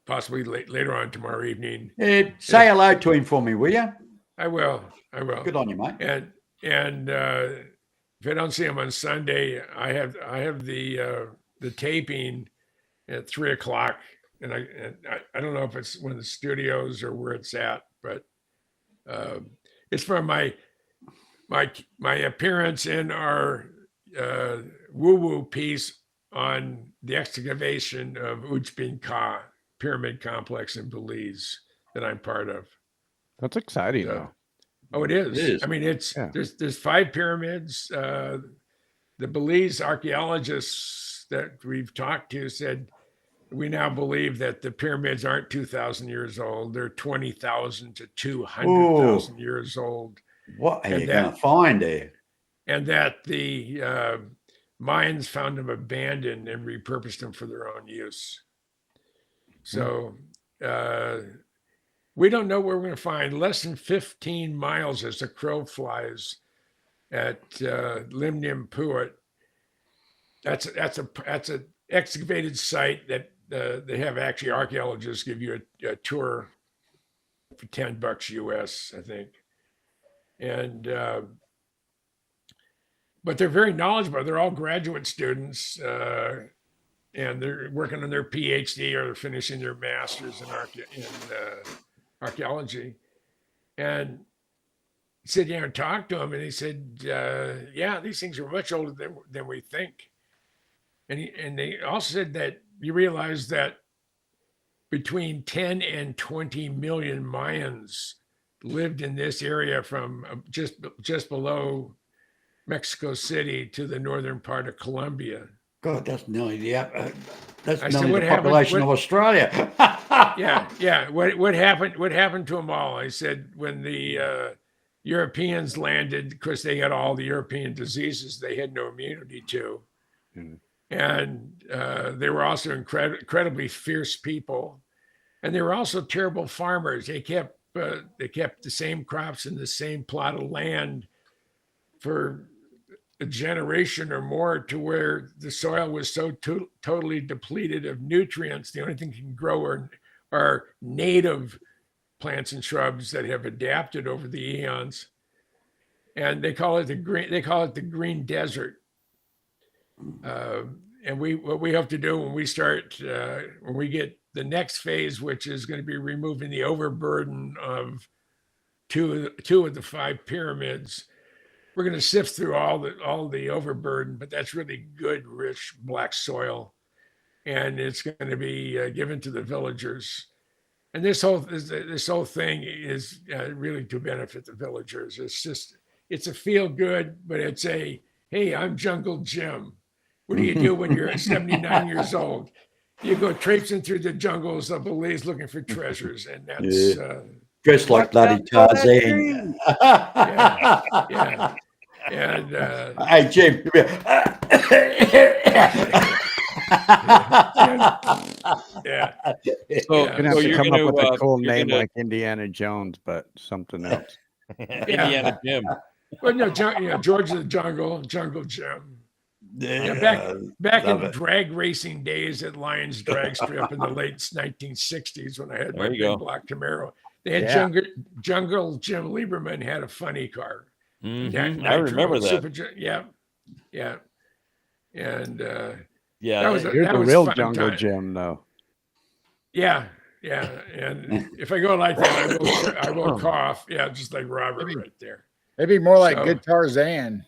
Possibly later on tomorrow evening. Say hello to him for me, will you? I will. Good on you, mate. And if I don't see him on Sunday, I have the taping at 3:00, and I don't know if it's one of the studios or where it's at, but it's from my appearance in our woo-woo piece on the excavation of Uchbin Ka pyramid complex in Belize that I'm part of. That's exciting, though. Oh, it is. It is. I mean, there's 5 pyramids. The Belize archaeologists that we've talked to said we now believe that the pyramids aren't 2,000 years old; they're 20,000 to 200,000 years old. What are you going to find there? And that the Mayans found them abandoned and repurposed them for their own use. So we don't know where we're going to find less than 15 miles as the crow flies at Limnim Puat. That's a excavated site that they have actually archaeologists give you a tour for $10 US, I think. And but they're very knowledgeable. They're all graduate students, and they're working on their PhD or they're finishing their master's in archaeology. And sit down and talk to him, and he said, "Yeah, these things are much older than we think." And they also said that you realize that between 10 and 20 million Mayans lived in this area from just below Mexico City to the northern part of Colombia. God, that's nearly the that's I said, nearly "What the happened- population what- of Australia. Yeah. What happened to them all? I said, when the Europeans landed, of course, they had all the European diseases they had no immunity to. And they were also incredibly fierce people. And they were also terrible farmers. They kept the same crops in the same plot of land for a generation or more, to where the soil was so totally depleted of nutrients. The only thing you can grow are native plants and shrubs that have adapted over the eons. And they call it the green desert. And what we have to do when we start, when we get the next phase, which is going to be removing the overburden of two of the 5 pyramids, we're going to sift through all the overburden, but that's really good, rich black soil, and it's going to be given to the villagers. And this whole thing is really to benefit the villagers. It's a feel good, but it's a, hey, I'm Jungle Jim. What do you do when you're 79 years old? You go traipsing through the jungles of Belize looking for treasures, and that's Dressed like bloody Tarzan. yeah. And hey, Jim, come yeah. You're gonna have to you're come up with gonna, a cool you're name gonna- like Indiana Jones, but something else. Indiana Jim. Well, no, George of the Jungle, Jungle Jim. Yeah, back in love it. drag racing days at Lions Drag Strip in the late 1960s, when I had my There big you go. black Camaro, they had Yeah. Jungle Jim Lieberman had a funny car. Mhm. I remember that. Yeah. And Yeah, that was You're that the was real fun Jungle time. Jim, though. Yeah. And if I go like that, I will cough. Yeah, just like Robert right there. Maybe more like So- good Tarzan.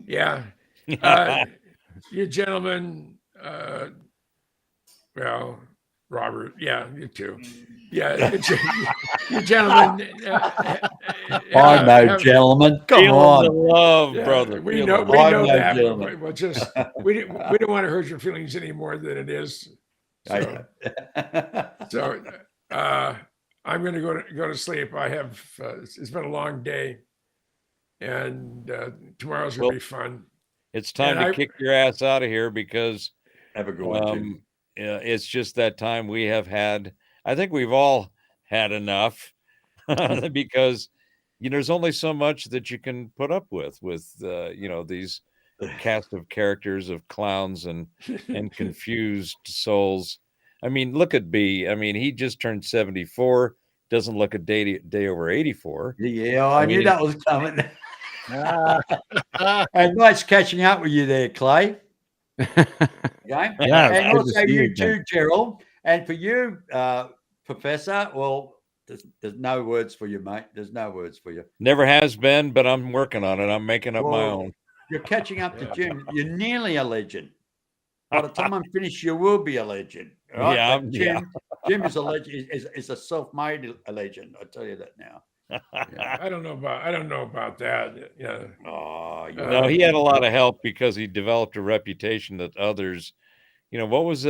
Yeah. You gentlemen, well, Robert, yeah, you too. Yeah, you gentlemen. I know, gentlemen. Come Feel the on. love, Yeah, brother. we Feel know, the we love. know know, that. gentlemen. But just we don't want to hurt your feelings any more than it is. So, I'm going to go to sleep. I have it's been a long day, and tomorrow's going to Well, be fun. It's time And to kick your ass out of here because Have a good one, Jim. yeah, it's just that time we have had. I think we've all had enough because there's only so much that you can put up with these cast of characters of clowns and confused souls. I mean, look at B. I mean, he just turned 74. Doesn't look a day over 84. Yeah, I knew mean, that was coming. And nice catching up with you there, Clay. Okay? Yeah, And good to also see you you too, again. Gerald. And for you, Professor, well, there's no words for you, mate. There's no words for you. Never has been, but I'm working on it. I'm making up my Well, own. You're catching up to Jim. You're nearly a legend. By the time I'm finished, you will be a legend. all right? Yeah, But yeah. Jim is a legend. Is a self-made legend. I tell you that now. I don't know about that. Yeah. Oh, No, he had a lot of help because he developed a reputation that others, what was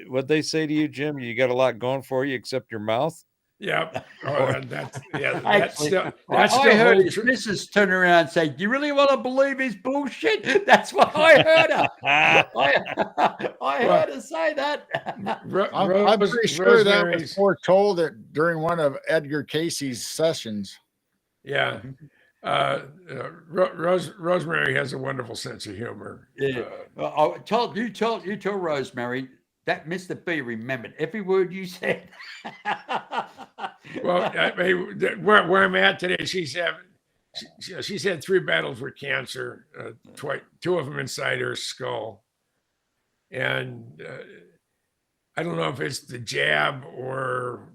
what they say to you, Jim? You got a lot going for you except your mouth. Yep. Oh, that's that's Actually, still that's I still heard hold his true. missus turn around and say, "Do you really want to believe his bullshit?" That's what I heard her. I heard her say that. I'm pretty sure that was foretold during one of Edgar Casey's sessions. Yeah. Rosemary has a wonderful sense of humor. Yeah. I told Rosemary that Mr. B remembered every word you said. Well, I mean, where I'm at today, she's had 3 battles with cancer, 2 of them inside her skull, and I don't know if it's the jab or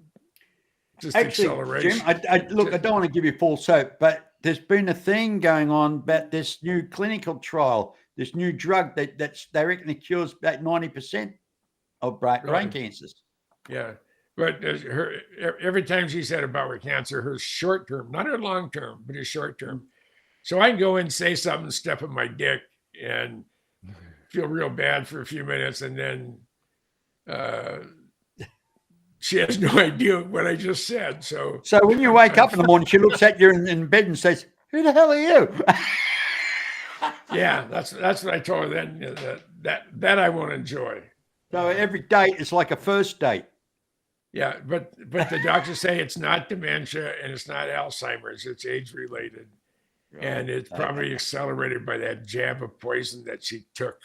just Actually, acceleration. Jim, I don't want to give you false hope, but there's been a thing going on about this new clinical trial, this new drug that they reckon it cures about 90% of brain cancers. Yeah, but every time she said about her cancer, her short term, not her long term, but her short term. So I can go in and say something, step on my dick, and feel real bad for a few minutes, and then she has no idea what I just said. So when you wake up in the morning, she looks at you in bed and says, "Who the hell are you?" Yeah, that's what I told her then. That I won't enjoy. So every date is like a first date. Yeah, but the doctors say it's not dementia and it's not Alzheimer's. It's age related, and it's probably accelerated by that jab of poison that she took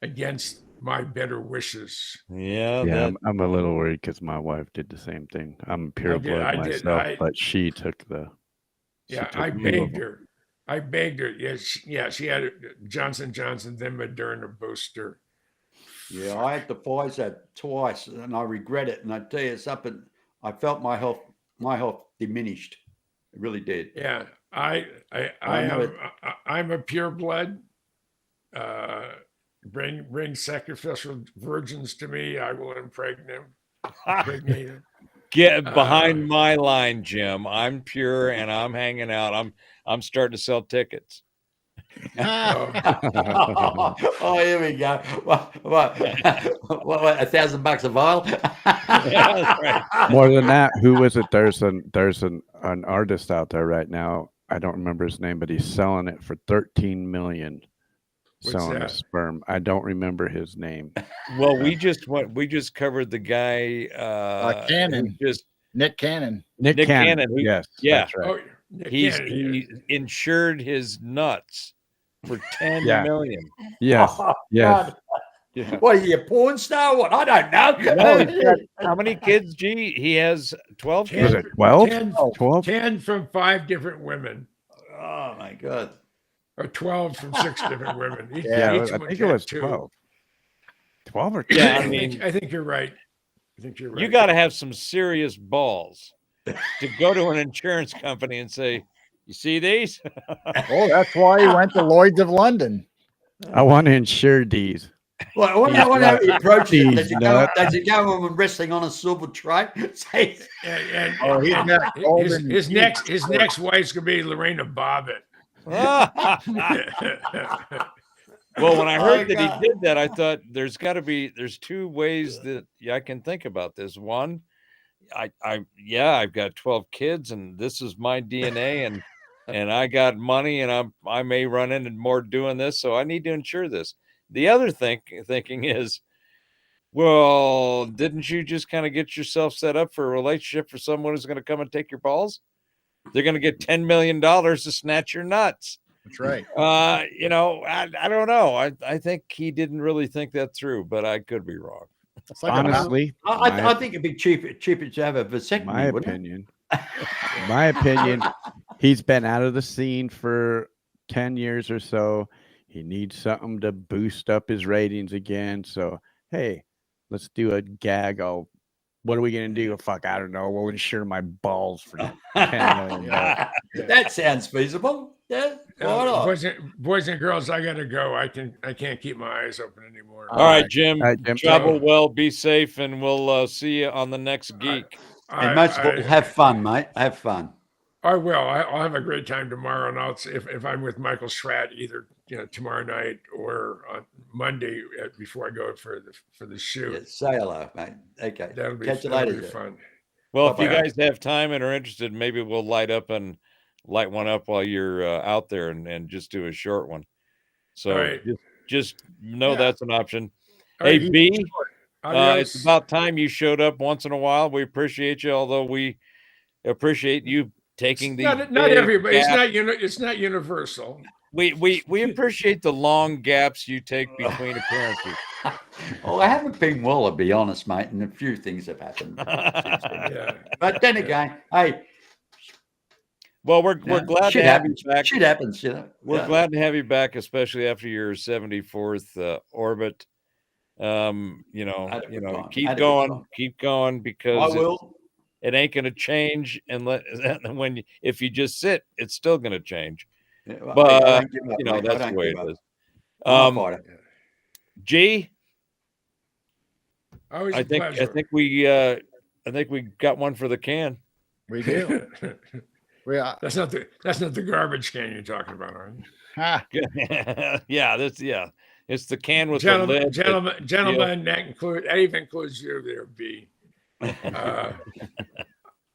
against my better wishes. Yeah, I'm a little worried because my wife did the same thing. I'm pure blood myself, but she took the. Yeah, I begged her. Yeah, she had Johnson & Johnson, then Moderna booster. Yeah, I had the Pfizer twice, and I regret it. And I tell you, it's up, and I felt my health diminished. It really did. Yeah, I'm a pure blood. Bring sacrificial virgins to me. I will impregnate them. Get behind my line, Jim. I'm pure and I'm hanging out. I'm starting to sell tickets. Oh, here we go. What, $1,000 a vial? More than that, who was it? There's an artist out there right now. I don't remember his name, but he's selling it for $13 million. Selling a sperm. I don't remember his name. Well, we just covered the guy Cannon. Nick Cannon. Nick Cannon. Yes, yeah, that's right. Oh, He insured his nuts for $10 million. Yes. Oh, yes. Yeah. What are you, a porn star? What? I don't know. No, he's got, how many kids? Gee, he has 12 kids. Was it 12? 12? 10 from 5 different women. Oh my God. Or 12 from 6 different women. I think it was 12. 12 or 10. Yeah, I think you're right. I think you're right. You got to have some serious balls to go to an insurance company and say, "You see these?" Oh, that's why he went to Lloyd's of London. I want to insure these. Well, I wonder how he approaches it. Does he go on wrestling on a silver tray? His next wife's gonna be Lorena Bobbitt. Well, when I heard that he did that, I thought there's 2 ways that I can think about this. One, I've got 12 kids and this is my DNA and I got money and I may run into more doing this, so I need to insure this. The other thinking is, well, didn't you just kind of get yourself set up for a relationship for someone who's going to come and take your balls? They're going to get $10 million to snatch your nuts. That's right. I don't know. I think he didn't really think that through, but I could be wrong. Honestly, I think it'd be cheaper to have a vasectomy. My opinion, he's been out of the scene for 10 years or so. He needs something to boost up his ratings again. So, hey, let's do a gag. What are we going to do? Fuck, I don't know. We'll insure my balls for $10 million. That sounds feasible. Yeah. Boys and girls, I gotta go. I can't keep my eyes open anymore. All right, Jim. Jim. Travel well, be safe, and we'll see you on the next Geek. And most of all, have fun, mate. Have fun. I will. I'll have a great time tomorrow, and I'll if I'm with Michael Schratt either tomorrow night or on Monday before I go for the shoot. Yeah, say hello, mate. Okay. That'll be Catch you later. fun. Well, if you Bye-bye. guys have time and are interested, maybe we'll light one up while you're out there and just do a short one. So All right. just know Yeah. that's an option. All Hey, right. B, Adios. it's about time you showed up once in a while. We appreciate you, although we appreciate you taking the Not big everybody. gap. It's not universal. We appreciate the long gaps you take between appearances. Well, I haven't been well, to be honest, mate, and a few things have happened. Yeah. But then again, hey, Well, we're glad to shit have you happens. back. Shit happens, you know. We're Yeah. glad to have you back, especially after your 74th orbit. You know, Had a good time. keep Had a good going, time. keep going, because I will. it ain't going to change if you just sit, it's still going to change. Yeah, well, I But don't give up, you know, mate. I that's the don't way give it up. is. I'm a fighter. G, Always I a think pleasure. we got one for the can. We do. That's not the garbage can you're talking about, are you? Ha. Yeah, it's the can with the lid. Gentlemen, that even includes you there, B.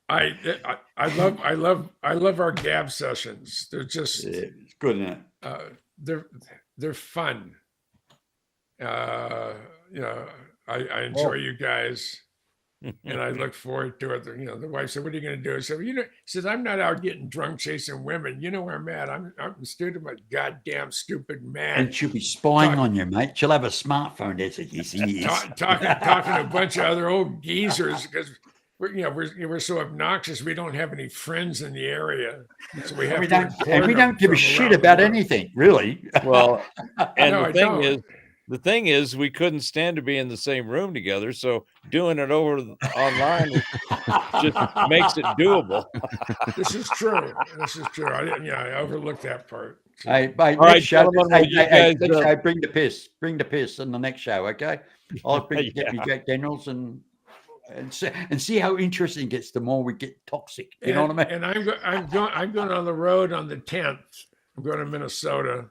I love our gab sessions. They're just it's good, isn't it? They're fun. I enjoy you guys, and I look forward to it. The wife said, "What are you going to do?" I said, "Well, says I'm not out getting drunk chasing women. You know where I'm at. I'm student of a goddamn stupid man." And she'll be spying on you, mate. She'll have a smartphone. That's it. Yes, he is. talking to a bunch of other old geezers because we're so obnoxious. We don't have any friends in the area, so we have we to don't, import and we them don't give a from shit around the about world. anything, really. Well, and No, I don't. the thing is, we couldn't stand to be in the same room together, so doing it online just makes it doable. This is true. This is true. I overlooked that part. Hey, mate, All next right, show, gentlemen, hey, will you hey, guys, next show, bring the piss. Bring the piss in the next show, okay? I'll get me Yeah. Jack Daniels and see how interesting it gets the more we get toxic. You know what I mean? And I'm going on the road on the 10th. I'm going to Minnesota.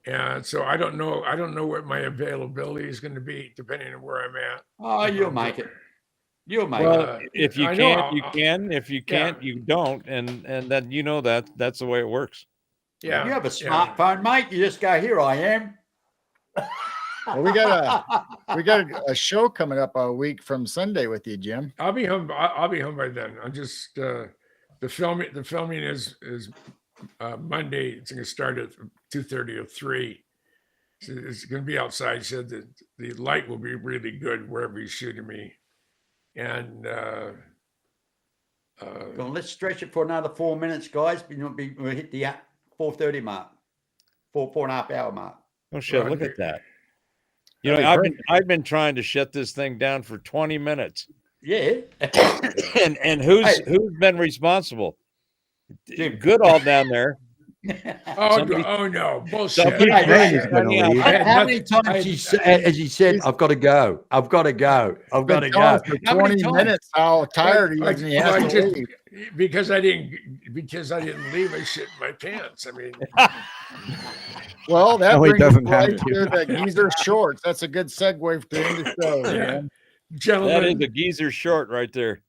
And so I don't know what my availability is going to be depending on where I'm at. Oh, you'll make it. You'll make Well, it. if you I know can, you can. If you can't, you don't. And then that's the way it works. Yeah. You have a smartphone, mate. You just go, here I am. Well, we got a show coming up a week from Sunday with you, Jim. I'll be home. I'll be home by then. I'm just the filming is Monday. It's going to start at 2:30 or 3. So it's going to be outside. He said that the light will be really good wherever he's shooting me, and Well, let's stretch it for another 4 minutes, guys. We'll hit the 4:30 mark, 4.5 hour mark. Oh shit! Well, Look at that. That'd be I've been trying to shut this thing down for 20 minutes. Yeah. and who's been responsible? Good all down there. oh no, bullshit. somebody- How many times has he said, "I've got to go. I've got to go. I've got to go"? For How many 20 times? minutes, how tired he is, and he has to leave. Because I didn't leave, I shit in my pants. I mean, Well, that No, he brings us doesn't have right to. to the geezer shorts. That's a good segue to end the show, Yeah. man. That is gentlemen, a geezer short right there.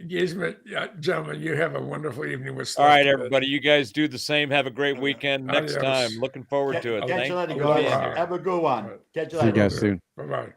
gentlemen, you have a wonderful evening with All right, Stuff to everybody. You guys do the same. Have a great weekend next Adios. time. Looking forward to it. Catch you Thank later, you. guys. Bye-bye. Have a good one. Catch you See you later. guys soon. Bye bye.